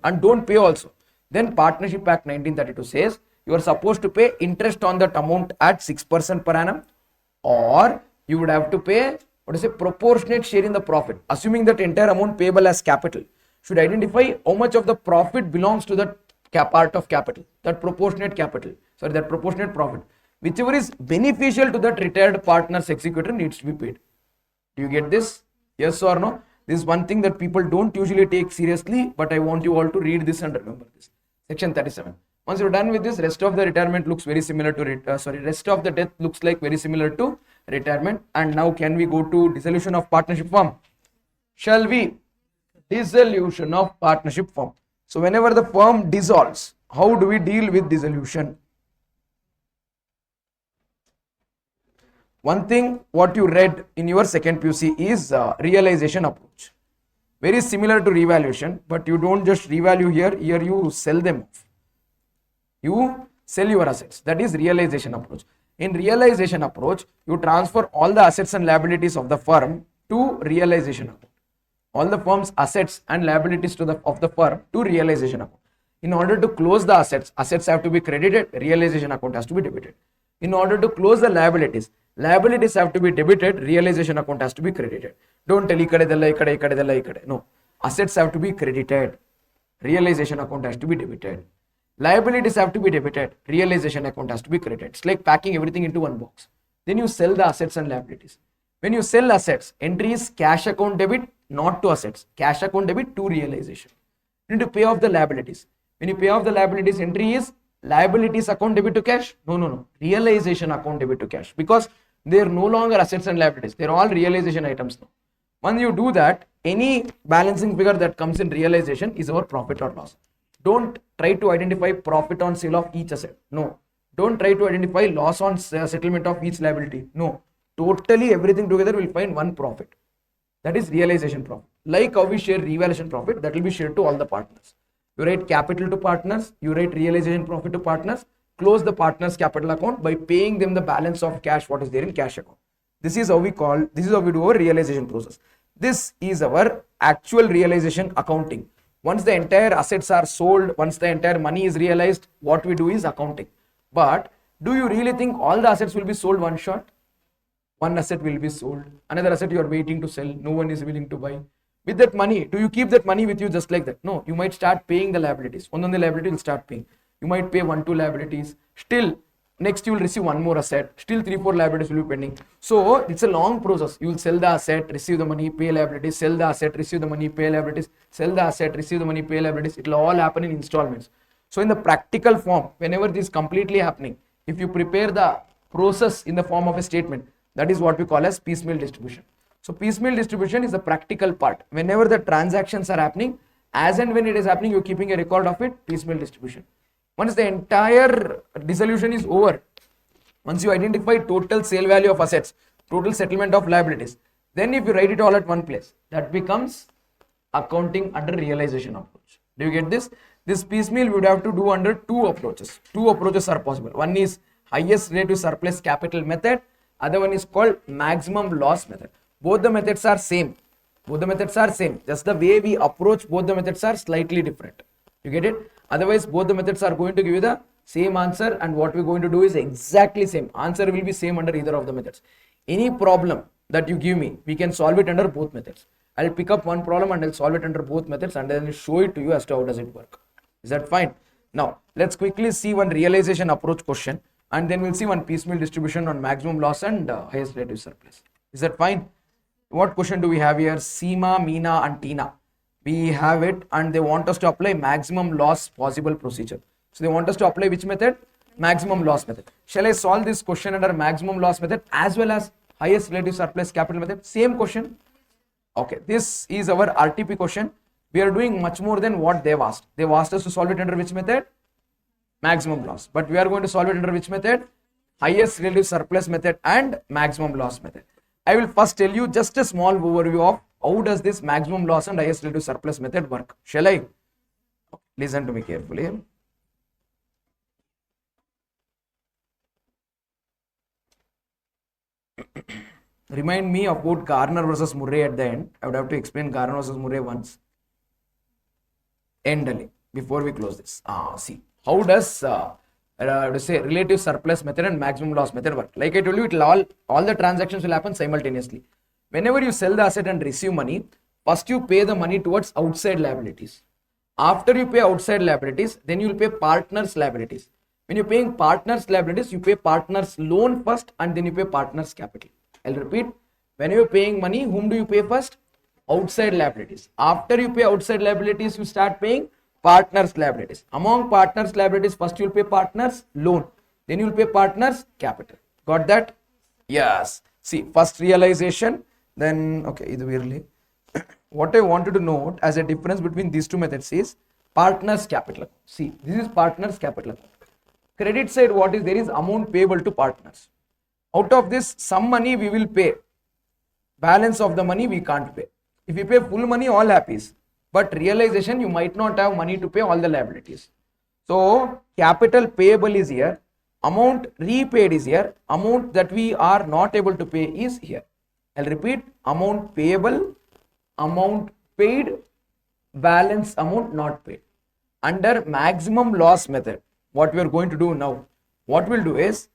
and don't pay also, then Partnership Act 1932 says you are supposed to pay interest on that amount at 6% per annum, or you would have to pay proportionate share in the profit, assuming that entire amount payable as capital. Should identify how much of the profit belongs to that part of capital, that proportionate profit, whichever is beneficial to that retired partner's executor needs to be paid. Do you get this? Yes or no? This is one thing that people don't usually take seriously, but I want you all to read this and remember this. Section 37. Once you're done with this, rest of the retirement looks very similar to rest of the death looks like very similar to retirement. And now can we go to dissolution of partnership form? Shall we? Dissolution of partnership form. So whenever the firm dissolves, how do we deal with dissolution? One thing what you read in your second PUC is realization approach. Very similar to revaluation, but you don't just revalue here. Here you sell them off. You sell your assets. That is realization approach. In realization approach, you transfer all the assets and liabilities of the firm to realization account. All the firm's assets and liabilities of the firm to realization account. In order to close the assets have to be credited, realization account has to be debited. In order to close the liabilities have to be debited, realization account has to be credited. Don't tell ikade. No. Assets have to be credited, realization account has to be debited. Liabilities have to be debited, realization account has to be credited. It's like packing everything into one box. Then you sell the assets and liabilities. When you sell assets, entry is cash account debit, not to assets. Cash account debit to realization. You need to pay off the liabilities. When you pay off the liabilities, entry is liabilities account debit to cash. No. Realization account debit to cash. Because they are no longer assets and liabilities. They are all realization items now. Once you do that, any balancing figure that comes in realization is our profit or loss. Don't try to identify profit on sale of each asset. No. Don't try to identify loss on settlement of each liability. No. Totally everything together will find one profit. That is realization profit. Like how we share revaluation profit, that will be shared to all the partners. You write capital to partners, you write realization profit to partners, close the partners capital account by paying them the balance of cash what is there in cash account. This is how we do our realization process. This is our actual realization accounting. Once the entire assets are sold, once the entire money is realized, what we do is accounting. But do you really think all the assets will be sold one shot? One asset will be sold, another asset you are waiting to sell, no one is willing to buy. With that money, do you keep that money with you just like that? No, you might start paying the liabilities. One on the liability will start paying. You might pay 1-2 liabilities. Still, next you will receive one more asset. Still 3-4 liabilities will be pending. So it's a long process. You will sell the asset, receive the money, pay liabilities, sell the asset, receive the money, pay liabilities, sell the asset, receive the money, pay liabilities. It will all happen in installments. So in the practical form, whenever this is completely happening, if you prepare the process in the form of a statement, that is what we call as piecemeal distribution. So piecemeal distribution is the practical part. Whenever the transactions are happening, as and when it is happening, you're keeping a record of it, piecemeal distribution. Once the entire dissolution is over, once you identify total sale value of assets, total settlement of liabilities, then if you write it all at one place, that becomes accounting under realization approach. Do you get this? This piecemeal we would have to do under two approaches. Two approaches are possible. One is highest relative surplus capital method. Other one is called maximum loss method. Both the methods are same. Just the way we approach both the methods are slightly different. You get it? Otherwise, both the methods are going to give you the same answer, and what we're going to do is exactly same. Answer will be same under either of the methods. Any problem that you give me, we can solve it under both methods. I'll pick up one problem and I'll solve it under both methods and then I'll show it to you as to how does it work. Is that fine? Now, let's quickly see one realization approach question, and then we'll see one piecemeal distribution on maximum loss and highest relative surplus. Is that fine? What question do we have here? Seema, Meena and Tina. We have it and they want us to apply maximum loss possible procedure. So they want us to apply which method? Maximum loss method. Shall I solve this question under maximum loss method as well as highest relative surplus capital method? Same question. Okay, this is our RTP question. We are doing much more than what they've asked. They've asked us to solve it under which method? Maximum loss. But we are going to solve it under which method? Highest relative surplus method and maximum loss method. I will first tell you just a small overview of how does this maximum loss and highest relative surplus method work. Shall I? Listen to me carefully. Remind me about Garner versus Murray at the end. I would have to explain Garner versus Murray once. Endly before we close this. See, how does relative surplus method and maximum loss method work? Like I told you, it will all the transactions will happen simultaneously. Whenever you sell the asset and receive money, first you pay the money towards outside liabilities. After you pay outside liabilities, then you will pay partners liabilities. When you're paying partners liabilities, you pay partners loan first and then you pay partners capital. I'll repeat. When you're paying money, whom do you pay first? Outside liabilities. After you pay outside liabilities, you start paying Partners liabilities. Among partners liabilities, first you'll pay partners loan, then you'll pay partners capital. Got that? Yes. See, first realization, then okay, ಇದು ಇರಲಿ. What I wanted to note as a difference between these two methods is partners capital. See, this is partners capital. Credit side, what is there is amount payable to partners. Out of this, some money we will pay. Balance of the money we can't pay. If you pay full money, all happy. But realization, you might not have money to pay all the liabilities. So capital payable is here, amount repaid is here, amount that we are not able to pay is here. I'll repeat, amount payable, amount paid, balance amount not paid. Under maximum loss method, what we are going to do now, what we'll do is,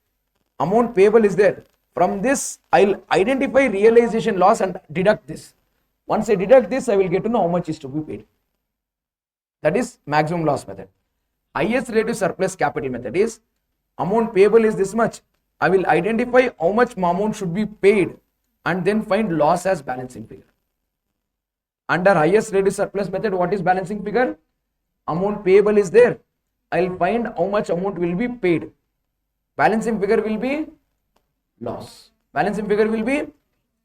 amount payable is there. From this, I'll identify realization loss and deduct this. Once I deduct this, I will get to know how much is to be paid. That is maximum loss method. Highest relative surplus capital method is, amount payable is this much. I will identify how much amount should be paid and then find loss as balancing figure. Under highest relative surplus method, what is balancing figure? Amount payable is there. I'll find how much amount will be paid. Balancing figure will be loss. Balancing figure will be,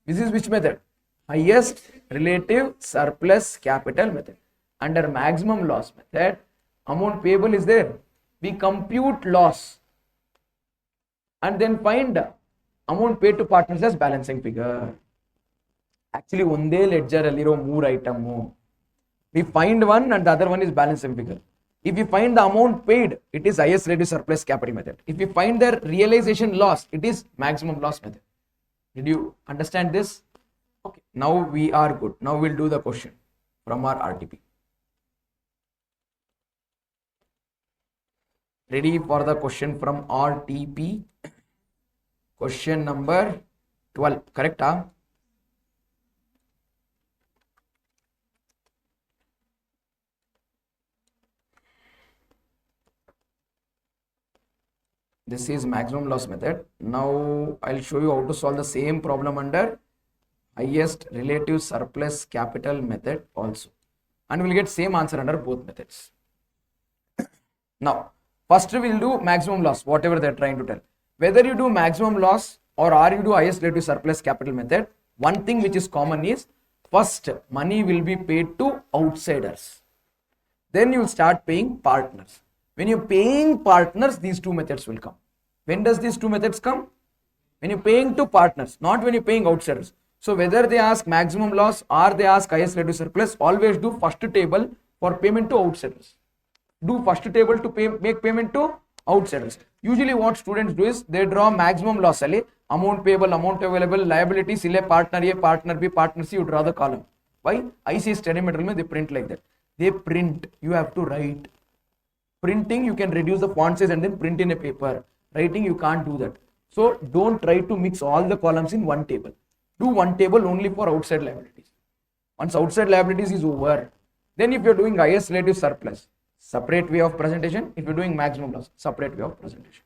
this is which method? Highest relative surplus capital method. Under maximum loss method, amount payable is there. We compute loss and then find amount paid to partners as balancing figure. Actually, one day ledger aliro more item. We find one and the other one is balancing figure. If you find the amount paid, it is highest relative surplus capital method. If you find the realization loss, it is maximum loss method. Did you understand this? Okay, now we are good. Now we'll do the question from our RTP. Ready for the question from RTP? Question number 12, correct? Huh? This is maximum loss method. Now I'll show you how to solve the same problem under highest relative surplus capital method also, and we'll get same answer under both methods. Now first we'll do maximum loss, whatever they're trying to tell. Whether you do maximum loss or you do highest relative surplus capital method, one thing which is common is, first money will be paid to outsiders, then you will start paying partners. When you're paying partners, these two methods will come. When does these two methods come? When you're paying to partners, not when you're paying outsiders. So whether they ask maximum loss or they ask highest relative surplus, always do first table for payment to outsiders. Do first table to make payment to outsiders. Usually what students do is, they draw maximum loss ali, amount payable, amount available, liabilities, partner A, partner B, partner C, you draw the column. Why? IC study material, they print like that. They print, you have to write. Printing, you can reduce the font size and then print in a paper. Writing, you can't do that. So don't try to mix all the columns in one table. Do one table only for outside liabilities. Once outside liabilities is over, then if you're doing highest relative surplus, separate way of presentation. If you're doing maximum loss, separate way of presentation.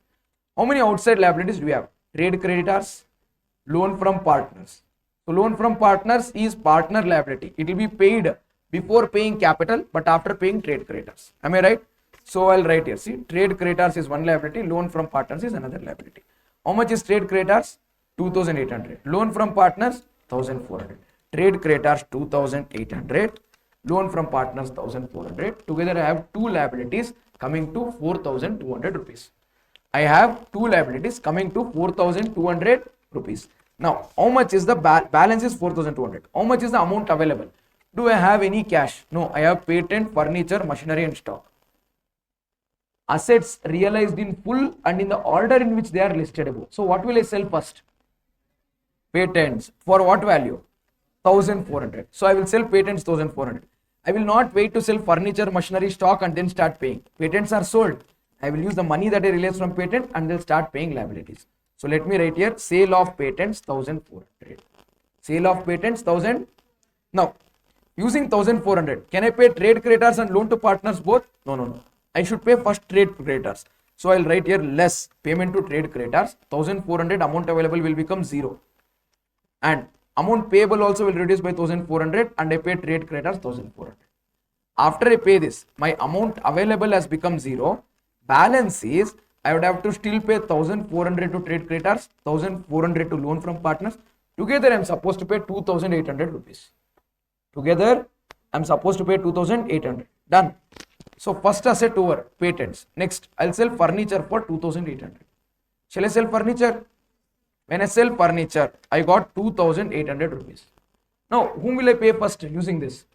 How many outside liabilities do we have? Trade creditors, loan from partners. So loan from partners is partner liability. It will be paid before paying capital, but after paying trade creditors. Am I right? So I'll write here. See, trade creditors is one liability, loan from partners is another liability. How much is trade creditors? 2,800. Loan from partners 1,400. Trade creditors 2,800. Loan from partners 1,400. Together I have two liabilities coming to 4,200 rupees. I have two liabilities coming to 4,200 rupees. Now, how much is the balance is 4,200. How much is the amount available? Do I have any cash? No, I have patent, furniture, machinery and stock. Assets realized in full and in the order in which they are listed above. So what will I sell first? Patents. For what value? 1,400. So I will sell patents 1,400. I will not wait to sell furniture, machinery, stock and then start paying. Patents are sold. I will use the money that I realized from patent and they'll start paying liabilities. So let me write here, sale of patents 1,400. Sale of patents 1,000. Now, using 1,400, can I pay trade creditors and loan to partners both? No. I should pay first trade creditors. So I'll write here less payment to trade creditors. 1,400 amount available will become 0. And amount payable also will reduce by 1,400 and I pay trade creditors 1,400. After I pay this, my amount available has become 0. Balance is, I would have to still pay 1400 to trade creditors, 1400 to loan from partners. Together I am supposed to pay 2800 rupees. Together I am supposed to pay 2800. Done. So first asset over, patents. Next, I'll sell furniture for 2800. Shall I sell furniture? When I sell furniture, I got 2800 rupees. Now, whom will I pay first using this?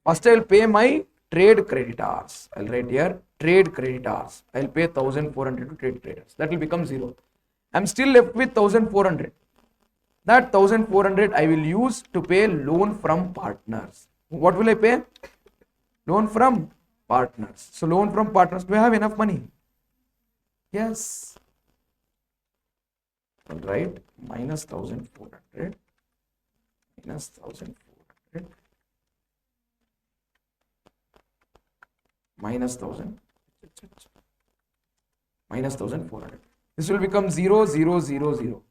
First, I will pay my trade creditors. I'll write here trade creditors. I'll pay 1400 to trade creditors. That will become 0. I'm still left with 1400. That 1400 I will use to pay loan from partners. What will I pay? Loan from partners. So, loan from partners. Do I have enough money? Yes. All right. Minus 1400. Minus 1400. Minus 1000. Minus 1400. This will become 0, 0, 0, 0.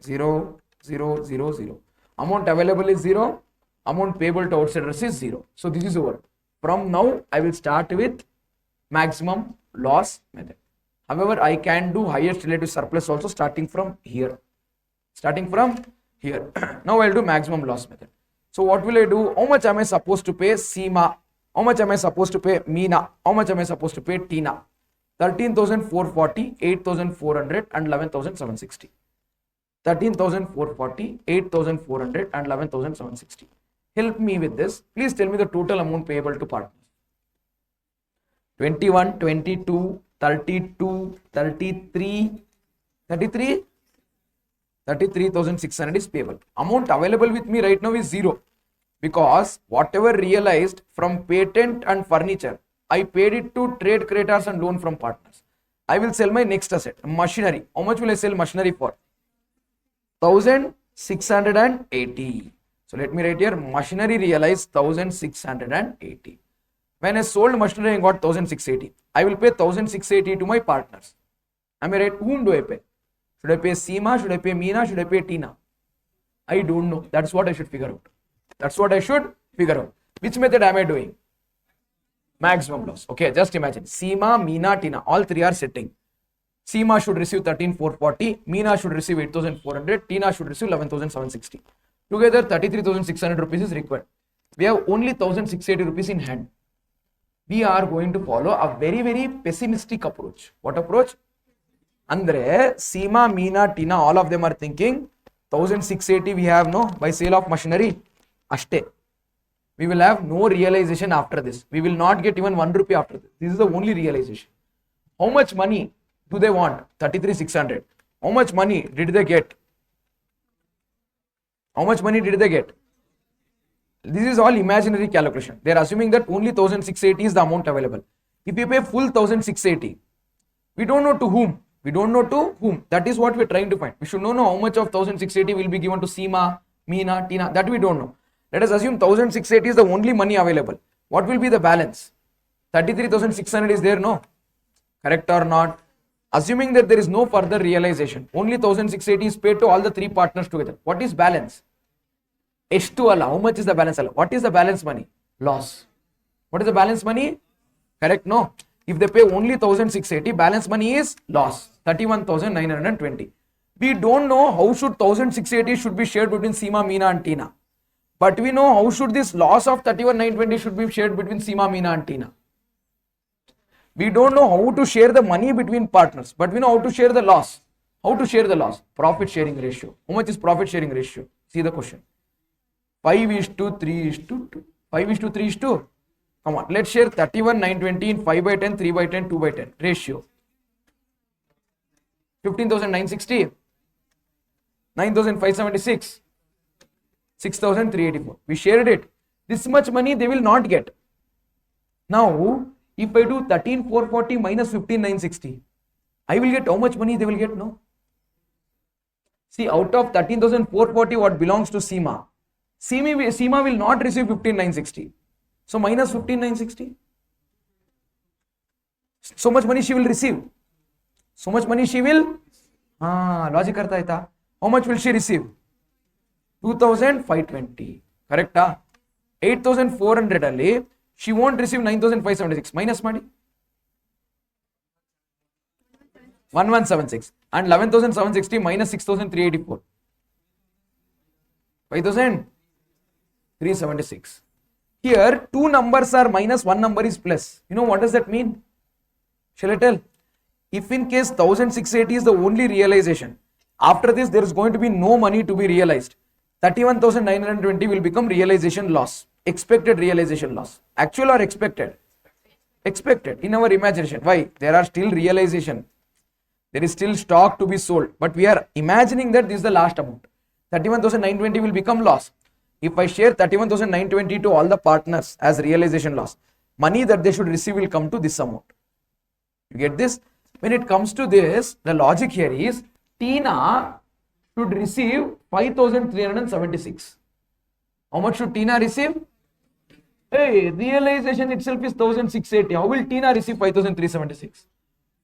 0, 0, 0, 0. Amount available is 0. Amount payable to outsiders is 0. So this is over. From now, I will start with maximum loss method. However, I can do highest relative surplus also starting from here. Starting from here. Now I will do maximum loss method. So what will I do? How much am I supposed to pay Seema? How much am I supposed to pay Meena? How much am I supposed to pay Tina? 13,440, 8,400 and 11,760. 13,440, 8,400 and 11,760. Help me with this. Please tell me the total amount payable to partners. 21, 22, 32, 33, 33, 33,600 is payable. Amount available with me right now is 0 because whatever realized from patent and furniture, I paid it to trade creditors and loan from partners. I will sell my next asset, machinery. How much will I sell machinery for? 1,680. So let me write here, machinery realized 1,680. When I sold machinery, I got 1,680. I will pay 1,680 to my partners. Am I right? Whom do I pay? Should I pay Seema? Should I pay Meena? Should I pay Tina? I don't know. That's what I should figure out. That's what I should figure out. Which method am I doing? Maximum loss. Okay, just imagine. Seema, Meena, Tina. All three are sitting. Seema should receive 13,440. Meena should receive 8,400. Tina should receive 11,760. Together, 33,600 rupees is required. We have only 1,680 rupees in hand. We are going to follow a very, very pessimistic approach. What approach? Andre, Seema, Meena, Tina, all of them are thinking 1,680 we have no by sale of machinery. Ashte. We will have no realization after this. We will not get even 1 rupee after this. This is the only realization. How much money do they want? 33,600. How much money did they get? How much money did they get? This is all imaginary calculation. They are assuming that only 1,680 is the amount available. If you pay full 1,680, we don't know to whom. We don't know to whom. That is what we are trying to find. We should know how much of 1,680 will be given to Seema, Meena, Tina. That we don't know. Let us assume 1,680 is the only money available. What will be the balance? 33,600 is there, no? Correct or not? Assuming that there is no further realization, only 1,680 is paid to all the three partners together. What is balance? H2 Allah. How much is the balance Allah? What is the balance money? Loss. What is the balance money? Correct? No. If they pay only 1,680, balance money is loss. 31,920. We don't know how should 1,680 should be shared between Seema, Meena and Tina. But we know how should this loss of 31,920 should be shared between Seema, Meena and Tina. We don't know how to share the money between partners, but we know how to share the loss. How to share the loss? Profit sharing ratio. How much is profit sharing ratio? See the question. 5:3:2. 5:3:2. Come on, let's share 31,920 in 5/10, 3/10, 2/10 ratio. 15,960, 9,576, 6,384. We shared it. This much money they will not get. Now, if I do 13,440 minus 15,960, I will get how much money they will get? No. See, out of 13,440, what belongs to Seema? Seema will not receive 15,960. So minus 15,960. So much money she will receive. So much money she will. Logic karta hai tha. How much will she receive? 2,520. Correct? 8,400 ಅಲ್ಲಿ she won't receive 9,576. Minus ಮಾಡಿ 1176 and 11,760 minus 6,384. 5,376. Here two numbers are minus, one number is plus. You know what does that mean? Shall I tell? If in case 1,680 is the only realization, after this there is going to be no money to be realized. 31,920 will become realization loss. Expected realization loss. Actual or expected? Expected in our imagination. Why? There are still realization. There is still stock to be sold, but we are imagining that this is the last amount. 31,920 will become loss. If I share 31,920 to all the partners as realization loss, money that they should receive will come to this amount. You get this? When it comes to this, the logic here is Tina should receive 5,376. How much should Tina receive? Hey, realization itself is 1,680. How will Tina receive 5,376?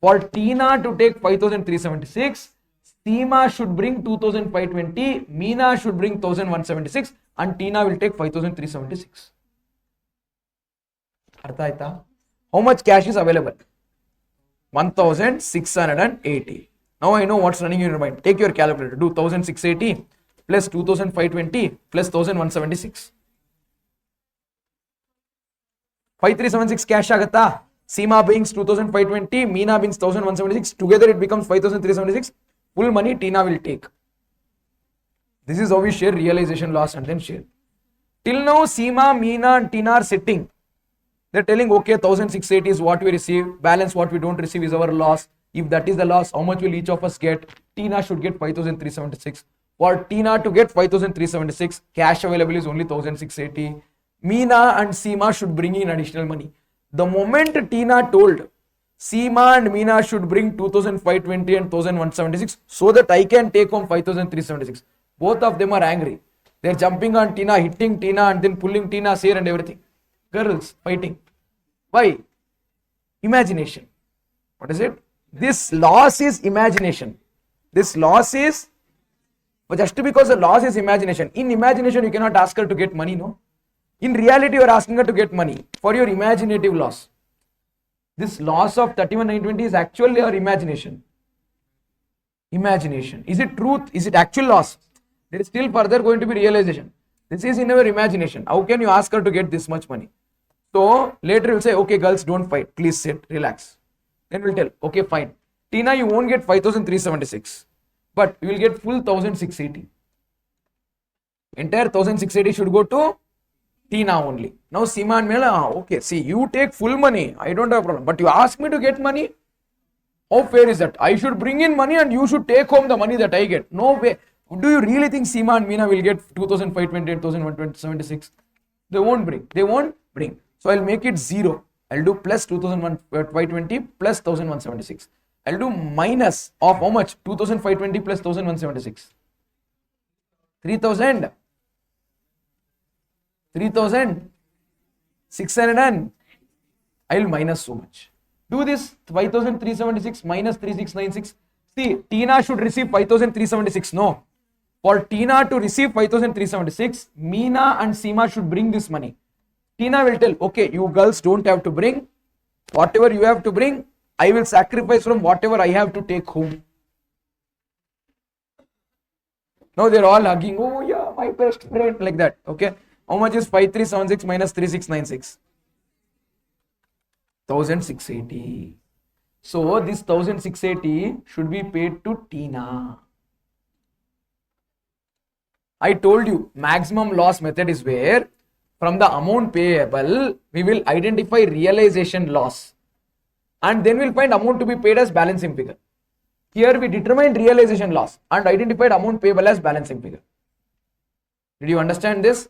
For Tina to take 5,376, Seema should bring 2,520, Meena should bring 1,176, and Tina will take 5,376. Artha aita? How much cash is available? 1,680. Now I know what's running in your mind. Take your calculator. Do 1,680 plus 2,520 plus 1,176. 5,376 cash agata. Seema brings 2,520, Meena brings 1,176. Together it becomes 5,376. Full money Tina will take. This is how we share realization loss and then share. Till now, Seema, Meena and Tina are sitting. They're telling, okay, 1,680 is what we receive. Balance what we don't receive is our loss. If that is the loss, how much will each of us get? Tina should get 5,376. For Tina to get 5,376, cash available is only 1,680. Meena and Seema should bring in additional money. The moment Tina told Seema and Meena should bring 2,520 and 1,176 so that I can take home 5,376. Both of them are angry. They're jumping on Tina, hitting Tina and then pulling Tina's hair and everything. Girls fighting. Why? Imagination. What is it? This loss is imagination. This loss is, but just because the loss is imagination. In imagination, you cannot ask her to get money, no? In reality, you are asking her to get money for your imaginative loss. This loss of 31,920 is actually our imagination. Imagination. Is it truth? Is it actual loss? There is still further going to be realization. This is in our imagination. How can you ask her to get this much money? So later we'll say, okay, girls, don't fight. Please sit, relax. Then we'll tell, okay, fine. Tina, you won't get 5,376, but you will get full 1,680. Entire 1,680 should go to Tina only. Now Seema and Meena, okay, see, you take full money. I don't have a problem. But you ask me to get money? How fair is that? I should bring in money and you should take home the money that I get. No way. Do you really think Seema and Meena will get 2,520 and 1,176? They won't bring. They won't bring. So I'll make it 0. I'll do plus 2,520 plus 1,176. I'll do minus of how much? 2,520 plus 1,176. 3,000. 3,600 and I'll minus so much. Do this 5,376 minus 3,696. See, Tina should receive 5,376. No. For Tina to receive 5,376, Meena and Seema should bring this money. Tina will tell, okay, you girls don't have to bring. Whatever you have to bring, I will sacrifice from whatever I have to take home. Now they're all hugging. Oh yeah, my best friend, like that. Okay. How much is 5,376 minus 3,696? 1,680. So this 1,680 should be paid to Tina. I told you, maximum loss method is where from the amount payable, we will identify realization loss. And then we'll find amount to be paid as balancing figure. Here we determined realization loss and identified amount payable as balancing figure. Did you understand this?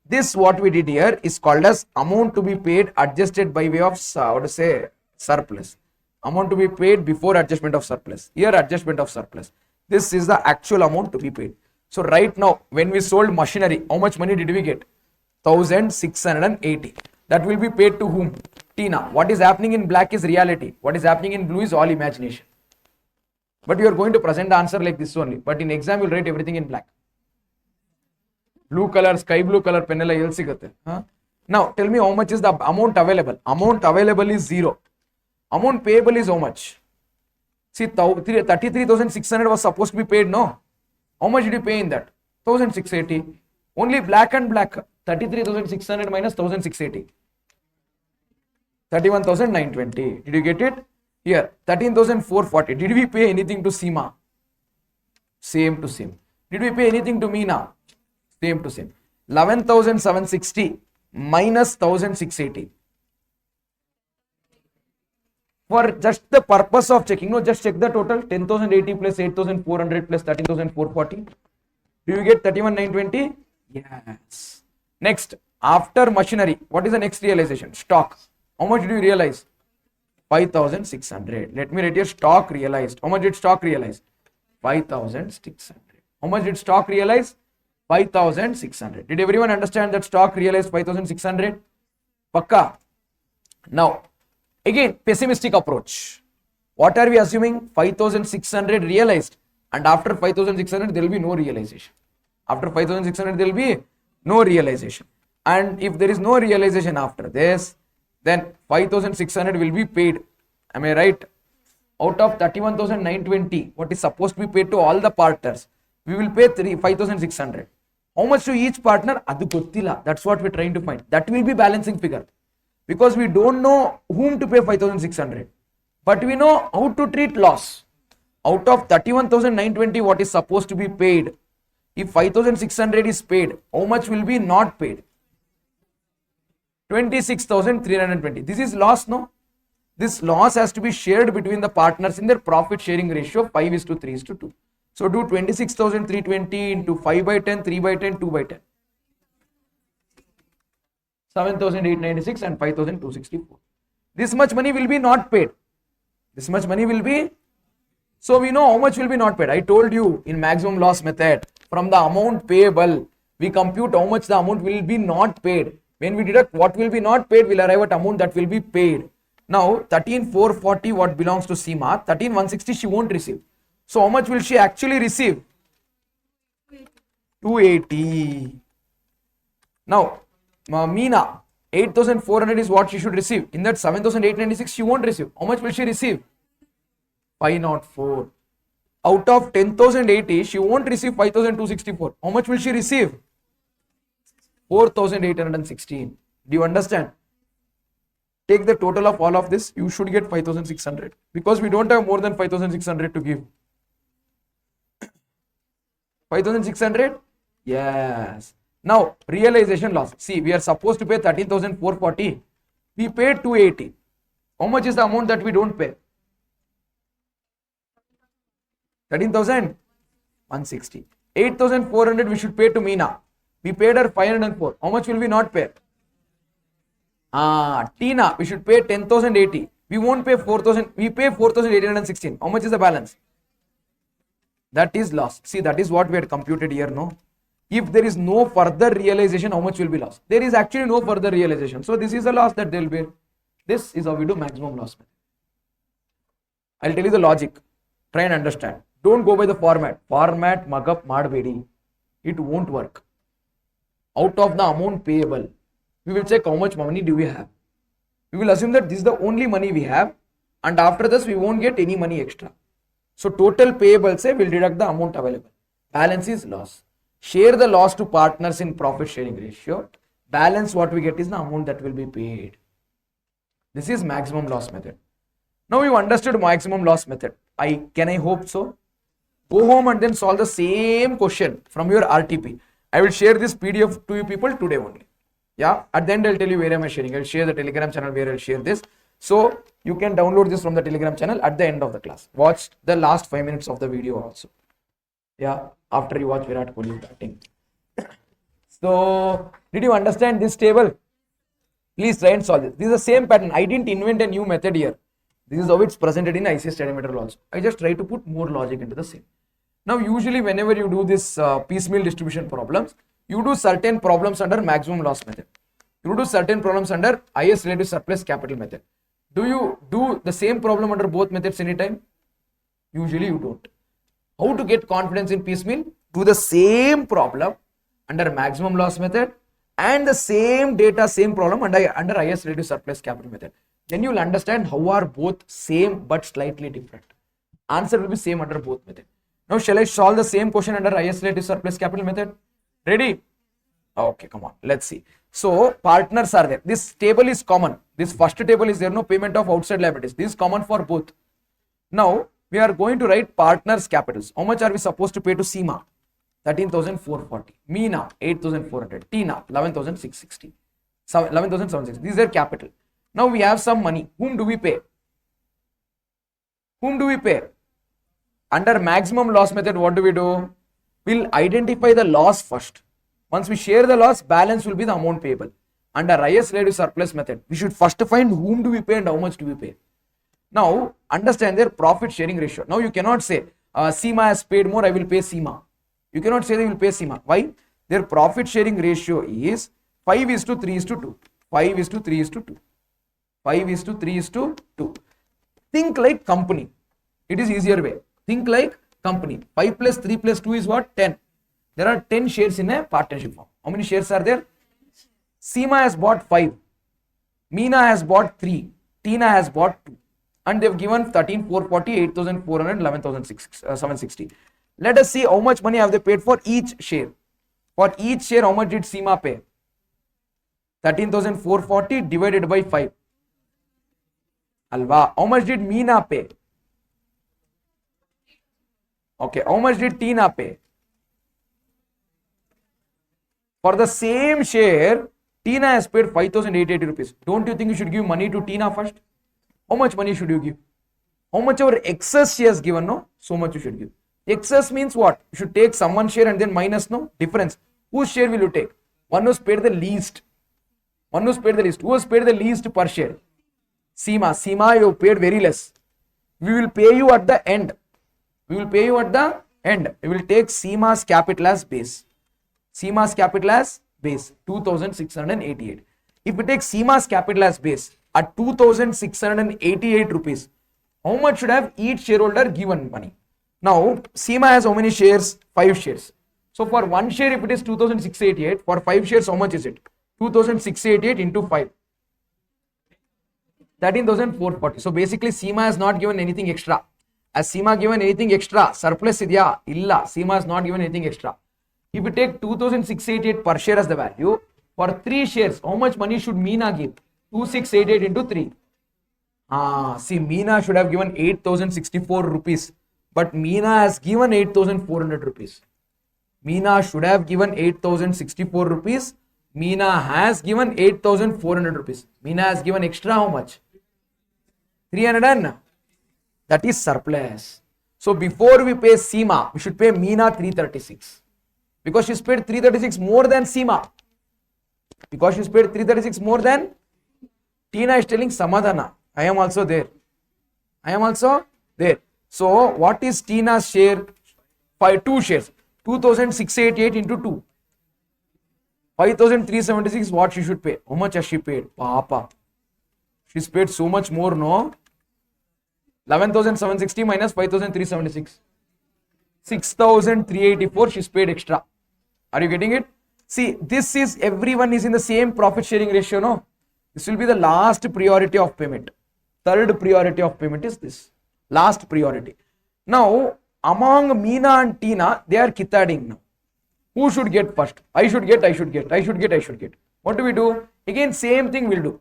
This what we did here is called as amount to be paid adjusted by way of surplus. Amount to be paid before adjustment of surplus. Here adjustment of surplus. This is the actual amount to be paid. So right now when we sold machinery, how much money did we get? 1,680. That will be paid to whom? Tina. What is happening in black is reality. What is happening in blue is all imagination. But you are going to present the answer like this only. But in exam you will write everything in black. Blue color, sky blue color pen ella ಎಲ್ಲಿ ಸಿಗುತ್ತೆ? Now tell me how much is the amount available? Amount available is 0. Amount payable is how much? See, 33,600 was supposed to be paid, no? How much did you pay in that? 1,680. Only black and black. 33,600 minus 1,680. 31,920. Did you get it? Here, 13,440. Did we pay anything to Seema? Same to same. Did we pay anything to Meena? Same to same. 11,760 minus 1,680. For just the purpose of checking, no, just check the total. 10,080 plus 8,400 plus 13,440. Do you get 31,920? Yes. Next, after machinery, what is the next realization? Stock. How much do you realize? 5,600. Let me write here stock realized. How much did stock realize? 5,600. How much did stock realize? 5,600. Did everyone understand that stock realized 5,600? Pakka. Now, again, pessimistic approach. What are we assuming? 5,600 realized, and after 5,600 there will be no realization. After 5,600 there will be no realization, and if there is no realization after this, then 5,600 will be paid. Am I right? Out of 31,920, what is supposed to be paid to all the partners, we will pay 5,600. How much to each partner? Adu gottilla. That's what we're trying to find. That will be balancing figure, because we don't know whom to pay 5,600, but we know how to treat loss. Out of 31,920, what is supposed to be paid? If 5,600 is paid, how much will be not paid? 26,320. This is loss, no? This loss has to be shared between the partners in their profit sharing ratio 5:3:2. So do 26,320 into 5 by 10, 3 by 10, 2 by 10. 7,896 and 5,264. This much money will be not paid. This much money will be. So we know how much will be not paid. I told you in maximum loss method, from the amount payable, we compute how much the amount will be not paid. When we deduct what will be not paid, we'll arrive at amount that will be paid. Now 13,440 what belongs to Seema, 13,160 she won't receive. So how much will she actually receive? 280. Now Meena, 8,400 is what she should receive. In that 7,896 she won't receive. How much will she receive? 504. Out of 10,080 she won't receive 5,264. How much will she receive? 4,816. Do you understand? Take the total of all of this, you should get 5,600, because we don't have more than 5,600 to give. 5,600? Yes. Now, realization loss. See, we are supposed to pay 13,440. We paid 280. How much is the amount that we don't pay? 13,160. 8,400 we should pay to Meena. We paid her 504. How much will we not pay? Tina, we should pay 10,080. We won't pay 4,000. We pay 4,816. How much is the balance? That is loss. See, that is what we had computed here, no? If there is no further realization, how much will be lost? There is actually no further realization. So this is the loss that they will bear. This is how we do maximum loss. I'll tell you the logic. Try and understand. Don't go by the format. Format mug up madbedi. It won't work. Out of the amount payable, we will check how much money do we have. We will assume that this is the only money we have, and after this we won't get any money extra. So total payable, say, will deduct the amount available. Balance is loss. Share the loss to partners in profit sharing ratio. Balance, what we get is the amount that will be paid. This is maximum loss method. Now you understood maximum loss method. Can I hope so? Go home and then solve the same question from your RTP. I will share this PDF to you people today only. Yeah, at the end I'll tell you where am I sharing. I'll share the Telegram channel where I'll share this. So you can download this from the Telegram channel at the end of the class. Watch the last 5 minutes of the video also. Yeah, after you watch Virat Kohli batting. So did you understand this table? Please try and solve this. This is the same pattern. I didn't invent a new method here. This is how it's presented in ICS study material also. I just try to put more logic into the same. Now usually whenever you do this piecemeal distribution problems, you do certain problems under maximum loss method. You do certain problems under IS relative surplus capital method. Do you do the same problem under both methods anytime? Usually you don't. How to get confidence in piecemeal? Do the same problem under maximum loss method, and the same data, same problem under highest relative surplus capital method. Then you will understand how are both same but slightly different. Answer will be same under both method. Now shall I solve the same question under highest relative surplus capital method? Ready? Okay, come on, let's see. So partners are there. This table is common. This first table is there, no payment of outside liabilities. This is common for both. Now we are going to write partners capitals. How much are we supposed to pay to SEMA? 13,440. MENA 8,400. TINA 11,660. 11,760. These are capital. Now we have some money. Whom do we pay? Whom do we pay? Under maximum loss method, what do we do? We'll identify the loss first. Once we share the loss, balance will be the amount payable. Under highest relative surplus method, we should first find whom do we pay and how much do we pay. Now, understand their profit sharing ratio. Now, you cannot say SEMA has paid more, I will pay SEMA. You cannot say they will pay SEMA. Why? Their profit sharing ratio is 5:3:2. 5:3:2. 5:3:2. Think like company. It is easier way. Think like company. 5 plus 3 plus 2 is what? 10. There are 10 shares in a partnership firm. How many shares are there? SEMA has bought 5. MENA has bought 3. TINA has bought 2. And they have given 13,440, 8,400, 11,760. Let us see how much money have they paid for each share. For each share, how much did SEMA pay? 13,440 divided by 5. Alva. How much did MENA pay? Okay. How much did TINA pay? For the same share, TINA has paid 5,880 rupees. Don't you think you should give money to TINA first? How much money should you give? How much our excess she has given, no? So much you should give. Excess means what? You should take someone's share and then minus, no? Difference. Whose share will you take? One who's paid the least. One who's paid the least. Who has paid the least per share? SEMA. SEMA, you paid very less. We will pay you at the end. We will pay you at the end. We will take SEMA's capital as base. SEMA's capital as base, 2,688. If we take SEMA's capital as base at 2,688 rupees, how much should have each shareholder given money? Now, SEMA has how many shares? 5 shares. So, for 1 share, if it is 2,688, for 5 shares, how much is it? 2,688 into 5. 13,440. So, basically, SEMA has not given anything extra. Has SEMA given anything extra? Surplus idya? Illa. SEMA has not given anything extra. If we take 2,688 per share as the value, for 3 shares, how much money should MENA give? 2,688 into 3. See, MENA should have given 8,064 rupees. But MENA has given 8,400 rupees. MENA should have given 8,064 rupees. MENA has given 8,400 rupees. MENA has given extra how much? 300. That is surplus. So, before we pay SEMA, we should pay MENA 336. Because she's paid 336 more than SEMA. Because she's paid 336 more than TINA is telling Samadhana. I am also there. I am also there. So, what is TINA's share? 2 shares. 2,688 into 2. 5,376 what she should pay. How much has she paid? Papa. She's paid so much more, no? 11,760 minus 5,376. 6,384 she's paid extra. Are you getting it? See, this is everyone is in the same profit sharing ratio, no? This will be the last priority of payment. Third priority of payment is this. Last priority. Now, among MENA and TINA, they are kittading now. Who should get first? I should get. What do we do? Again, same thing we'll do.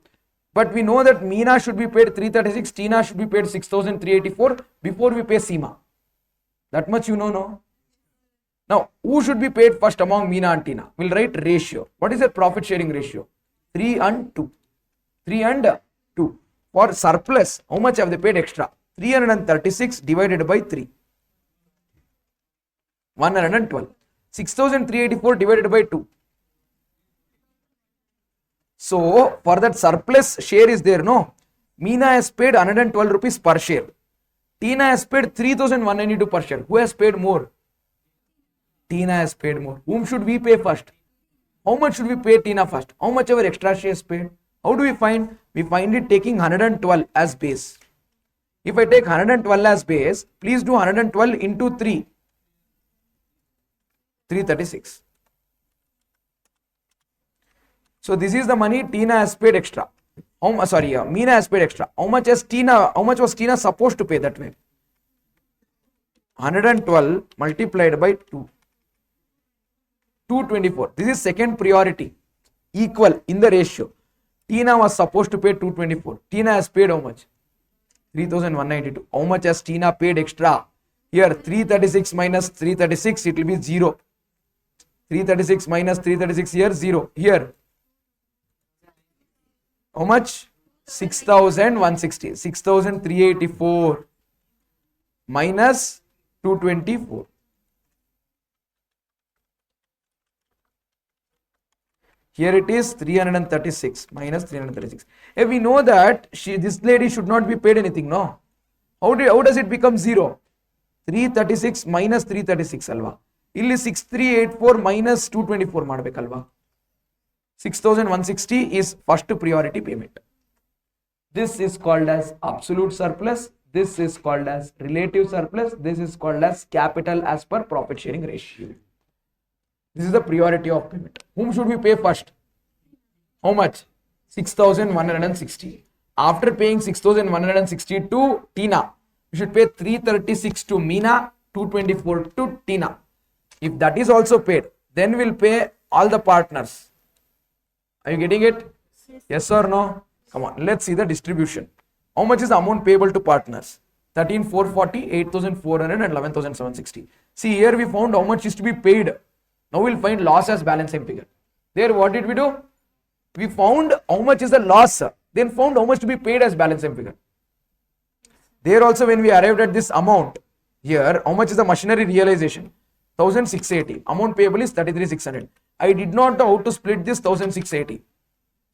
But we know that MENA should be paid 336, TINA should be paid 6,384 before we pay SEMA. That much you know, no? Now, who should be paid first among MENA and TINA? We'll write ratio. What is the profit sharing ratio? 3 and 2. 3 and 2. For surplus, how much have they paid extra? 336 divided by 3. 112. 6,384 divided by 2. So, for that surplus share is there, no? MENA has paid 112 rupees per share. TINA has paid 3,192 per share. Who has paid more? TINA has paid more. Whom should we pay first? How much should we pay TINA first? How much our extra shares paid? How do we find? We find it taking 112 as base. If I take 112 as base, please do 112 into 3. 336. So this is the money Tina has paid extra. Meena has paid extra. How much was Tina supposed to pay that way? 112 multiplied by 2. 224. This is second priority. Equal in the ratio. Tina was supposed to pay 224. Tina has paid how much? 3192. How much has Tina paid extra? Here 336 minus 336, it will be 0. 336 minus 336 here 0. Here how much? 6160. 6384 minus 224. Here it is 336 minus 336. If we know that this lady should not be paid anything, no? How does it become 0? 336 minus 336 alva. Illi 6384 minus 224 madbekalva. 6160 is first priority payment. This is called as absolute surplus. This is called as relative surplus. This is called as capital as per profit sharing ratio. This is the priority of payment. Whom should we pay first? How much? 6160. After paying 6160 to Tina, you should pay 336 to Meena, 224 to Tina. If that is also paid, then we'll pay all the partners. Are you getting it? Yes or no? Come on, let's see the distribution. How much is the amount payable to partners? 13,440, 8,400 and 11,760. See, here we found how much is to be paid. Now we'll find loss as balance same figure. There what did we do? We found how much is the loss, then found how much to be paid as balance same figure. There also when we arrived at this amount, here how much is the machinery realization? 1680. Amount payable is 33,600. I did not know how to split this 1680.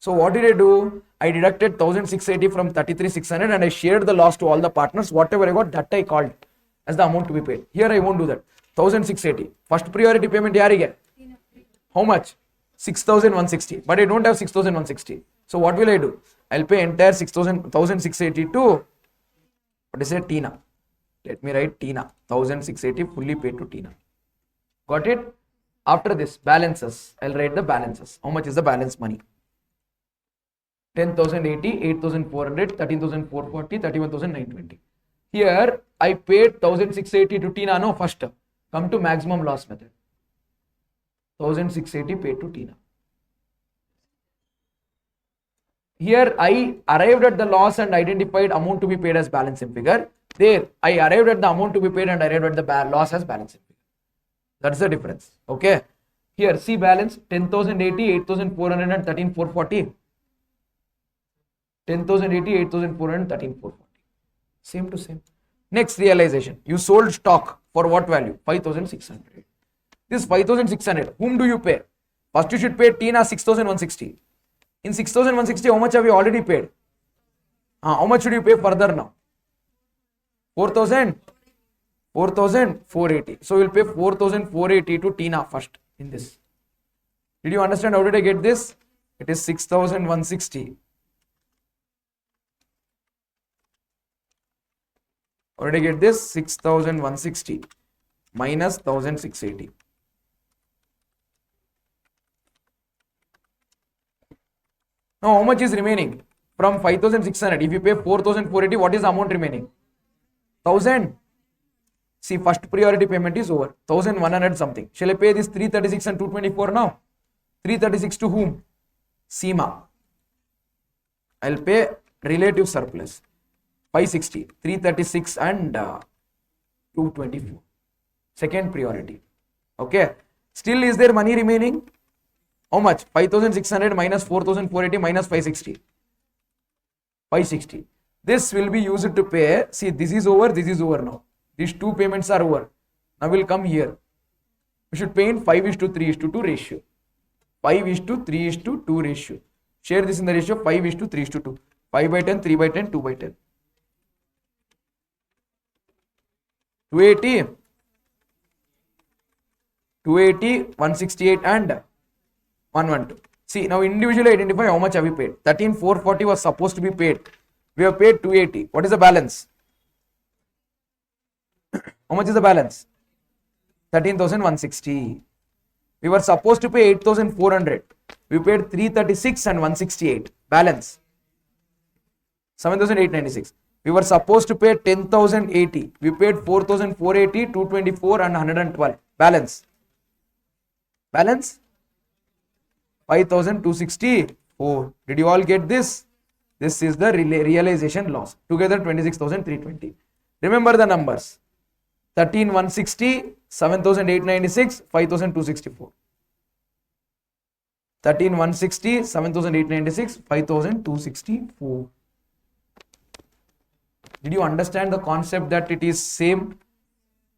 So what did I do? I deducted 1680 from 33,600 and I shared the loss to all the partners. Whatever I got, that I called as the amount to be paid. Here I won't do that. 1680. First priority payment yarige. How much? 6160. But I don't have 6160. So what will I do? I'll pay entire 1680 to, what is it? Tina. Let me write Tina. 1680 fully paid to Tina. Got it? After this, balances. I'll write the balances. How much is the balance money? 10,080, 8,400, 13,440, 31,920. Here, I paid 1680 to Tina. No, first. Come to maximum loss method. 1680 paid to Tina. Here, I arrived at the loss and identified amount to be paid as balance in figure. There, I arrived at the amount to be paid and arrived at the loss as balance in figure. That's the difference. Okay. Here, see balance 10,080, 8,400 and 13,440. 10,080, 8,400, 13,440. Same to same. Next realization. You sold stock for what value? 5,600. This 5,600, whom do you pay? First you should pay Tina 6,160. In 6,160, how much have you already paid? How much should you pay further now? 4,000? 4,480. So we'll pay 4,480 to Tina first in this. Did you understand how did I get this? It is 6,160. How did I get this? 6,160 minus 1,680. Now how much is remaining? From 5,600, if you pay 4,480, what is the amount remaining? 1,000. See, first priority payment is over. 1,100 something. Shall I pay this 336 and 224 now? 336 to whom? Seema. I'll pay relative surplus. 560, 336 and 224. Second priority. Okay. Still is there money remaining? How much? 5,600 minus 4,480 minus 560. 560. This will be used to pay. See, this is over now. These two payments are over. Now we'll come here. We should pay in 5:3:2 ratio. 5:3:2 ratio. Share this in the ratio 5:3:2. 5 by 10, 3 by 10, 2 by 10. 280, 168 and 112. See, now individually identify how much have we paid. 13,440 was supposed to be paid. We have paid 280. What is the balance? How much is the balance? 13,160. We were supposed to pay 8,400. We paid 336 and 168. Balance 7,896. We were supposed to pay 10,080. We paid 4,480, 224 and 112. Balance 5,264. Did you all get this? This is the realization loss. Together 26,320. Remember the numbers. 13,160, 7,896, 5,264. 13,160, 7,896, 5,264. Did you understand the concept that it is same?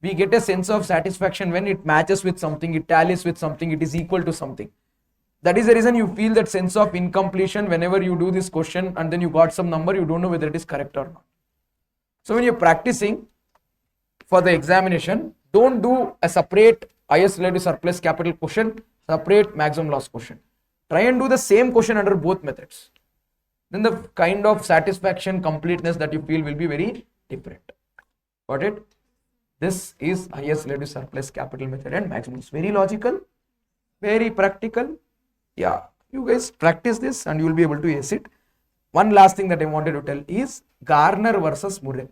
We get a sense of satisfaction when it matches with something, it tallies with something, it is equal to something. That is the reason you feel that sense of incompletion whenever you do this question and then you got some number, you don't know whether it is correct or not. So when you're practicing for the examination, don't do a separate highest relative surplus capital question, separate maximum loss question. Try and do the same question under both methods. Then the kind of satisfaction, completeness that you feel will be very different. Got it? This is highest relative surplus capital method and maximum. It's very logical, very practical. Yeah, you guys practice this and you will be able to ace it. One last thing that I wanted to tell is Garner versus Murray.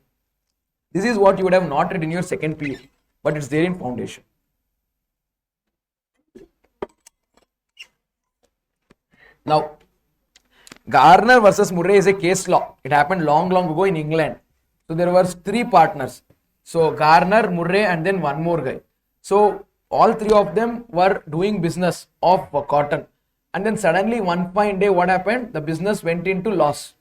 This is what you would have not read in your second PE, but it's there in foundation. Now, Garner versus Murray is a case law. It happened long ago in England. So there were three partners. So Garner, Murray and then one more guy. So all three of them were doing business of cotton. And then suddenly one fine day what happened? The business went into loss.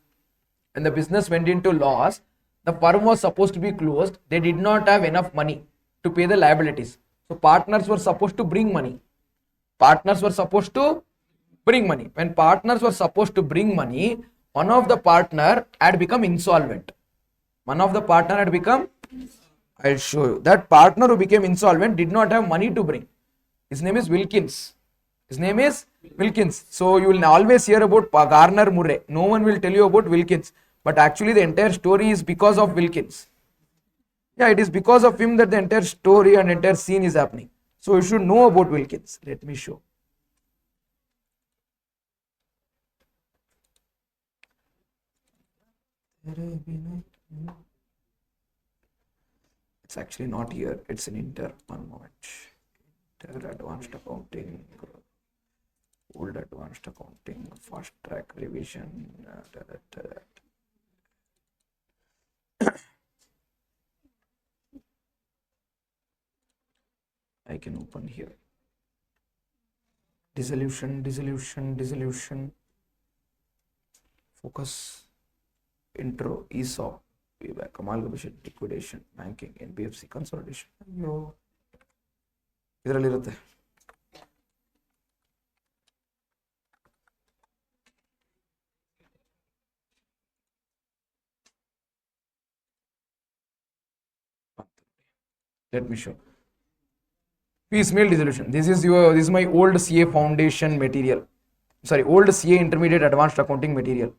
When the business went into loss, the firm was supposed to be closed. They did not have enough money to pay the liabilities. So partners were supposed to bring money. Partners were supposed to bring money. When partners were supposed to bring money, one of the partner had become insolvent. I'll show you. That partner who became insolvent did not have money to bring. His name is Wilkins. So you will always hear about Garner Murray. No one will tell you about Wilkins. But actually the entire story is because of Wilkins. Yeah, it is because of him that the entire story and entire scene is happening. So you should know about Wilkins. Let me show. It's actually not here. It's in Inter. One moment. Inter Advanced Accounting, Old Advanced Accounting, Fast Track Revision. I can open here. Dissolution. Focus. Intro, ESOP, payback, amalgamation, liquidation, banking, NBFC, consolidation. ಇದರಲ್ಲಿರುತ್ತೆ. Let me show. Piecemeal dissolution. This is my old CA foundation material. Sorry, old CA intermediate advanced accounting material.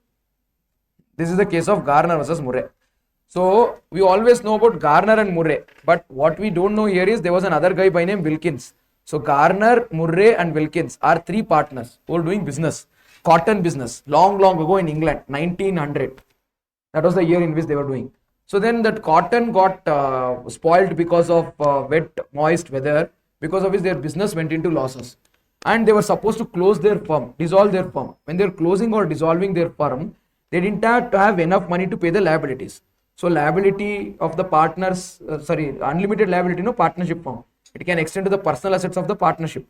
This is the case of Garner versus Murray. So we always know about Garner and Murray, but what we don't know here is there was another guy by name Wilkins. So Garner, Murray and Wilkins are three partners who are doing business, cotton business, long ago in England, 1900. That was the year in which they were doing. So then that cotton got spoiled because of wet, moist weather, because of which their business went into losses. And they were supposed to close their firm, dissolve their firm. When they were closing or dissolving their firm, they didn't have enough money to pay the liabilities. So liability of the partners, unlimited liability, partnership firm. It can extend to the personal assets of the partnership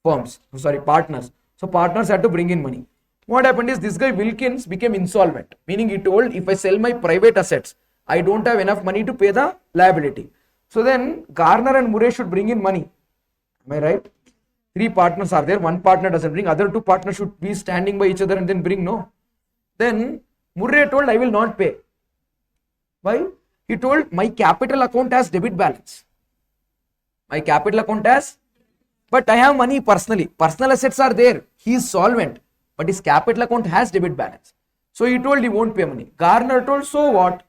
partners. So partners had to bring in money. What happened is this guy Wilkins became insolvent, meaning he told, if I sell my private assets, I don't have enough money to pay the liability. So then Garner and Murray should bring in money. Am I right? Three partners are there. One partner doesn't bring. Other two partners should be standing by each other and then bring. No. Then Murray told, I will not pay. Why? He told, my capital account has debit balance. My capital account has, but I have money personally. Personal assets are there. He is solvent, but his capital account has debit balance. So he told he won't pay money. Garner told, so what?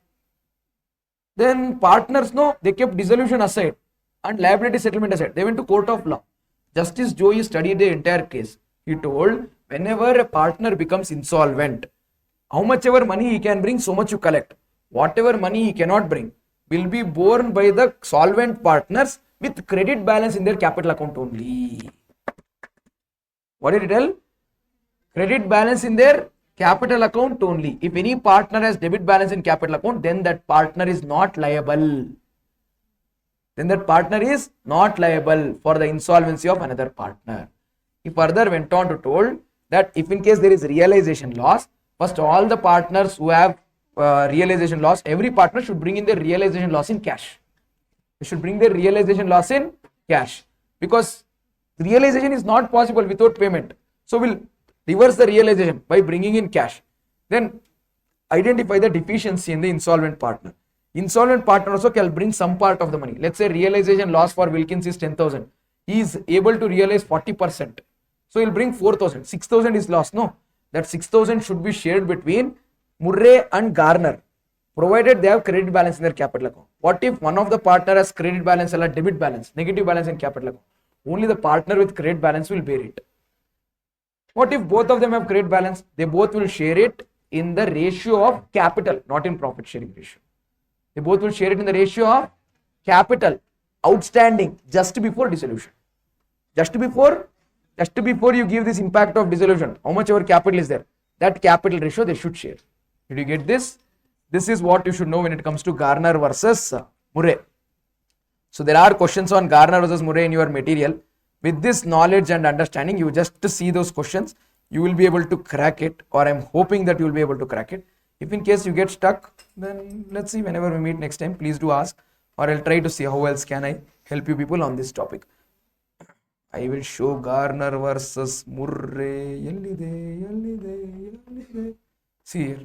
Then partners, no, they kept dissolution aside and liability settlement aside. They went to court of law. Justice Joey studied the entire case. He told, whenever a partner becomes insolvent, how much ever money he can bring, so much you collect. Whatever money he cannot bring will be borne by the solvent partners with credit balance in their capital account only. What did it tell? Credit balance in their capital account only. If any partner has debit balance in capital account, then that partner is not liable. Then that partner is not liable for the insolvency of another partner. He further went on to told that if in case there is realization loss, first all the partners who have realization loss, every partner should bring in their realization loss in cash. They should bring their realization loss in cash, because realization is not possible without payment. So we'll reverse the realization by bringing in cash. Then identify the deficiency in the insolvent partner. Insolvent partner also can bring some part of the money. Let's say realization loss for Wilkins is 10,000. He is able to realize 40%. So he'll bring 4,000. 6,000 is lost. No, that 6,000 should be shared between Murray and Garner, provided they have credit balance in their capital account. What if one of the partner has credit balance or debit balance, negative balance in capital account? Only the partner with credit balance will bear it. What if both of them have credit balance? They both will share it in the ratio of capital, not in profit sharing ratio. They both will share it in the ratio of capital outstanding just before dissolution. Just before you give this impact of dissolution, how much our capital is there? That capital ratio they should share. Did you get this? This is what you should know when it comes to Garner versus Murray. So there are questions on Garner versus Murray in your material. With this knowledge and understanding, you just see those questions, you will be able to crack it, or I'm hoping that you will be able to crack it. If in case you get stuck, then let's see, whenever we meet next time, please do ask, or I'll try to see how else can I help you people on this topic. I will show Garner versus Murray. See here.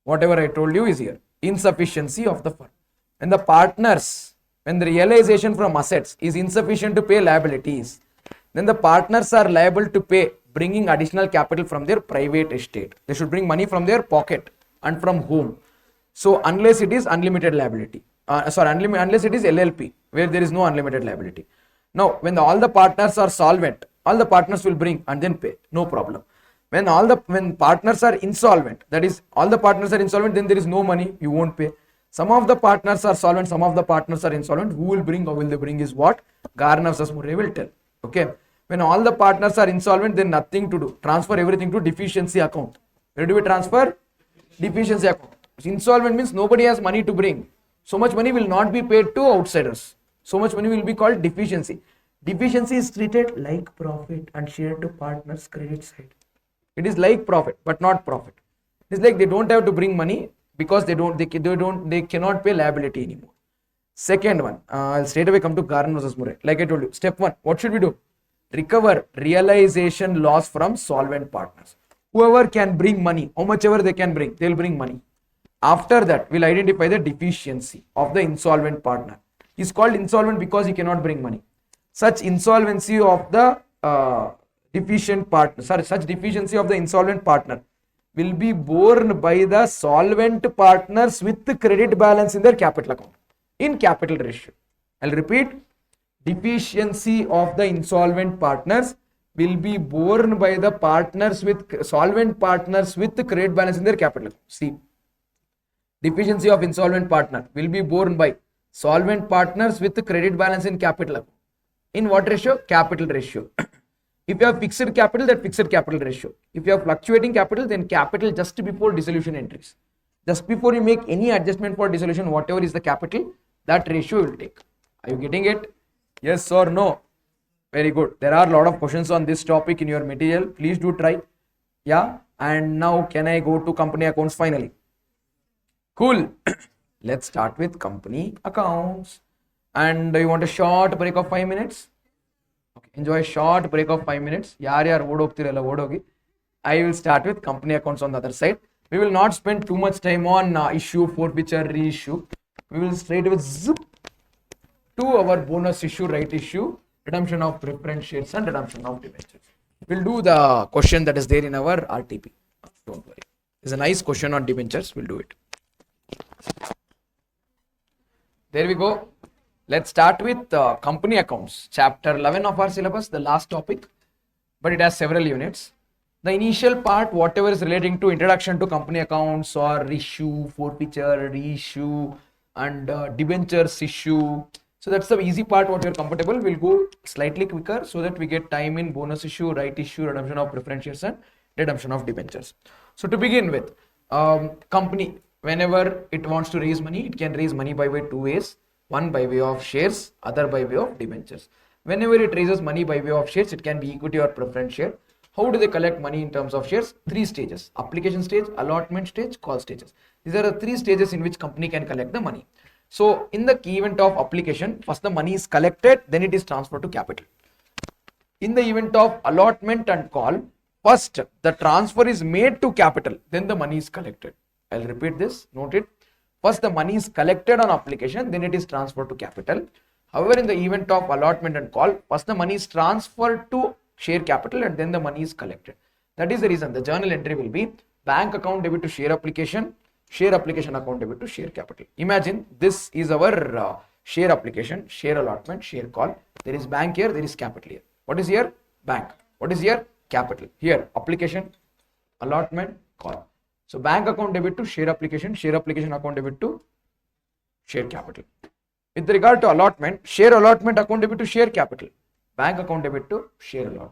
Whatever I told you is here. Insufficiency of the firm. When the partners, when the realization from assets is insufficient to pay liabilities, then the partners are liable to pay, bringing additional capital from their private estate. They should bring money from their pocket and from home. So unless it is unlimited liability, unless it is LLP, where there is no unlimited liability. Now, when all the partners are solvent, all the partners will bring and then pay, no problem. When partners are insolvent, that is all the partners are insolvent, then there is no money, you won't pay. Some of the partners are solvent, some of the partners are insolvent. Who will bring, how will they bring is what Garner versus Murray will tell. Okay. When all the partners are insolvent, then nothing to do. Transfer everything to deficiency account. Where do we transfer? Deficiency account. Insolvent means nobody has money to bring. So much money will not be paid to outsiders. So much money will be called deficiency. Deficiency is treated like profit and shared to partners credit side. It is like profit, but not profit. It is like they don't have to bring money because they cannot pay liability anymore. Second one, I'll straight away come to Garner versus Murray. Like I told you, step one, what should we do? Recover realization loss from solvent partners. Whoever can bring money, how much ever they can bring, they'll bring money. After that, we'll identify the deficiency of the insolvent partner. He's called insolvent because he cannot bring money. Such insolvency of the such deficiency of the insolvent partner will be borne by the solvent partners with the credit balance in their capital account in capital ratio. I'll repeat, deficiency of the insolvent partners will be borne by the partners with solvent partners with the credit balance in their capital account. See, deficiency of insolvent partner will be borne by solvent partners with the credit balance in capital account. In what ratio? Capital ratio. If you have fixed capital, that fixed capital ratio. If you have fluctuating capital, then capital just before dissolution entries. Just before you make any adjustment for dissolution, whatever is the capital, that ratio will take. Are you getting it? Yes or no? Very good. There are a lot of questions on this topic in your material. Please do try. Yeah. And now can I go to company accounts finally? Cool. Let's start with company accounts. And you want a short break of 5 minutes? Okay. Enjoy a short break of 5 minutes. I will start with company accounts on the other side. We will not spend too much time on issue, forfeiture, reissue. We will straight away zip to our bonus issue, right issue, redemption of preference shares and redemption of debentures. We'll do the question that is there in our RTP. Don't worry. There's a nice question on debentures. We'll do it. There we go. Let's start with company accounts. Chapter 11 of our syllabus, the last topic. but it has several units. The initial part, whatever is relating to introduction to company accounts or issue, forfeiture, reissue, and debentures issue. So that's the easy part. What you're comfortable. We'll go slightly quicker so that we get time in bonus issue, right issue, redemption of preference shares, and redemption of debentures. So to begin with, company, whenever it wants to raise money, it can raise money by way two ways. One by way of shares, other by way of debentures. Whenever it raises money by way of shares, it can be equity or preference share. How do they collect money in terms of shares? Three stages: application stage, allotment stage, call stages. These are the three stages in which company can collect the money. So in the key event of application, first the money is collected, then it is transferred to capital. In the event of allotment and call, first the transfer is made to capital, then the money is collected. I'll repeat this, note it. First the money is collected on application, then it is transferred to capital. However, in the event of allotment and call, first the money is transferred to share capital and then the money is collected. That is the reason the journal entry will be bank account debit to share application account debit to share capital. Imagine this is our share application, share allotment, share call. There is bank here, there is capital here. What is here? Bank. What is here? Capital. Here application, allotment, call. So bank account debit to share application account debit to share capital. With regard to allotment, share allotment account debit to share capital, bank account debit to share allotment.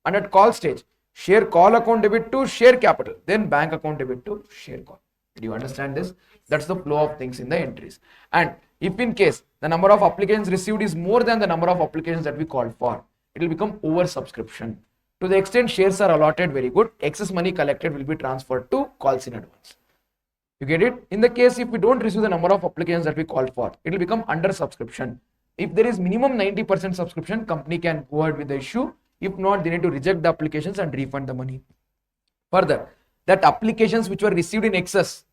And at call stage, share call account debit to share capital, then bank account debit to share call. Did you understand this? That's the flow of things in the entries. And if in case the number of applications received is more than the number of applications that we called for, it will become oversubscription. To the extent shares are allotted, very good. Excess money collected will be transferred to calls in advance. You get it? In the case if we don't receive the number of applications that we called for, it will become under subscription. If there is minimum 90% subscription, company can go ahead with the issue. If not, they need to reject the applications and refund the money. Further, that applications which were received in excess,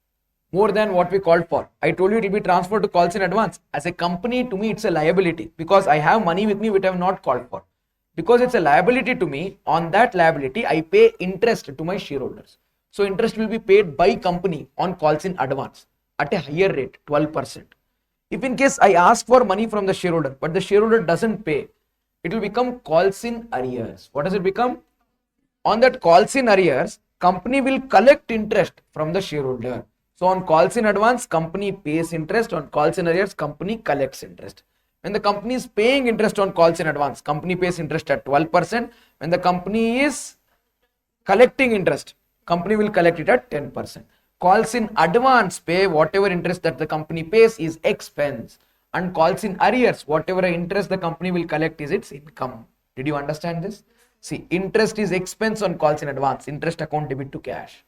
more than what we called for, I told you it will be transferred to calls in advance. As a company, to me it's a liability because I have money with me which I have not called for. Because it's a liability to me, on that liability I pay interest to my shareholders. So interest will be paid by company on calls in advance at a higher rate, 12%. If in case I ask for money from the shareholder, but the shareholder doesn't pay, it will become calls in arrears. What does it become? On that calls in arrears, company will collect interest from the shareholder. So on calls in advance, company pays interest. On calls in arrears, company collects interest. When the company is paying interest on calls in advance, company pays interest at 12%. When the company is collecting interest, company will collect it at 10%. Calls in advance pay, whatever interest that the company pays is expense. And calls in arrears, whatever interest the company will collect is its income. Did you understand this? See, interest is expense on calls in advance, interest account debit to cash.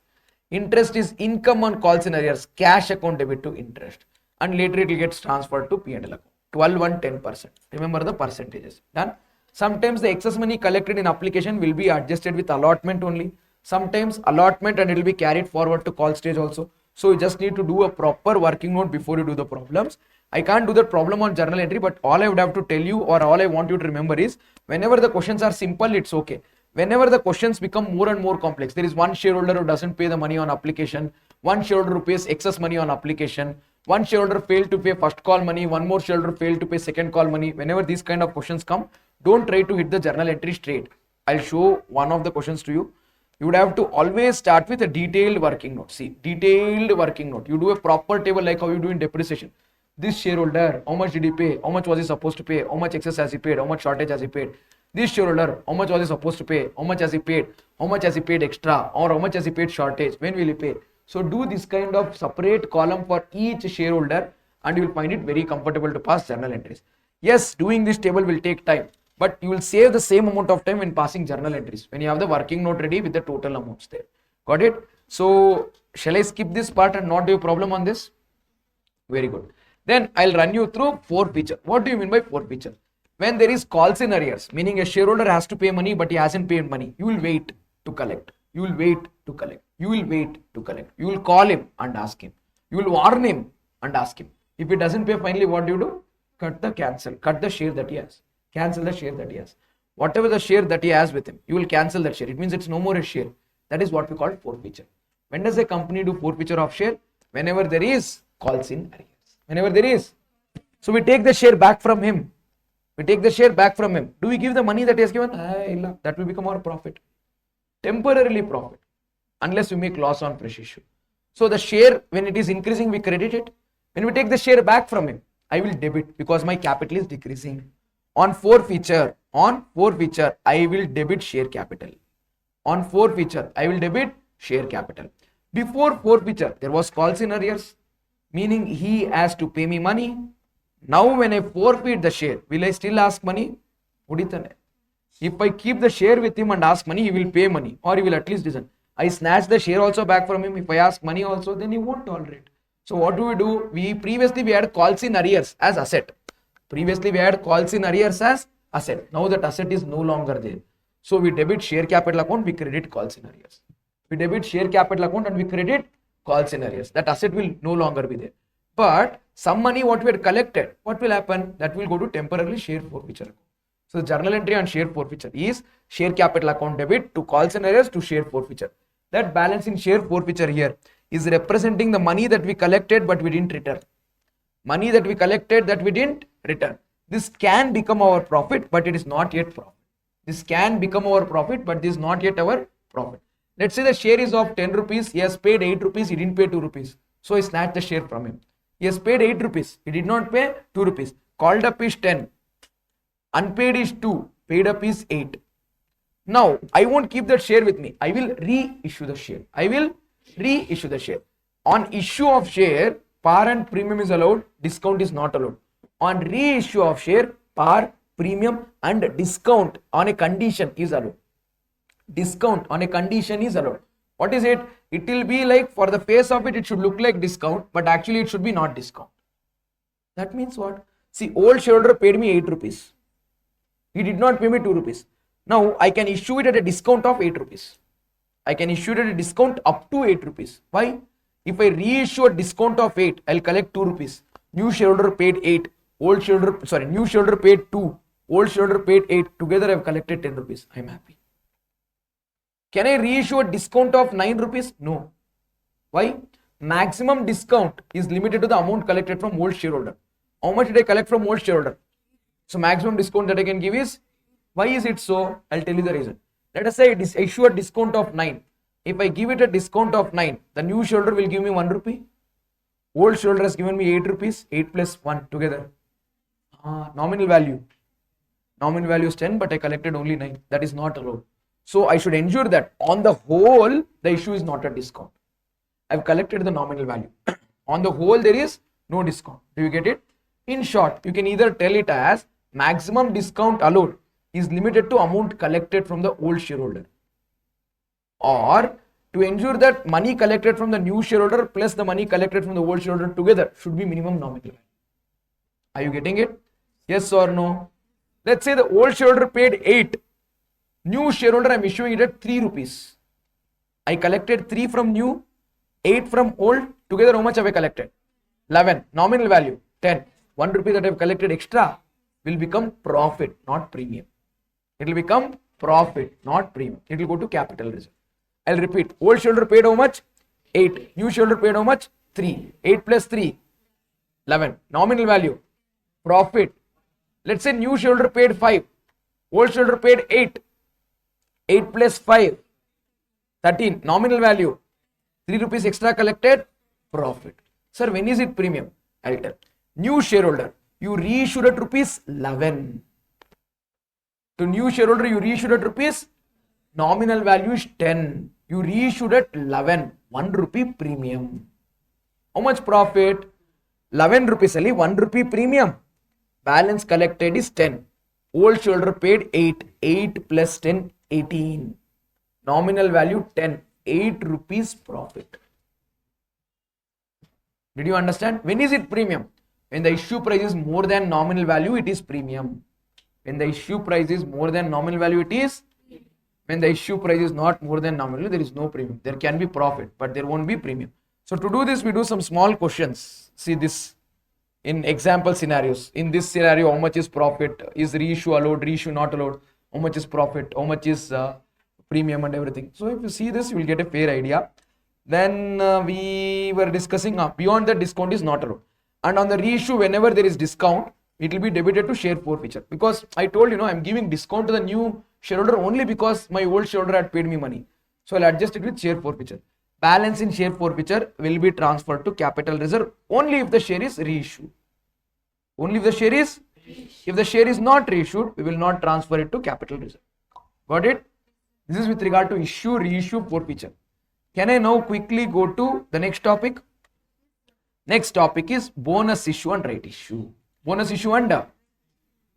Interest is income on calls in arrears, cash account debit to interest. And later it will get transferred to P&L account. 12 and 10%. Remember the percentages. Done. Sometimes the excess money collected in application will be adjusted with allotment only. Sometimes allotment and it will be carried forward to call stage also. So you just need to do a proper working note before you do the problems. I can't do that problem on journal entry, but all I would have to tell you or all I want you to remember is whenever the questions are simple, it's okay. Whenever the questions become more and more complex, there is one shareholder who doesn't pay the money on application, one shareholder who pays excess money on application, one shareholder failed to pay first call money, one more shareholder failed to pay second call money. Whenever these kind of questions come, don't try to hit the journal entry straight. I'll show one of the questions to you. You would have to always start with a detailed working note. See, detailed working note. You do a proper table like how you do in depreciation. This shareholder, how much did he pay? How much was he supposed to pay? How much excess has he paid? How much shortage has he paid? This shareholder, how much was he supposed to pay? How much has he paid? How much has he paid extra? Or how much has he paid shortage? When will he pay? So do this kind of separate column for each shareholder and you will find it very comfortable to pass journal entries. Yes, doing this table will take time, but you will save the same amount of time when passing journal entries when you have the working note ready with the total amounts there. Got it? So shall I skip this part and not do a problem on this? Very good. Then I'll run you through forfeiture. What do you mean by forfeiture? When there is calls in arrears, meaning a shareholder has to pay money but he hasn't paid money, you will wait to collect. You will wait to collect. You will wait to collect. You will call him and ask him. You will warn him and ask him. If he doesn't pay, finally what do? Cut the share that he has. Cancel the share that he has. Whatever the share that he has with him, you will cancel that share. It means it's no more a share. That is what we call forfeiture. When does a company do forfeiture of share? Whenever there is calls in arrears. Whenever there is. So we take the share back from him. We take the share back from him. Do we give the money that he has given? That will become our profit. Temporarily profit. Unless we make loss on fresh issue. So the share, when it is increasing, we credit it. When we take the share back from him, I will debit because my capital is decreasing. On forfeiture, I will debit share capital. On forfeiture, I will debit share capital. Before forfeiture, there was calls in arrears, meaning he has to pay me money. Now when I forfeit the share, will I still ask money? If I keep the share with him and ask money, he will pay money, or he will at least listen. I snatch the share also back from him. If I ask money also, then he won't tolerate. So what do? Previously we had calls in arrears as asset. Now that asset is no longer there. So we debit share capital account, we credit calls in arrears. We debit share capital account and we credit calls in arrears. That asset will no longer be there. But some money what we had collected, what will happen? That will go to temporarily share forfeiture account. So the journal entry on share forfeiture is share capital account debit to calls and arrears to share forfeiture. That balance in share forfeiture here is representing the money that we collected but we didn't return. Money that we collected that we didn't return. This can become our profit, but it is not yet profit. This can become our profit, but this is not yet our profit. Let's say the share is of 10 rupees. He has paid 8 rupees. He didn't pay 2 rupees. So I snatched the share from him. He has paid 8 rupees. He did not pay 2 rupees. Called up is 10. Unpaid is 2. Paid up is 8. Now, I won't keep that share with me. I will reissue the share. On issue of share, par and premium is allowed. Discount is not allowed. On reissue of share, par, premium and discount on a condition is allowed. Discount on a condition is allowed. What is it? It will be like, for the face of it, it should look like discount, but actually it should be not discount. That means what? See, old shareholder paid me 8 rupees. He did not pay me 2 rupees. Now I can issue it at a discount of 8 rupees. I can issue it at a discount up to 8 rupees. Why? If I reissue a discount of 8, I'll collect 2 rupees. New shareholder paid 8. New shareholder paid 2. Old shareholder paid 8. Together I've collected 10 rupees. I'm happy. Can I reissue a discount of 9 rupees? No. Why? Maximum discount is limited to the amount collected from old shareholder. How much did I collect from old shareholder? So maximum discount that I can give is, why is it so? I'll tell you the reason. Let us say I issue a discount of 9. If I give it a discount of 9, the new shareholder will give me 1 rupee. Old shareholder has given me 8 rupees. 8 plus 1 together. Nominal value. Nominal value is 10, but I collected only 9. That is not allowed. So I should ensure that on the whole, the issue is not a discount. I've collected the nominal value. On the whole, there is no discount. Do you get it? In short, you can either tell it as maximum discount allowed is limited to amount collected from the old shareholder, or to ensure that money collected from the new shareholder plus the money collected from the old shareholder together should be minimum nominal value. Are you getting it? Yes or no? Let's say the old shareholder paid 8. New shareholder, I'm issuing it at 3 rupees. I collected 3 from new, 8 from old. Together, how much have I collected? 11. Nominal value 10. 1 rupee that I've collected extra will become profit, not premium. It will become profit, not premium. It will go to capital reserve. I'll repeat. Old shareholder paid how much? 8. New shareholder paid how much? 3. 8 plus 3, 11. Nominal value, profit. Let's say new shareholder paid 5. Old shareholder paid 8. 8 plus 5, 13. Nominal value, 3 rupees extra collected, profit. Sir, when is it premium? I'll tell. New shareholder, you reissued at rupees 11. To new shareholder, you reissued at rupees, nominal value is 10. You reissued at 11. 1 rupee premium. How much profit? 11 rupees only, 1 rupee premium. Balance collected is 10. Old shareholder paid 8. 8 plus 10, 18. Nominal value 10. 8 rupees profit. Did you understand? When is it premium? When the issue price is more than nominal value, it is premium. When the issue price is more than nominal value, it is. When the issue price is not more than nominal value, there is no premium. There can be profit, but there won't be premium. So to do this, we do some small questions. See this in example scenarios. In this scenario, how much is profit? Is reissue allowed? Reissue not allowed? How much is profit? How much is premium and everything? So if you see this, you will get a fair idea. Then we were discussing beyond that discount is not allowed. And on the reissue, whenever there is discount, It will be debited to share forfeiture, because I told you, I'm giving discount to the new shareholder only because my old shareholder had paid me money. So I'll adjust it with share forfeiture. Balance in share forfeiture will be transferred to capital reserve only if the share is reissued. Only if the share is, if the share is not reissued, we will not transfer it to capital reserve. Got it? This is with regard to issue, reissue, forfeiture. Can I now quickly go to the next topic? Next topic is bonus issue and right issue. Bonus issue and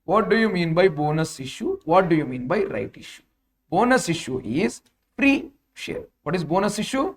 what do you mean by bonus issue? What do you mean by right issue? Bonus issue is free share. What is bonus issue?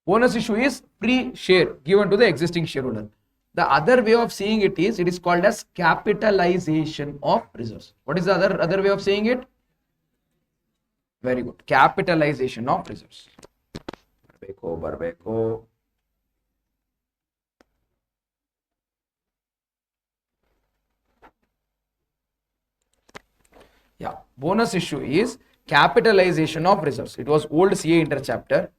Bonus issue is free share given to the existing shareholder. The other way of seeing it is called as capitalization of reserves. What is the other way of saying it? Very good. Capitalization of reserves. Barbeko. Yeah, bonus issue is capitalization of reserves. It was old CA interchapter.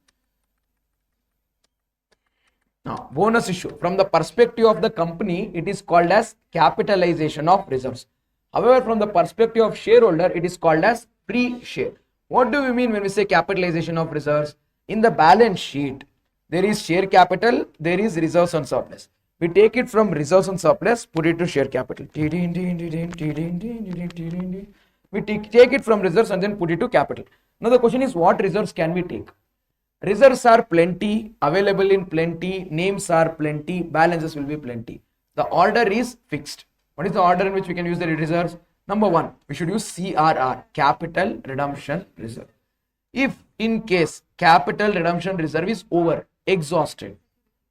Now, bonus issue from the perspective of the company, it is called as capitalization of reserves. However, from the perspective of shareholder, it is called as free share. What do we mean when we say capitalization of reserves? In the balance sheet, there is share capital, there is reserves and surplus. We take it from reserves and surplus, put it to share capital. We take it from reserves and then put it to capital. Now the question is, what reserves can we take? Reserves are plenty, available in plenty, names are plenty, balances will be plenty. The order is fixed. What is the order in which we can use the reserves? Number one, we should use CRR, Capital Redemption Reserve. If in case capital redemption reserve is over, exhausted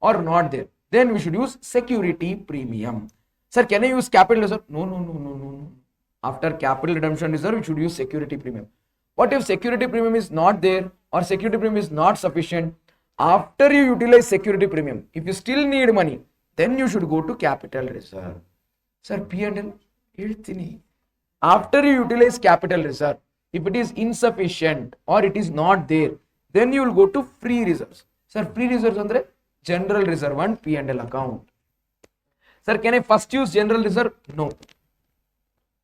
or not there, then we should use security premium. Sir, can I use capital reserve? No. After capital redemption reserve, we should use security premium. What if security premium is not there or security premium is not sufficient? After you utilize security premium, if you still need money, then you should go to capital reserve. Sir, P&L, after you utilize capital reserve, if it is insufficient or it is not there, then you will go to free reserves. Sir, free reserves andre general reserve and P&L account. Sir, can I first use general reserve? No.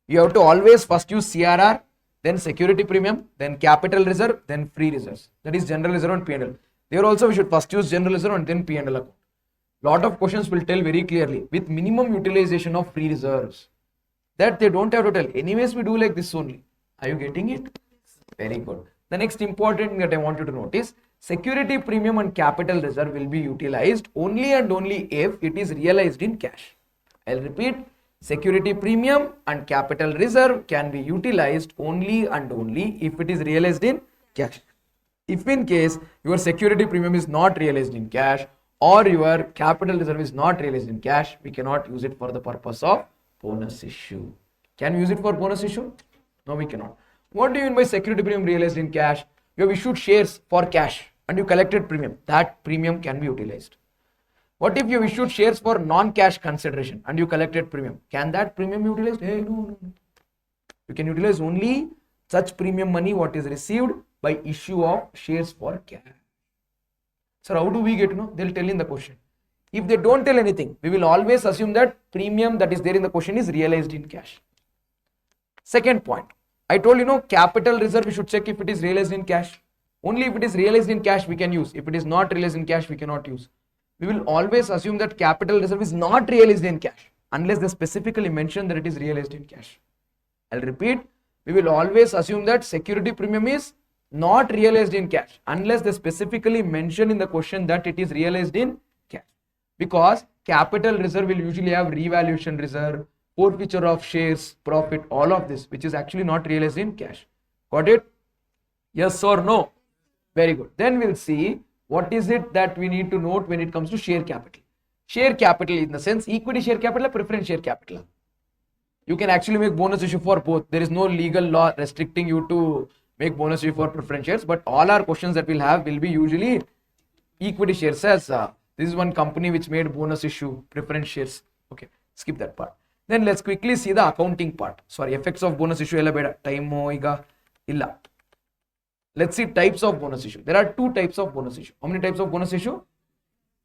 You have to always first use CRR, then security premium, then capital reserve, then free reserves. That is general reserve and P&L. There also we should first use general reserve and then P&L account. Lot of questions will tell very clearly with minimum utilization of free reserves. That they don't have to tell. Anyways, we do like this only. Are you getting it? Very good. The next important thing that I want you to note is security premium and capital reserve will be utilized only and only if it is realized in cash. I'll repeat. Security premium and capital reserve can be utilized only and only if it is realized in cash. If in case your security premium is not realized in cash or your capital reserve is not realized in cash, we cannot use it for the purpose of bonus issue. Can we use it for bonus issue? No, we cannot. What do you mean by security premium realized in cash? You have issued shares for cash and you collected premium. That premium can be utilized. What if you issued shares for non-cash consideration and you collected premium? Can that premium be utilized? Hey, no. You can utilize only such premium money what is received by issue of shares for cash. Sir, how do we get to know? They'll tell in the question. If they don't tell anything, we will always assume that premium that is there in the question is realized in cash. Second point, I told capital reserve we should check if it is realized in cash. Only if it is realized in cash we can use. If it is not realized in cash, we cannot use. We will always assume that capital reserve is not realized in cash unless they specifically mention that it is realized in cash. I'll repeat, we will always assume that security premium is not realized in cash unless they specifically mention in the question that it is realized in cash. Because capital reserve will usually have revaluation reserve, forfeiture of shares, profit, all of this, which is actually not realized in cash. Got it? Yes or no? Very good. Then we'll see what is it that we need to note when it comes to share capital. Share capital in the sense equity share capital or preference share capital. You can actually make bonus issue for both. There is no legal law restricting you to make bonus issue for preference shares, but all our questions that we'll have will be usually equity shares. As this is one company which made bonus issue preference shares. Okay, skip that part. Then let's quickly see the accounting part. Sorry, effects of bonus issue ella beda time iga illa. Let's see types of bonus issue. There are two types of bonus issue. How many types of bonus issue?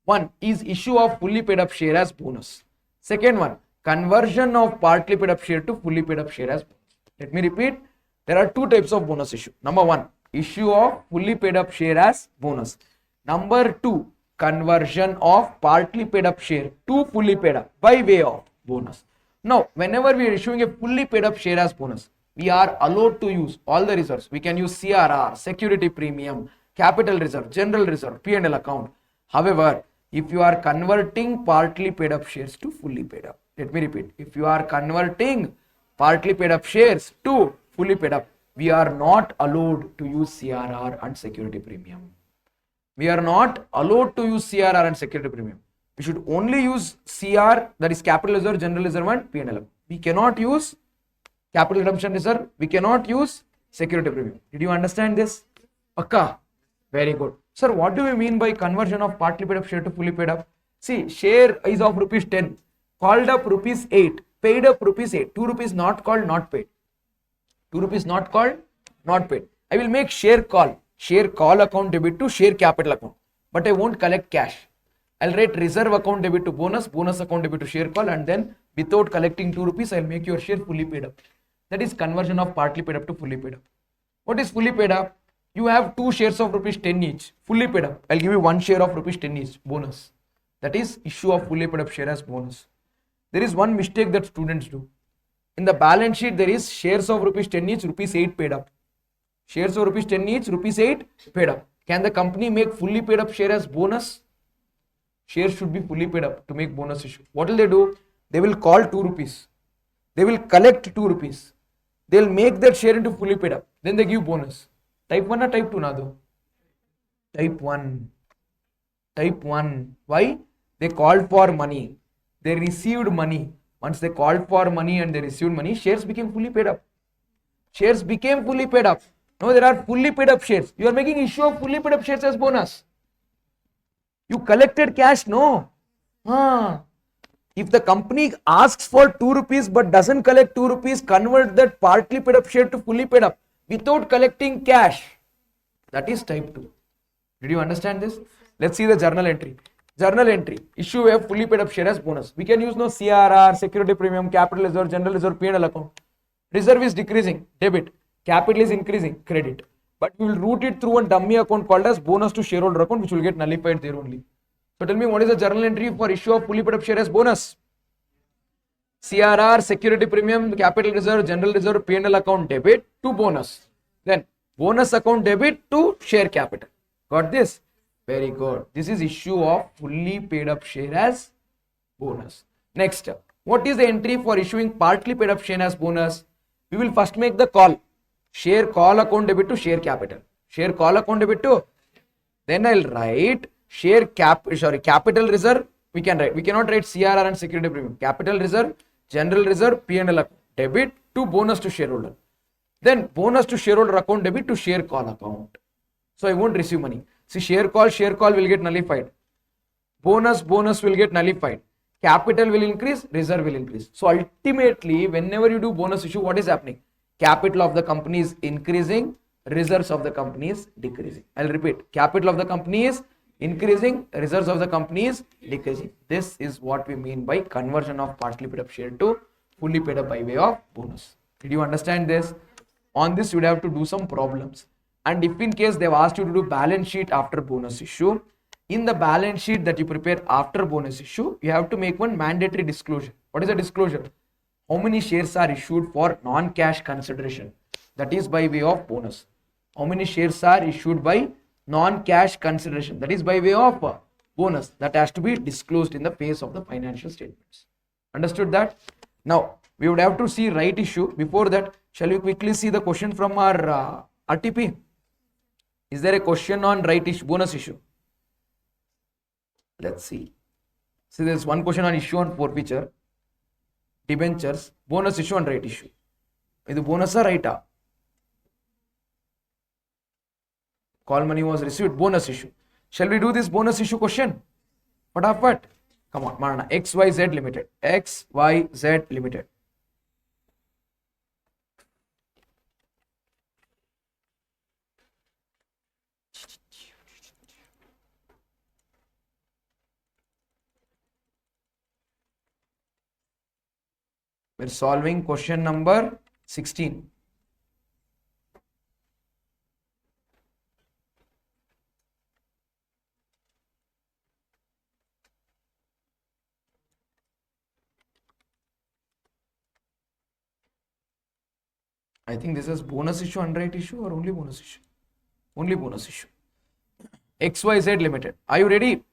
One is issue of fully paid up share as bonus. Second one, conversion of partly paid up share to fully paid up share as bonus. Let me repeat. There are two types of bonus issue. Number one, issue of fully paid up share as bonus. Number two, conversion of partly paid up share to fully paid up by way of bonus. Now, whenever we are issuing a fully paid up share as bonus, we are allowed to use all the reserves. We can use CRR, security premium, capital reserve, general reserve, P&L account. However, if you are converting partly paid up shares to fully paid up, let me repeat, if you are converting partly paid up shares to fully paid up, we are not allowed to use CRR and security premium. We are not allowed to use CRR and security premium. We should only use CR, that is capital reserve, general reserve and P&L. We cannot use capital redemption reserve. We cannot use security premium. Did you understand this? Akka. Very good. Sir, what do we mean by conversion of partly paid up share to fully paid up? See, share is of rupees 10, called up rupees 8, paid up rupees 8. 2 rupees not called, not paid. 2 rupees not called, not paid. I will make share call account debit to share capital account, but I won't collect cash. I'll write reserve account debit to bonus account debit to share call, and then without collecting 2 rupees, I'll make your share fully paid up. That is conversion of partly paid up to fully paid up. What is fully paid up? You have 2 shares of rupees 10 each, fully paid up. I'll give you 1 share of rupees 10 each, bonus. That is issue of fully paid up share as bonus. There is one mistake that students do. In the balance sheet, there is shares of rupees 10 each, rupees 8 paid up. Shares of rupees 10 each, rupees 8 paid up. Can the company make fully paid up share as bonus? Shares should be fully paid up to make bonus issue. What will they do? They will call 2 rupees. They will collect 2 rupees. They'll make that share into fully paid up. Then they give bonus. Type 1 or type 2 now? Type 1. Type 1. Why? They called for money. They received money. Once they called for money and they received money, shares became fully paid up. Shares became fully paid up. Now there are fully paid up shares. You are making issue of fully paid up shares as bonus. You collected cash, no? If the company asks for 2 rupees but doesn't collect 2 rupees, convert that partly paid up share to fully paid up without collecting cash. That is type 2. Did you understand this? Let's see the journal entry. Journal entry. Issue a fully paid up share as bonus. We can use no CRR, security premium, capital reserve, general reserve, P&L account. Reserve is decreasing, debit. Capital is increasing, credit. But we will route it through a dummy account called as bonus to shareholder account, which will get nullified there only. So tell me, what is the journal entry for issue of fully paid up share as bonus? CRR, security premium, capital reserve, general reserve, P&L account debit to bonus. Then bonus account debit to share capital. Got this? Very good. This is issue of fully paid up share as bonus. Next, what is the entry for issuing partly paid up share as bonus? We will first make the call. Share call account debit to share capital. Share call account debit to. Then I'll write capital reserve. We can write. We cannot write CRR and security premium. Capital reserve, general reserve, P&L account debit to bonus to shareholder. Then bonus to shareholder account debit to share call account. So I won't receive money. See, share call will get nullified. Bonus will get nullified. Capital will increase, reserve will increase. So ultimately, whenever you do bonus issue, what is happening? Capital of the company is increasing, reserves of the company is decreasing. I'll repeat. Capital of the company is increasing, reserves of the company is decreasing. This is what we mean by conversion of partly paid up share to fully paid up by way of bonus. Did you understand this? On this, you would have to do some problems. And if in case they've asked you to do balance sheet after bonus issue, in the balance sheet that you prepare after bonus issue, you have to make one mandatory disclosure. What is the disclosure? How many shares are issued for non-cash consideration? That is by way of bonus. How many shares are issued by non-cash consideration? That is by way of bonus. That has to be disclosed in the face of the financial statements. Understood that? Now, we would have to see right issue. Before that, shall we quickly see the question from our RTP? Is there a question on right issue, bonus issue? Let's see. So there's one question on issue on forfeiture, debentures, bonus issue and right issue. Is the bonus or right? Call money was received, bonus issue. Shall we do this bonus issue question? What? Come on, Marana. XYZ Limited. XYZ Limited. We're solving question number 16. I think this is bonus issue, underwrite issue, or only bonus issue? Only bonus issue. XYZ Limited. Are you ready?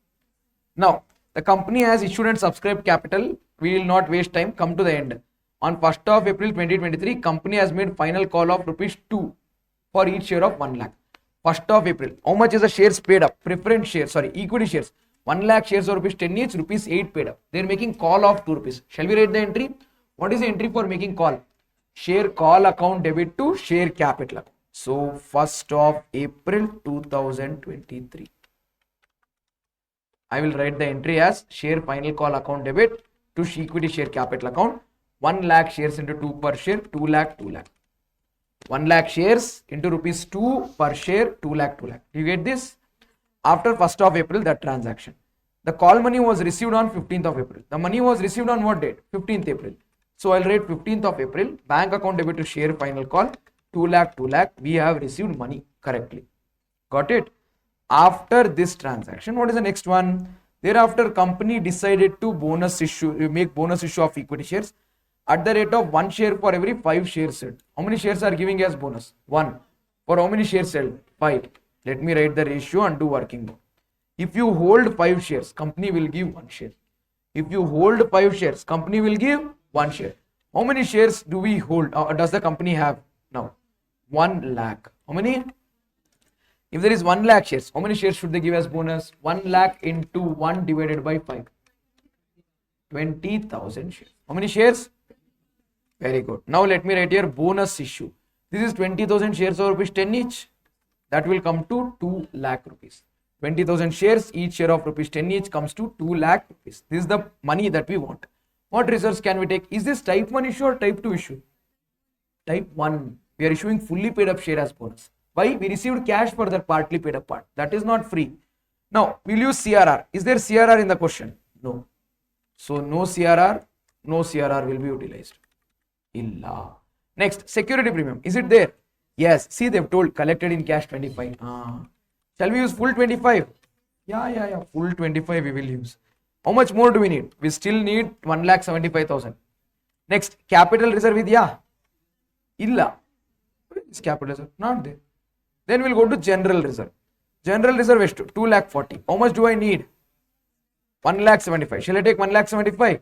Now, the company has issued and subscribed capital. We will not waste time. Come to the end. On 1st of April 2023, company has made final call of rupees 2 for each share of 1 lakh. 1st of April. How much is the shares paid up? Preference shares, sorry, equity shares. 1 lakh shares of rupees 10 each, rupees 8 paid up. They are making call of 2 rupees. Shall we write the entry? What is the entry for making call? Share call account debit to share capital account. So 1st of April 2023. I will write the entry as share final call account debit to equity share capital account. 1 lakh shares into 2 per share, 2 lakh, 2 lakh. 1 lakh shares into rupees 2 per share, 2 lakh, 2 lakh. Do you get this? After 1st of April, that transaction. The call money was received on 15th of April. The money was received on what date? 15th April. So I'll write 15th of April, bank account debit to share final call, 2 lakh, 2 lakh. We have received money correctly. Got it? After this transaction, what is the next one? Thereafter, company decided to make bonus issue of equity shares at the rate of 1 share for every 5 shares sold. How many shares are giving as bonus? 1. For how many shares sold? 5. Let me write the ratio and do working mode. If you hold 5 shares, company will give 1 share. If you hold 5 shares, company will give 1 share. How many shares do we hold? Does the company have now? 1 lakh. How many? If there is 1 lakh shares, how many shares should they give as bonus? 1 lakh into 1 divided by 5. 20,000 shares. How many shares? Very good. Now let me write here bonus issue. This is 20,000 shares of rupees 10 each. That will come to 2 lakh rupees. 20,000 shares, each share of rupees 10 each comes to 2 lakh rupees. This is the money that we want. What reserves can we take? Is this type 1 issue or type 2 issue? Type 1. We are issuing fully paid up share as bonus. Why? We received cash for that partly paid up part. That is not free. Now, we'll use CRR. Is there CRR in the question? No. So, no CRR will be utilized. Illa. Next, security premium. Is it there? Yes. See, they've told collected in cash 25. Shall we use full 25? Yeah. Full 25 we will use. How much more do we need? We still need 1,75,000. Next, capital reserve idya? Illa. Is capital reserve? Not there. Then we'll go to general reserve. General reserve is 2,40,000. How much do I need? 1,75,000. Shall I take 1,75,000?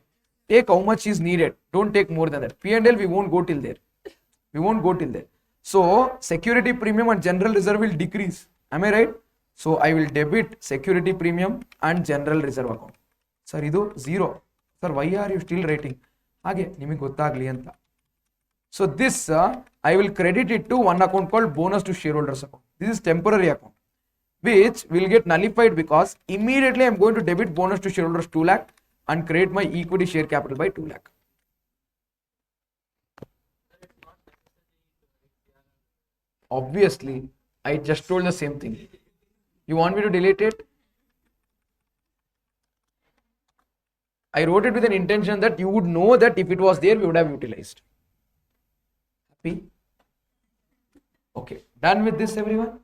Take how much is needed. Don't take more than that. P&L we won't go till there. So security premium and general reserve will decrease. Am I right? So I will debit security premium and general reserve account. Sir, idu 0. Sir, why are you still writing? Hage, nimage gottagli anta. So this I will credit it to one account called bonus to shareholders account. This is temporary account, which will get nullified because immediately I am going to debit bonus to shareholders 2 lakh and create my equity share capital by 2 lakh. Obviously, I just told the same thing. You want me to delete it? I wrote it with an intention that you would know that if it was there, we would have utilized. Happy? Okay, done with this everyone?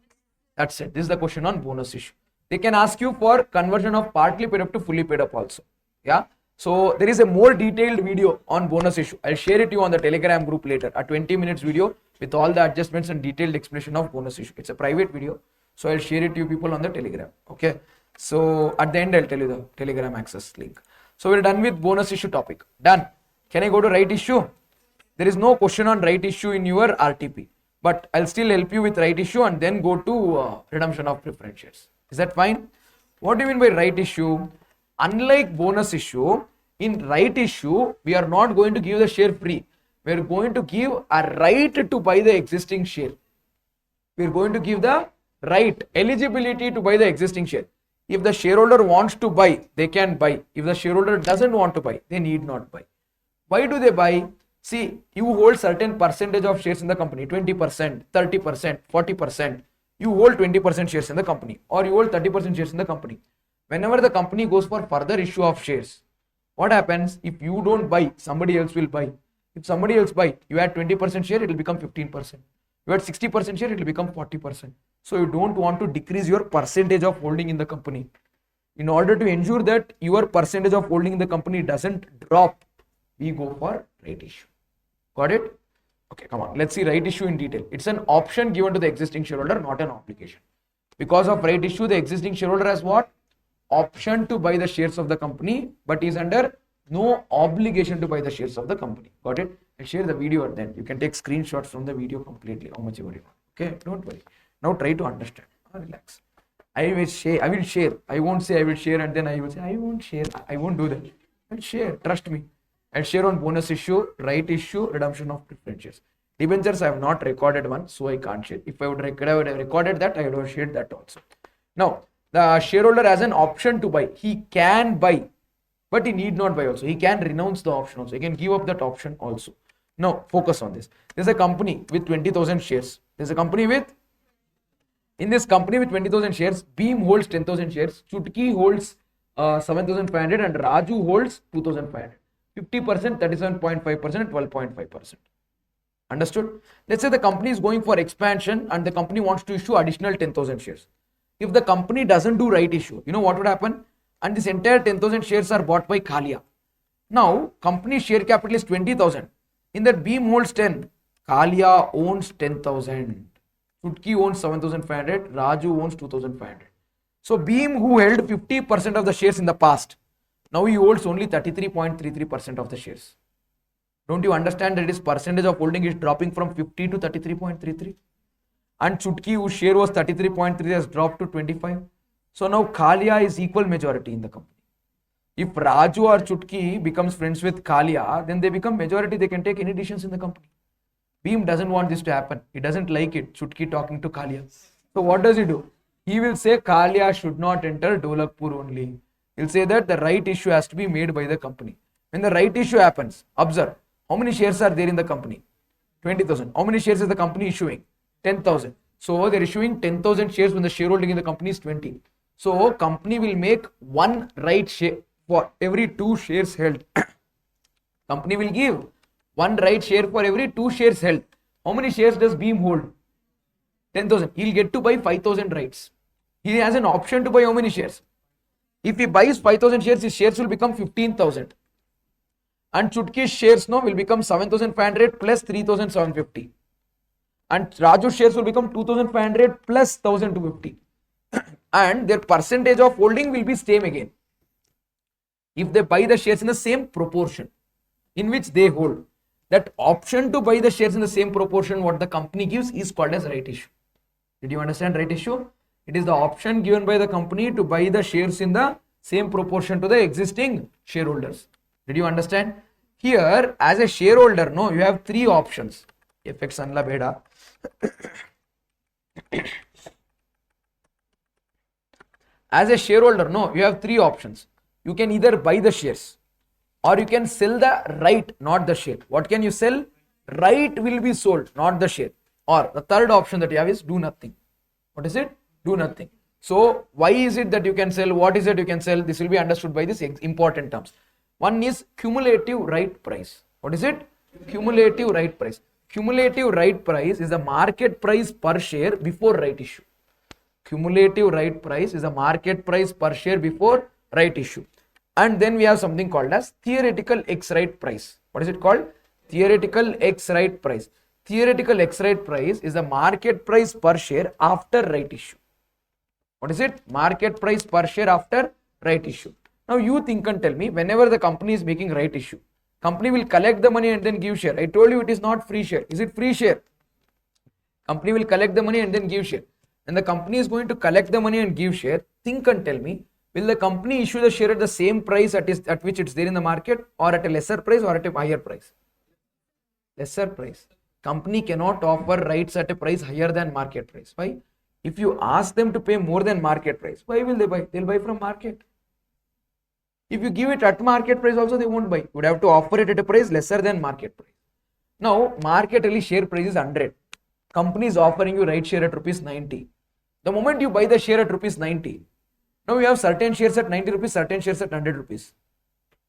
That's it. This is the question on bonus issue. They can ask you for conversion of partly paid up to fully paid up also. Yeah. So there is a more detailed video on bonus issue. I'll share it to you on the Telegram group later. A 20 minutes video with all the adjustments and detailed explanation of bonus issue. It's a private video. So I'll share it to you people on the Telegram. Okay. So at the end, I'll tell you the Telegram access link. So we're done with bonus issue topic. Done. Can I go to right issue? There is no question on right issue in your RTP. But I'll still help you with right issue and then go to redemption of preference shares. Is that fine? What do you mean by right issue? Unlike bonus issue, in right issue, we are not going to give the share free. We are going to give a right to buy the existing share. We are going to give the right, eligibility to buy the existing share. If the shareholder wants to buy, they can buy. If the shareholder doesn't want to buy, they need not buy. Why do they buy? See, you hold certain percentage of shares in the company, 20%, 30%, 40%. You hold 20% shares in the company, or you hold 30% shares in the company. Whenever the company goes for further issue of shares, what happens? If you don't buy, somebody else will buy. If somebody else buy, you add 20% share, it will become 15%. You add 60% share, it will become 40%. So you don't want to decrease your percentage of holding in the company. In order to ensure that your percentage of holding in the company doesn't drop, we go for right issue. Got it? Okay, come on. Let's see right issue in detail. It's an option given to the existing shareholder, not an obligation. Because of right issue, the existing shareholder has what? Option to buy the shares of the company, but is under no obligation to buy the shares of the company. Got it? I'll share the video then. You can take screenshots from the video completely, how much you want. Okay, don't worry. Now try to understand. Relax. I will share. I won't say I will share and then I will say I won't share. I won't do that. I'll share. Trust me. I'll share on bonus issue, right issue, redemption of preference shares. Debentures I have not recorded one, so I can't share. If I would have recorded that, I would have shared that also. Now, the shareholder has an option to buy. He can buy, but he need not buy also. He can renounce the option also. He can give up that option also. Now, focus on this. There's a company with 20,000 shares. There's a company with, in this company with 20,000 shares, Beam holds 10,000 shares, Chutki holds 7,500 and Raju holds 2,500. 50%, 37.5%, 12.5%. Understood? Let's say the company is going for expansion and the company wants to issue additional 10,000 shares. If the company doesn't do right issue, you know what would happen? And this entire 10,000 shares are bought by Kalia. Now, company share capital is 20,000. In that Beam holds 10. Kalia owns 10,000. Chutki owns 7,500. Raju owns 2,500. So, Beam, who held 50% of the shares in the past, now he holds only 33.33% of the shares. Don't you understand that his percentage of holding is dropping from 50 to 33.33? And Chutki, whose share was 33.3, has dropped to 25. So now Kalia is equal majority in the company. If Raju or Chutki becomes friends with Kalia, then they become majority. They can take any decisions in the company. Beam doesn't want this to happen. He doesn't like it, Chutki talking to Kalia. So what does he do? He will say Kalia should not enter Dholakpur only. He'll say that the right issue has to be made by the company. When the right issue happens, observe, how many shares are there in the company? 20,000. How many shares is the company issuing? 10,000. So they're issuing 10,000 shares when the shareholding in the company is 20. So company will make one right share for every 2 shares held. Company will give one right share for every 2 shares held. How many shares does Beam hold? 10,000. He'll get to buy 5,000 rights. He has an option to buy how many shares? If he buys 5,000 shares, his shares will become 15,000. And Chutki's shares now will become 7,500 plus 3,750. And Raju's shares will become 2,500 plus 1,250. And their percentage of holding will be same again. If they buy the shares in the same proportion in which they hold, that option to buy the shares in the same proportion what the company gives is called as right issue. Did you understand right issue? It is the option given by the company to buy the shares in the same proportion to the existing shareholders. Did you understand? Here, as a shareholder, no, you have 3 options. FX Anla Beda. As a shareholder, no, you have 3 options. You can either buy the shares or you can sell the right, not the share. What can you sell? Right will be sold, not the share. Or the third option that you have is do nothing. What is it? Do nothing. So why is it that you can sell? What is it you can sell? This will be understood by these important terms. One is cumulative right price. What is it? Cumulative right price. Cumulative right price is the market price per share before right issue. Cumulative right price is the market price per share before right issue. And then we have something called as theoretical X right price. What is it called? Theoretical X right price. Theoretical X right price is the market price per share after right issue. What is it? Market price per share after right issue. Now you think and tell me, whenever the company is making right issue, company will collect the money and then give share. I told you it is not free share. Is it free share? Company will collect the money and then give share. And the company is going to collect the money and give share. Think and tell me, will the company issue the share at the same price at which it's there in the market, or at a lesser price, or at a higher price? Lesser price. Company cannot offer rights at a price higher than market price. Why? If you ask them to pay more than market price, why will they buy? They'll buy from market. If you give it at market price also, they won't buy. You would have to offer it at a price lesser than market price. Now, market really share price is 100. Company is offering you right share at rupees 90. The moment you buy the share at rupees 90, now you have certain shares at 90 rupees, certain shares at 100 rupees.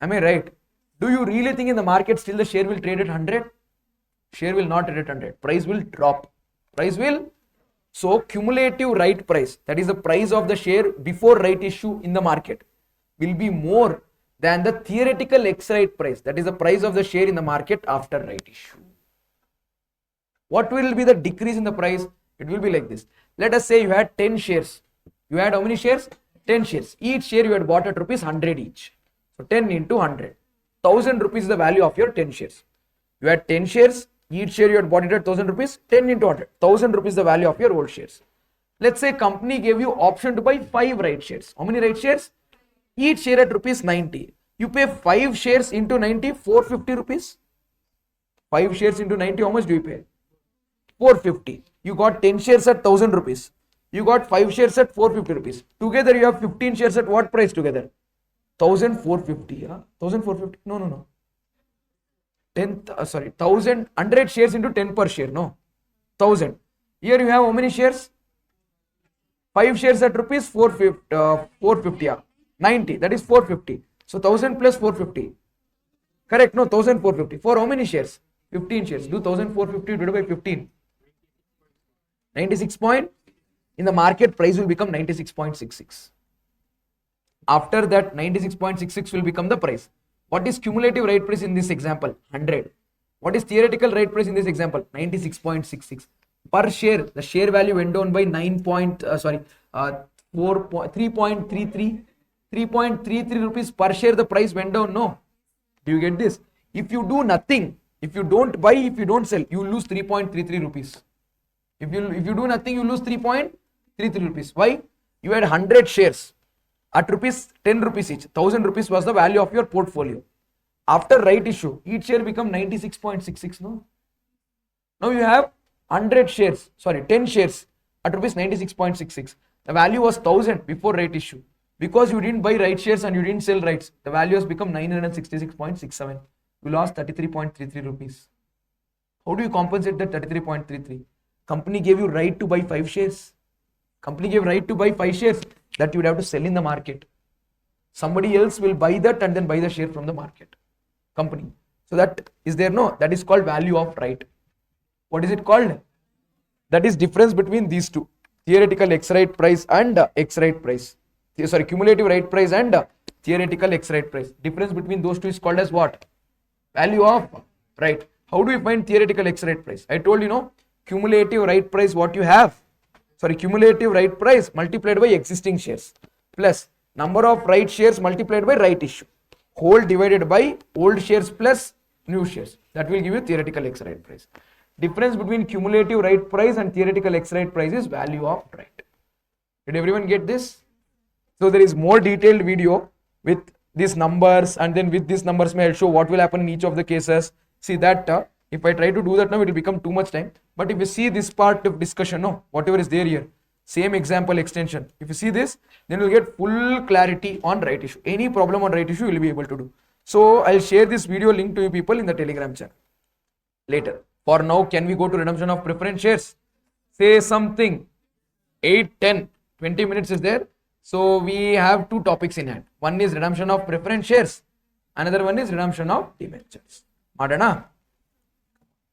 Am I right? Do you really think in the market still the share will trade at 100? Share will not trade at 100. Price will drop. Price will. So, cumulative right price, that is the price of the share before right issue in the market, will be more than the theoretical ex-right price, that is the price of the share in the market after right issue. What will be the decrease in the price? It will be like this. Let us say you had 10 shares. You had how many shares? 10 shares. Each share you had bought at rupees 100 each. So 10 into 100. 1000 rupees is the value of your 10 shares. You had 10 shares. Each share you had bought it at 1000 rupees. 10 into 100. 1000 rupees is the value of your old shares. Let's say company gave you option to buy 5 right shares. How many right shares? Each share at rupees 90. You pay 5 shares into 90, 450 rupees. 5 shares into 90, how much do you pay? 450. You got 10 shares at 1000 rupees. You got 5 shares at 450 rupees. Together you have 15 shares at what price together? 1450. 1450. No. 100 shares into 10 per share. No. 1000. Here you have how many shares? 5 shares at rupees 450. 90. That is 450. So 1000 plus 450. Correct? No, 1450. For how many shares? 15 shares. Do 1450 divided by 15. 96 point. In the market, price will become 96.66. After that, 96.66 will become the price. What is cumulative right price in this example? 100. What is theoretical right price in this example? 96.66. Per share, the share value went down by 3.33. 3.33 rupees per share, the price went down. No. Do you get this? If you do nothing, if you don't buy, if you don't sell, you lose 3.33 rupees. If you do nothing, you lose 3.33 rupees. Why? You had 100 shares at rupees 10 rupees each. 1000 rupees was the value of your portfolio. After right issue, each share become 96.66. No. Now you have 10 shares at rupees 96.66. The value was 1000 before right issue. Because you didn't buy right shares and you didn't sell rights, the value has become 966.67. You lost 33.33 rupees. How do you compensate that 33.33? Company gave you right to buy 5 shares. Company gave right to buy 5 shares that you would have to sell in the market. Somebody else will buy that and then buy the share from the market. Company. So that is there, no? That is called value of right. What is it called? That is difference between these two. Theoretical ex-right price and ex-right price. Cumulative right price and theoretical ex-right price. Difference between those two is called as what? Value of right. How do we find theoretical ex-right price? I told you, no, cumulative right price what you have. Cumulative right price multiplied by existing shares plus number of right shares multiplied by right issue. Whole divided by old shares plus new shares. That will give you theoretical ex-right price. Difference between cumulative right price and theoretical ex-right price is value of right. Did everyone get this? So there is more detailed video with these numbers, and then with these numbers I'll show what will happen in each of the cases. See that if I try to do that now, it will become too much time. But if you see this part of discussion, no, whatever is there here, same example extension. If you see this, then you'll get full clarity on right issue. Any problem on right issue, you will be able to do. So I'll share this video link to you people in the Telegram channel later. For now, can we go to redemption of preference shares? Say something. 8, 10, 20 minutes is there. So we have 2 topics in hand. One is redemption of preference shares. Another one is redemption of debentures. Madana.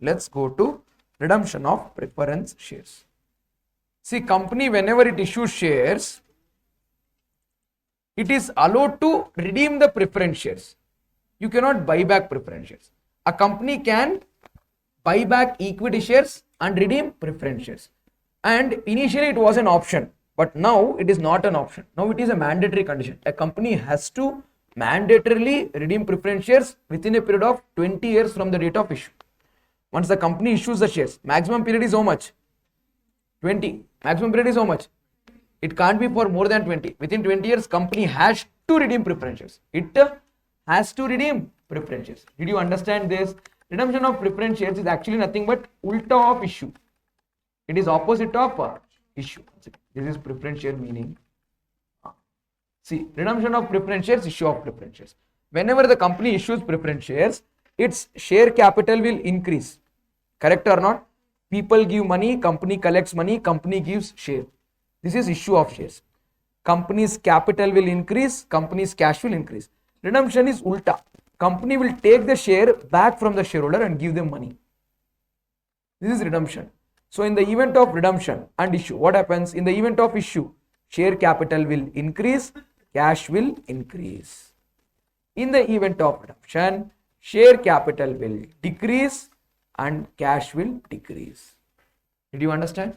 Let's go to redemption of preference shares. See, company whenever it issues shares, it is allowed to redeem the preference shares. You cannot buy back preference shares. A company can buy back equity shares and redeem preference shares. And initially it was an option. But now it is not an option. Now it is a mandatory condition. A company has to mandatorily redeem preference shares within a period of 20 years from the date of issue. Once the company issues the shares, maximum period is how much? 20. Maximum period is how much? It can't be for more than 20. Within 20 years, company has to redeem preference shares. It has to redeem preference shares. Did you understand this? Redemption of preference shares is actually nothing but ulta of issue. It is opposite of issue. This is preference share meaning. See, redemption of preference shares, issue of preference shares. Whenever the company issues preference shares, its share capital will increase. Correct or not? People give money, company collects money, company gives share. This is issue of shares. Company's capital will increase, company's cash will increase. Redemption is ulta. Company will take the share back from the shareholder and give them money. This is redemption. So in the event of redemption and issue, what happens? In the event of issue, share capital will increase, cash will increase. In the event of redemption, share capital will decrease and cash will decrease. Did you understand?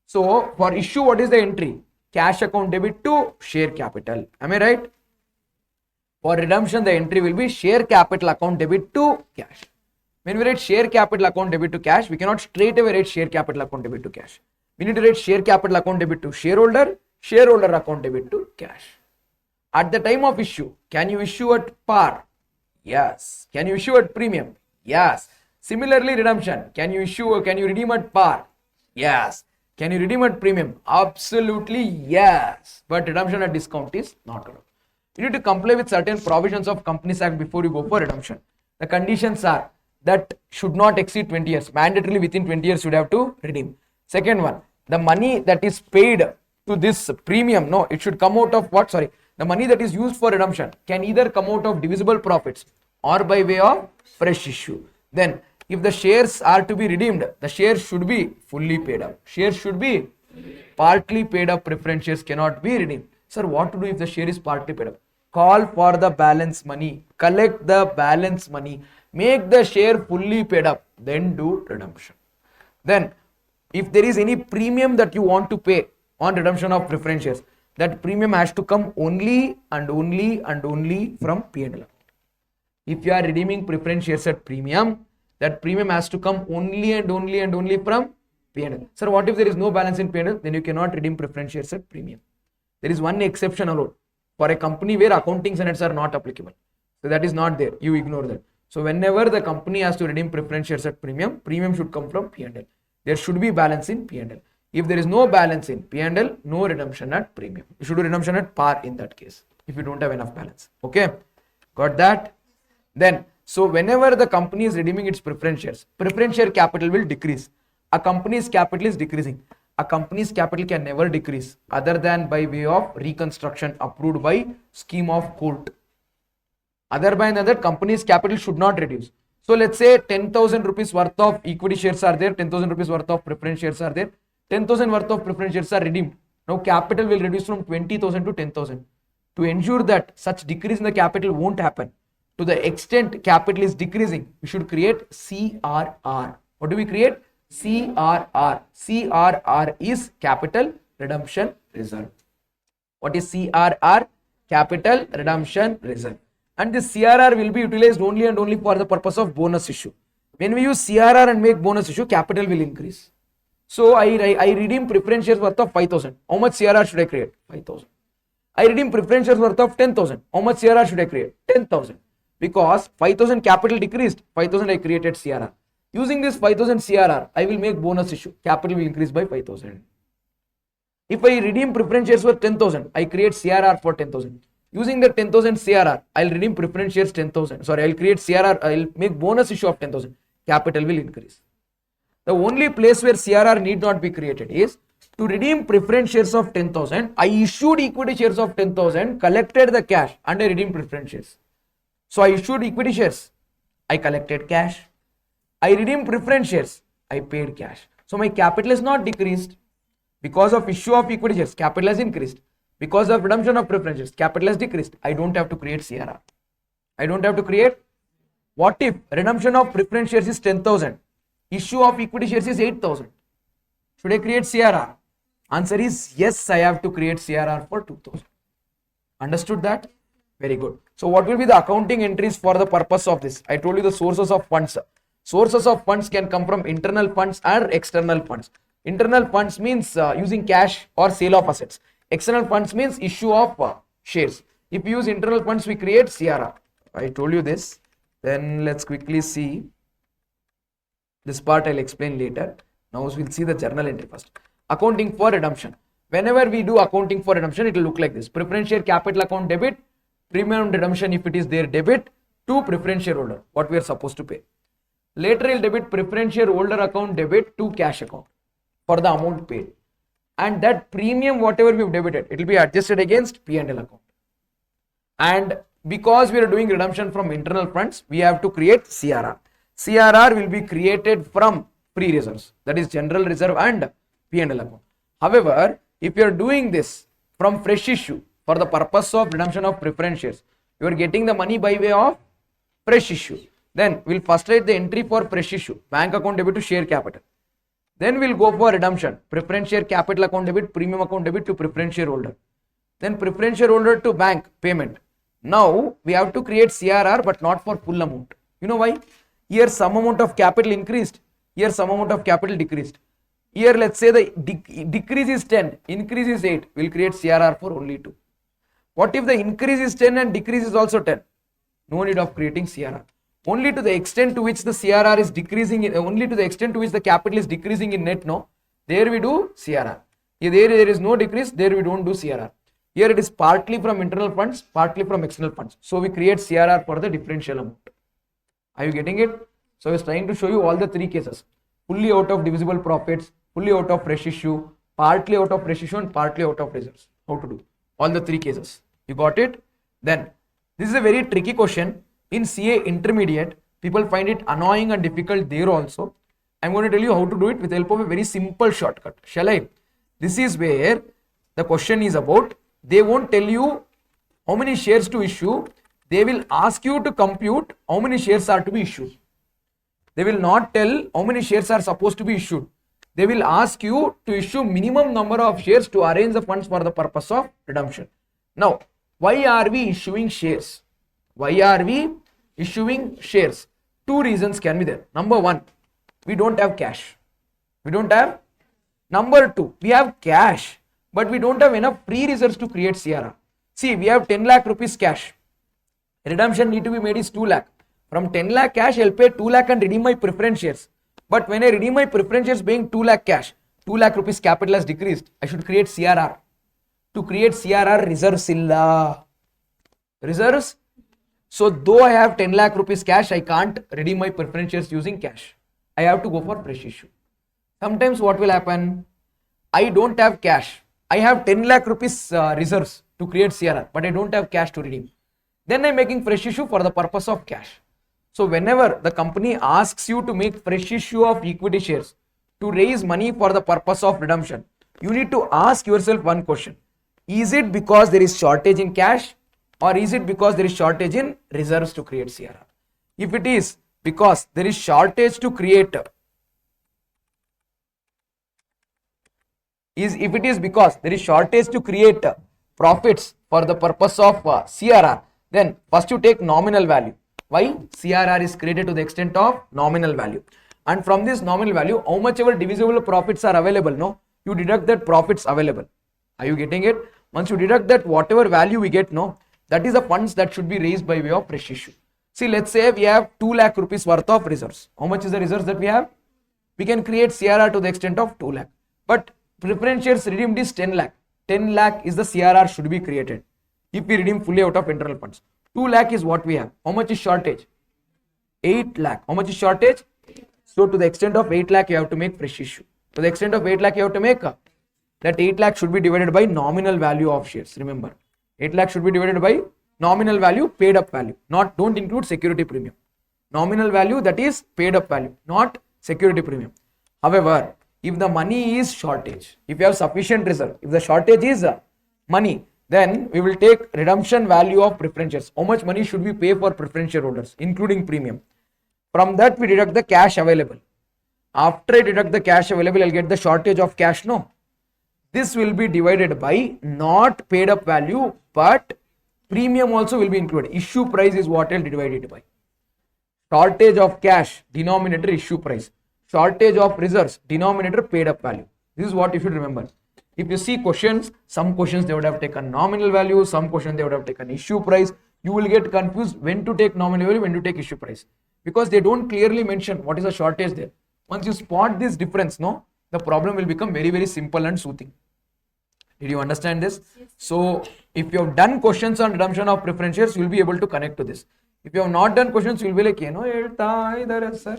So for issue, what is the entry? Cash account debit to share capital. Am I right? For redemption, the entry will be share capital account debit to cash. When we write share capital account debit to cash, we cannot straight away write share capital account debit to cash. We need to write share capital account debit to shareholder, shareholder account debit to cash. At the time of issue, can you issue at par? Yes. Can you issue at premium? Yes. Similarly, redemption, can you redeem at par? Yes. Can you redeem at premium? Absolutely yes. But redemption at discount is not allowed. You need to comply with certain provisions of Companies Act before you go for redemption. The conditions are that should not exceed 20 years. Mandatorily within 20 years you would have to redeem. Second one, the money that is paid to this premium, no, it should come out of what? Sorry. The money that is used for redemption can either come out of divisible profits or by way of fresh issue. Then if the shares are to be redeemed, the shares should be fully paid up. Shares should be partly paid up. Preference shares cannot be redeemed. Sir, what to do if the share is partly paid up? Call for the balance money, collect the balance money, make the share fully paid up, then do redemption. Then if there is any premium that you want to pay on redemption of preference shares, that premium has to come only and only and only from P&L. If you are redeeming preference shares at premium, that premium has to come only and only and only from P&L. Sir, what if there is no balance in P&L? Then you cannot redeem preference shares at premium. There is one exception allowed for a company where accounting standards are not applicable. So that is not there. You ignore that. So whenever the company has to redeem preference shares at premium, premium should come from P&L. There should be balance in P&L. If there is no balance in P&L, no redemption at premium. You should do redemption at par in that case if you don't have enough balance. Okay, got that? Then, so whenever the company is redeeming its preference share capital will decrease. A company's capital is decreasing. A company's capital can never decrease other than by way of reconstruction approved by scheme of court. Other by another, company's capital should not reduce. So let's say 10,000 rupees worth of equity shares are there, 10,000 rupees worth of preference shares are there, 10,000 worth of preference shares are redeemed. Now capital will reduce from 20,000 to 10,000. To ensure that such decrease in the capital won't happen, to the extent capital is decreasing, we should create CRR. What do we create? CRR. CRR is capital redemption reserve. What is CRR? Capital redemption reserve. And this CRR will be utilized only and only for the purpose of bonus issue. When we use CRR and make bonus issue, capital will increase. So I redeem preference shares worth of 5,000. How much CRR should I create? 5,000. I redeem preference shares worth of 10,000. How much CRR should I create? 10,000. Because 5,000 capital decreased, 5,000 I created CRR. Using this 5,000 CRR, I will make bonus issue. Capital will increase by 5,000. If I redeem preference shares worth 10,000, I create CRR for 10,000. Using the 10,000 CRR, I'll redeem preference shares 10,000. Sorry, I'll create CRR, I'll make bonus issue of 10,000. Capital will increase. The only place where CRR need not be created is to redeem preference shares of 10,000. I issued equity shares of 10,000, collected the cash and I redeemed preference shares. So I issued equity shares, I collected cash. I redeemed preference shares, I paid cash. So my capital is not decreased. Because of issue of equity shares, capital has increased. Because of redemption of preference shares, capital has decreased. I don't have to create CRR. I don't have to create. What if redemption of preference shares is 10,000? Issue of equity shares is 8,000. Should I create CRR? Answer is yes, I have to create CRR for 2,000. Understood that? Very good. So what will be the accounting entries for the purpose of this? I told you the sources of funds. Sources of funds can come from internal funds or external funds. Internal funds means using cash or sale of assets. External funds means issue of shares. If you use internal funds, we create CRR. I told you this. Then let's quickly see. This part I'll explain later. Now we'll see the journal entry first. accounting for redemption. Whenever we do accounting for redemption, it will look like this. Preference share capital account debit, premium redemption if it is there debit to preference shareholder, what we are supposed to pay. Later we'll debit preference shareholder account debit to cash account for the amount paid. And that premium whatever we've debited, it will be adjusted against P&L account. And because we are doing redemption from internal funds, we have to create CRR. CRR will be created from free reserves, that is general reserve and P&L account. However, if you are doing this from fresh issue for the purpose of redemption of preference shares, you are getting the money by way of fresh issue. Then we'll first write the entry for fresh issue, bank account debit to share capital. Then we'll go for redemption, preference share capital account debit, premium account debit to preference shareholder. Then preference shareholder to bank payment. Now we have to create CRR but not for full amount. You know why? Here some amount of capital increased, here some amount of capital decreased. Here let's say the decrease is 10, increase is 8, we'll create CRR for only 2. What if the increase is 10 and decrease is also 10? No need of creating CRR. Only to the extent to which the CRR is decreasing, only to the extent to which the capital is decreasing in net, no, there we do CRR. If there is no decrease, there we don't do CRR. Here it is partly from internal funds, partly from external funds. So we create CRR for the differential amount. Are you getting it? So I was trying to show you all the three cases. Fully out of divisible profits, fully out of fresh issue, partly out of fresh issue and partly out of reserves. How to do? All the three cases. You got it? Then, this is a very tricky question. In CA intermediate, people find it annoying and difficult there also. I'm going to tell you how to do it with the help of a very simple shortcut. Shall I? This is where the question is about, they won't tell you how many shares to issue. They will ask you to compute how many shares are to be issued. They will not tell how many shares are supposed to be issued. They will ask you to issue minimum number of shares to arrange the funds for the purpose of redemption. Now, why are we issuing shares? Why are we issuing shares? Two reasons can be there. Number one, we don't have cash. We don't have. Number two, we have cash, but we don't have enough free reserves to create CRR. See, we have 10 lakh rupees cash. Redemption need to be made is 2 lakh. From 10 lakh cash, I'll pay 2 lakh and redeem my preference shares. But when I redeem my preference shares being 2 lakh cash, 2 lakh rupees capital has decreased. I should create CRR. To create CRR, reserves illa. Reserves. So though I have 10 lakh rupees cash, I can't redeem my preference shares using cash. I have to go for fresh issue. Sometimes what will happen? I don't have cash. I have 10 lakh rupees reserves to create CRR, but I don't have cash to redeem. Then I'm making fresh issue for the purpose of cash. So whenever the company asks you to make fresh issue of equity shares to raise money for the purpose of redemption, you need to ask yourself one question. Is it because there is shortage in cash, or is it because there is shortage in reserves to create CRR? If it is because there is shortage to create, if it is because there is shortage to create profits for the purpose of CRR, then first you take nominal value. Why? CRR is created to the extent of nominal value. And from this nominal value, how much ever divisible profits are available, no? You deduct that profits available. Are you getting it? Once you deduct that, whatever value we get, no? That is the funds that should be raised by way of fresh issue. See, let's say we have 2 lakh rupees worth of reserves. How much is the reserves that we have? We can create CRR to the extent of 2 lakh. But preference shares redeemed is 10 lakh. 10 lakh is the CRR should be created if we redeem fully out of internal funds. 2 lakh is what we have. How much is shortage? 8 lakh. How much is shortage? So to the extent of 8 lakh, you have to make fresh issue. To the extent of 8 lakh, you have to make that 8 lakh should be divided by nominal value of shares. Remember, 8 lakh should be divided by nominal value, paid up value. Don't include security premium. Nominal value, that is paid up value, not security premium. However, if the money is shortage, if you have sufficient reserve, if the shortage is money, then we will take redemption value of preference shares. How much money should we pay for preference shareholders, including premium? From that, we deduct the cash available. After I deduct the cash available, I'll get the shortage of cash, no? This will be divided by not paid up value, but premium also will be included. Issue price is what I'll divide it by. Shortage of cash, denominator issue price. Shortage of reserves, denominator paid up value. This is what you should remember. If you see questions, some questions they would have taken nominal value, some questions they would have taken issue price. You will get confused when to take nominal value, when to take issue price, because they don't clearly mention what is the shortage there. Once you spot this difference, no, the problem will become very, very simple and soothing. Did you understand this? So if you have done questions on redemption of preference shares, you will be able to connect to this. If you have not done questions, you will be like, sir.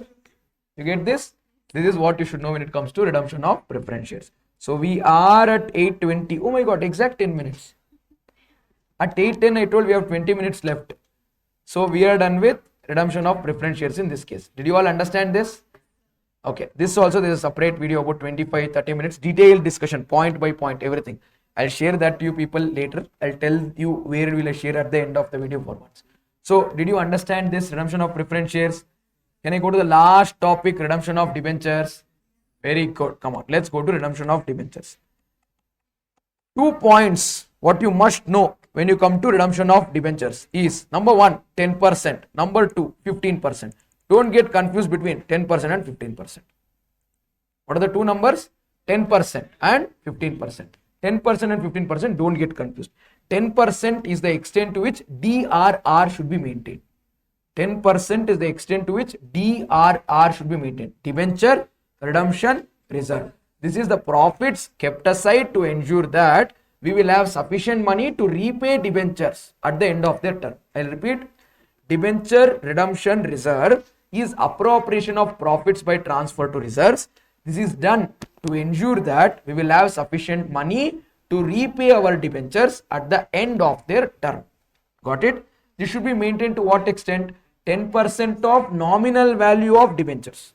You get this? This is what you should know when it comes to redemption of preference shares. So we are at 8:20. Oh my god, exact 10 minutes. At 8:10 I told we have 20 minutes left. So we are done with redemption of preference shares in this case. Did you all understand this? Okay, this also there is a separate video about 25-30 minutes, detailed discussion, point by point, everything. I'll share that to you people later. I'll tell you where will I share at the end of the video for once. So did you understand this redemption of preference shares? Can I go to the last topic, redemption of debentures? Very good. Come on, let's go to redemption of debentures. 2 points what you must know when you come to redemption of debentures is number 1, 10%, number 2, 15%. Don't get confused between 10% and 15%. What are the two numbers? 10% and 15%. 10% and 15%, don't get confused. 10% is the extent to which DRR should be maintained. 10% is the extent to which DRR should be maintained. Debenture redemption reserve. This is the profits kept aside to ensure that we will have sufficient money to repay debentures at the end of their term. I'll repeat. Debenture redemption reserve is appropriation of profits by transfer to reserves. This is done to ensure that we will have sufficient money to repay our debentures at the end of their term. Got it? This should be maintained to what extent? 10% of nominal value of debentures.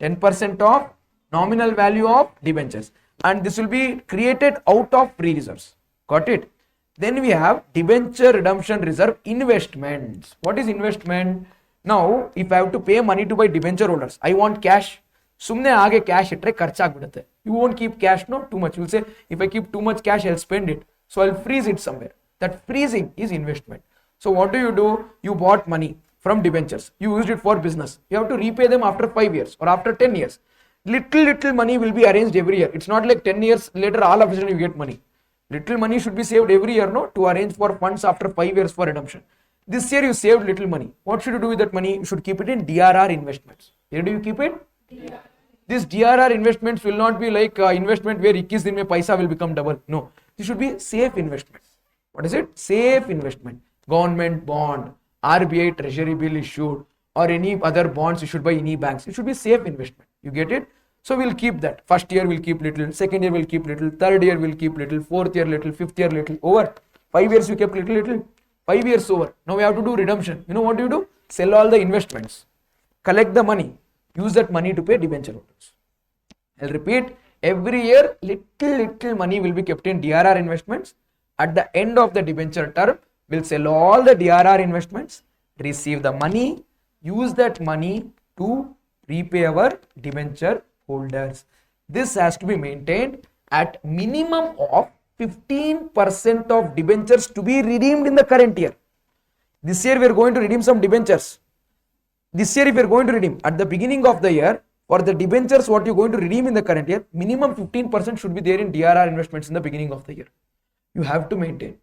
10% of nominal value of debentures. And this will be created out of free reserves. Got it? Then we have debenture redemption reserve investments. What is investment? Now, if I have to pay money to buy debenture holders, I want cash. Sumne aage cash itre kharchaagbidutte. You won't keep cash, no, too much. You will say, if I keep too much cash, I'll spend it. So I'll freeze it somewhere. That freezing is investment. So what do? You bought money from debentures. You used it for business. You have to repay them after 5 years or after 10 years. Little money will be arranged every year. It's not like 10 years later all of a sudden you get money. Little money should be saved every year, no, to arrange for funds after 5 years for redemption. This year you saved little money. What should you do with that money? You should keep it in DRR investments. Where do you keep it? DRR. This DRR investments will not be like investment where 21 din mein paisa will become double. No, this should be safe investments. What is it? Safe investment. Government bond, RBI treasury bill issued, or any other bonds issued by any banks. It should be safe investment. You get it? So we'll keep that. First year we'll keep little, second year we'll keep little, third year we'll keep little, fourth year little, fifth year little. Over 5 years you kept little. 5 years over. Now we have to do redemption. You know what do? Sell all the investments, collect the money, use that money to pay debenture holders. I'll repeat, every year little money will be kept in DRR investments. At the end of the debenture term, we'll sell all the DRR investments, receive the money, use that money to repay our debenture holders. This has to be maintained at minimum of 15% of debentures to be redeemed in the current year. This year we are going to redeem some debentures. This year if we are going to redeem at the beginning of the year, for the debentures what you are going to redeem in the current year, minimum 15% should be there in DRR investments in the beginning of the year. You have to maintain.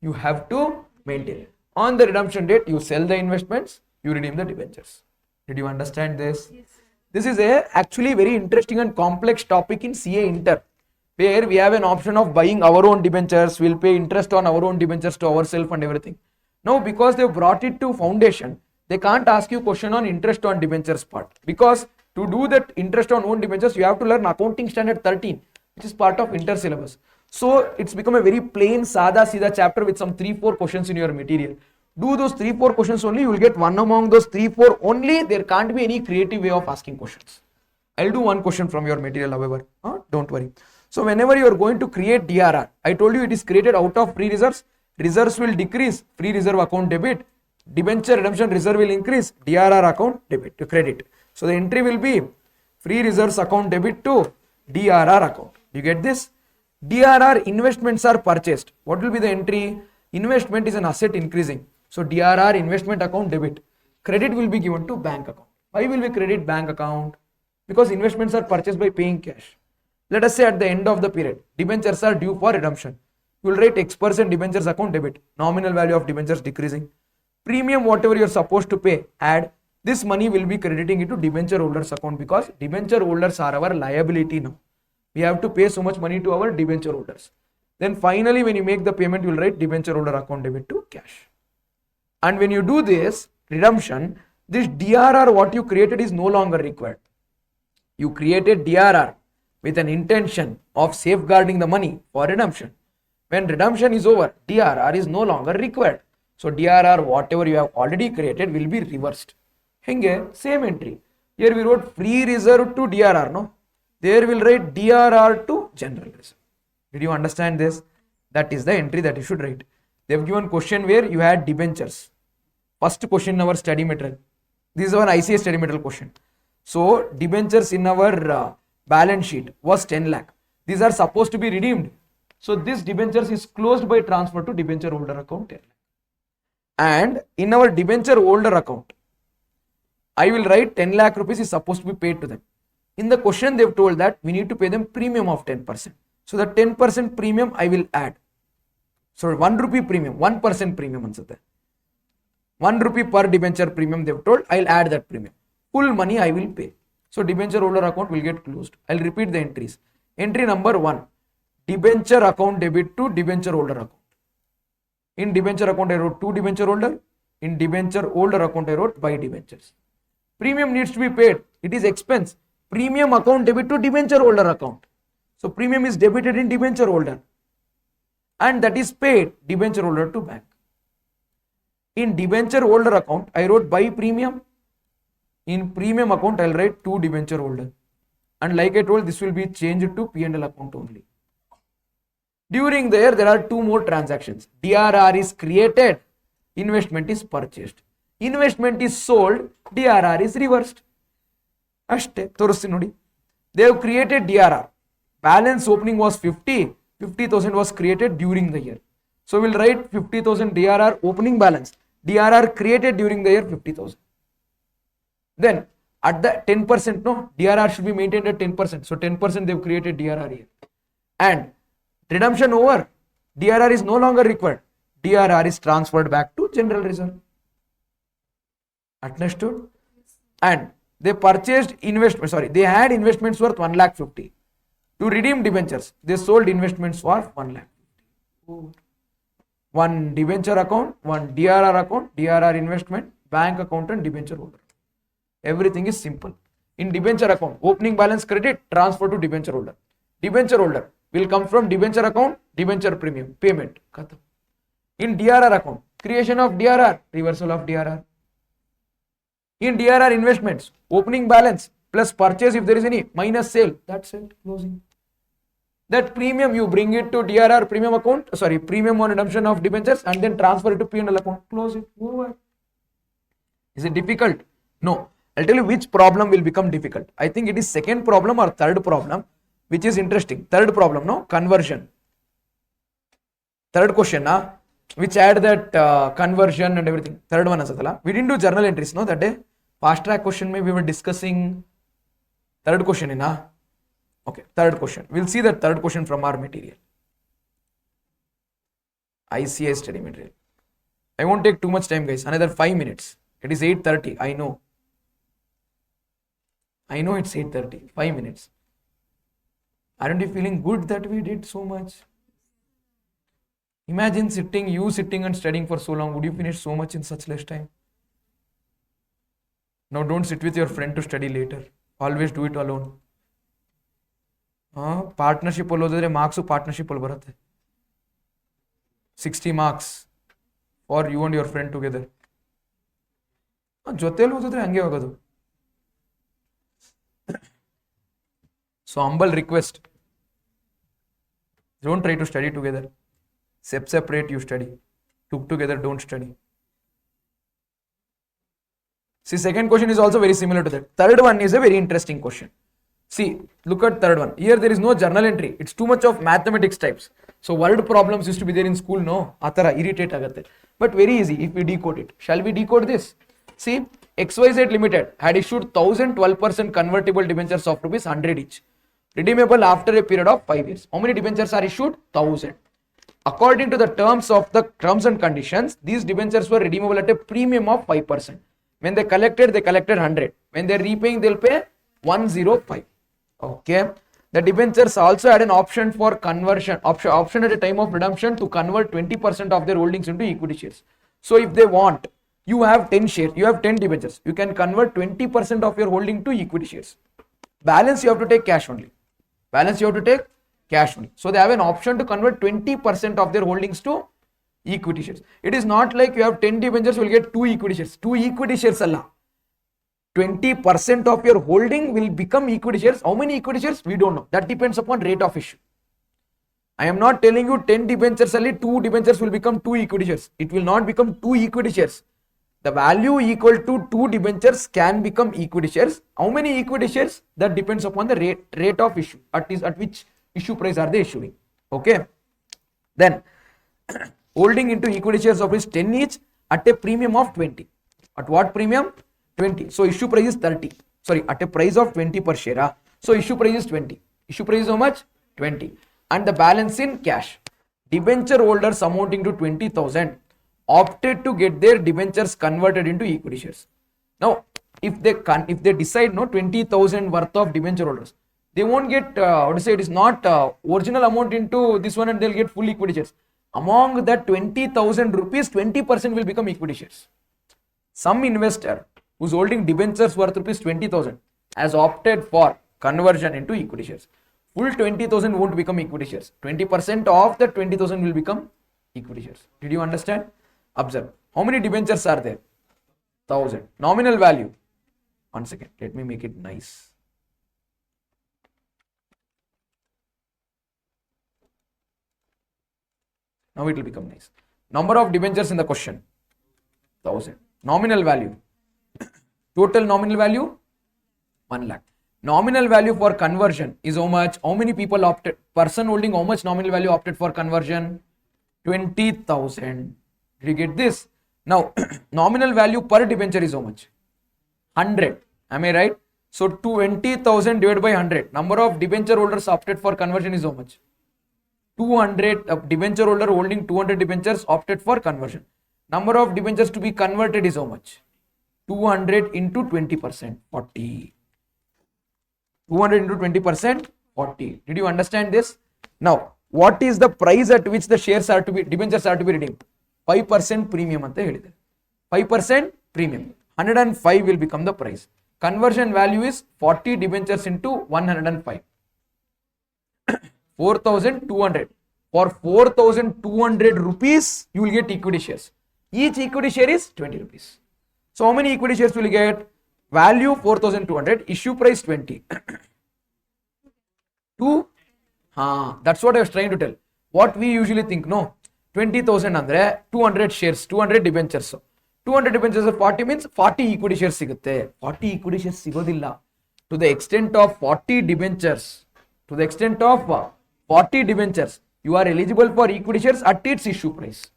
You have to maintain. On the redemption date, you sell the investments, you redeem the debentures. Did you understand this? Yes. This is actually very interesting and complex topic in CA Inter, where we have an option of buying our own debentures, we'll pay interest on our own debentures to ourselves and everything. Now, because they've brought it to foundation, they can't ask you question on interest on debentures part. Because to do that interest on own debentures, you have to learn accounting standard 13, which is part of inter syllabus. So it's become a very plain, sada, sida chapter with some 3-4 questions in your material. Do those 3-4 questions only, you will get one among those 3-4 only. There can't be any creative way of asking questions. I'll do one question from your material, however. Don't worry. So whenever you are going to create DRR, I told you it is created out of free reserves. Reserves will decrease, free reserve account debit. Debenture redemption reserve will increase, DRR account debit to credit. So the entry will be free reserves account debit to DRR account. You get this? DRR investments are purchased. What will be the entry? Investment is an asset increasing. So DRR investment account debit. Credit will be given to bank account. Why will we credit bank account? Because investments are purchased by paying cash. Let us say at the end of the period, debentures are due for redemption. You will write X% debentures account debit. Nominal value of debentures decreasing. Premium whatever you are supposed to pay, add. This money will be crediting into debenture holders account because debenture holders are our liability now. We have to pay so much money to our debenture holders. Then finally, when you make the payment, you will write debenture holder account debit to cash. And when you do this redemption, this DRR what you created is no longer required. You created DRR with an intention of safeguarding the money for redemption. When redemption is over, DRR is no longer required. So DRR whatever you have already created will be reversed. Henge, same entry. Here we wrote free reserve to DRR, no? There will write DRR to general reserve. Did you understand this? That is the entry that you should write. They have given question where you had debentures. First question in our study material. This is our ICA study material question. So debentures in our balance sheet was 10 lakh. These are supposed to be redeemed. So this debentures is closed by transfer to debenture holder account 10 lakh. And in our debenture holder account, I will write 10 lakh rupees is supposed to be paid to them. In the question, they have told that we need to pay them premium of 10%. So the 10% premium I will add. So 1 rupee premium, 1% premium ansate. 1 rupee per debenture premium they have told, I will add that premium. Full money I will pay. So debenture holder account will get closed. I will repeat the entries. Entry number 1, debenture account debit to debenture holder account. In debenture account I wrote to debenture holder. In debenture holder account I wrote by debentures. Premium needs to be paid. It is expense. Premium account debit to debenture holder account. So premium is debited in debenture holder. And that is paid debenture holder to bank. In debenture holder account, I wrote by premium. In premium account, I will write to debenture holder. And like I told, this will be changed to P&L account only. During the year, there are two more transactions. DRR is created, investment is purchased. Investment is sold, DRR is reversed. Ashte, torasti nodi. They have created DRR. Balance opening was 50,000 was created during the year. So we'll write 50,000 DRR opening balance. DRR created during the year 50,000. Then at the 10%, no, DRR should be maintained at 10%. So 10% they've created DRR here. And redemption over, DRR is no longer required. DRR is transferred back to general reserve. Understood? And they purchased investment, they had investments worth 1,50,000. To redeem debentures, they sold investments for 1,50,000. One debenture account, one DRR account, DRR investment, bank account and debenture holder. Everything is simple. In debenture account, opening balance credit, transfer to debenture holder. Debenture holder will come from debenture account, debenture premium, payment. In DRR account, creation of DRR, reversal of DRR. In DRR investments, opening balance plus purchase if there is any, minus sale, that's it, closing. That premium you bring it to DRR premium account, premium on redemption of debentures and then transfer it to P&L account, close it, over. Is it difficult? No. I'll tell you which problem will become difficult. I think it is second problem or third problem, which is interesting. Third problem, no? Conversion. Third question, which add that conversion and everything. Third one, we didn't do journal entries, no? That day, fast track question, we were discussing third question, okay, third question. We'll see that third question from our material. ICA study material. I won't take too much time, guys. Another 5 minutes. It is 8:30. I know it's 8:30. 5 minutes. Aren't you feeling good that we did so much? Imagine you sitting and studying for so long. Would you finish so much in such less time? Now don't sit with your friend to study later. Always do it alone. Partnership marks partnership 60 marks for you and your friend together. So humble request, don't try to study together. Separate you study. Together don't study. See, second question is also very similar to that. Third one is a very interesting question. See, look at third one. Here there is no journal entry. It's too much of mathematics types. So word problems used to be there in school, no? Atara, irritate agate. But very easy if we decode it. Shall we decode this? See, XYZ Limited had issued 1,012% convertible debentures of rupees 100 each. Redeemable after a period of 5 years. How many debentures are issued? 1,000. According to the terms and conditions, these debentures were redeemable at a premium of 5%. When they collected 100. When they're repaying, they'll pay 105. Okay. The debentures also had an option for conversion, option at a time of redemption to convert 20% of their holdings into equity shares. So if they want, you have 10 shares, you have 10 debentures, you can convert 20% of your holding to equity shares. Balance you have to take cash only. Balance you have to take cash only. So they have an option to convert 20% of their holdings to equity shares. It is not like you have 10 debentures, you will get 2 equity shares. 2 equity shares Allah. 20% of your holding will become equity shares. How many equity shares? We don't know. That depends upon rate of issue. I am not telling you 10 debentures only, 2 debentures will become 2 equity shares. It will not become 2 equity shares. The value equal to 2 debentures can become equity shares. How many equity shares? That depends upon the rate of issue. At which issue price are they issuing. Okay. Then holding into equity shares of is 10 each at a premium of 20. At what premium? 20. So issue price is 30. Sorry, at a price of 20 per share. So issue price is 20. Issue price is how much? 20. And the balance in cash. Debenture holders amounting to 20,000 opted to get their debentures converted into equity shares. Now, if they decide no 20,000 worth of debenture holders, they won't get it is not original amount into this one and they'll get full equity shares. Among that 20,000 rupees, 20% will become equity shares. Some investor who's holding debentures worth rupees 20,000 has opted for conversion into equity shares. Full 20,000 won't become equity shares. 20% of the 20,000 will become equity shares. Did you understand? Observe. How many debentures are there? 1,000. Nominal value. 1 second. Let me make it nice. Now it will become nice. Number of debentures in the question. 1,000. Nominal value. Total nominal value 1 lakh. Nominal value for conversion is how much? How many people opted? Person holding how much nominal value opted for conversion? 20,000. Did you get this? Now nominal value per debenture is how much? 100. Am I right? So 20,000 divided by 100. Number of debenture holders opted for conversion is how much? 200. Debenture holder holding 200 debentures opted for conversion. Number of debentures to be converted is how much? 200 into 20%, 40. 200 into 20%, 40. Did you understand this? Now, what is the price at which the shares are to be, debentures are to be redeemed? 5% premium. 5% premium. 105 will become the price. Conversion value is 40 debentures into 105. 4,200. For 4,200 rupees, you will get equity shares. Each equity share is 20 rupees. So how many equity shares will you get? Value 4,200, issue price 20. That's what I was trying to tell. What we usually think, no, 20,000 andre 200 shares, 200 debentures. 200 debentures of 40 means 40 equity shares sigutte. 40 equity shares sigodilla. To the extent of 40 debentures, to the extent of 40 debentures, you are eligible for equity shares at its issue price.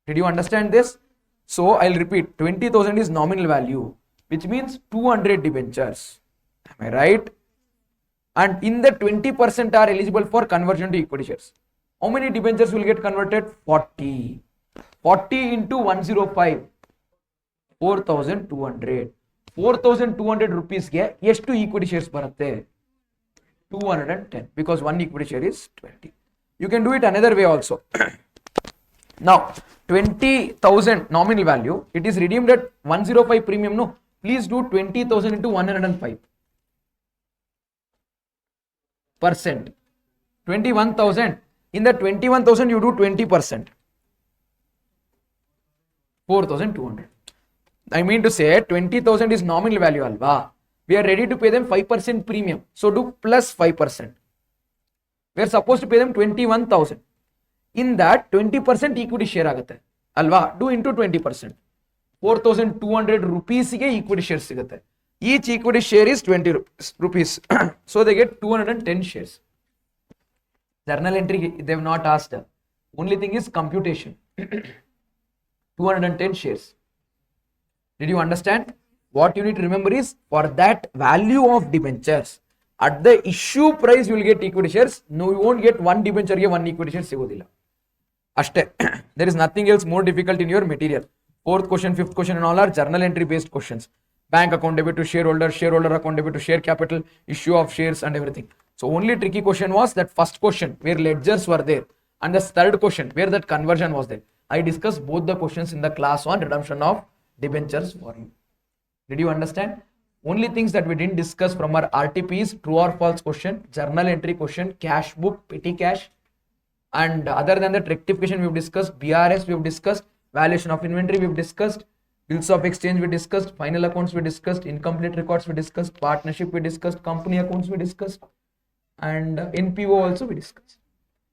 Did you understand this? So I'll repeat, 20,000 is nominal value, which means 200 debentures. Am I right? And in the 20% are eligible for conversion to equity shares. How many debentures will get converted? 40. 40 into 105. 4,200. 4,200 rupees ge ಎಷ್ಟು equity shares ಬರುತ್ತೆ? 210, because one equity share is 20. You can do it another way also. Now 20,000 nominal value, it is redeemed at 105 premium. No, please do 20,000 into 105%. 21,000. In the 21,000 you do 20%. 4,200. I mean to say 20,000 is nominal value alva. We are ready to pay them 5% premium. So do plus 5%. We are supposed to pay them 21,000. In that 20% equity share agate. Alva, do into 20%. 4,200 rupees ge equity share sigate. Each equity share is 20 rupees. So they get 210 shares. Journal entry they have not asked. Only thing is computation. 210 shares. Did you understand? What you need to remember is, for that value of debentures, at the issue price you will get equity shares. No, you won't get one debenture ge one equity share sigodilla. Ashte. There is nothing else more difficult in your material. 4th question, 5th question and all are journal entry based questions. Bank account debit to shareholder, shareholder account debit to share capital, issue of shares and everything. So only tricky question was that first question where ledgers were there, and the third question where that conversion was there. I discussed both the questions in the class on redemption of debentures for you. Did you understand? Only things that we didn't discuss from our RTPs, true or false question, journal entry question, cash book, petty cash, and other than that, rectification we've discussed, BRS we've discussed, valuation of inventory we've discussed, bills of exchange we discussed, final accounts we discussed, incomplete records we discussed, partnership we discussed, company accounts we discussed, and NPO also we discussed.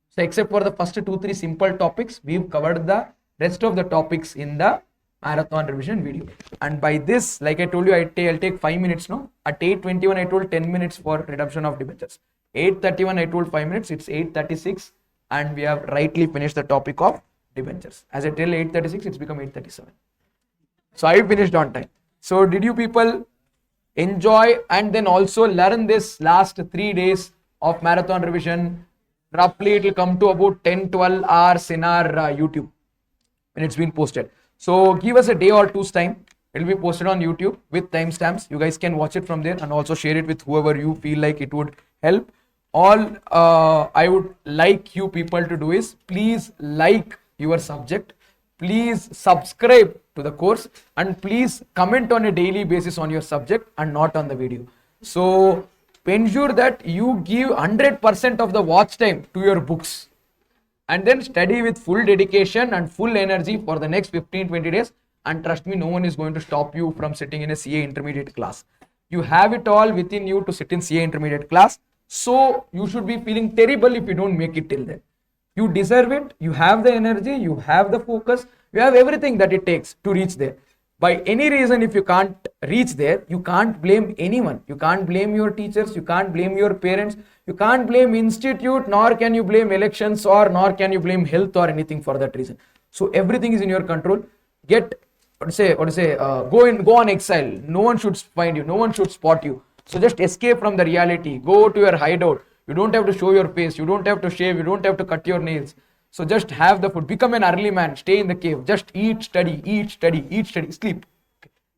So except for the first 2-3 simple topics, we've covered the rest of the topics in the marathon revision video. And by this, like I told you, I'll take 5 minutes now. At 8:21 I told 10 minutes for redemption of debentures. 8:31 I told 5 minutes. It's 8:36 and we have rightly finished the topic of debentures. As I tell 8:36, it's become 8:37. So I finished on time. So did you people enjoy and then also learn this last 3 days of marathon revision? Roughly it will come to about 10-12 hours in our YouTube when it's been posted. So give us a day or two's time. It will be posted on YouTube with timestamps. You guys can watch it from there and also share it with whoever you feel like it would help. All I would like you people to do is please like your subject, please subscribe to the course, and please comment on a daily basis on your subject and not on the video. So ensure that you give 100% of the watch time to your books and then study with full dedication and full energy for the next 15-20 days, and trust me, no one is going to stop you from sitting in a CA intermediate class. You have it all within you to sit in CA intermediate class, so you should be feeling terrible if you don't make it till then. You deserve it, you have the energy, you have the focus, you have everything that it takes to reach there. By any reason, if you can't reach there, you can't blame anyone. You can't blame your teachers, you can't blame your parents, you can't blame institute, nor can you blame elections, or nor can you blame health or anything for that reason. So everything is in your control. Go on exile. No one should find you, no one should spot you. So just escape from the reality. Go to your hideout. You don't have to show your face, you don't have to shave, you don't have to cut your nails. So just have the food, become an early man, stay in the cave, just eat, study, eat, study, eat, study, sleep.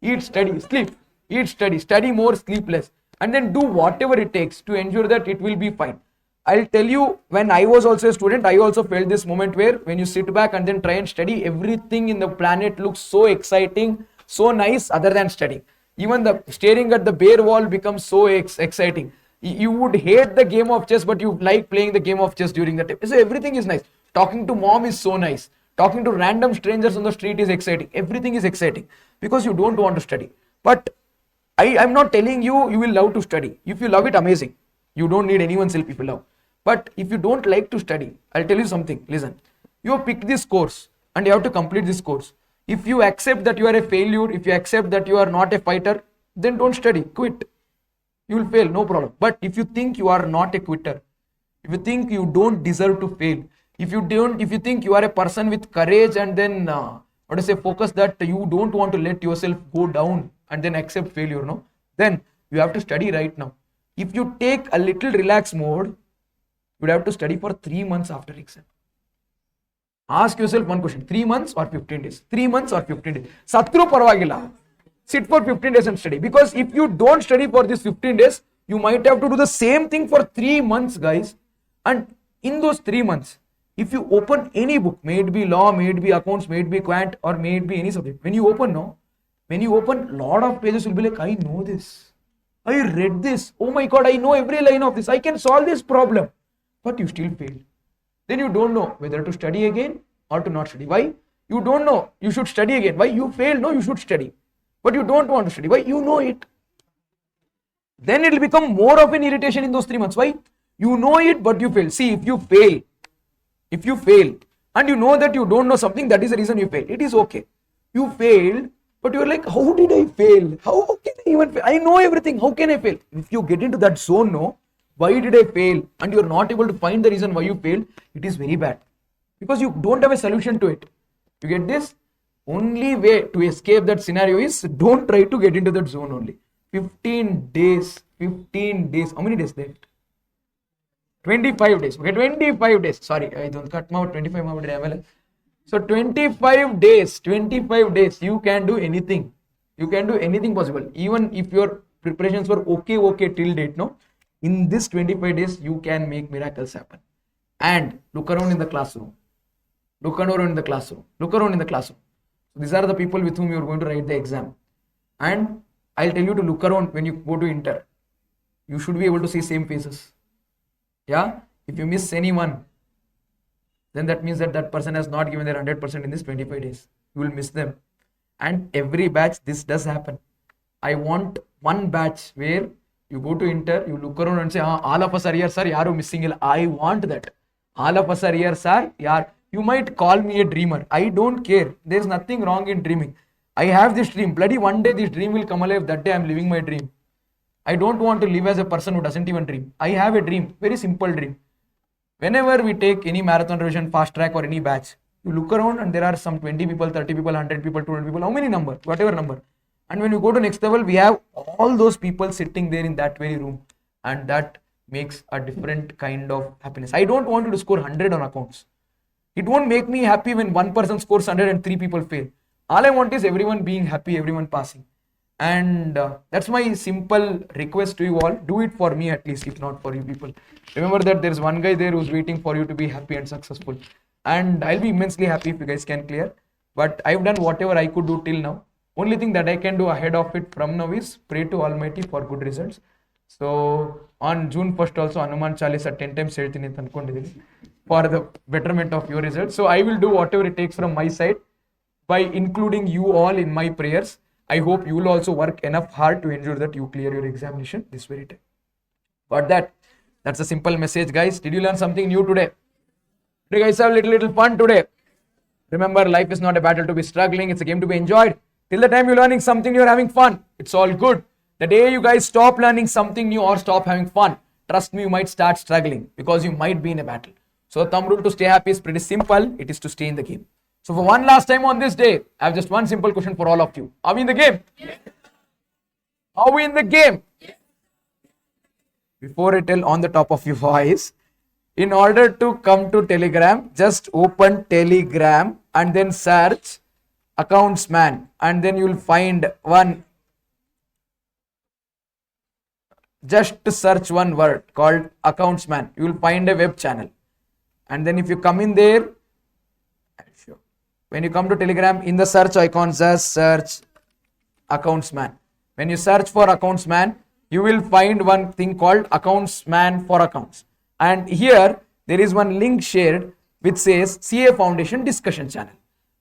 Eat, study, sleep, eat, study more, sleep less. And then do whatever it takes to ensure that it will be fine. I'll tell you, when I was also a student, I also felt this moment where when you sit back and then try and study, everything in the planet looks so exciting, so nice other than studying. Even the staring at the bare wall becomes so exciting. You would hate the game of chess, but you like playing the game of chess during the time. So everything is nice. Talking to mom is so nice. Talking to random strangers on the street is exciting. Everything is exciting because you don't want to study. But I'm not telling you will love to study. If you love it, amazing. You don't need anyone's help if you love. But if you don't like to study, I'll tell you something. Listen, you have picked this course and you have to complete this course. If you accept that you are a failure, if you accept that you are not a fighter, then don't study. Quit. You will fail, no problem. But if you think you are not a quitter, if you think you don't deserve to fail, if you think you are a person with courage and then focus that you don't want to let yourself go down and then accept failure, no, then you have to study right now. If you take a little relaxed mode, you would have to study for 3 months after exam. Ask yourself one question: 3 months or 15 days? 3 months or 15 days? Satru parvagila. Sit for 15 days and study. Because if you don't study for these 15 days, you might have to do the same thing for 3 months, guys. And in those 3 months, if you open any book, may it be law, may it be accounts, may it be quant, or may it be any subject, when you open, lot of pages will be like, I know this, I read this, oh my god, I know every line of this, I can solve this problem, but you still fail. Then you don't know whether to study again or to not study. Why? You don't know you should study again. Why? You fail, no, you should study, but you don't want to study. Why? You know it. Then it will become more of an irritation in those 3 months. Why? You know it, but you fail. See, if you fail and you know that you don't know something, that is the reason you fail. It is okay. You failed, but you're like, how did I fail? How can I even fail? I know everything. How can I fail? If you get into that zone, no, why did I fail? And you're not able to find the reason why you failed, it is very bad. Because you don't have a solution to it. You get this? Only way to escape that scenario is don't try to get into that zone only. 15 days. How many days left? 25 days. Okay, 25 days. Sorry, I don't cut my 25. So 25 days. You can do anything. You can do anything possible. Even if your preparations were okay till date, no? In this 25 days, you can make miracles happen. And look around in the classroom. Look around in the classroom. Look around in the classroom. So these are the people with whom you are going to write the exam. And I'll tell you to look around when you go to inter. You should be able to see same faces. Yeah? If you miss anyone, then that means that that person has not given their 100% in this 25 days. You will miss them. And every batch, this does happen. I want one batch where you go to inter, you look around and say, all of us are here, sir, yaru missing illa. I want that. All of us are here, sir. You might call me a dreamer. I don't care. There's nothing wrong in dreaming. I have this dream. Bloody one day this dream will come alive. That day I'm living my dream. I don't want to live as a person who doesn't even dream. I have a dream. Very simple dream. Whenever we take any marathon revision, fast track or any batch, you look around and there are some 20 people, 30 people, 100 people, 200 people, how many number? Whatever number. And when you go to next level, we have all those people sitting there in that very room. And that makes a different kind of happiness. I don't want you to score 100 on accounts. It won't make me happy when one person scores 100 and 3 people fail. All I want is everyone being happy, everyone passing. And that's my simple request to you all. Do it for me at least, if not for you people. Remember that there's one guy there who's waiting for you to be happy and successful. And I'll be immensely happy if you guys can clear. But I've done whatever I could do till now. Only thing that I can do ahead of it from now is pray to Almighty for good results. So on June 1st also Hanuman Chalisa 10 times for the betterment of your results. So I will do whatever it takes from my side by including you all in my prayers. I hope you will also work enough hard to ensure that you clear your examination this very time. But that's a simple message, guys. Did you learn something new today? Did you guys have little fun today? Remember, life is not a battle to be struggling. It's a game to be enjoyed. Till the time you're learning something, you're having fun. It's all good. The day you guys stop learning something new or stop having fun, trust me, you might start struggling because you might be in a battle. So the thumb rule to stay happy is pretty simple. It is to stay in the game. So for one last time on this day, I have just one simple question for all of you. Are we in the game? Yes. Are we in the game? Yes. Before I tell on the top of your voice, in order to come to Telegram, just open Telegram and then search accountsman, and then you will find one. Just search one word called accountsman. You will find a web channel. And then if you come in there, when you come to Telegram, in the search icon, just search accountsman. When you search for accountsman, you will find one thing called accountsman for accounts. And here, there is one link shared which says CA Foundation discussion channel.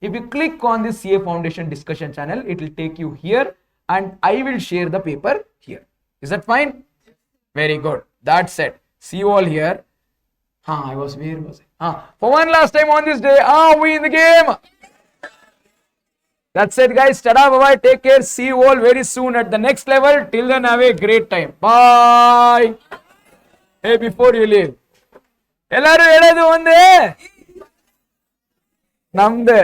If you click on this CA Foundation discussion channel, it will take you here and I will share the paper here. Is that fine? Very good. That's it. See you all here. Where was I? For one last time on this day, are we in the game? That's it, guys. Tada, bye-bye. Take care. See you all very soon at the next level. Till then, have a great time. Bye. Hey, before you leave, ಎಲ್ಲರೂ ಹೇಳೋದು ಒಂದೇ ನಮ್ದೇ